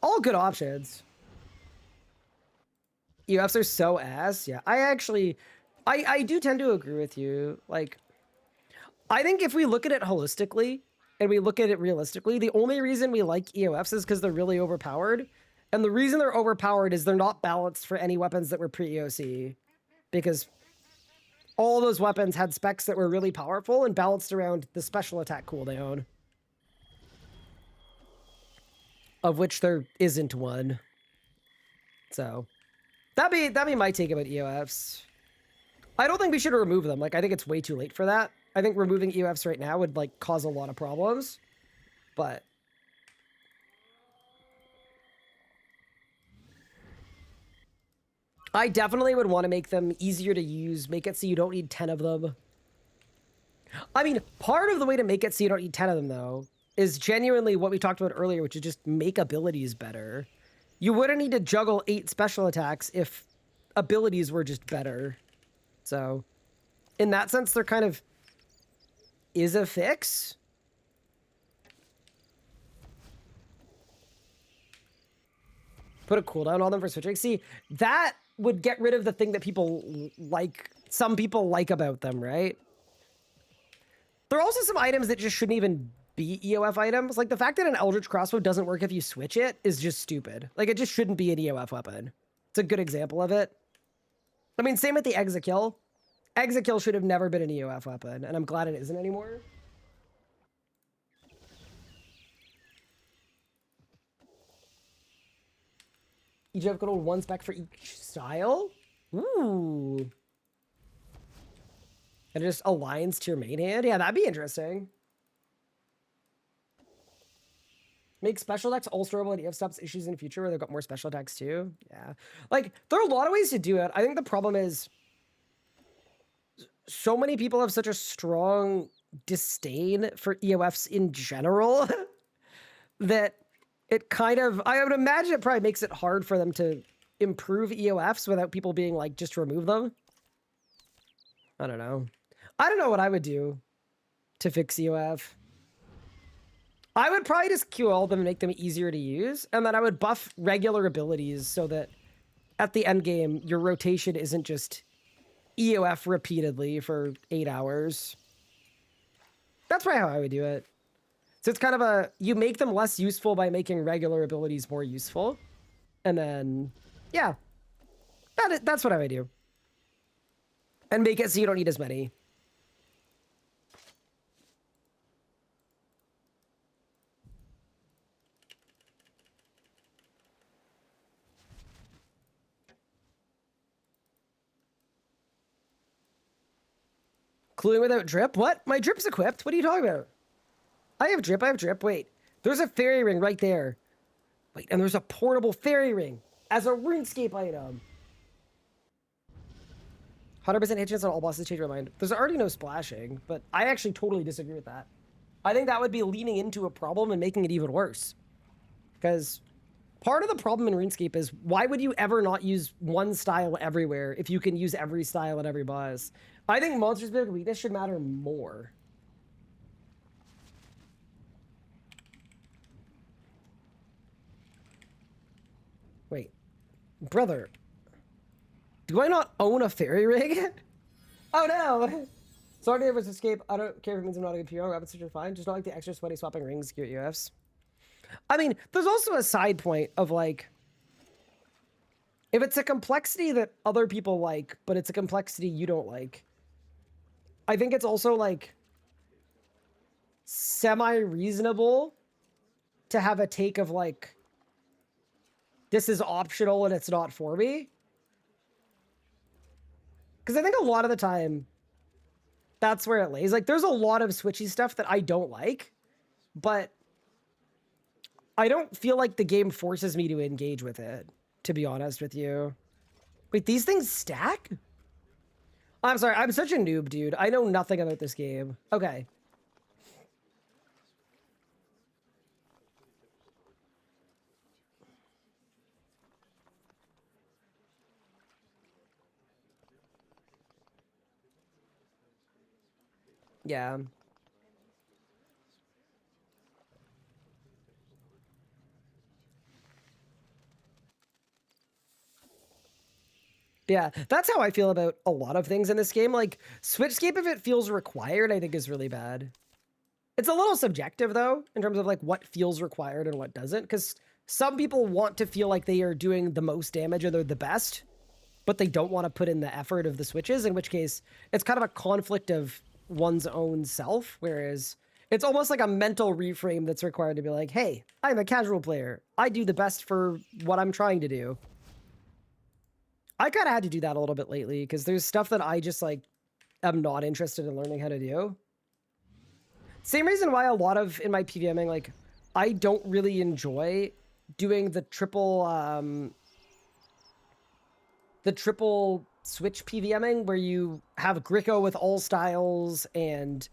All good options. EOFs are so ass. Yeah, I do tend to agree with you. Like, I think if we look at it holistically and we look at it realistically, the only reason we like EOFs is because they're really overpowered. And the reason they're overpowered is they're not balanced for any weapons that were pre-EOC. Because all those weapons had specs that were really powerful and balanced around the special attack cooldown. Of which there isn't one. So, that'd be my take about EOFs. I don't think we should remove them. Like, I think it's way too late for that. I think removing EOFs right now would, like, cause a lot of problems. But I definitely would want to make them easier to use, make it so you don't need 10 of them. I mean, part of the way to make it so you don't need 10 of them, though, is genuinely what we talked about earlier, which is just make abilities better. You wouldn't need to juggle 8 special attacks if abilities were just better. So, in that sense, there kind of is a fix. Put a cooldown on them for switching. See, that would get rid of the thing that people like, some people like about them, right? There are also some items that just shouldn't even be EOF items. Like the fact that an Eldritch Crossbow doesn't work if you switch it is just stupid. Like it just shouldn't be an EOF weapon. It's a good example of it. I mean, same with the Exekill. Exekill should have never been an EOF weapon, and I'm glad it isn't anymore. Each have good old 1 spec for each style? Ooh. And it just aligns to your main hand? Yeah, that'd be interesting. Make special attacks ulcerable and EF stops issues in the future where they've got more special attacks too. Yeah. Like, there are a lot of ways to do it. I think the problem is so many people have such a strong disdain for EOFs in general that it kind of, I would imagine it probably makes it hard for them to improve EOFs without people being like, just remove them. I don't know. I don't know what I would do to fix EOF. I would probably just QL them and make them easier to use, and then I would buff regular abilities so that at the end game, your rotation isn't just EOF repeatedly for 8 hours. That's probably how I would do it. So it's kind of a, you make them less useful by making regular abilities more useful. And then, yeah, that's what I would do. And make it so you don't need as many. Cluing without drip? What? My drip's equipped. What are you talking about? I have drip. Wait, there's a fairy ring right there. Wait, and there's a portable fairy ring as a RuneScape item. 100% hit chance on all bosses change my mind. There's already no splashing, but I actually totally disagree with that. I think that would be leaning into a problem and making it even worse. Because part of the problem in RuneScape is why would you ever not use one style everywhere if you can use every style at every boss? I think Monster's Big Weakness should matter more. Wait, brother, do I not own a fairy ring? Oh no! Sorry to ever escape. I don't care if it means I'm not a good PO. Rabbits are fine. Just not like the extra sweaty swapping rings, cute UFs. I mean, there's also a side point of like, if it's a complexity that other people like, but it's a complexity you don't like, I think it's also like semi-reasonable to have a take of like, this is optional and it's not for me. Because I think a lot of the time, that's where it lays. Like, there's a lot of switchy stuff that I don't like, but I don't feel like the game forces me to engage with it, to be honest with you. Wait, these things stack? I'm sorry, I'm such a noob, dude. I know nothing about this game. Okay. Yeah. Yeah, that's how I feel about a lot of things in this game. Like, Switchscape, if it feels required, I think is really bad. It's a little subjective, though, in terms of, like, what feels required and what doesn't, because some people want to feel like they are doing the most damage or they're the best, but they don't want to put in the effort of the switches, in which case it's kind of a conflict of one's own self, whereas it's almost like a mental reframe that's required to be like, hey, I'm a casual player. I do the best for what I'm trying to do. I kind of had to do that a little bit lately because there's stuff that I just like am not interested in learning how to do. Same reason why a lot of in my PVMing, like I don't really enjoy doing the triple switch PVMing where you have Gricko with all styles and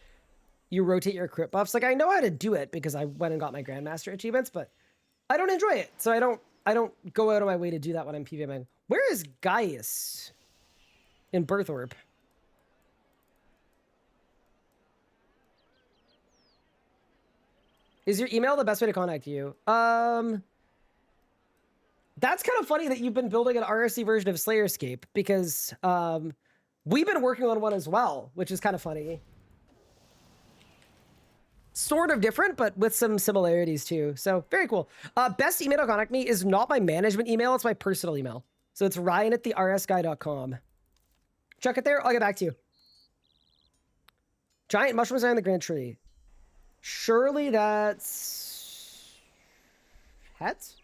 you rotate your crit buffs. Like I know how to do it because I went and got my Grandmaster achievements, but I don't enjoy it. So I don't go out of my way to do that when I'm PVMing. Where is Gaius? In Berthorpe. Is your email the best way to contact you? That's kind of funny that you've been building an RSC version of Slayerscape because we've been working on one as well, which is kind of funny. Sort of different, but with some similarities too. So very cool. Best email to contact me is not my management email. It's my personal email. So it's ryan@thersguy.com. Check it there. I'll get back to you. Giant mushrooms are in the Grand Tree. Surely that's... Hats?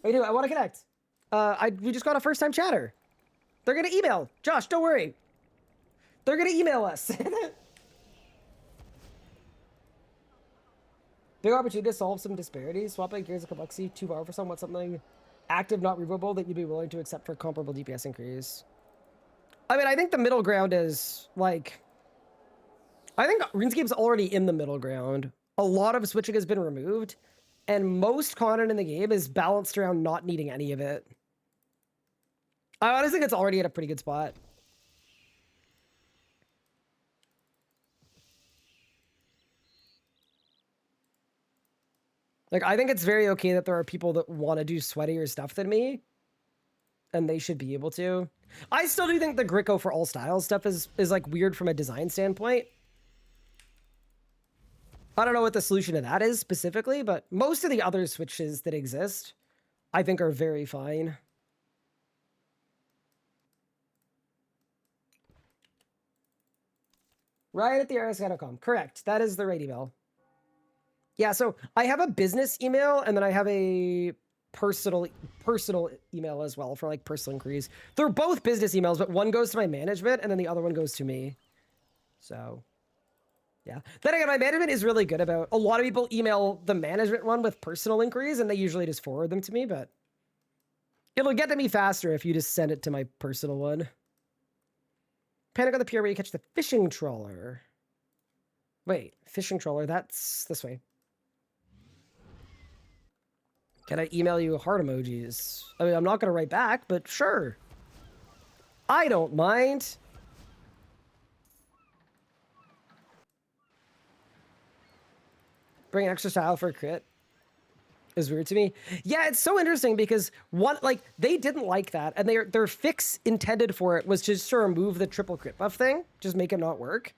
Wait, I want to connect. We just got a first-time chatter. They're going to email. Josh, don't worry. They're going to email us. Big opportunity to solve some disparities. Swapping gears of complexity too far for something active, not removable, that you'd be willing to accept for comparable DPS increase. I mean, I think the middle ground is, like... I think RuneScape's already in the middle ground. A lot of switching has been removed, and most content in the game is balanced around not needing any of it. I honestly think it's already at a pretty good spot. Like, I think it's very okay that there are people that want to do sweatier stuff than me, and they should be able to. I still do think the Gricko for all styles stuff is like weird from a design standpoint. I don't know what the solution to that is specifically, but most of the other switches that exist, I think are very fine. Ryan@thersguy.com. Correct. That is the right email. Yeah, so I have a business email and then I have a personal email as well for like personal inquiries. They're both business emails, but one goes to my management and then the other one goes to me. So, yeah. Then again, my management is really good about, a lot of people email the management one with personal inquiries and they usually just forward them to me, but it'll get to me faster if you just send it to my personal one. Panic on the pier where you catch the fishing trawler. Wait, fishing trawler, that's this way. Can I email you heart emojis? I mean, I'm not going to write back, but sure. I don't mind. Bring extra style for a crit is weird to me. Yeah, it's so interesting because they didn't like that, and their fix intended for it was just to remove the triple crit buff thing, just make it not work.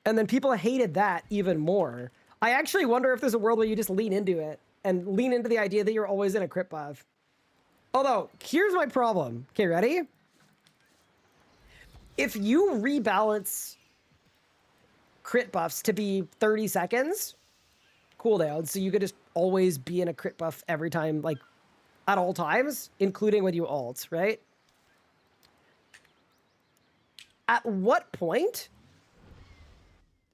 And then people hated that even more. I actually wonder if there's a world where you just lean into it and lean into the idea that you're always in a crit buff. Although, here's my problem. Okay, ready? If you rebalance crit buffs to be 30 seconds cooldown, so you could just always be in a crit buff every time, like, at all times, including when you ult, right? At what point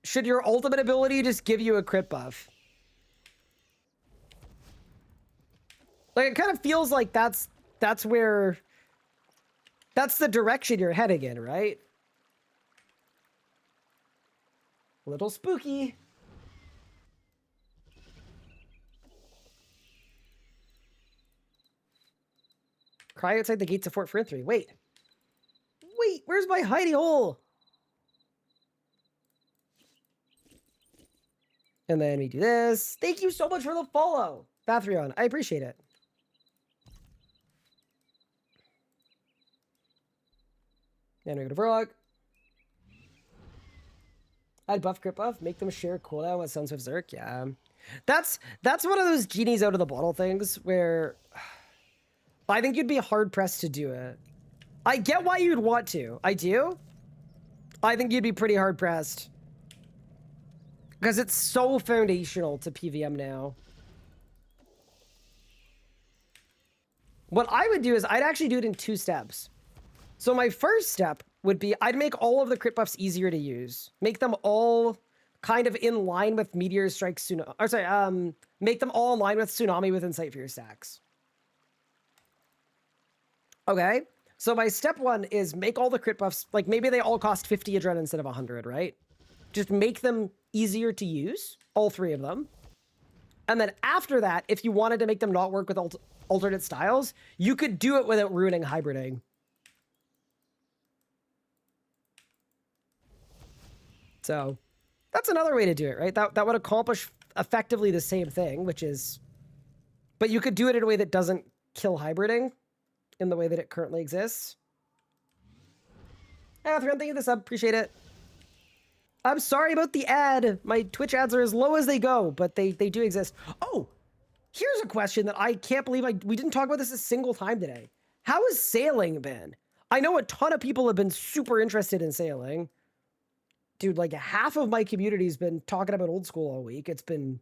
should your ultimate ability just give you a crit buff? Like, it kind of feels like that's the direction you're heading in, right? Little spooky. Cry outside the gates of Fort Frinthree. Wait, where's my hidey hole? And then we do this. Thank you so much for the follow, Bathrion. I appreciate it. And we go to Frog. I'd buff crit buff, make them share cooldown with Sons of Zerk. Yeah. That's one of those genies out of the bottle things where I think you'd be hard pressed to do it. I get why you'd want to. I do. I think you'd be pretty hard pressed. Because it's so foundational to PVM now. What I would do is I'd actually do it in 2 steps. So my first step would be I'd make all of the crit buffs easier to use. Make them all kind of in line with Meteor Strike Tsunami. Or sorry, make them all in line with Tsunami with Insight for your stacks. Okay. So my step 1 is make all the crit buffs, like maybe they all cost 50 adrenaline instead of 100, right? Just make them easier to use, all 3 of them. And then after that, if you wanted to make them not work with alternate styles, you could do it without ruining hybriding. So that's another way to do it, right? That would accomplish effectively the same thing, which is, but you could do it in a way that doesn't kill hybriding in the way that it currently exists. Catherine, thank you for the sub, appreciate it. I'm sorry about the ad. My Twitch ads are as low as they go, but they do exist. Oh, here's a question that I can't believe we didn't talk about this a single time today. How has sailing been? I know a ton of people have been super interested in sailing. Dude, like half of my community's been talking about old school all week. It's been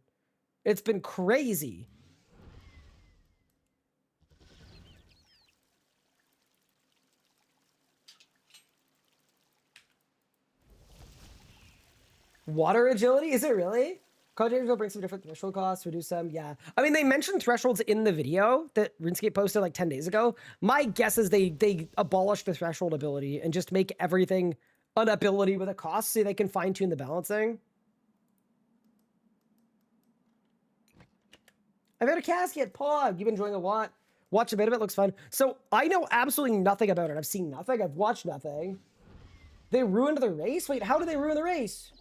crazy. Water agility? Is it really? Conjurers will bring some different threshold costs, reduce some. Yeah. I mean, they mentioned thresholds in the video that RuneScape posted like 10 days ago. My guess is they abolished the threshold ability and just make everything an ability with a cost so they can fine-tune the balancing. I've had a casket, Pog. You've been enjoying a lot. Watch a bit of it, looks fun. So I know absolutely nothing about it. I've seen nothing. I've watched nothing. They ruined the race? Wait, how did they ruin the race?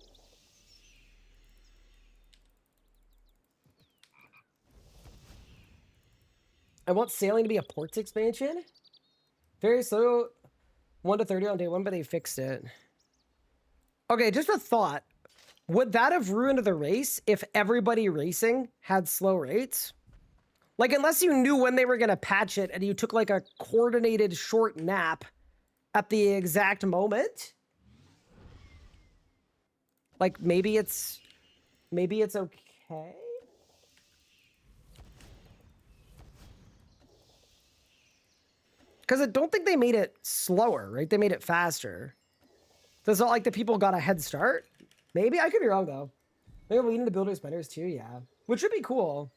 I want sailing to be a ports expansion. Very slow, 1 to 30 on day 1, but they fixed it. Okay, just a thought. Would that have ruined the race if everybody racing had slow rates? Like, unless you knew when they were going to patch it and you took like a coordinated short nap at the exact moment. Like, maybe it's okay. Because I don't think they made it slower, right? They made it faster. So it's not like the people got a head start. Maybe, I could be wrong though. Maybe we need to build expanders too, yeah. Which would be cool.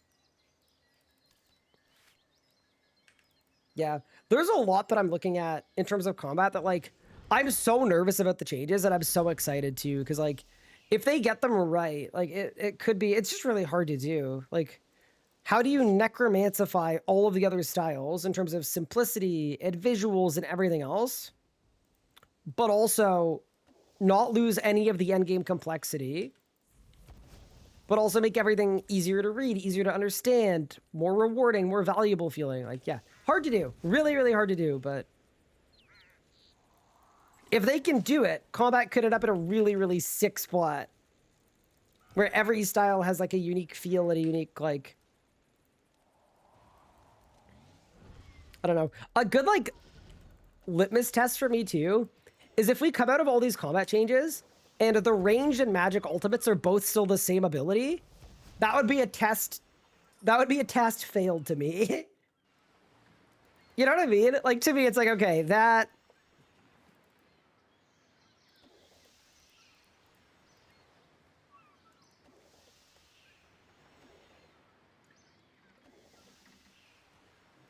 Yeah, there's a lot that I'm looking at in terms of combat that like, I'm so nervous about the changes and I'm so excited too. Because like, if they get them right, like it could be, it's just really hard to do. Like, how do you necromancify all of the other styles in terms of simplicity and visuals and everything else, but also not lose any of the endgame complexity, but also make everything easier to read, easier to understand, more rewarding, more valuable feeling? Like, yeah, hard to do. Really, really hard to do, but if they can do it, combat could end up in a really, really sick spot where every style has like a unique feel and a unique, like, I don't know. A good, like, litmus test for me, too, is if we come out of all these combat changes and the ranged and magic ultimates are both still the same ability, that would be a test. That would be a test failed to me. You know what I mean? Like, to me, it's like, okay, that...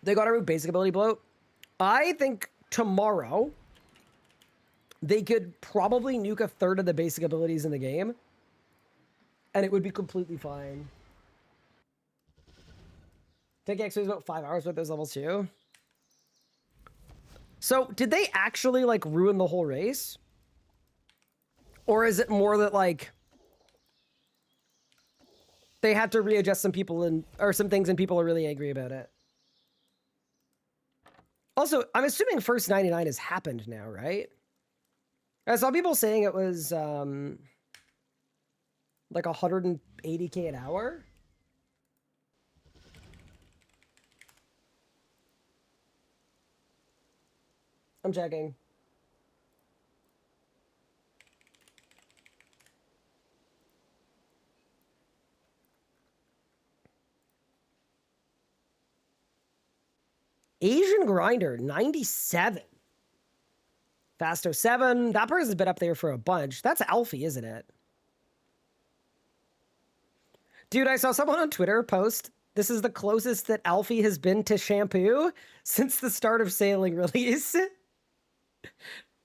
They got a basic ability bloat. I think tomorrow they could probably nuke a third of the basic abilities in the game, and it would be completely fine. Take X is about 5 hours with those levels too. So did they actually like ruin the whole race? Or is it more that like they had to readjust some people or some things, and people are really angry about it. Also, I'm assuming first 99 has happened now, right? I saw people saying it was like 180K an hour. I'm checking. Asian Grinder, 97. Fasto 7. That person's been up there for a bunch. That's Alfie, isn't it? Dude, I saw someone on Twitter post, this is the closest that Alfie has been to shampoo since the start of Sailing release.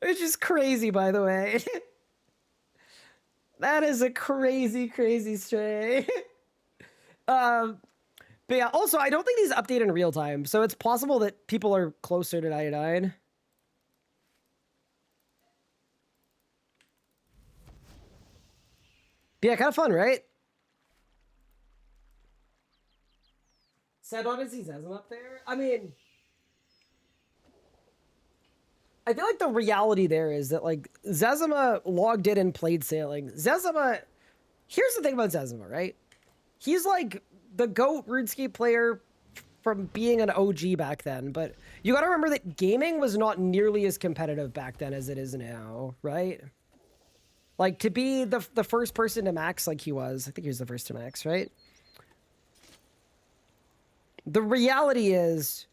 Which is crazy, by the way. That is a crazy, crazy stray. But yeah, also, I don't think these update in real time, so it's possible that people are closer to 99. But yeah, kind of fun, right? Sad on to see Zezum up there. I mean, I feel like the reality there is that, like, Zezima logged in and played Sailing. Zezima, here's the thing about Zezima, right? He's like the GOAT RuneScape player from being an OG back then, but you gotta remember that gaming was not nearly as competitive back then as it is now, right? Like, to be the first person to max like he was, I think he was the first to max, right? The reality is,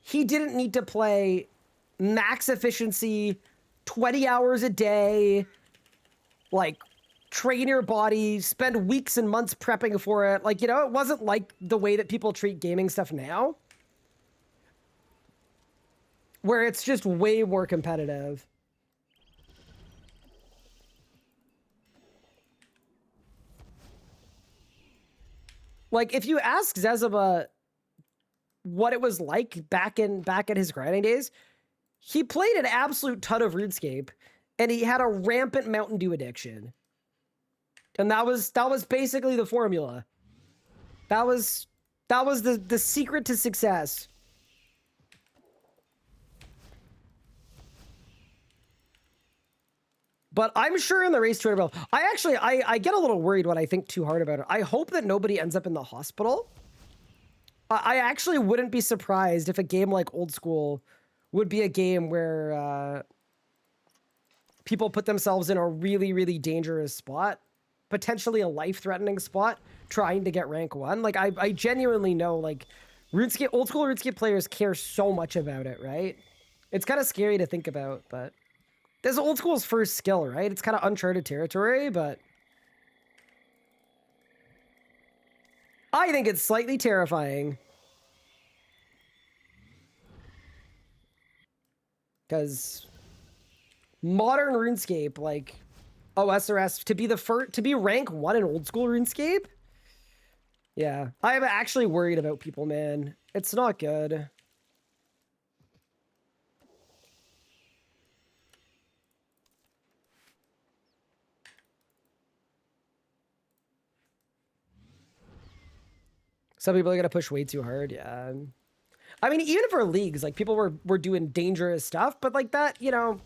he didn't need to play max efficiency, 20 hours a day, like, train your body, spend weeks and months prepping for it. Like, you know, it wasn't like the way that people treat gaming stuff now, where it's just way more competitive. Like, if you ask Zezima what it was like back in his grinding days, he played an absolute ton of RuneScape, and he had a rampant Mountain Dew addiction. And that was basically the formula. That was the secret to success. But I'm sure in the race 200 build, I get a little worried when I think too hard about it. I hope that nobody ends up in the hospital. I actually wouldn't be surprised if a game like Old School would be a game where people put themselves in a really, really dangerous spot, potentially a life-threatening spot, trying to get rank 1. Like, I genuinely know, like, RuneScape, Old School RuneScape players care so much about it, right? It's kind of scary to think about, but this is Old School's first skill, right? It's kind of uncharted territory, but I think it's slightly terrifying. Because modern RuneScape, like OSRS, to be rank 1 in Old School RuneScape? Yeah, I'm actually worried about people, man. It's not good. Some people are gonna push way too hard, yeah. I mean, even for leagues, like, people were doing dangerous stuff, but like that, you know,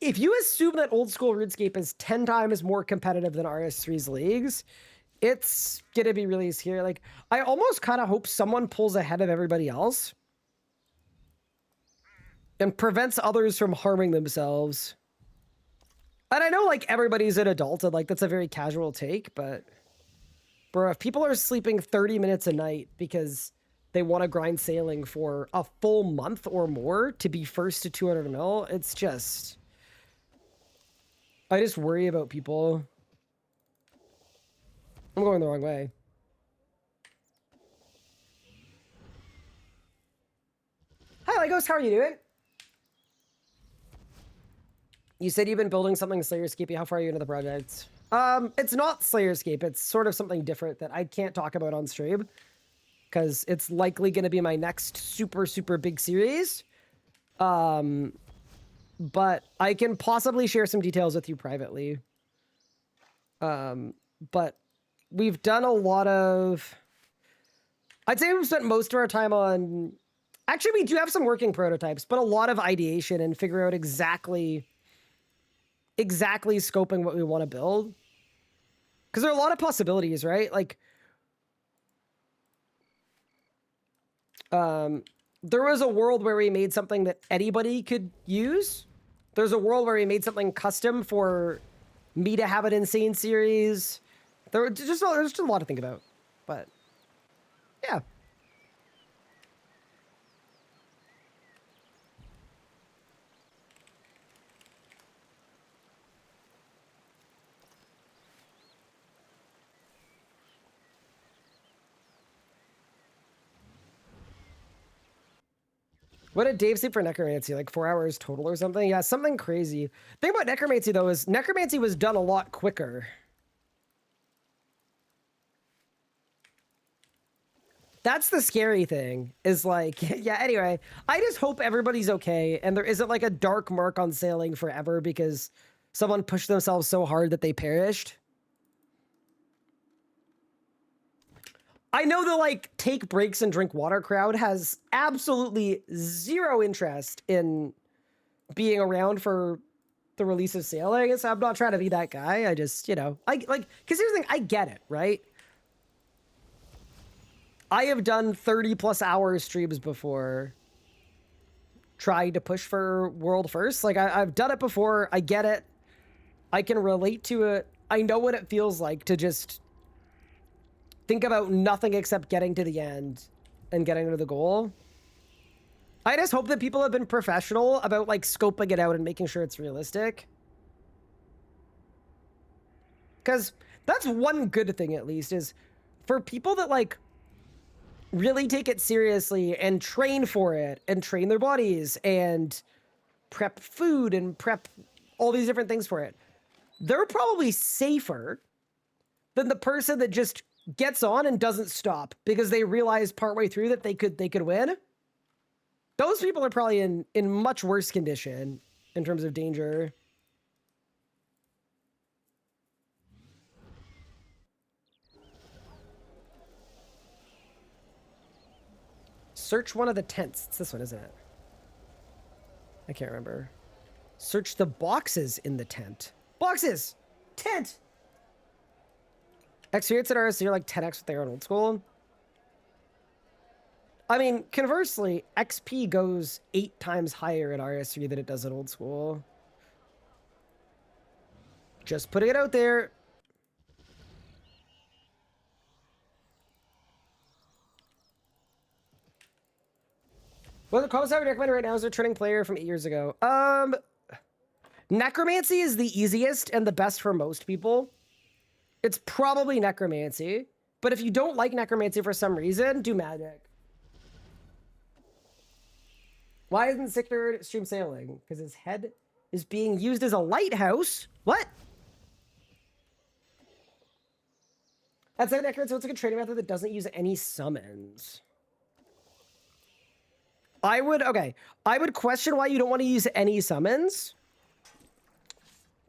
if you assume that Old School RuneScape is 10 times more competitive than RS3's leagues, it's gonna be really scary. Like, I almost kind of hope someone pulls ahead of everybody else and prevents others from harming themselves. And I know, like, everybody's an adult and, like, that's a very casual take, but bro, if people are sleeping 30 minutes a night because they want to grind Sailing for a full month or more to be first to 200 mil, it's just, I just worry about people. I'm going the wrong way. Hi, Legos. How are you doing? You said you've been building something Slayerscape. How far are you into the project? It's not Slayerscape. It's sort of something different that I can't talk about on stream because it's likely going to be my next super, super big series. But I can possibly share some details with you privately. But we've done a lot of... I'd say we've spent most of our time on... Actually, we do have some working prototypes, but a lot of ideation and figure out exactly scoping what we want to build. Because there are a lot of possibilities, right? Like, there was a world where we made something that anybody could use. There's a world where we made something custom for me to have an insane series. There's just a lot to think about. But, yeah. What did Dave sleep for necromancy? Like 4 hours total or something? Yeah, something crazy. The thing about necromancy, though, is necromancy was done a lot quicker. That's the scary thing, is like, yeah, anyway, I just hope everybody's okay and there isn't like a dark mark on sailing forever because someone pushed themselves so hard that they perished. I know the, like, take breaks and drink water crowd has absolutely zero interest in being around for the release of sailing. So I'm not trying to be that guy. I just, you know, because here's the thing, I get it, right? I have done 30+ hour streams before trying to push for world first. Like, I've done it before. I get it. I can relate to it. I know what it feels like to just think about nothing except getting to the end and getting to the goal. I just hope that people have been professional about, like, scoping it out and making sure it's realistic. Because that's one good thing, at least, is for people that, like, really take it seriously and train for it and train their bodies and prep food and prep all these different things for it, they're probably safer than the person that just gets on and doesn't stop because they realize partway through that they could win. Those people are probably in much worse condition in terms of danger. Search one of the tents. It's this one, isn't it? I can't remember. Search the boxes in the tent. Boxes! Tent! Experience at RSC are like 10x what they are in old school. I mean, conversely, XP goes 8 times higher at RS3 than it does at old school. Just putting it out there. Well, the comments I would recommend right now is a returning player from 8 years ago. Necromancy is the easiest and the best for most people. It's probably Necromancy. But if you don't like Necromancy for some reason, do Magic. Why isn't Sictor stream sailing? Because his head is being used as a lighthouse? What? That's like Necromancy. What's a good training method that doesn't use any summons? I would question why you don't want to use any summons.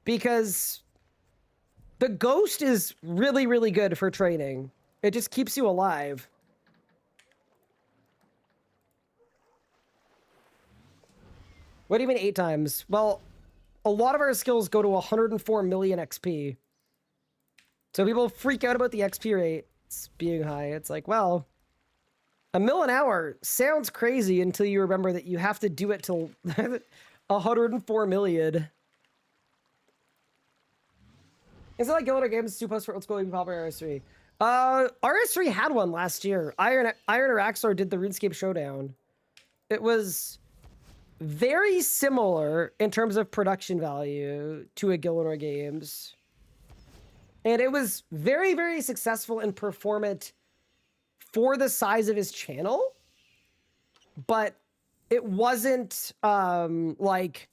Because the ghost is really, really good for training. It just keeps you alive. What do you mean 8 times? Well, a lot of our skills go to 104 million XP. So people freak out about the XP rates being high. It's like, well, 1 mil an hour sounds crazy until you remember that you have to do it till 104 million. Is it like Gilder Games 2 posts for old school even popular RS3? RS3 had one last year. Iron or Axor did the RuneScape Showdown. It was very similar in terms of production value to a Gilder Games. And it was very, very successful and performant for the size of his channel. But it wasn't like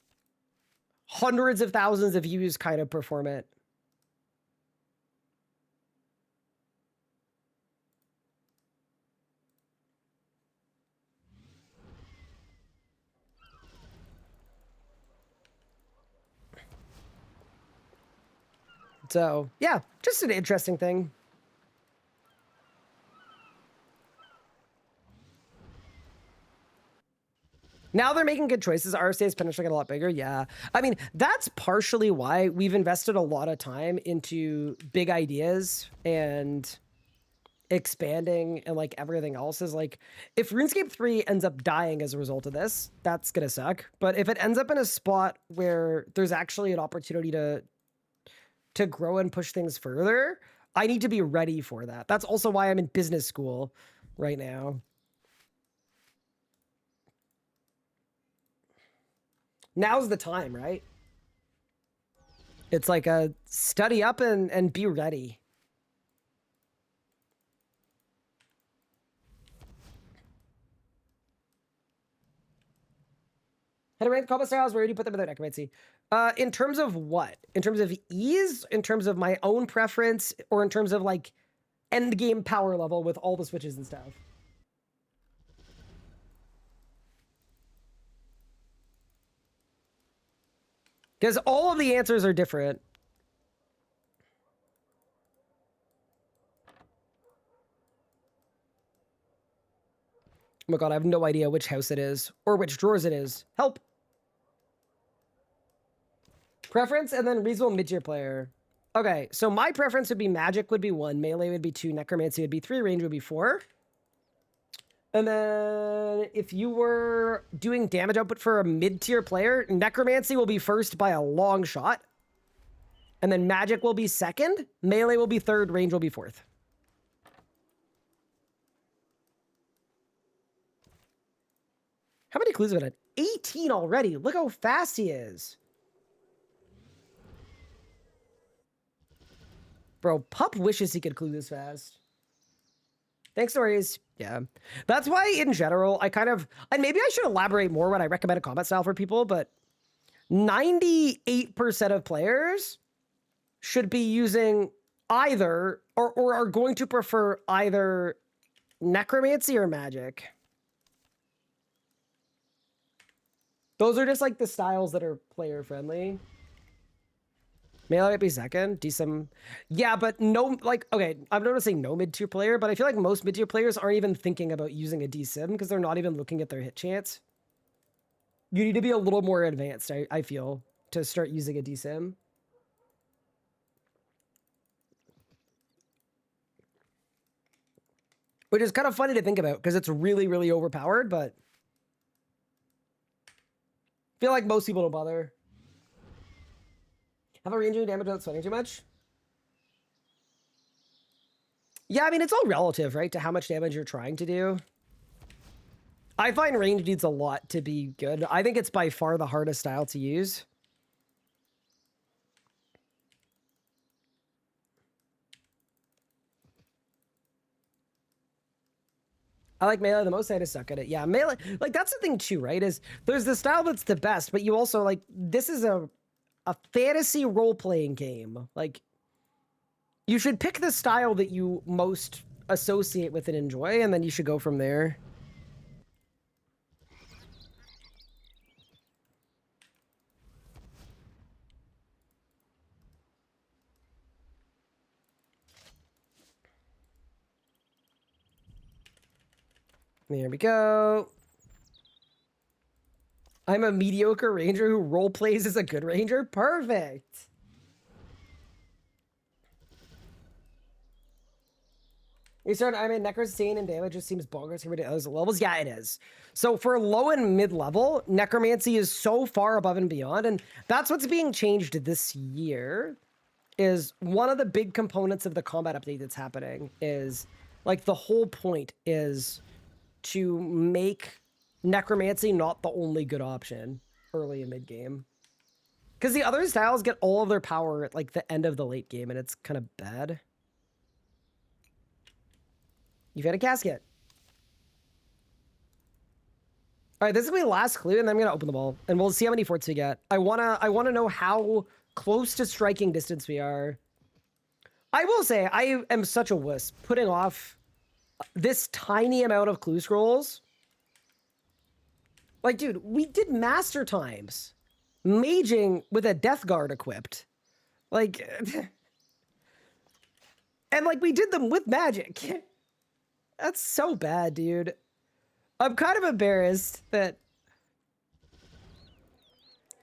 hundreds of thousands of views kind of performant. So yeah, just an interesting thing. Now they're making good choices. RSA's potentially get a lot bigger. Yeah. I mean, that's partially why we've invested a lot of time into big ideas and expanding and like everything else. Is like, if RuneScape 3 ends up dying as a result of this, that's gonna suck. But if it ends up in a spot where there's actually an opportunity to grow and push things further, I need to be ready for that. That's also why I'm in business school right now. Now's the time, right? It's like a study up and be ready. How to rank the combat styles, where do you put them in their necromancy? In terms of what? In terms of ease? In terms of my own preference? Or in terms of like end game power level with all the switches and stuff? Because all of the answers are different. Oh my god, I have no idea which house it is or which drawers it is. Help! Preference and then reasonable mid-tier player. Okay, so my preference would be magic would be 1, melee would be 2, necromancy would be 3, range would be 4. And then if you were doing damage output for a mid-tier player, necromancy will be first by a long shot. And then magic will be second, melee will be third, range will be fourth. How many clues have I had? 18 already. Look how fast he is. Bro, Pup wishes he could clue this fast. Thanks, stories. Yeah. That's why, in general, I kind of... And maybe I should elaborate more when I recommend a combat style for people, but 98% of players should be using either, or are going to prefer either necromancy or magic. Those are just, like, the styles that are player-friendly. Melee might be second. Decent. Yeah, but no, like, okay, I'm noticing no mid-tier player, but I feel like most mid-tier players aren't even thinking about using a D-sim because they're not even looking at their hit chance. You need to be a little more advanced, I feel, to start using a D-sim. Which is kind of funny to think about because it's really, really overpowered, but I feel like most people don't bother. Have a range doing damage without sweating too much? Yeah, I mean, it's all relative, right, to how much damage you're trying to do. I find range needs a lot to be good. I think it's by far the hardest style to use. I like melee the most. I just suck at it. Yeah, melee, like, that's the thing too, right, is there's the style that's the best, but you also, like, this is a fantasy role-playing game. Like, you should pick the style that you most associate with and enjoy, and then you should go from there. There we go. I'm a mediocre ranger who role plays as a good ranger. Perfect. You start, I mean, necromancy and damage just seems bonkers compared to other levels. Yeah, it is. So for low and mid level, necromancy is so far above and beyond, and that's what's being changed this year. Is one of the big components of the combat update that's happening is, like, the whole point is to make necromancy not the only good option early and mid game, because the other styles get all of their power at like the end of the late game, and it's kind of bad. You've had a casket. All right, this is gonna be the last clue, and then I'm gonna open the ball, and we'll see how many forts we get. I wanna know how close to striking distance we are. I will say I am such a wuss putting off this tiny amount of clue scrolls. Like, dude, we did master times maging with a death guard equipped. Like, And like we did them with magic. That's so bad, dude. I'm kind of embarrassed that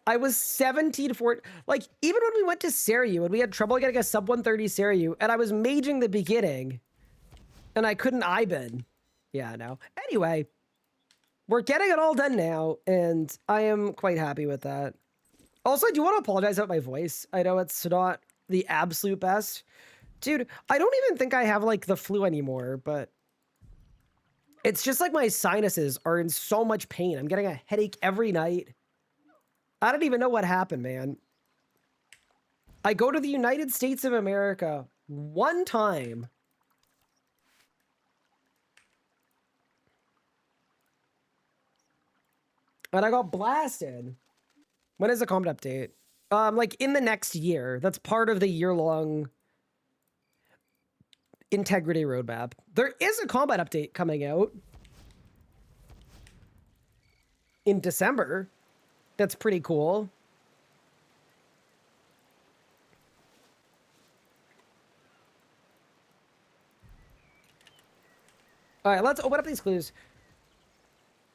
I was 17 for like even when we went to Seiryu and we had trouble getting a sub 130 Seiryu and I was maging the beginning and I couldn't Iben. Yeah, no. Anyway, we're getting it all done now and I am quite happy with that. Also, I do want to apologize about my voice. I know it's not the absolute best. Dude, I don't even think I have like the flu anymore, but it's just like my sinuses are in so much pain. I'm getting a headache every night. I don't even know what happened, man. I go to the United States of America one time. And I got blasted. When is the combat update? Like in the next year. That's part of the year-long integrity roadmap. There is a combat update coming out in December. That's pretty cool. All right, let's open up these clues.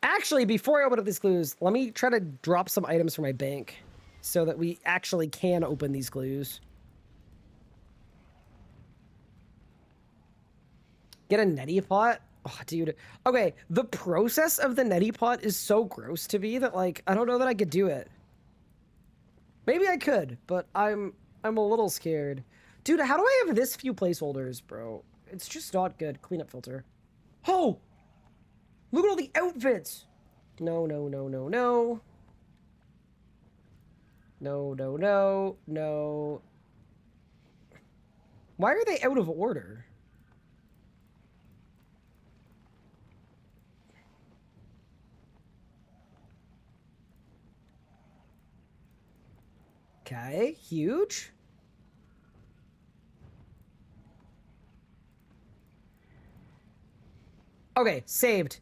Actually, before I open up these clues, let me try to drop some items from my bank so that we actually can open these clues. Get a neti pot? Oh, dude. Okay, the process of the neti pot is so gross to me that, like, I don't know that I could do it. Maybe I could, but I'm a little scared. Dude, how do I have this few placeholders, bro? It's just not good. Cleanup filter. Oh! Look at all the outfits! No, no, no, no, no. No, no, no, no. Why are they out of order? Okay, huge. Okay, saved.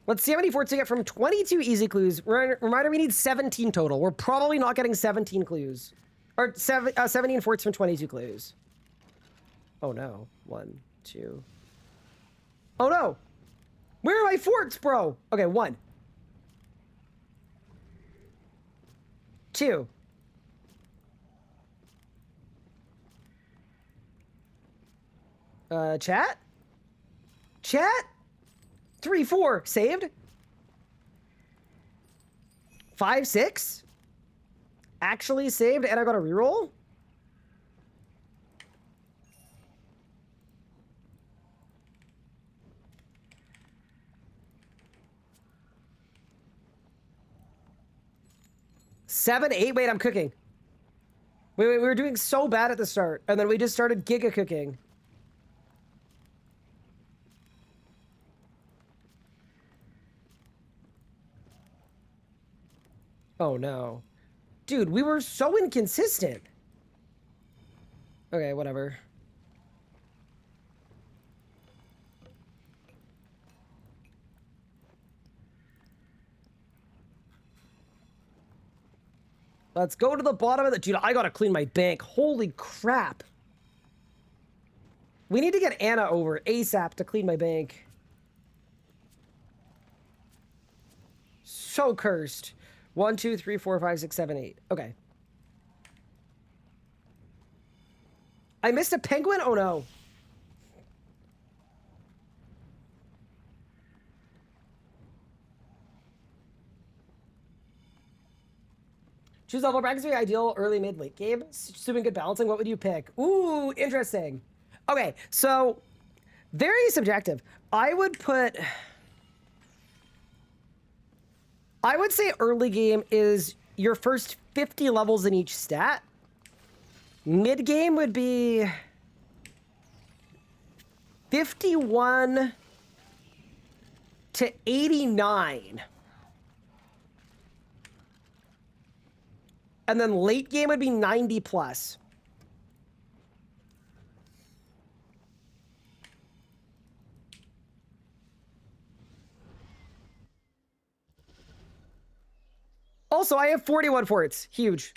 Let's see how many forts we get from 22 easy clues. Reminder, we need 17 total. We're probably not getting 17 clues. Or 17 forts from 22 clues. Oh no. 1, 2. Oh no! Where are my forts, bro? Okay, 1. 2. Chat? Chat? 3, 4, saved. 5, 6. Actually saved, and I got a reroll. Seven, 8. Wait, I'm cooking. Wait, we were doing so bad at the start, and then we just started giga cooking. Oh no. Dude, we were so inconsistent. Okay, whatever. Let's go to the bottom of the... Dude, I gotta clean my bank. Holy crap. We need to get Anna over ASAP to clean my bank. So cursed. 1, 2, 3, 4, 5, 6, 7, 8. Okay. I missed a penguin? Oh no. Choose level practice for ideal early, mid, late game. Assuming good balancing, what would you pick? Ooh, interesting. Okay, so very subjective. I would say early game is your first 50 levels in each stat. Mid game would be 51 to 89. And then late game would be 90 plus. Also, I have 41 forts. Huge.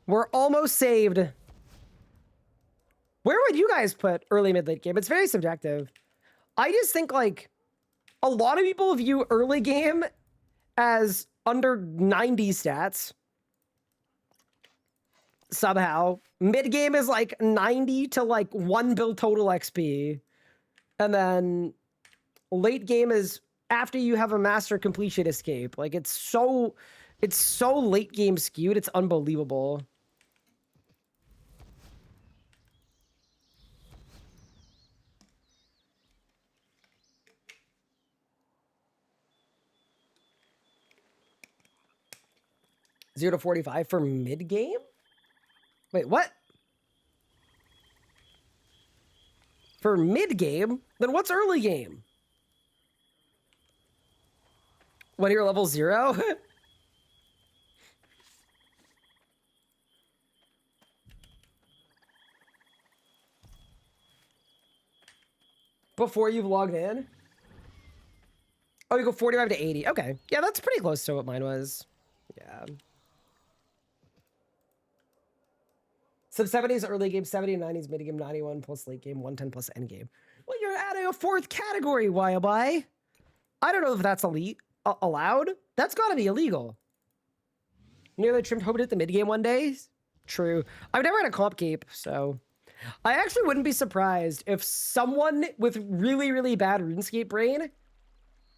We're almost saved. Where would you guys put early, mid, late game? It's very subjective. I just think like a lot of people view early game as under 90 stats. Somehow. Mid game is like 90 to like 1 build total XP. And then late game is after you have a master completion escape. Like it's so late game skewed. It's unbelievable. Zero to 45 for mid game? Wait, what? For mid game? Then what's early game? When you're level 0? Before you've logged in? Oh, you go 45 to 80. Okay. Yeah, that's pretty close to what mine was. Yeah. Sub 70s early game, 70 and 90s mid game, 91 plus late game, 110 plus end game. Well, you're adding a 4th category, Wyabai. I don't know if that's allowed. That's got to be illegal. Nearly trimmed Hobbit at the mid game one day. True. I've never had a comp cape, so I actually wouldn't be surprised if someone with really, really bad RuneScape brain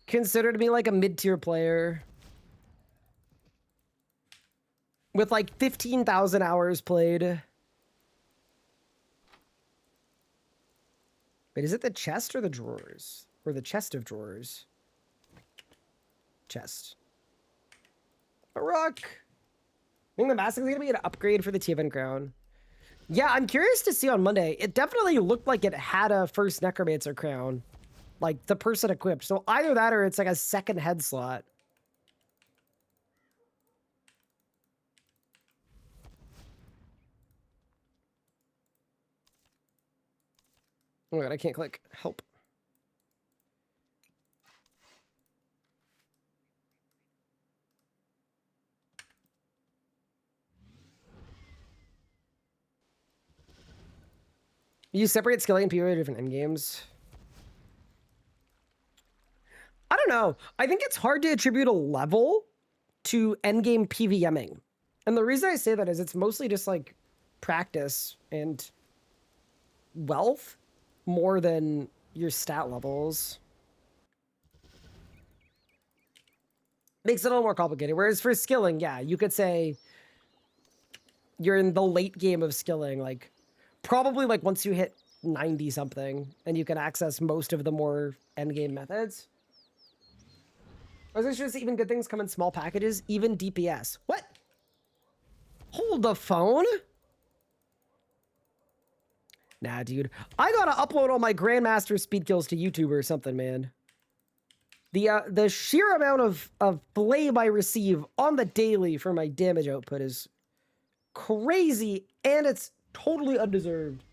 considered me like a mid-tier player with like 15,000 hours played. Wait, is it the chest or the drawers? Or the chest of drawers? Chest. A rock. I think the mask is going to be an upgrade for the Thieving crown. Yeah, I'm curious to see on Monday. It definitely looked like it had a first Necromancer crown. Like, the person equipped. So either that or it's like a second head slot. Oh my god, I can't click. Help. You separate skilling and PvE different endgames. I don't know. I think it's hard to attribute a level to endgame PVMing. And the reason I say that is it's mostly just like practice and wealth more than your stat levels. Makes it a little more complicated. Whereas for skilling, yeah, you could say you're in the late game of skilling, like probably like once you hit 90 something and you can access most of the more endgame methods. I was just even good things come in small packages, even DPS. What? Hold the phone. Nah, dude. I gotta upload all my Grandmaster speed kills to YouTube or something, man. The sheer amount of blame I receive on the daily for my damage output is crazy, and it's totally undeserved.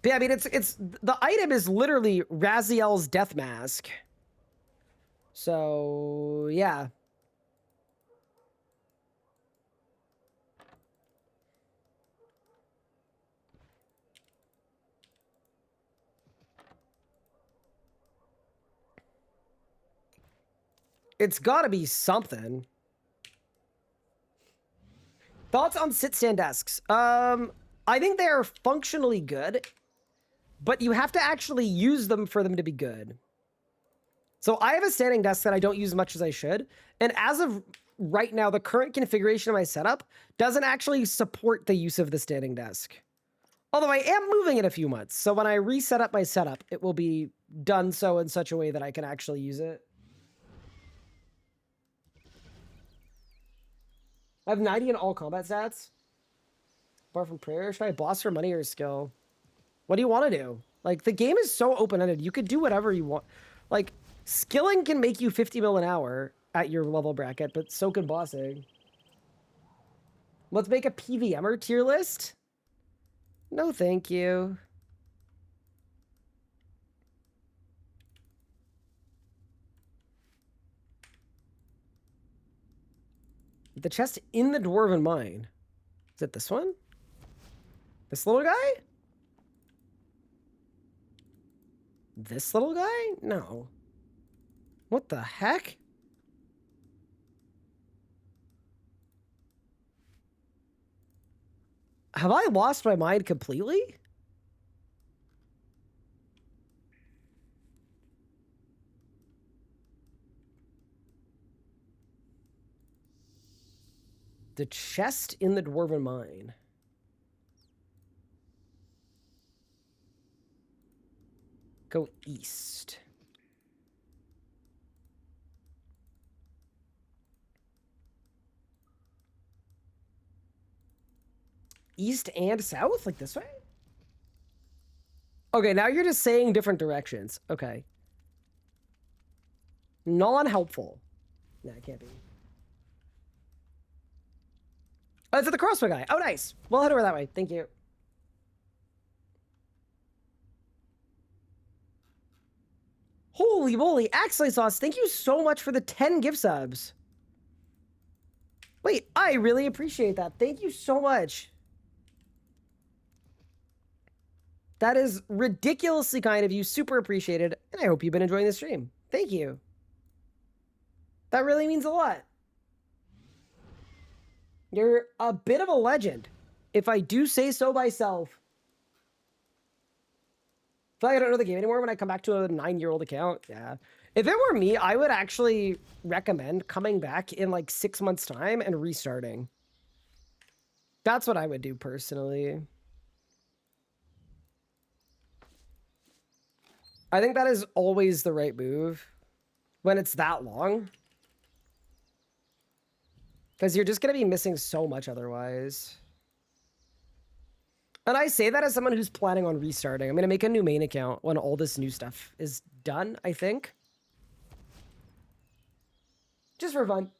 But yeah, I mean, it's the item is literally Raziel's death mask. So yeah. It's got to be something. Thoughts on sit-stand desks? I think they are functionally good, but you have to actually use them for them to be good. So I have a standing desk that I don't use as much as I should, and as of right now, the current configuration of my setup doesn't actually support the use of the standing desk. Although I am moving in a few months, so when I reset up my setup, it will be done so in such a way that I can actually use it. I have 90 in all combat stats. Apart from prayer, should I boss for money or skill? What do you want to do? Like, the game is so open-ended. You could do whatever you want. Like, skilling can make you 50 mil an hour at your level bracket, but so can bossing. Let's make a PVMer tier list. No, thank you. The chest in the dwarven mine. Is it this one? This little guy? This little guy? No. What the heck? Have I lost my mind completely? The chest in the dwarven mine. Go east. East and south? Like this way? Okay, now you're just saying different directions. Okay. Non-helpful. Nah, it can't be. Oh, it's at the crossbow guy. Oh, nice. We'll head over that way. Thank you. Holy moly. Axley Sauce, thank you so much for the 10 gift subs. Wait, I really appreciate that. Thank you so much. That is ridiculously kind of you. Super appreciated. And I hope you've been enjoying the stream. Thank you. That really means a lot. You're a bit of a legend, if I do say so myself. I feel like I don't know the game anymore when I come back to a 9-year-old account. Yeah. If it were me, I would actually recommend coming back in like 6 months' time and restarting. That's what I would do personally. I think that is always the right move when it's that long. Because you're just going to be missing so much otherwise. And I say that as someone who's planning on restarting. I'm going to make a new main account when all this new stuff is done, I think. Just for fun.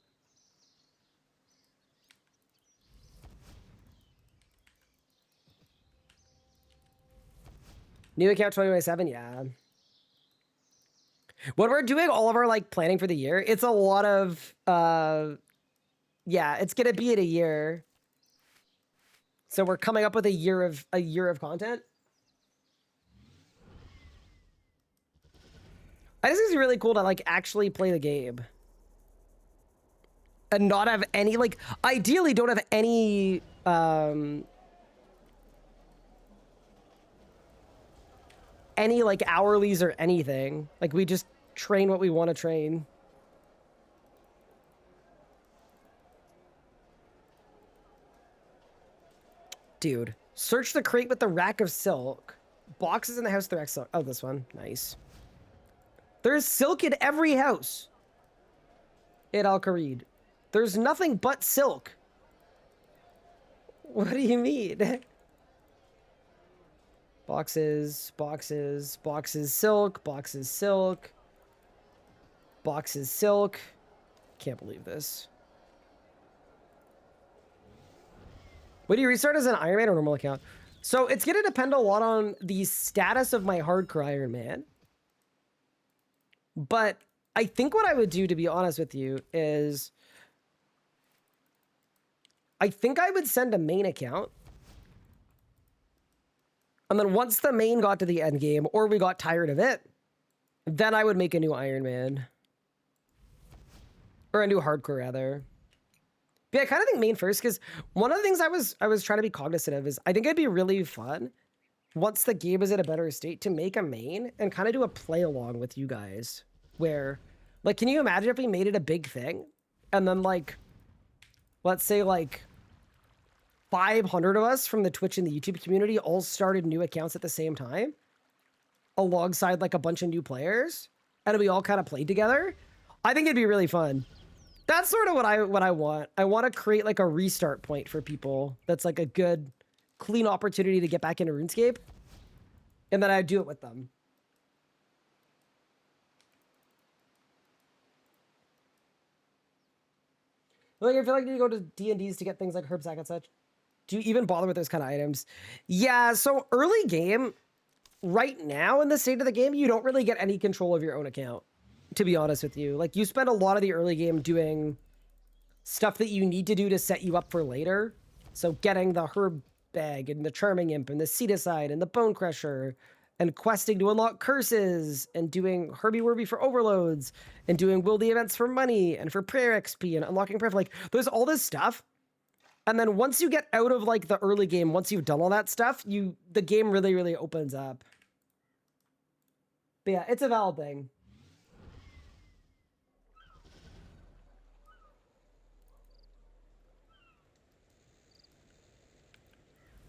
New account 2027, yeah. When we're doing all of our like planning for the year, it's a lot of yeah, it's gonna be in a year. So we're coming up with a year of content. I just think it's really cool to like actually play the game. And not have any like ideally don't have any like hourlies or anything. Like we just train what we want to train. Dude, search the crate with the rack of silk. Boxes in the house, the rack silk. Oh, this one. Nice. There's silk in every house. In Al-Kharid. There's nothing but silk. What do you mean? Boxes, boxes, boxes, silk, boxes, silk. Boxes, silk. Can't believe this. When do you restart as an Ironman or normal account? So it's going to depend a lot on the status of my hardcore Ironman. But I think what I would do, to be honest with you, is I think I would send a main account. And then once the main got to the end game, or we got tired of it, then I would make a new Ironman. Or a new hardcore, rather. But I kind of think main first, because one of the things I was trying to be cognizant of is I think it'd be really fun once the game is in a better state to make a main and kind of do a play along with you guys. Where, like, can you imagine if we made it a big thing? And then, like, let's say, like, 500 of us from the Twitch and the YouTube community all started new accounts at the same time, alongside, like, a bunch of new players, and we all kind of played together? I think it'd be really fun. That's sort of what I want. I want to create like a restart point for people. That's like a good, clean opportunity to get back into RuneScape. And then I do it with them. Like, I feel like you go to D&Ds to get things like herb sack and such. Do you even bother with those kind of items? Yeah, so early game, right now in the state of the game, you don't really get any control of your own account. To be honest with you, like you spend a lot of the early game doing stuff that you need to do to set you up for later. So getting the herb bag and the charming imp and the seedicide and the bone crusher and questing to unlock curses and doing herby werby for overloads and doing will the events for money and for prayer XP and unlocking prayer. Like there's all this stuff. And then once you get out of like the early game, once you've done all that stuff, the game really, really opens up. But yeah, it's a valid thing.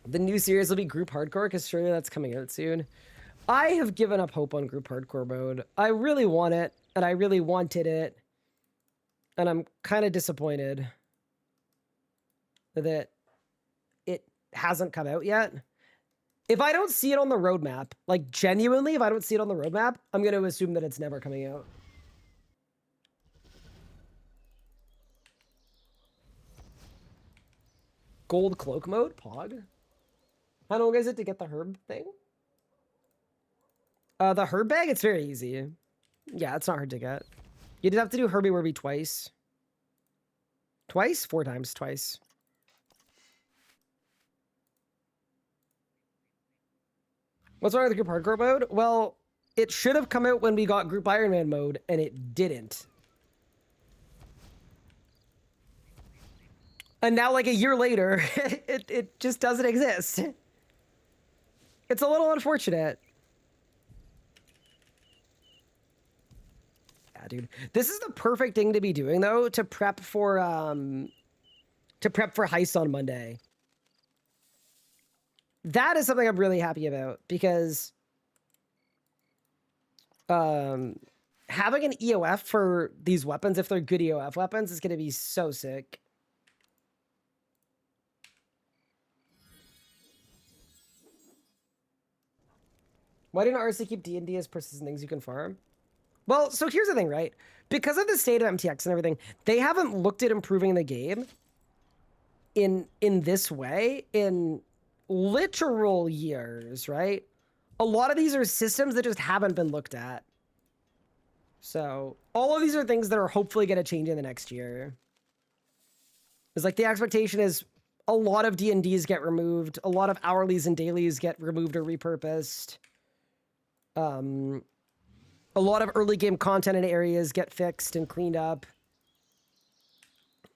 The new series will be group hardcore because surely that's coming out soon. I have given up hope on group hardcore mode. I really want it, and I really wanted it. And I'm kind of disappointed that it hasn't come out yet. If I don't see it on the roadmap, like genuinely, if I don't see it on the roadmap, I'm going to assume that it's never coming out. Gold cloak mode? Pog? How long is it to get the herb thing? The herb bag, it's very easy. Yeah, it's not hard to get. You just have to do herby werby twice. Twice? 4 times, twice. What's wrong with group hardcore mode? Well, it should have come out when we got group Ironman mode, and it didn't. And now, like a year later, it just doesn't exist. It's a little unfortunate. Yeah, dude. This is the perfect thing to be doing, though, to prep for HEISTS on Monday. That is something I'm really happy about, because having an EOF for these weapons, if they're good EOF weapons, is going to be so sick. Why didn't RC keep D&D as persistent things you can farm? Well, so here's the thing, right? Because of the state of MTX and everything, they haven't looked at improving the game in this way in literal years, right? A lot of these are systems that just haven't been looked at. So all of these are things that are hopefully going to change in the next year. It's like the expectation is a lot of D&Ds get removed. A lot of hourlies and dailies get removed or repurposed. A lot of early game content in areas get fixed and cleaned up.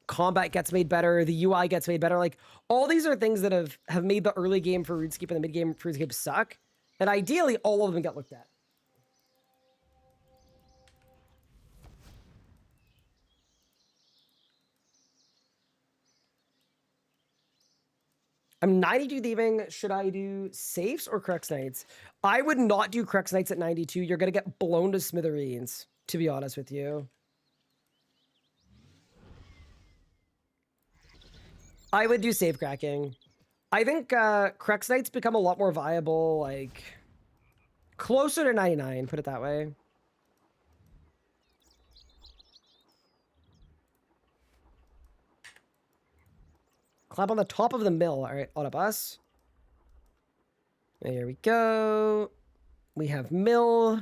Combat gets made better. The UI gets made better. Like, all these are things that have made the early game for RuneScape and the mid game for RuneScape suck. And ideally, all of them get looked at. I'm 92 thieving. Should I do safes or Crux Knights? I would not do Crux Knights at 92. You're going to get blown to smithereens, to be honest with you. I would do safe cracking. I think Crux Knights become a lot more viable, like, closer to 99, put it that way. Clap on the top of the mill. All right, on a bus. There we go. We have mill.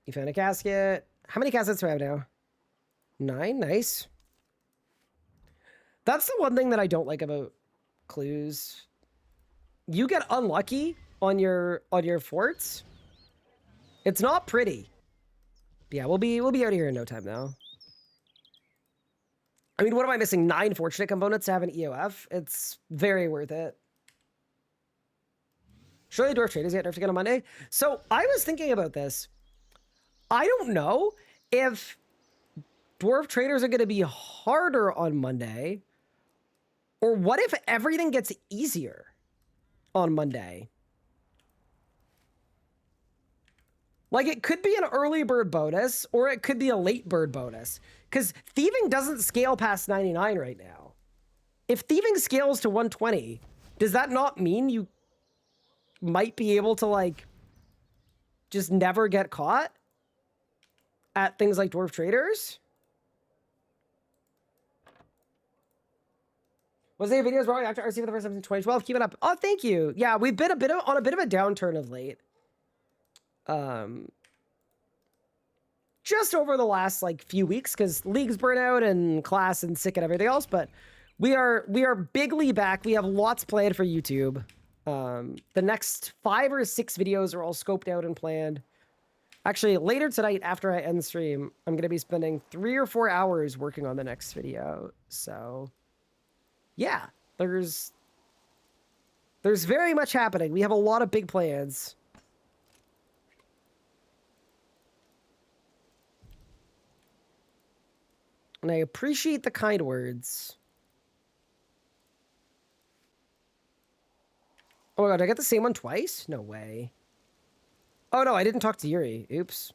You found a casket. How many caskets do I have now? 9, nice. That's the one thing that I don't like about clues. You get unlucky on your forts. It's not pretty. Yeah, we'll be out of here in no time now. I mean, what am I missing? 9 fortunate components to have an EOF? It's very worth it. Surely dwarf traders get nerfed again on Monday. So I was thinking about this. I don't know if dwarf traders are going to be harder on Monday, or what if everything gets easier on Monday? Like, it could be an early bird bonus, or it could be a late bird bonus. Because thieving doesn't scale past 99 right now. If thieving scales to 120, does that not mean you might be able to, like, just never get caught at things like dwarf traders? Was there videos wrong after RC for the first time in 2012? Keep it up. Oh, thank you. Yeah, we've been on a bit of a downturn of late. just over the last like few weeks because leagues burn out and class and sick and everything else. But we are bigly back. We have lots planned for YouTube. The next 5 or 6 videos are all scoped out and planned. Actually, later tonight after I end stream, I'm going to be spending 3 or 4 hours working on the next video. So, yeah, there's very much happening. We have a lot of big plans. And I appreciate the kind words. Oh my god, did I get the same one twice? No way. Oh no, I didn't talk to Yuri. Oops.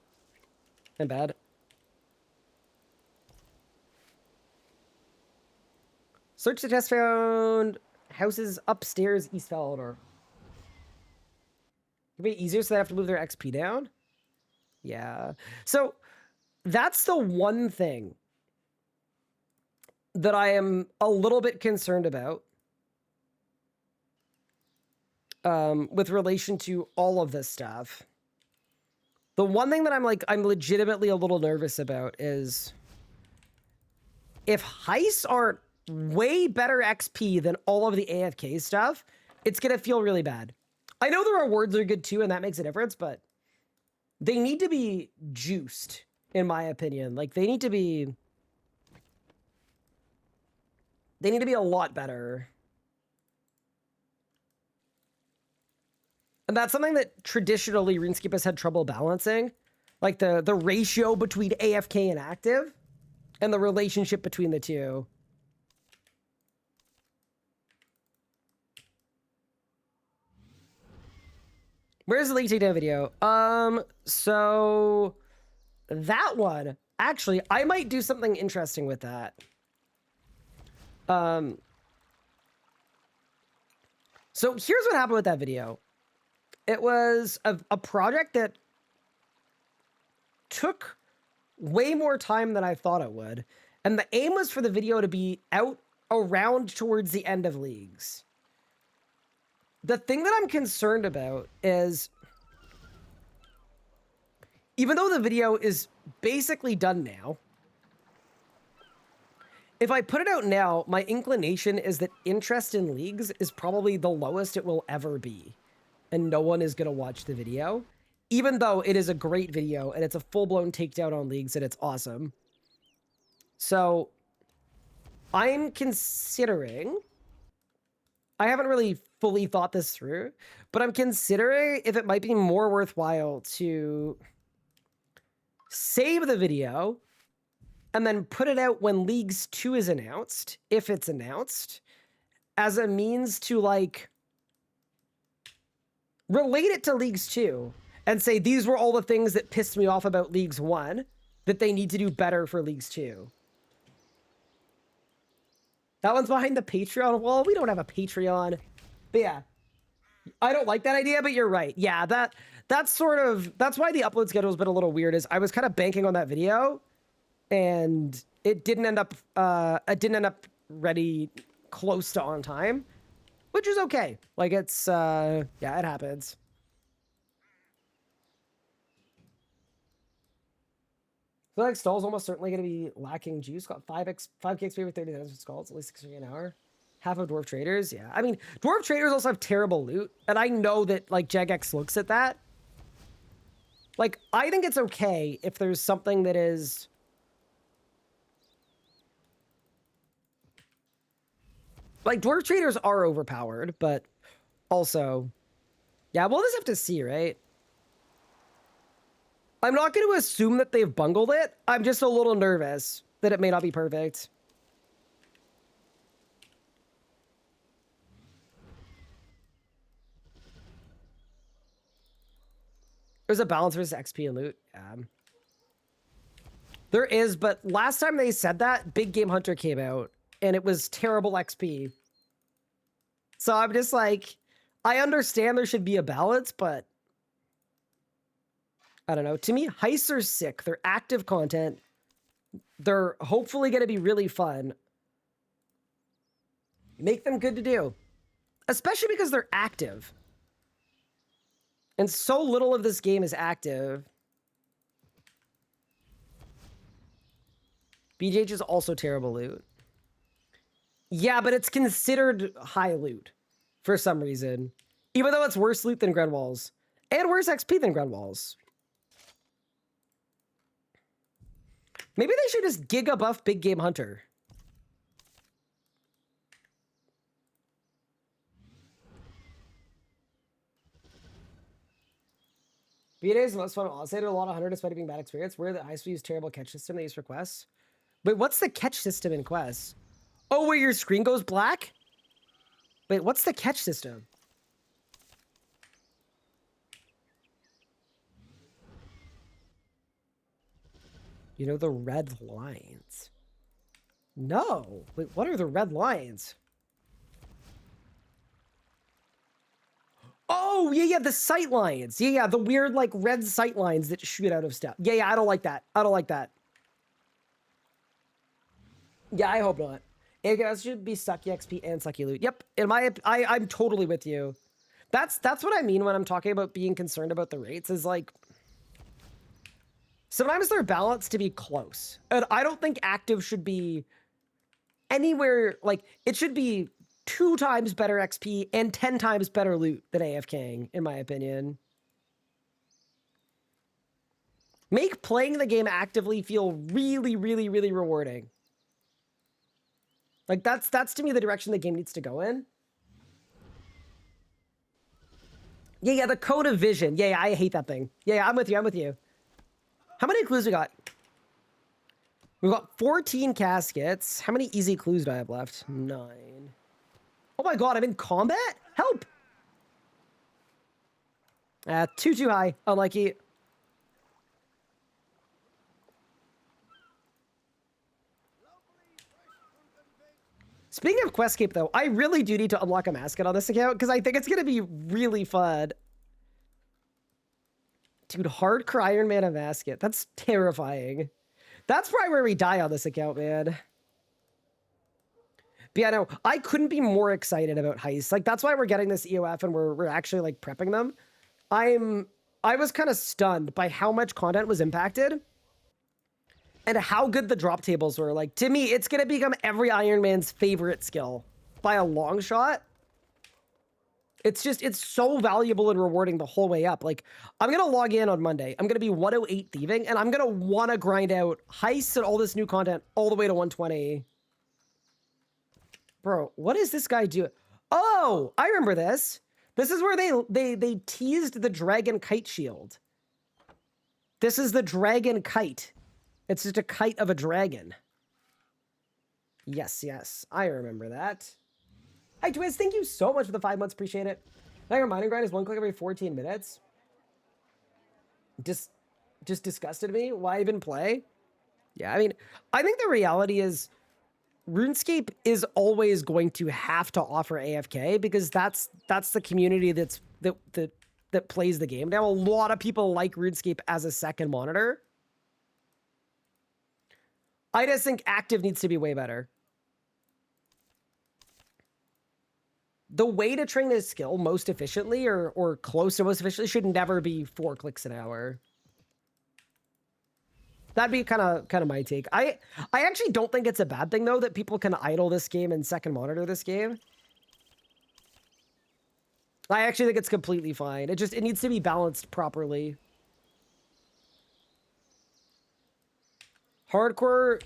I'm bad. Search the test found houses upstairs East Falador. It'll be easier so they have to move their XP down? Yeah. So that's the one thing that I am a little bit concerned about with relation to all of this stuff. The one thing that I'm legitimately a little nervous about is if heists aren't way better XP than all of the AFK stuff, it's going to feel really bad. I know the rewards are good too, and that makes a difference, but they need to be juiced, in my opinion. Like, they need to be a lot better. And that's something that traditionally RuneScape has had trouble balancing. Like the ratio between AFK and active and the relationship between the two. Where's the league takedown video? So that one, actually, I might do something interesting with that. So here's what happened with that video. It was a project that took way more time than I thought it would. And the aim was for the video to be out around towards the end of leagues. The thing that I'm concerned about is, even though the video is basically done now, if I put it out now, my inclination is that interest in leagues is probably the lowest it will ever be. And no one is going to watch the video, even though it is a great video and it's a full-blown takedown on leagues and it's awesome. So I'm considering, I haven't really fully thought this through, but I'm considering if it might be more worthwhile to save the video and then put it out when Leagues 2 is announced, if it's announced, as a means to like relate it to Leagues 2 and say these were all the things that pissed me off about Leagues 1 that they need to do better for Leagues 2. That one's behind the Patreon wall. We don't have a Patreon. But yeah, I don't like that idea, but you're right. Yeah, that's why the upload schedule has been a little weird, is I was kind of banking on that video and it didn't end up ready close to on time. Which is okay. Like, it's, yeah, it happens. I feel like Stall's almost certainly going to be lacking juice. Got 5k XP with 30,000 skulls, at least 6 an hour. Half of Dwarf Traders, yeah. I mean, Dwarf Traders also have terrible loot, and I know that, like, Jagex looks at that. Like, I think it's okay if there's something that is... Like, Dwarf Traders are overpowered, but also... Yeah, we'll just have to see, right? I'm not going to assume that they've bungled it. I'm just a little nervous that it may not be perfect. There's a balance versus XP and loot. There is, but last time they said that, Big Game Hunter came out, and it was terrible XP. So I'm just like, I understand there should be a balance, but I don't know. To me, heists are sick. They're active content. They're hopefully going to be really fun. Make them good to do. Especially because they're active. And so little of this game is active. BGH is also terrible loot. Yeah, but it's considered high loot for some reason. Even though it's worse loot than Ground Walls. And worse XP than Ground Walls. Maybe they should just giga buff Big Game Hunter. B-Day is the most fun. I'll say to a lot of 100 despite it being bad experience. Where the ISP use terrible catch system they use for quests. Wait, what's the catch system in quests? Oh, where your screen goes black? Wait, what's the catch system? You know the red lines. No. Wait, what are the red lines? Oh, yeah, the sight lines. Yeah, the weird, like, red sight lines that shoot out of stuff. Yeah, I don't like that. I don't like that. Yeah, I hope not. It should be sucky XP and sucky loot. Yep, I'm totally with you. That's what I mean when I'm talking about being concerned about the rates, is like, sometimes they're balanced to be close. And I don't think active should be anywhere, like, it should be 2 times better XP and 10 times better loot than AFKing, in my opinion. Make playing the game actively feel really, really, really rewarding. Like, that's to me the direction the game needs to go in. Yeah, the code of vision. Yeah, I hate that thing. Yeah, I'm with you. How many clues we got? We've got 14 caskets. How many easy clues do I have left? 9. Oh my god, I'm in combat? Help! Too high. Unlucky. Speaking of Questscape, though, I really do need to unlock a mascot on this account because I think it's going to be really fun. Dude, hardcore Ironman and mascot. That's terrifying. That's probably where we die on this account, man. But yeah, no, I couldn't be more excited about HEISTS. Like, that's why we're getting this EOF and we're actually, like, prepping them. I was kind of stunned by how much content was impacted and how good the drop tables were. Like, to me, it's going to become every Iron Man's favorite skill by a long shot. It's so valuable and rewarding the whole way up. Like, I'm going to log in on Monday. I'm going to be 108 Thieving, and I'm going to want to grind out HEISTS and all this new content all the way to 120. Bro, what is this guy doing? Oh, I remember this. This is where they teased the dragon kite shield. This is the dragon kite. It's just a kite of a dragon. Yes, I remember that. Hi, Twiz, thank you so much for the 5 months. Appreciate it. Now your mining grind is 1 click every 14 minutes. Just disgusted me. Why even play? Yeah, I mean, I think the reality is RuneScape is always going to have to offer AFK because that's the community that plays the game. Now, a lot of people like RuneScape as a second monitor. I just think active needs to be way better. The way to train this skill most efficiently or close to most efficiently should never be 4 clicks an hour. That'd be kind of my take. I actually don't think it's a bad thing though that people can idle this game and second monitor this game. I actually think it's completely fine. It needs to be balanced properly. Hardcore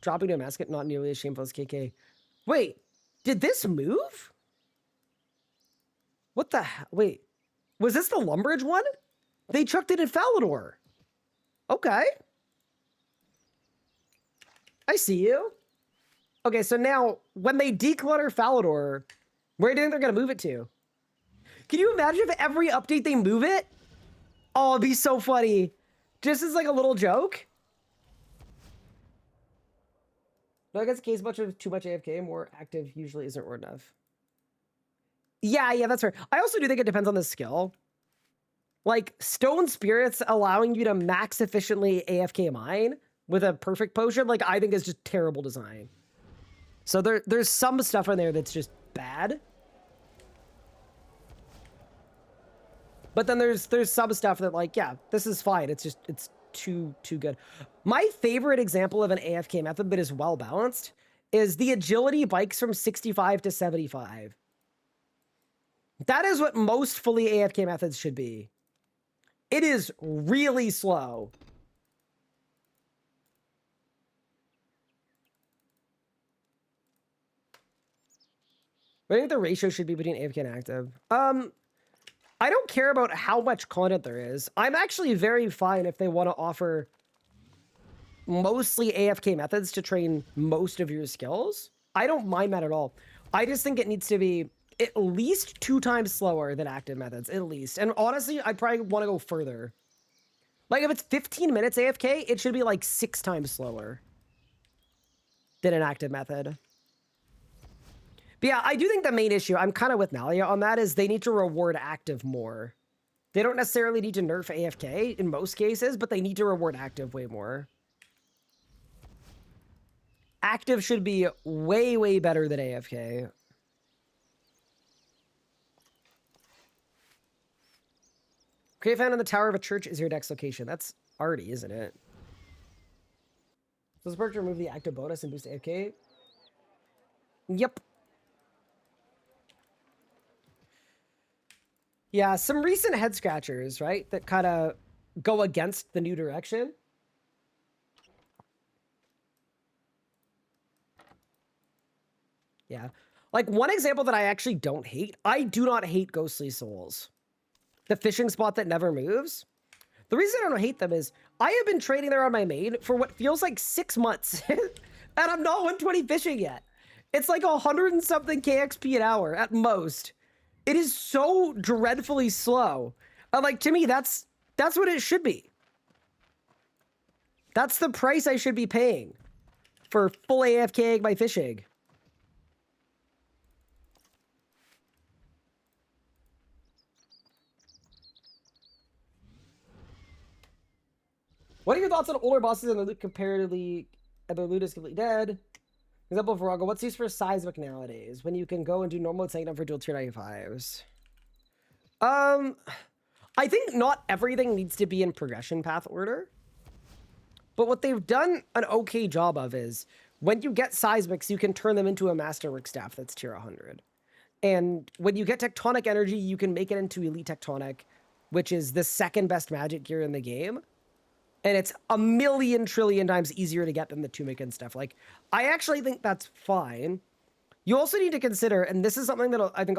dropping to a mascot, not nearly as shameful as KK. Wait, did this move? What the hell? Wait, was this the Lumbridge one? They chucked it in Falador. Okay. I see you. Okay, so now when they declutter Falador, where do you think they're going to move it to? Can you imagine if every update they move it? Oh, it'd be so funny. Just as like a little joke. No, I guess case much of too much AFK, more active usually isn't word enough. Yeah, that's fair. I also do think it depends on the skill. Like, Stone Spirits allowing you to max efficiently AFK mine with a perfect potion, like, I think is just terrible design. So there's some stuff in there that's just bad. But then there's some stuff that, like, yeah, this is fine. It's too good. My favorite example of an AFK method that is well balanced is the agility bikes from 65 to 75. That is what most fully AFK methods should be. It is really slow. What do you think the ratio should be between AFK and active? I don't care about how much content there is. I'm actually very fine if they want to offer mostly AFK methods to train most of your skills. I don't mind that at all. I just think it needs to be at least 2 times slower than active methods, at least. And honestly, I probably want to go further. Like if it's 15 minutes AFK, it should be like 6 times slower than an active method. But yeah, I do think the main issue, I'm kind of with Nalia on that, is they need to reward active more. They don't necessarily need to nerf AFK in most cases, but they need to reward active way more. Active should be way, way better than AFK. Create found in the tower of a church is your next location. That's Artie, isn't it? Does this work to remove the active bonus and boost AFK? Yep. Yeah, some recent head scratchers, right? That kind of go against the new direction. Yeah. Like one example that I actually don't hate. I do not hate Ghostly Souls. The fishing spot that never moves. The reason I don't hate them is I have been trading there on my main for what feels like 6 months. And I'm not 120 fishing yet. It's like 100 and something KXP an hour at most. It is so dreadfully slow. Like, to me, that's what it should be. That's the price I should be paying for full AFK my fishing. What are your thoughts on older bosses and the loot comparatively, and the loot is completely dead? Example, Virago, what's used for seismic nowadays when you can go and do normal and tank down for dual tier 95s? I think not everything needs to be in progression path order. But what they've done an okay job of is when you get seismics, you can turn them into a masterwork staff that's tier 100. And when you get tectonic energy, you can make it into elite tectonic, which is the second best magic gear in the game. And it's a million trillion times easier to get than the tunic and stuff. Like, I actually think that's fine. You also need to consider, and this is something that I think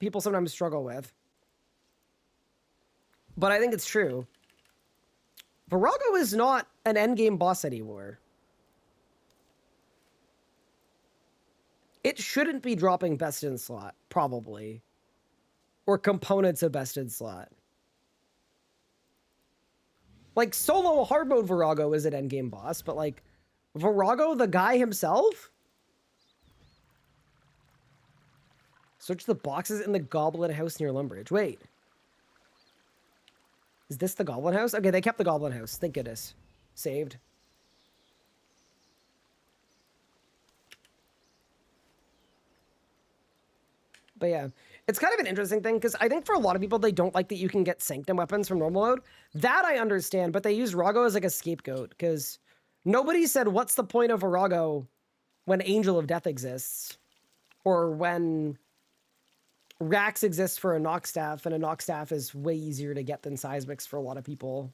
people sometimes struggle with, but I think it's true. Virago is not an endgame boss anymore. It shouldn't be dropping best in slot, probably. Or components of best in slot. Like, solo hard mode Virago is an endgame boss, but like, Virago, the guy himself? Search the boxes in the Goblin House near Lumbridge. Wait. Is this the Goblin House? Okay, they kept the Goblin House. Thank goodness. Saved. But yeah, it's kind of an interesting thing because I think for a lot of people, they don't like that you can get Sanctum weapons from normal mode. That I understand, but they use Rago as like a scapegoat because nobody said, what's the point of a Rago when Angel of Death exists? Or when Rax exists for a Nox Staff, and a Nox Staff is way easier to get than Seismics for a lot of people.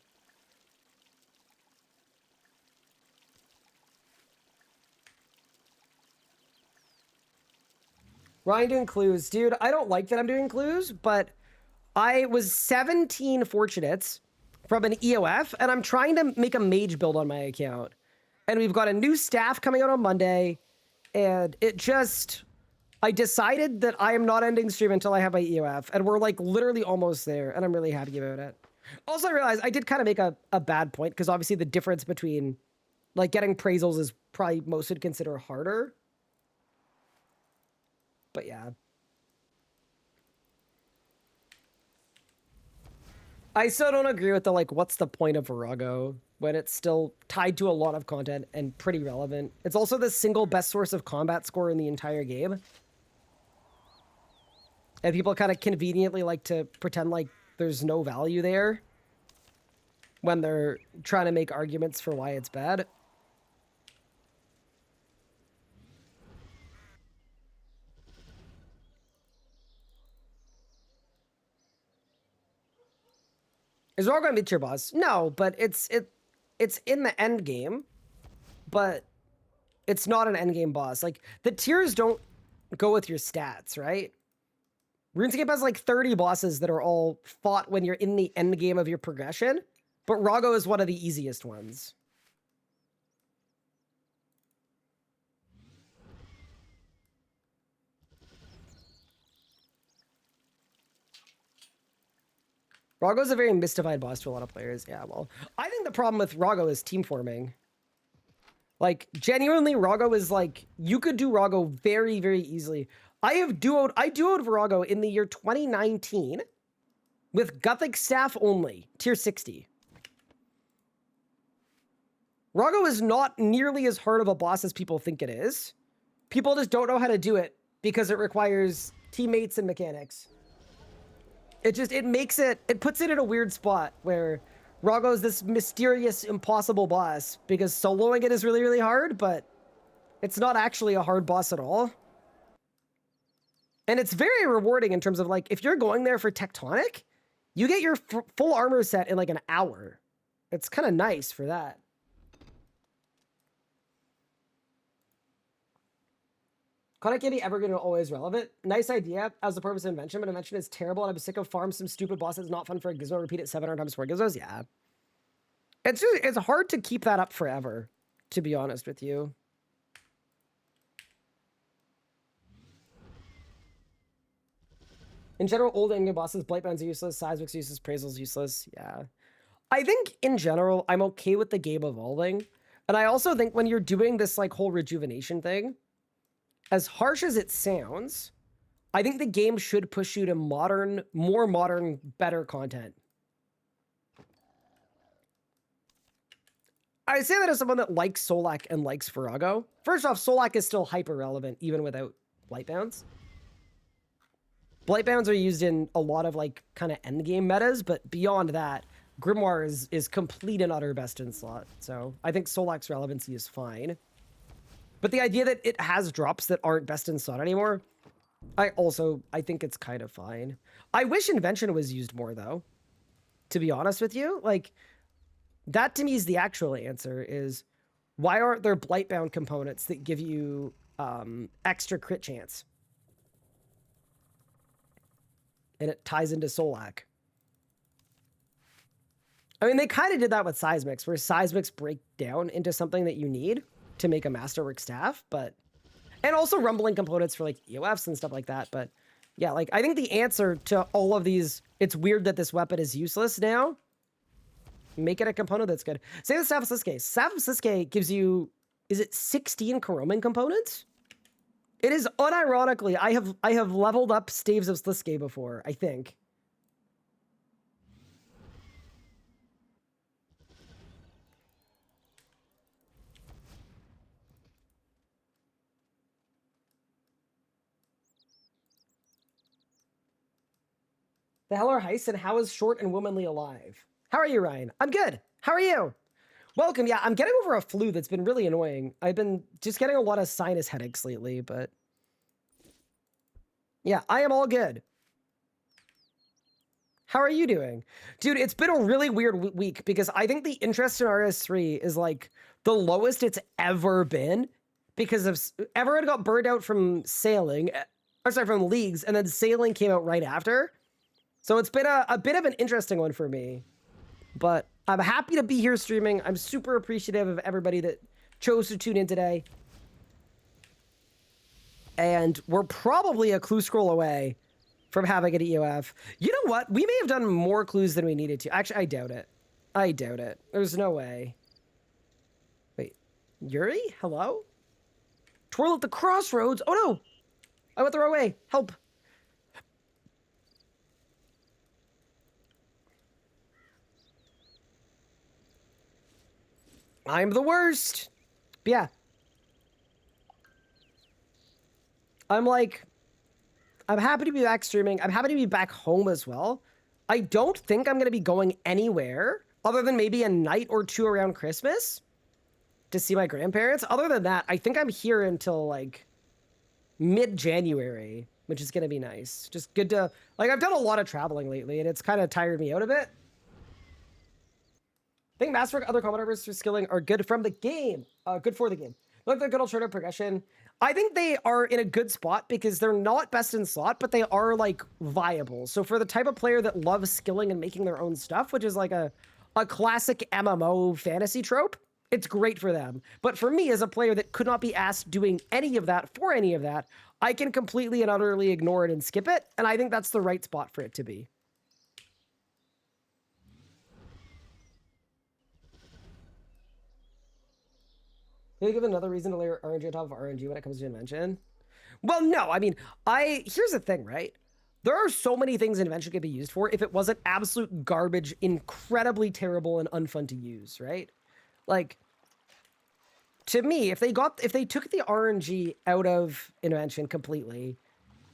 Ryan doing clues. Dude, I don't like that I'm doing clues, but I was 17 fortunates from an EOF, and I'm trying to make a mage build on my account. And we've got a new staff coming out on Monday, and it just... I decided that I am not ending stream until I have my EOF, and we're like literally almost there, and I'm really happy about it. Also, I realized I did kind of make a bad point, because obviously the difference between like getting appraisals is probably most would consider harder. But yeah. I still don't agree with the like, what's the point of Virago when it's still tied to a lot of content and pretty relevant. It's also the single best source of combat score in the entire game. And people kind of conveniently like to pretend like there's no value there. when they're trying to make arguments for why it's bad. Is Rago a mid-tier boss? No, but it's in the end game, but it's not an end game boss. Like, the tiers don't go with your stats, right? RuneScape has like 30 bosses that are all fought when you're in the end game of your progression, but Rago is one of the easiest ones. Rago is a very mystified boss to a lot of players. Yeah, well, I think the problem with Rago is team forming. Like, genuinely, Rago is like, you could do Rago very, very easily. I duoed Rago in the year 2019 with Gothic staff only, tier 60. Rago is not nearly as hard of a boss as people think it is. People just don't know how to do it because it requires teammates and mechanics. It puts it in a weird spot where Rago is this mysterious, impossible boss because soloing it is really, really hard, but it's not actually a hard boss at all. And it's very rewarding in terms of, like, if you're going there for Tectonic, you get your full armor set in like an hour. It's kind of nice for that. Conic can't be ever going to always relevant. Nice idea as the purpose of invention, but invention is terrible and I'm sick of farm some stupid boss that's not fun for a gizmo. Repeat it 700 times 4 gizmos. Yeah. It's hard to keep that up forever, to be honest with you. In general, old endgame bosses, Blightbound's are useless, Seismic's useless, Praisel's useless. Yeah. I think in general, I'm okay with the game evolving. And I also think when you're doing this like whole rejuvenation thing, as harsh as it sounds, I think the game should push you to more modern, better content. I say that as someone that likes Solak and likes Virago. First off, Solak is still hyper relevant even without Blightbounds. Blightbounds are used in a lot of like kind of endgame metas, but beyond that, Grimoire is complete and utter best in slot. So I think Solak's relevancy is fine. But the idea that it has drops that aren't best in slot anymore, I think it's kind of fine. I wish Invention was used more though, to be honest with you. Like, that to me is the actual answer is, why aren't there Blightbound components that give you extra crit chance? And it ties into Solak. I mean, they kind of did that with Seismics, where Seismics break down into something that you need to make a Masterwork staff, but... And also rumbling components for, like, EOFs and stuff like that, but... Yeah, like, I think the answer to all of these, it's weird that this weapon is useless now, make it a component that's good. Same with Staff of Sisuke. Staff of Sisuke gives you, is it 16 Kuroming components? It is unironically, I have leveled up Staves of Slisuke before, I think. The hell are heists and how is Short and Womanly alive? How are you, Ryan? I'm good. How are you? Welcome. Yeah, I'm getting over a flu that's been really annoying. I've been just getting a lot of sinus headaches lately, but... Yeah, I am all good. How are you doing? Dude, it's been a really weird week because I think the interest in RS3 is like the lowest it's ever been because of... Everyone got burned out from sailing, or sorry, from leagues, and then sailing came out right after. So it's been a bit of an interesting one for me. But I'm happy to be here streaming. I'm super appreciative of everybody that chose to tune in today. And we're probably a clue scroll away from having an EOF. You know what? We may have done more clues than we needed to. Actually, I doubt it. I doubt it. There's no way. Wait. Yuri? Hello? Twirl at the crossroads? Oh no! I went the wrong way. Help. I'm the worst. But yeah. I'm happy to be back streaming. I'm happy to be back home as well. I don't think I'm going to be going anywhere other than maybe a night or two around Christmas to see my grandparents. Other than that, I think I'm here until like mid-January, which is going to be nice. Just good to, like, I've done a lot of traveling lately and it's kind of tired me out a bit. I think Masterwork, other combat armors for skilling are good from the game. Good for the game. Like the good alternative progression. I think they are in a good spot because they're not best in slot, but they are like viable. So for the type of player that loves skilling and making their own stuff, which is like a classic MMO fantasy trope, it's great for them. But for me as a player that could not be asked doing any of that for any of that, I can completely and utterly ignore it and skip it. And I think that's the right spot for it to be. Can you give another reason to layer RNG on top of RNG when it comes to invention? Well, no. I mean, here's the thing, right? There are so many things invention could be used for if it wasn't absolute garbage, incredibly terrible and unfun to use, right? Like, to me, if they took the RNG out of invention completely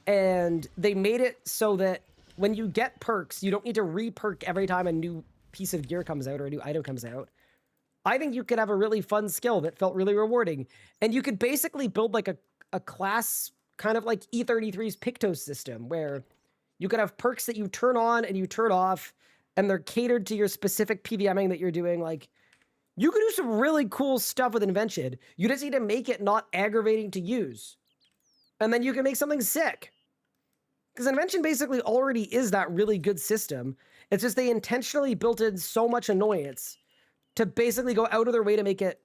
and they made it so that when you get perks, you don't need to re-perk every time a new piece of gear comes out or a new item comes out, I think you could have a really fun skill that felt really rewarding. And you could basically build like a class kind of like E33's Pictos system where you could have perks that you turn on and you turn off and they're catered to your specific PVMing that you're doing. Like, you could do some really cool stuff with invention. You just need to make it not aggravating to use. And then you can make something sick. Because invention basically already is that really good system. It's just they intentionally built in so much annoyance to basically go out of their way to make it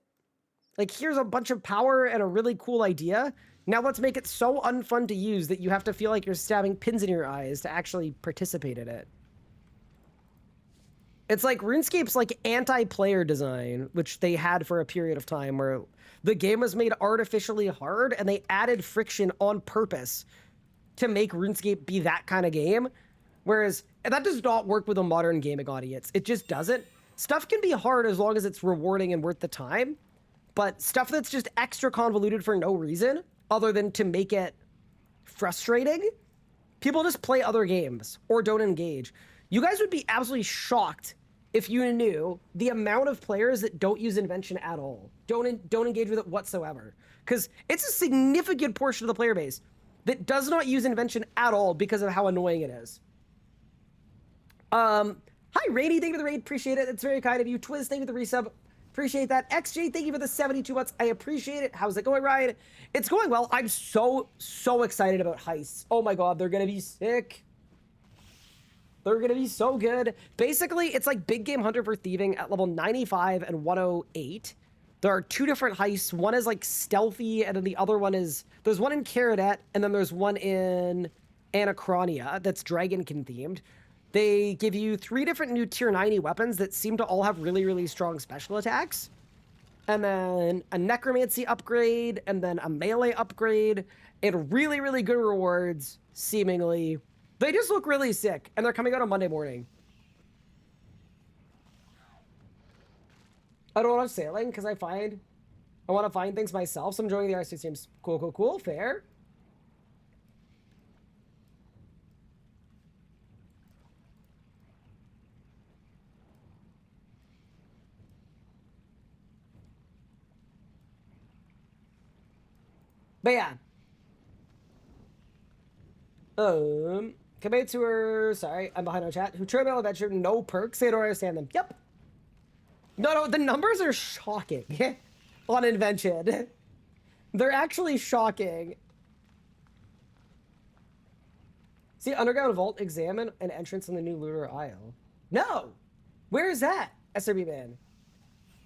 like, here's a bunch of power and a really cool idea. Now let's make it so unfun to use that you have to feel like you're stabbing pins in your eyes to actually participate in it. It's like RuneScape's like anti-player design, which they had for a period of time where the game was made artificially hard and they added friction on purpose to make RuneScape be that kind of game. Whereas that does not work with a modern gaming audience. It just doesn't. Stuff can be hard as long as it's rewarding and worth the time, but stuff that's just extra convoluted for no reason other than to make it frustrating, people just play other games or don't engage. You guys would be absolutely shocked if you knew the amount of players that don't use invention at all, don't engage with it whatsoever, because it's a significant portion of the player base that does not use invention at all because of how annoying it is. Hi, Rainy, thank you for the raid. Appreciate it. It's very kind of you. Twiz, thank you for the resub. Appreciate that. XJ, thank you for the 72 months. I appreciate it. How's it going, Ryan? It's going well. I'm so excited about HEISTS. Oh my god, they're gonna be sick. They're gonna be so good. Basically, it's like Big Game Hunter for Thieving at level 95 and 108. There are two different heists. One is like stealthy, and then the other one is... There's one in Caradet, and then there's one in Anachronia that's Dragonkin themed. They give you 3 different new tier 90 weapons that seem to all have really strong special attacks. And then a necromancy upgrade, and then a melee upgrade, and really good rewards, seemingly. They just look really sick, and they're coming out on Monday morning. I don't want to sailing, because I want to find things myself, so I'm enjoying the R6 games. Cool, fair. But yeah. Compared to her, sorry, I'm behind on chat, who turned on adventure, no perks, they don't understand them. Yep. No, the numbers are shocking on invention. They're actually shocking. See, Underground Vault, examine an entrance in the new Lunar Isle. No! Where is that, SRB man?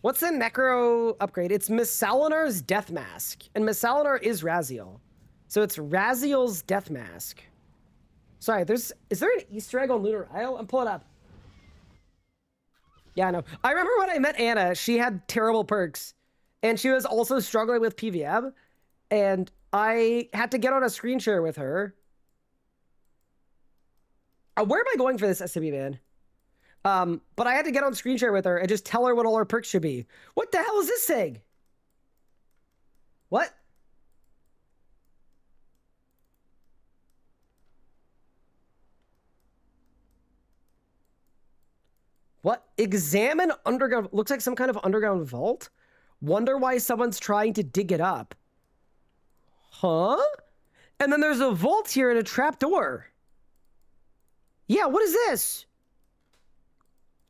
What's the Necro upgrade? It's Miss Salinar's Death Mask. And Miss Salinar is Raziel. So it's Raziel's Death Mask. Sorry, is there an Easter egg on Lunar Isle? I'm pulling up. Yeah, no. I remember when I met Anna, she had terrible perks. And she was also struggling with PVM. And I had to get on a screen share with her. Where am I going for this, SCB man? But I had to get on screen share with her and just tell her what all her perks should be. What the hell is this thing? What? What? Examine underground. Looks like some kind of underground vault. Wonder why someone's trying to dig it up. Huh? And then there's a vault here and a trapdoor. Yeah, what is this?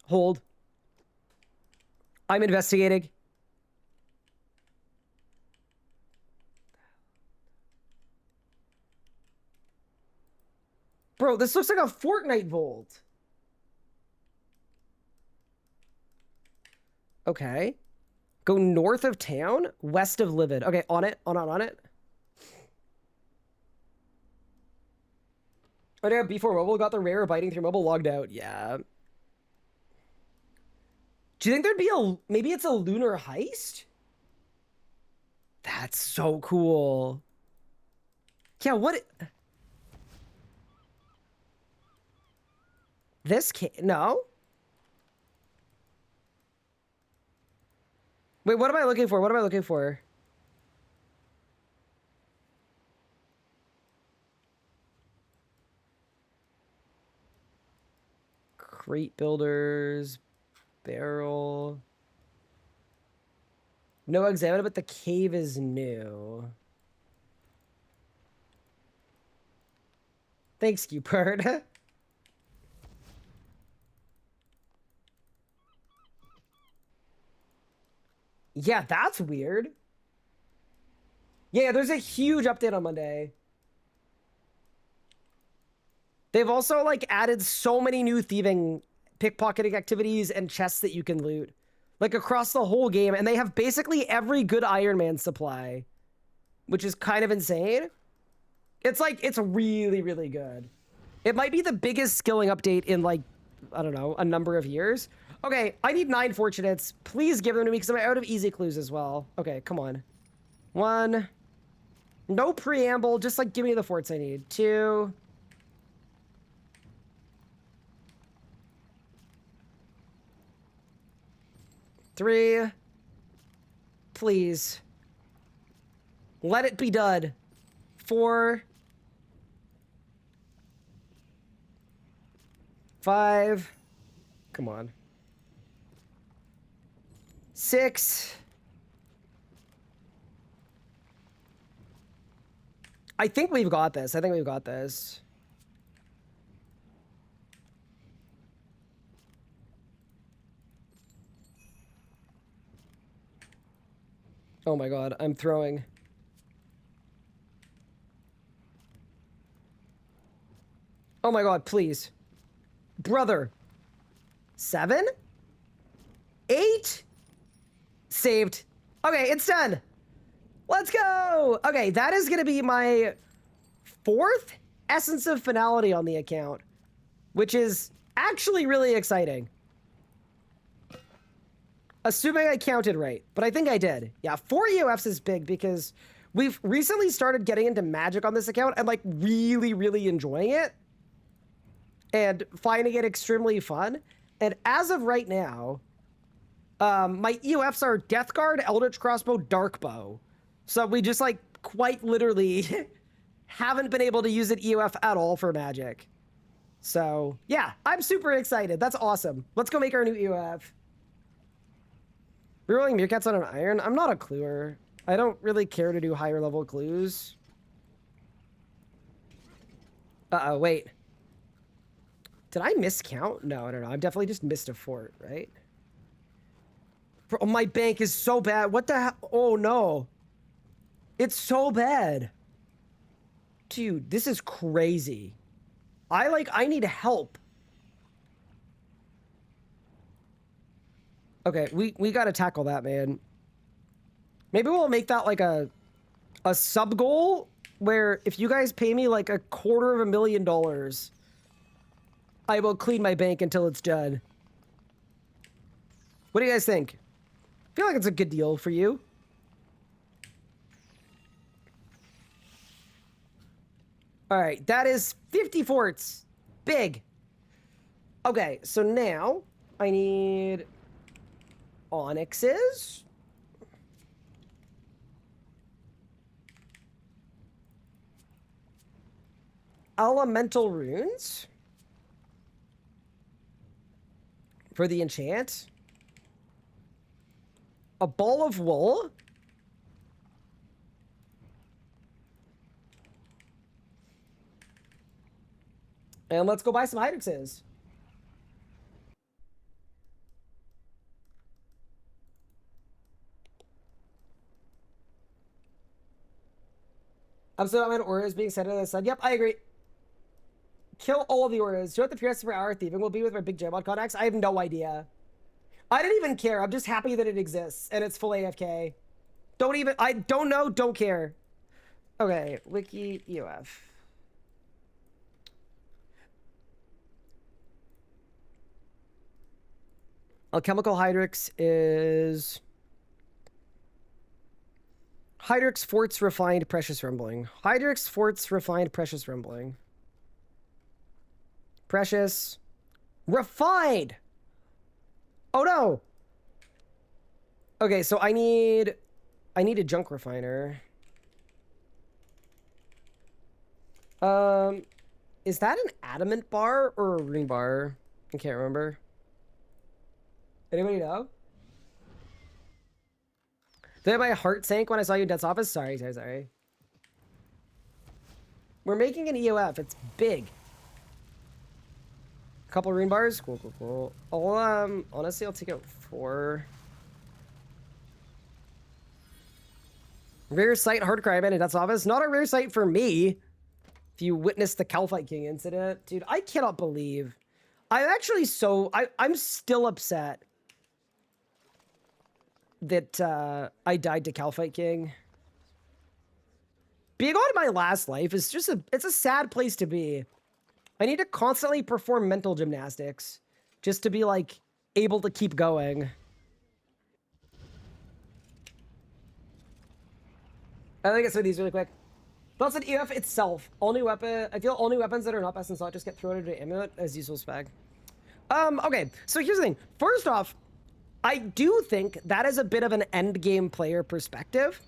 Hold. I'm investigating. Bro, this looks like a Fortnite vault. Okay. Go north of town, west of Livid. Okay, on it, on it. Oh yeah, before mobile got the rare biting through mobile logged out. Yeah. Do you think there'd be maybe it's a lunar heist? That's so cool. Yeah, what? This can't, no? Wait, what am I looking for? What am I looking for? Crate builders, barrel. No examine, but the cave is new. Thanks, Cupid. Yeah, that's weird. Yeah, there's a huge update on Monday. They've also, like, added so many new thieving, pickpocketing activities and chests that you can loot. Like, across the whole game. And they have basically every good Ironman supply. Which is kind of insane. It's, like, it's really, really good. It might be the biggest skilling update in, like, I don't know, a number of years. Okay, I need 9 fortunates. Please give them to me because I'm out of easy clues as well. Okay, come on. 1. No preamble. Just, like, give me the forts I need. 2. 3. Please. Let it be done. 4. 5. Come on. 6. I think we've got this. I think we've got this. Oh my god, I'm throwing. Oh my god, please. Brother. 7? 8? Saved. Okay, it's done. Let's go. Okay, that is going to be my 4th Essence of Finality on the account, which is actually really exciting. Assuming I counted right, but I think I did. Yeah, 4 EOFs is big because we've recently started getting into Magic on this account and, like, really, really enjoying it and finding it extremely fun. And as of right now, my EOFs are Death Guard, Eldritch Crossbow, Darkbow. So we just, like, quite literally haven't been able to use an EOF at all for Magic. So, yeah, I'm super excited. That's awesome. Let's go make our new EOF. Rerolling Meerkats on an iron? I'm not a cluer. I don't really care to do higher level clues. Uh-oh, wait. Did I miscount? No, I don't know. I've definitely just missed a fort, right? Bro, my bank is so bad. What the hell? Oh, no. It's so bad. Dude, this is crazy. I need help. Okay, we gotta tackle that, man. Maybe we'll make that like a sub goal where if you guys pay me like $250,000, I will clean my bank until it's done. What do you guys think? I feel like it's a good deal for you. All right, that is 50 forts. Big. Okay, so now I need onyxes. Elemental runes. For the enchant? A ball of wool? And let's go buy some HEISTS. I'm so mad auras being sent to the sun. Yep, I agree. Kill all of the auras. Do you know what the PS per hour thieving will be with my big Jamod contacts? I have no idea. I didn't even care. I'm just happy that it exists and it's full AFK. I don't know, don't care. Okay, wiki EOF. Alchemical Hydrix is... Hydrix Fort's Refined Precious Rumbling. Hydrix Fort's Refined Precious Rumbling. Precious. Refined! Oh no! Okay, so I need a junk refiner. Is that an adamant bar or a rune bar? I can't remember. Anybody know? Did my heart sank when I saw you in Death's office? Sorry. We're making an EOF. It's big. A couple rune bars. Cool. Honestly, I'll take out 4. Rare sight hard crime in Death's office. Not a rare sight for me. If you witnessed the Calphite King incident. Dude, I cannot believe. I'm actually I'm still upset that I died to Calphite King. Being on my last life is just it's a sad place to be. I need to constantly perform mental gymnastics just to be like able to keep going. I think it's some of these really quick. That's an EF itself. All new weapon. I feel all new weapons that are not best in slot just get thrown into amulet as useful spec. Okay, so here's the thing. First off, I do think that is a bit of an end game player perspective.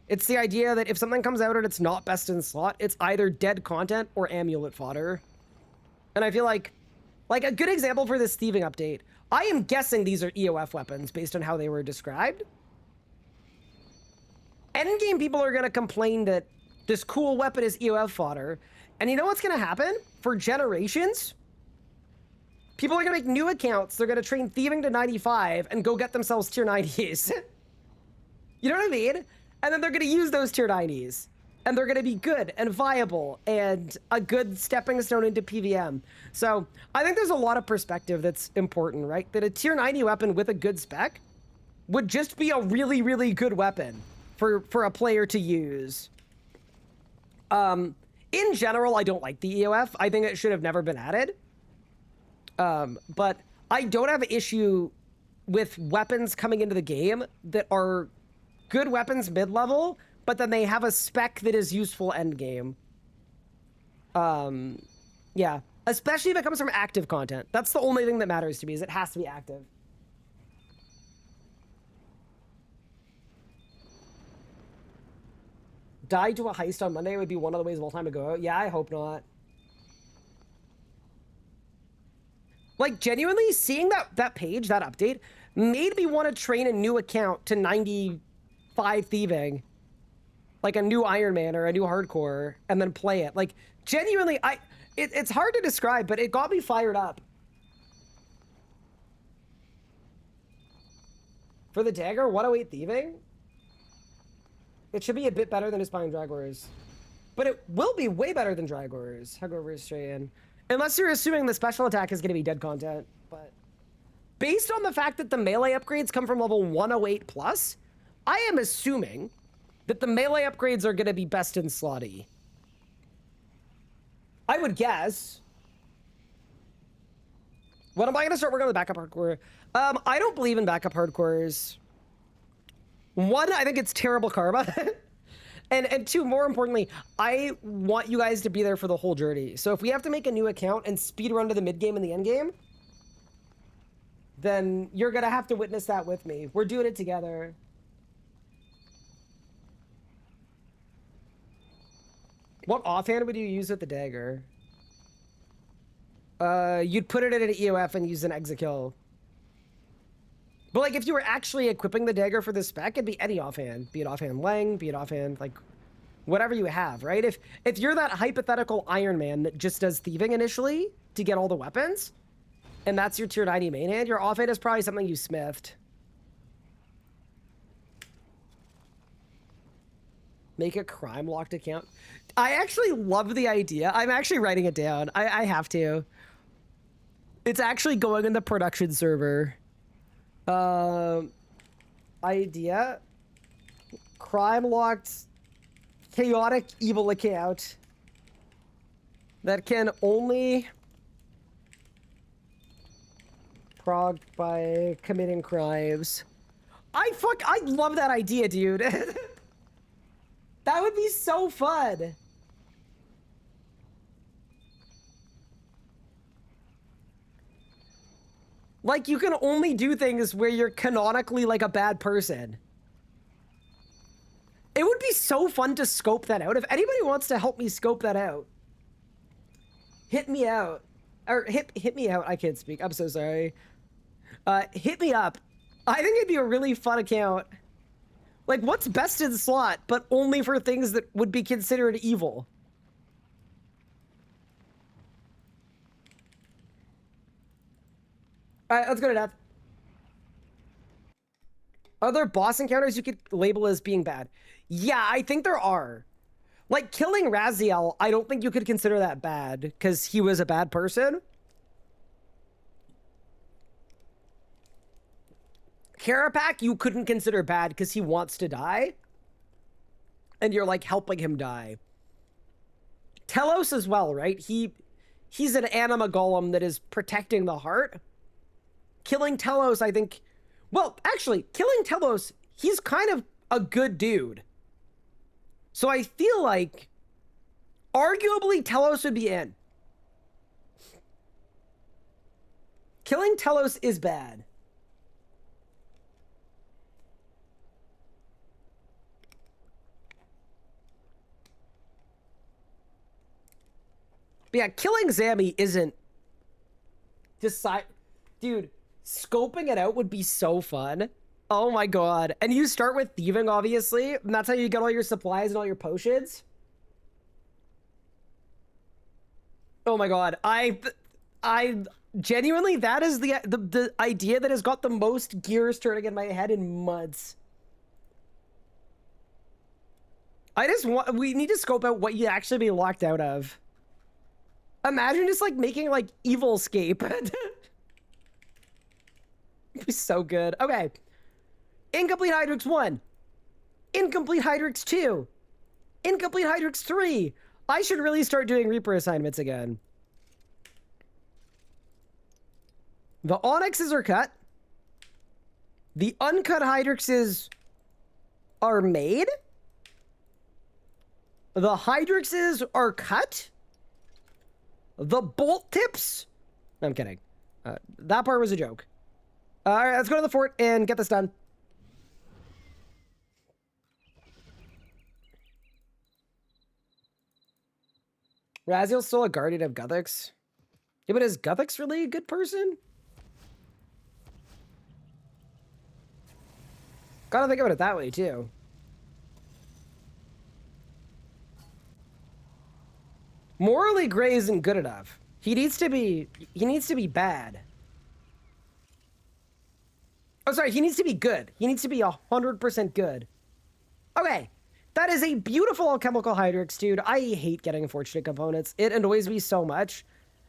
It's the idea that if something comes out and it's not best in slot, it's either dead content or amulet fodder. And I feel like a good example for this thieving update, I am guessing these are EOF weapons based on how they were described. Endgame people are going to complain that this cool weapon is EOF fodder. And you know what's going to happen? For generations, people are going to make new accounts. They're going to train thieving to 95 and go get themselves tier 90s. You know what I mean? And then they're going to use those tier 90s. And they're going to be good and viable and a good stepping stone into PVM. So I think there's a lot of perspective that's important, right? That a tier 90 weapon with a good spec would just be a really, really good weapon for a player to use. In general, I don't like the EOF. I think it should have never been added. But I don't have an issue with weapons coming into the game that are good weapons mid-level, but then they have a spec that is useful end-game. Yeah. Especially if it comes from active content. That's the only thing that matters to me, is it has to be active. Die to a heist on Monday would be one of the ways of all time to go out. Yeah, I hope not. Like, genuinely, seeing that page, that update, made me want to train a new account to 95 thieving. Like a new Ironman or a new hardcore, and then play it. Like, genuinely, it's hard to describe, but it got me fired up. For the dagger, 108 thieving? It should be a bit better than Aspiring Dragors. But it will be way better than Dragors. Hungover straight in. Unless you're assuming the special attack is going to be dead content. But based on the fact that the melee upgrades come from level 108 plus, I am assuming that the melee upgrades are going to be best in slotty. I would guess. When am I going to start working on the backup hardcore? I don't believe in backup hardcores. One, I think it's terrible karma. and two, more importantly, I want you guys to be there for the whole journey. So if we have to make a new account and speed run to the mid game and the end game, then you're going to have to witness that with me. We're doing it together. What offhand would you use with the dagger? You'd put it in an EOF and use an exekill. But like, if you were actually equipping the dagger for the spec, it'd be any offhand. Be it offhand Lang, be it offhand, like, whatever you have, right? If you're that hypothetical Iron Man that just does thieving initially to get all the weapons, and that's your tier 90 main hand, your offhand is probably something you smithed. Make a crime-locked account. I actually love the idea. I'm actually writing it down. I have to. It's actually going in the production server. Idea. Crime-locked chaotic evil account that can only prog by committing crimes. I love that idea, dude. That would be so fun. Like, you can only do things where you're canonically like a bad person. It would be so fun to scope that out. If anybody wants to help me scope that out, hit me out. Or hit me out. I can't speak. I'm so sorry. Hit me up. I think it'd be a really fun account. Like, what's best in slot, but only for things that would be considered evil? All right, let's go to death. Other boss encounters you could label as being bad? Yeah, I think there are. Like, killing Raziel, I don't think you could consider that bad, because he was a bad person. Carapac, you couldn't consider bad because he wants to die. And you're, like, helping him die. Telos as well, right? He's an anima golem that is protecting the heart. Killing Telos, I think... Well, actually, killing Telos, he's kind of a good dude. So I feel like, arguably, Telos would be in. Killing Telos is bad. But yeah, killing Zammy isn't... Dude, scoping it out would be so fun. Oh my god. And you start with thieving, obviously. And that's how you get all your supplies and all your potions. Oh my god. I genuinely, that is the idea that has got the most gears turning in my head in months. We need to scope out what you'd actually be locked out of. Imagine just like making like Evil-scape. It'd be so good. Okay. Incomplete Hydrix 1. Incomplete Hydrix 2. Incomplete Hydrix 3. I should really start doing Reaper assignments again. The Onyxes are cut. The uncut Hydrixes are made. The Hydrixes are cut. The bolt tips? No, I'm kidding. That part was a joke. All right, let's go to the fort and get this done. Raziel's still a guardian of Guthix. Yeah, but is Guthix really a good person? Gotta think about it that way, too. Morally gray isn't good enough. He needs to be bad. Oh, sorry, he needs to be good. He needs to be 100% good. Okay, that is a beautiful alchemical Hydrix, dude. I hate getting unfortunate components. It annoys me so much.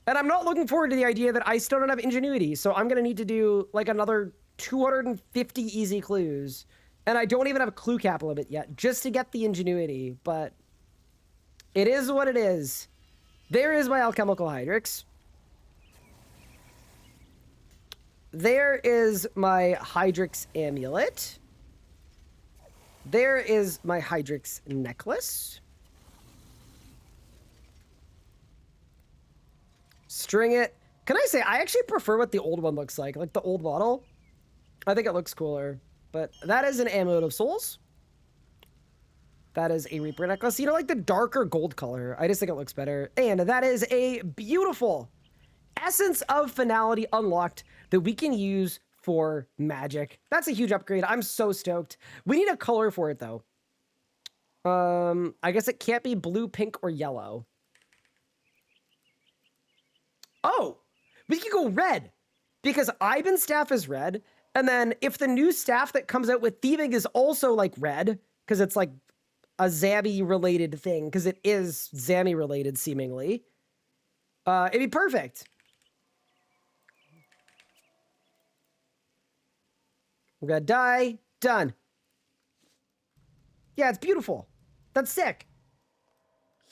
And I'm not looking forward to the idea that I still don't have ingenuity, so I'm gonna need to do like another 250 easy clues. And I don't even have a clue cap limit yet, just to get the ingenuity, but it is what it is. There is my alchemical Hydrix. There is my Hydrix amulet. There is my Hydrix necklace. String it. Can I say, I actually prefer what the old one looks like the old model. I think it looks cooler. But that is an amulet of souls. That is a Reaper necklace. You know, like the darker gold color. I just think it looks better. And that is a beautiful Essence of Finality unlocked that we can use for magic. That's a huge upgrade. I'm so stoked. We need a color for it though. I guess it can't be blue, pink, or yellow. Oh, we can go red because Ivan's staff is red. And then if the new staff that comes out with Thieving is also like red, because it's like a Zammy related thing, because it is Zammy related seemingly, it'd be perfect. We're gonna die. Done. Yeah, it's beautiful. That's sick.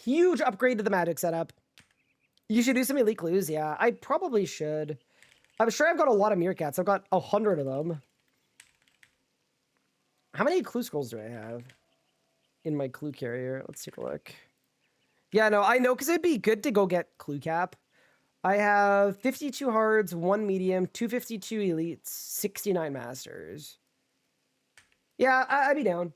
Huge upgrade to the magic setup. You should do some elite clues. Yeah, I probably should. I'm sure I've got a lot of meerkats. I've got 100 of them. How many clue scrolls do I have in my clue carrier? Let's take a look. Yeah, no, I know, because it'd be good to go get clue cap. I have 52 hards, 1 medium, 252 elites, 69 masters. Yeah, I'd be down.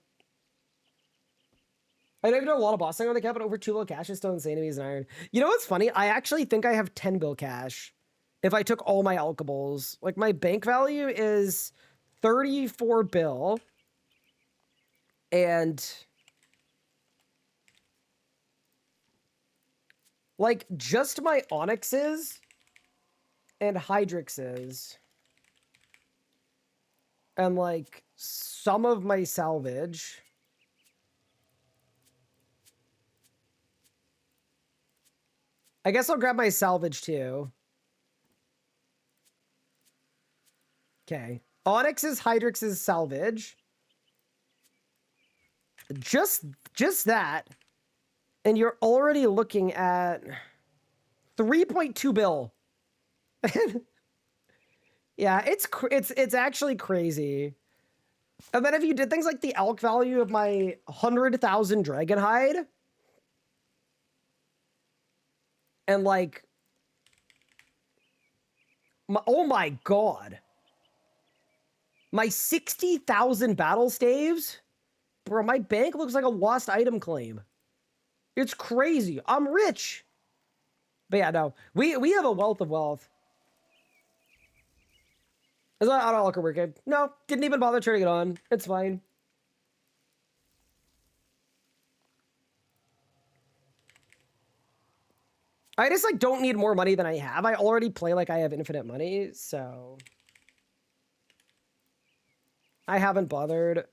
I know I've done a lot of bossing on the cap, but over 2 bill cash is still insane to me as an iron. You know what's funny? I actually think I have 10 bill cash if I took all my alchables. Like, my bank value is 34 bill. And like, just my onyxes and hydrixes and like some of my salvage. I guess I'll grab my salvage too. Okay. Onyx's, Hydrix's, salvage. Just that. And you're already looking at 3.2 bill. Yeah, it's actually crazy. And then if you did things like the elk value of my 100,000 dragon hide, and like, oh my god, my 60,000 battle staves, bro, my bank looks like a lost item claim. It's crazy. I'm rich. But yeah, no, we have a wealth of wealth. Is that auto locker working? No, didn't even bother turning it on. It's fine. I just like don't need more money than I have. I already play like I have infinite money, so I haven't bothered.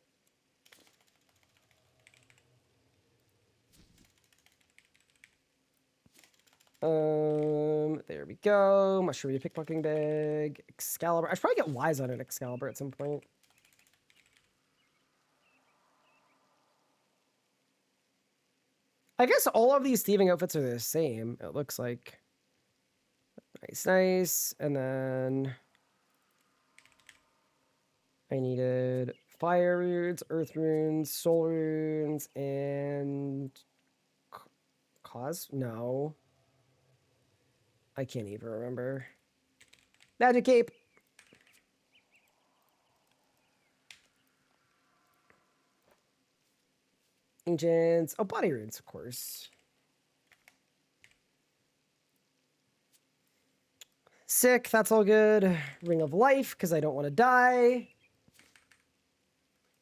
There we go. Mushroom pickpocketing bag. Excalibur. I should probably get Wise on an Excalibur at some point. I guess all of these thieving outfits are the same, it looks like. Nice, nice. And then I needed fire runes, earth runes, soul runes, and cause? No. I can't even remember. Magic cape. Ancients. Oh, body runes, of course. Sick, that's all good. Ring of life, because I don't want to die.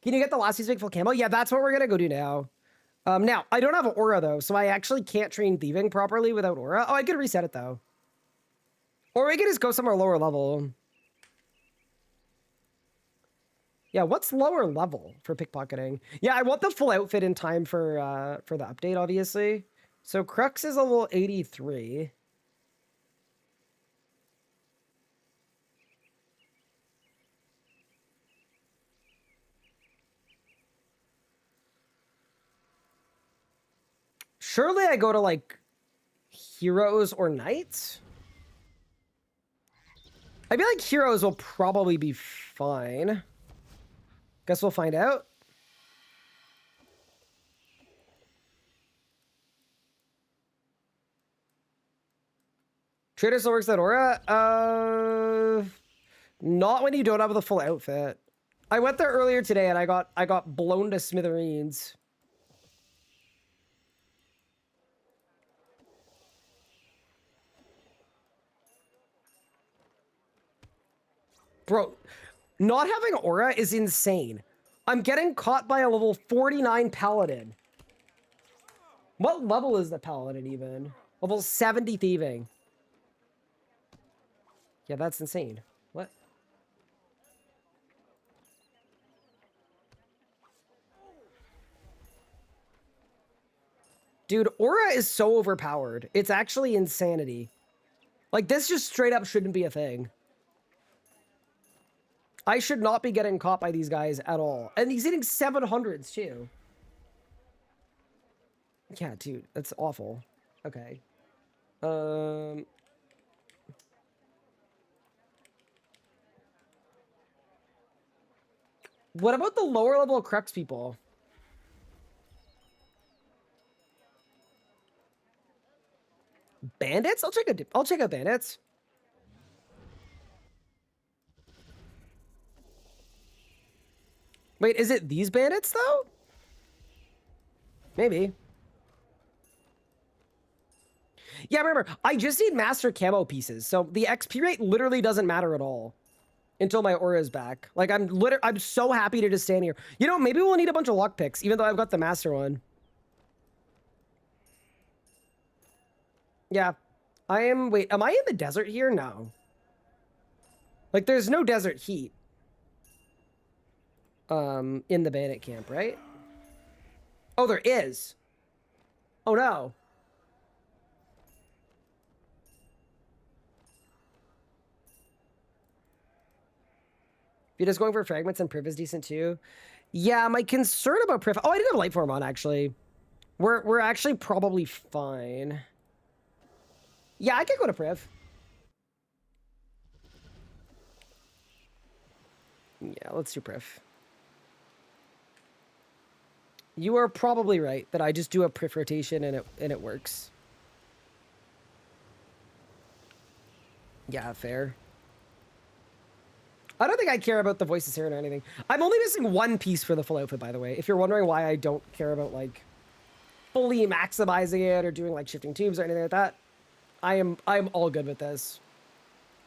Can you get the last big full camo? Yeah, that's what we're gonna go do now. Now, I don't have an aura though, so I actually can't train thieving properly without aura. Oh, I could reset it though. Or we could just go somewhere lower level. Yeah, what's lower level for pickpocketing? Yeah, I want the full outfit in time for the update, obviously. So Crux is level 83. Surely I go to like heroes or knights? I feel like heroes will probably be fine. Guess we'll find out. Trader still works that aura? Not when you don't have the full outfit. I went there earlier today and I got blown to smithereens. Bro, not having aura is insane. I'm getting caught by a level 49 paladin. What level is the paladin even? Level 70 thieving. Yeah, that's insane. What? Dude, aura is so overpowered. It's actually insanity. Like, this just straight up shouldn't be a thing. I should not be getting caught by these guys at all. And he's hitting 700s too. Yeah, dude, that's awful. Okay. What about the lower level Crux people? Bandits? I'll check out bandits. Wait, is it these bandits though? Maybe. Yeah, remember, I just need master camo pieces, so the XP rate literally doesn't matter at all until my aura is back. Like, I'm so happy to just stand here. You know, maybe we'll need a bunch of lockpicks, even though I've got the master one. Yeah. Wait, am I in the desert here? No. Like, there's no desert heat. In the bandit camp, right? Oh, there is. Oh, no. You're just going for fragments and Priv is decent too. Yeah, my concern about Priv... Oh, I did have light form on, actually. We're actually probably fine. Yeah, I could go to Priv. Yeah, let's do Priv. You are probably right that I just do a Priv rotation and it works. Yeah, fair. I don't think I care about the voices here or anything. I'm only missing one piece for the full outfit, by the way. If you're wondering why I don't care about, like, fully maximizing it or doing, like, shifting tubes or anything like that, I'm all good with this.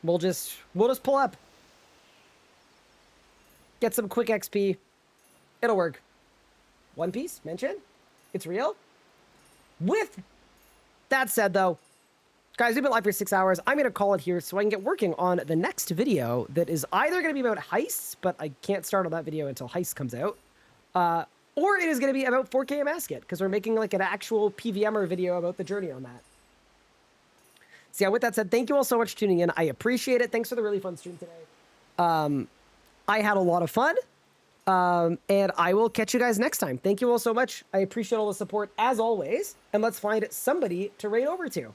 We'll just pull up. Get some quick XP. It'll work. One Piece, mention? It's real? With that said, though, guys, we've been live for 6 hours. I'm going to call it here so I can get working on the next video that is either going to be about heists, but I can't start on that video until heist comes out, or it is going to be about 4K Masket, because we're making like an actual PVMer video about the journey on that. So yeah, with that said, thank you all so much for tuning in. I appreciate it. Thanks for the really fun stream today. I had a lot of fun, and I will catch you guys next time. Thank you all so much. I appreciate all the support as always, and let's find somebody to raid over to.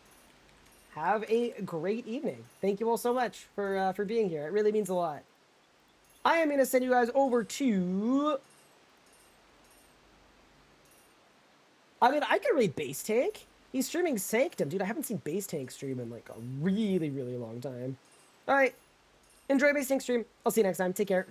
Have a great evening. Thank you all so much for being here. It really means a lot. I am going to send you guys over to... I mean, I could read Base Tank. He's streaming Sanctum. Dude, I haven't seen Base Tank stream in like a really, really long time. All right. Enjoy Base Tank stream. I'll see you next time. Take care.